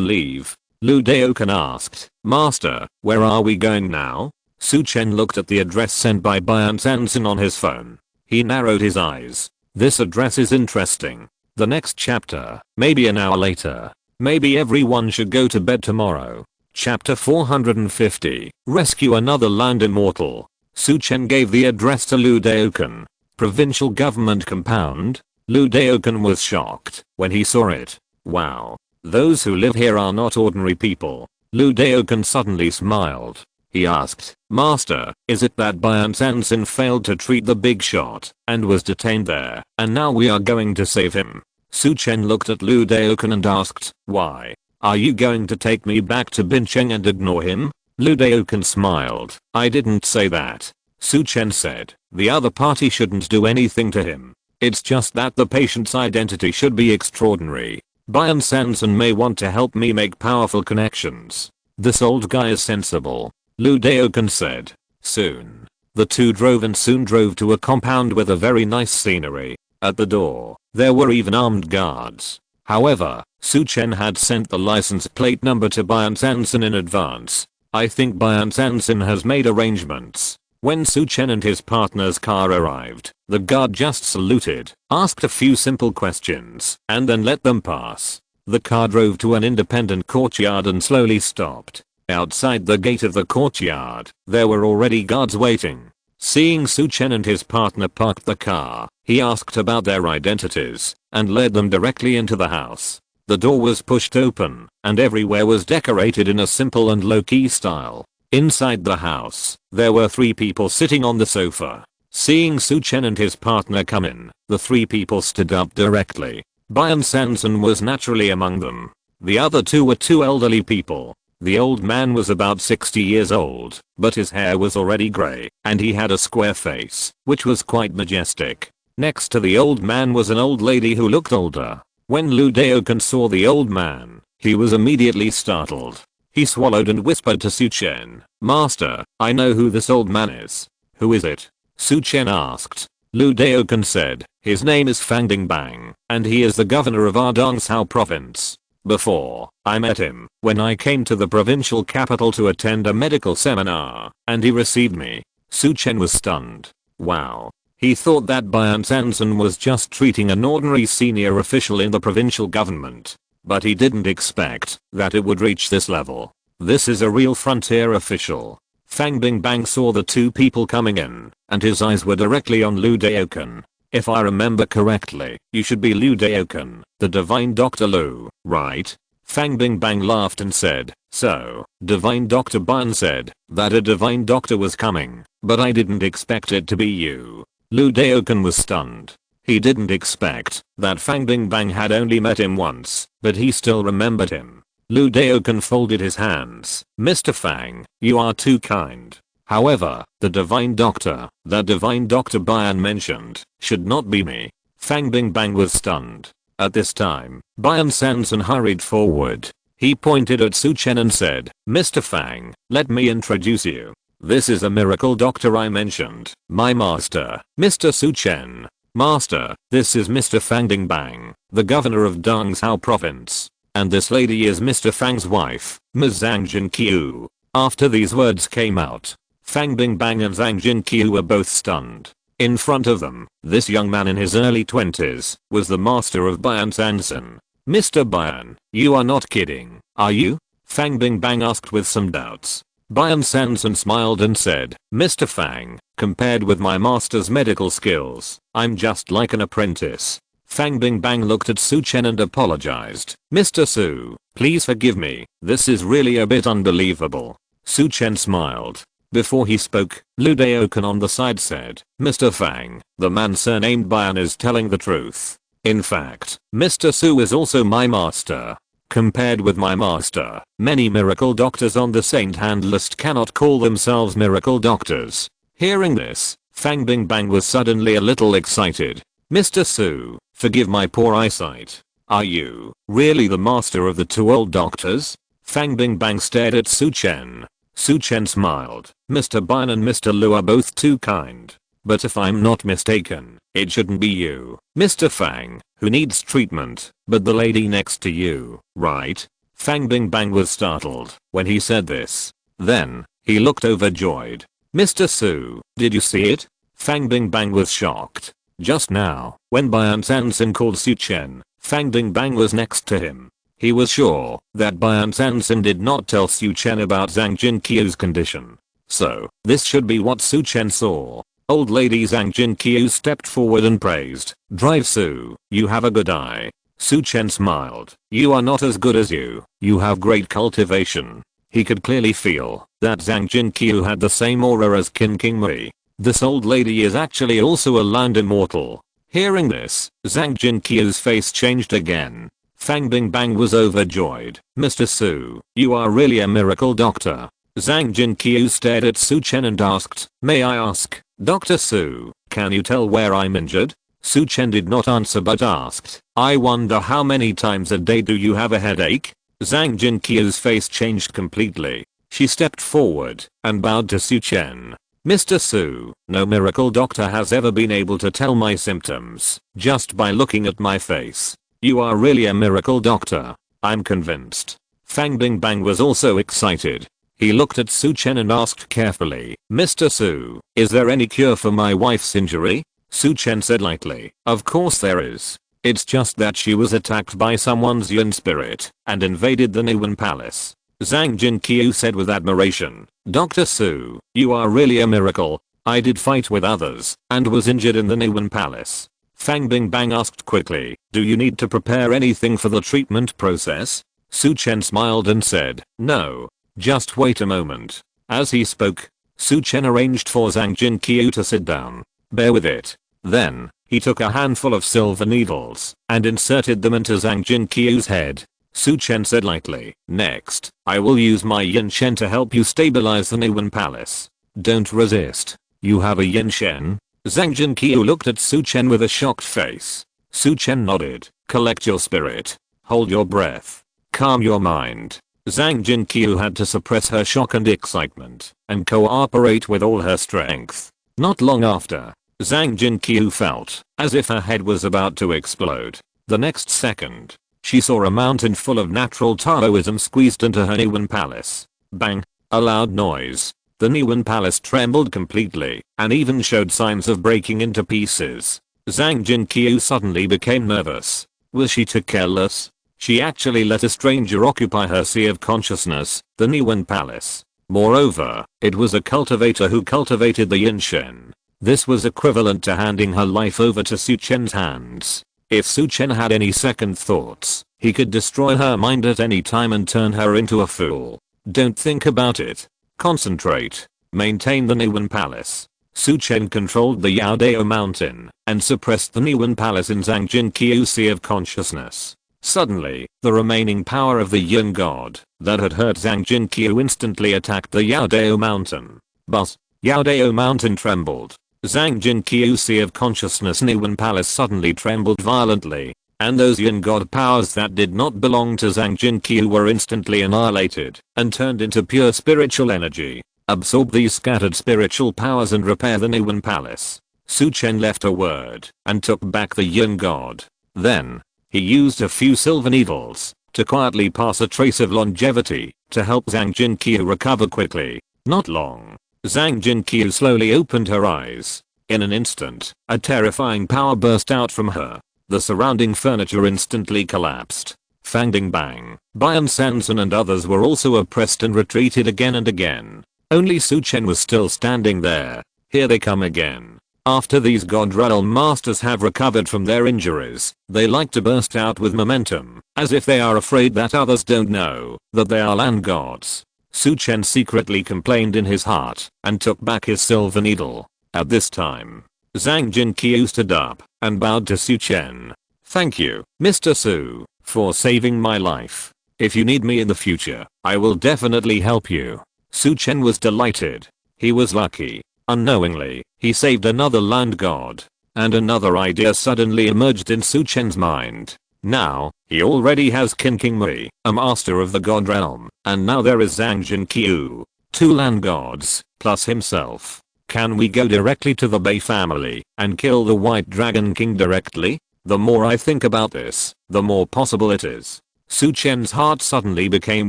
leave. Lu Daokan asked, Master, where are we going now? Su Chen looked at the address sent by Bian Sansan on his phone. He narrowed his eyes. This address is interesting. The next chapter, maybe an hour later. Maybe everyone should go to bed tomorrow. Chapter 450, Rescue Another Land Immortal. Su Chen gave the address to Lu Daokan. Provincial Government Compound. Lu Daokan was shocked when he saw it. Wow. Those who live here are not ordinary people. Lu Daokan suddenly smiled. He asked, Master, is it that Bian Sansan failed to treat the big shot and was detained there, and now we are going to save him? Su Chen looked at Lu Daokan and asked, why? Are you going to take me back to Bincheng and ignore him? Lu Daokan smiled. I didn't say that. Su Chen said, the other party shouldn't do anything to him. It's just that the patient's identity should be extraordinary. Bian Sansan may want to help me make powerful connections. This old guy is sensible. Lu Daokan said. Soon. The two drove and soon drove to a compound with a very nice scenery. At the door, there were even armed guards. However, Su Chen had sent the license plate number to Bian Sansan in advance. I think Bian Sansan has made arrangements. When Su Chen and his partner's car arrived, the guard just saluted, asked a few simple questions, and then let them pass. The car drove to an independent courtyard and slowly stopped. Outside the gate of the courtyard, there were already guards waiting. Seeing Su Chen and his partner parked the car, he asked about their identities, and led them directly into the house. The door was pushed open, and everywhere was decorated in a simple and low-key style. Inside the house, there were 3 people sitting on the sofa. Seeing Su Chen and his partner come in, the 3 people stood up directly. Bian Sansan was naturally among them. The other 2 were 2 elderly people. The old man was about 60 years old, but his hair was already grey, and he had a square face, which was quite majestic. Next to the old man was an old lady who looked older. When Lu Daokan saw the old man, he was immediately startled. He swallowed and whispered to Su Chen, Master, I know who this old man is. Who is it? Su Chen asked. Lu Daokan said, his name is Fang Dingbang, and he is the governor of our Dongsao province. Before, I met him when I came to the provincial capital to attend a medical seminar, and he received me. Su Chen was stunned. Wow. He thought that Bian Sansan was just treating an ordinary senior official in the provincial government. but he didn't expect that it would reach this level. This is a real frontier official. Fang Bingbang saw the two people coming in, and his eyes were directly on Liu Daoken. If I remember correctly, you should be Liu Daoken, the divine Dr. Liu, right? Fang Bingbang laughed and said, so, divine Dr. Ban said that a divine doctor was coming, but I didn't expect it to be you. Liu Daoken was stunned. He didn't expect that Fang Bingbang had only met him once, but he still remembered him. Liu Daoken folded his hands. Mr. Fang, you are too kind. However, the divine doctor that divine Dr. Bian mentioned should not be me. Fang Bingbang was stunned. At this time, Bian Sanson hurried forward. He pointed at Su Chen and said, Mr. Fang, let me introduce you. This is a miracle doctor I mentioned, my master, Mr. Su Chen. Master, this is Mr. Fang Bingbang, the governor of Dongzhou province. And this lady is Mr. Fang's wife, Ms. Zhang Jinqiu. After these words came out, Fang Bingbang and Zhang Jinqiu were both stunned. In front of them, this young man in his early 20s was the master of Bian Sanson. Mr. Bian, you are not kidding, are you? Fang Bingbang asked with some doubts. Bian Sanson smiled and said, Mr. Fang, compared with my master's medical skills, I'm just like an apprentice. Fang Bingbang looked at Su Chen and apologized. Mr. Su, please forgive me, this is really a bit unbelievable. Su Chen smiled. Before he spoke, Liu Daoken on the side said, Mr. Fang, the man surnamed Bian is telling the truth. In fact, Mr. Su is also my master. Compared with my master, many miracle doctors on the saint hand list cannot call themselves miracle doctors. Hearing this, Fang Bingbang was suddenly a little excited. Mr. Su, forgive my poor eyesight. Are you really the master of the two old doctors? Fang Bingbang stared at Su Chen. Su Chen smiled. Mr. Bian and Mr. Liu are both too kind. But if I'm not mistaken, it shouldn't be you, Mr. Fang, who needs treatment, but the lady next to you, right? Fang Bingbang was startled when he said this. Then, he looked overjoyed. Mr. Su, did you see it? Fang Bingbang was shocked. Just now, when Bian Sanson called Su Chen, Fang Bingbang was next to him. He was sure that Bian Sanson did not tell Su Chen about Zhang Jinqiu's condition. So, this should be what Su Chen saw. Old lady Zhang Jinqiu stepped forward and praised. Drive Su, you have a good eye. Su Chen smiled. You are not as good as you have great cultivation. He could clearly feel that Zhang Jinqiu had the same aura as Qin King Mui. This old lady is actually also a land immortal. Hearing this, Zhang Jinqiu's face changed again. Fang Bingbang was overjoyed. Mr. Su, you are really a miracle doctor. Zhang Jinqiu stared at Su Chen and asked, may I ask, Dr. Su, can you tell where I'm injured? Su Chen did not answer but asked, I wonder how many times a day do you have a headache? Zhang Jinqiu's face changed completely. She stepped forward and bowed to Su Chen. Mr. Su, no miracle doctor has ever been able to tell my symptoms just by looking at my face. You are really a miracle doctor. I'm convinced. Fang Bingbang was also excited. He looked at Su Chen and asked carefully, Mr. Su, is there any cure for my wife's injury? Su Chen said lightly, of course there is. It's just that she was attacked by someone's yin spirit and invaded the Niwen Palace. Zhang Jinqiu said with admiration, Dr. Su, you are really a miracle. I did fight with others and was injured in the Niwen Palace. Fang Bingbang asked quickly, do you need to prepare anything for the treatment process? Su Chen smiled and said, no. Just wait a moment. As he spoke, Su Chen arranged for Zhang Jinqiu to sit down. Bear with it. Then, he took a handful of silver needles and inserted them into Zhang Jinqiu's head. Su Chen said lightly, next, I will use my Yin Shen to help you stabilize the Niwen Palace. Don't resist. You have a Yin Shen? Zhang Jinqiu looked at Su Chen with a shocked face. Su Chen nodded. Collect your spirit. Hold your breath. Calm your mind. Zhang Jinqiu had to suppress her shock and excitement and cooperate with all her strength. Not long after, Zhang Jinqiu felt as if her head was about to explode. The next second, she saw a mountain full of natural Taoism squeezed into her Niwen Palace. Bang! A loud noise. The Niwen Palace trembled completely and even showed signs of breaking into pieces. Zhang Jinqiu suddenly became nervous. Was she too careless? She actually let a stranger occupy her sea of consciousness, the Niwen Palace. Moreover, it was a cultivator who cultivated the Bincheng. This was equivalent to handing her life over to Su Chen's hands. If Su Chen had any second thoughts, he could destroy her mind at any time and turn her into a fool. Don't think about it. Concentrate. Maintain the Niwen Palace. Su Chen controlled the Yaodao mountain and suppressed the Niwen Palace in Zhang Jinqiu's sea of consciousness. Suddenly, the remaining power of the Yin God that had hurt Zhang Jinqiu instantly attacked the Yaodao mountain. But Yaodao mountain trembled. Zhang Jinqiu's sea of consciousness Niwen Palace suddenly trembled violently, and those Yin God powers that did not belong to Zhang Jinqiu were instantly annihilated and turned into pure spiritual energy. Absorb these scattered spiritual powers and repair the Niwen Palace. Su Chen left a word and took back the Yin God. Then, he used a few silver needles to quietly pass a trace of longevity to help Zhang Jinqiu recover quickly. Not long. Zhang Jinqiu slowly opened her eyes. In an instant, a terrifying power burst out from her. The surrounding furniture instantly collapsed. Fang Ding Bang, Bian Sanson and others were also oppressed and retreated again and again. Only Su Chen was still standing there. Here they come again. After these God Realm Masters have recovered from their injuries, they like to burst out with momentum, as if they are afraid that others don't know that they are land gods. Su Chen secretly complained in his heart and took back his silver needle. At this time, Zhang Jinqiu stood up and bowed to Su Chen. Thank you, Mr. Su, for saving my life. If you need me in the future, I will definitely help you. Su Chen was delighted. He was lucky. Unknowingly, he saved another land god. And another idea suddenly emerged in Su Chen's mind. Now, he already has King Mui, a master of the god realm, and now there is Zhang Jinqiu. 2 land gods, plus himself. Can we go directly to the Bei family and kill the White Dragon King directly? The more I think about this, the more possible it is. Su Chen's heart suddenly became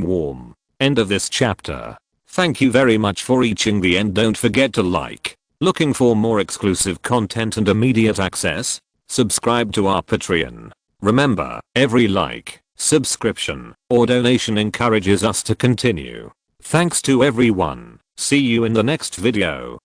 warm. End of this chapter. Thank you very much for reaching the end. Don't forget to like. Looking for more exclusive content and immediate access? Subscribe to our Patreon. Remember, every like, subscription, or donation encourages us to continue. Thanks to everyone. See you in the next video.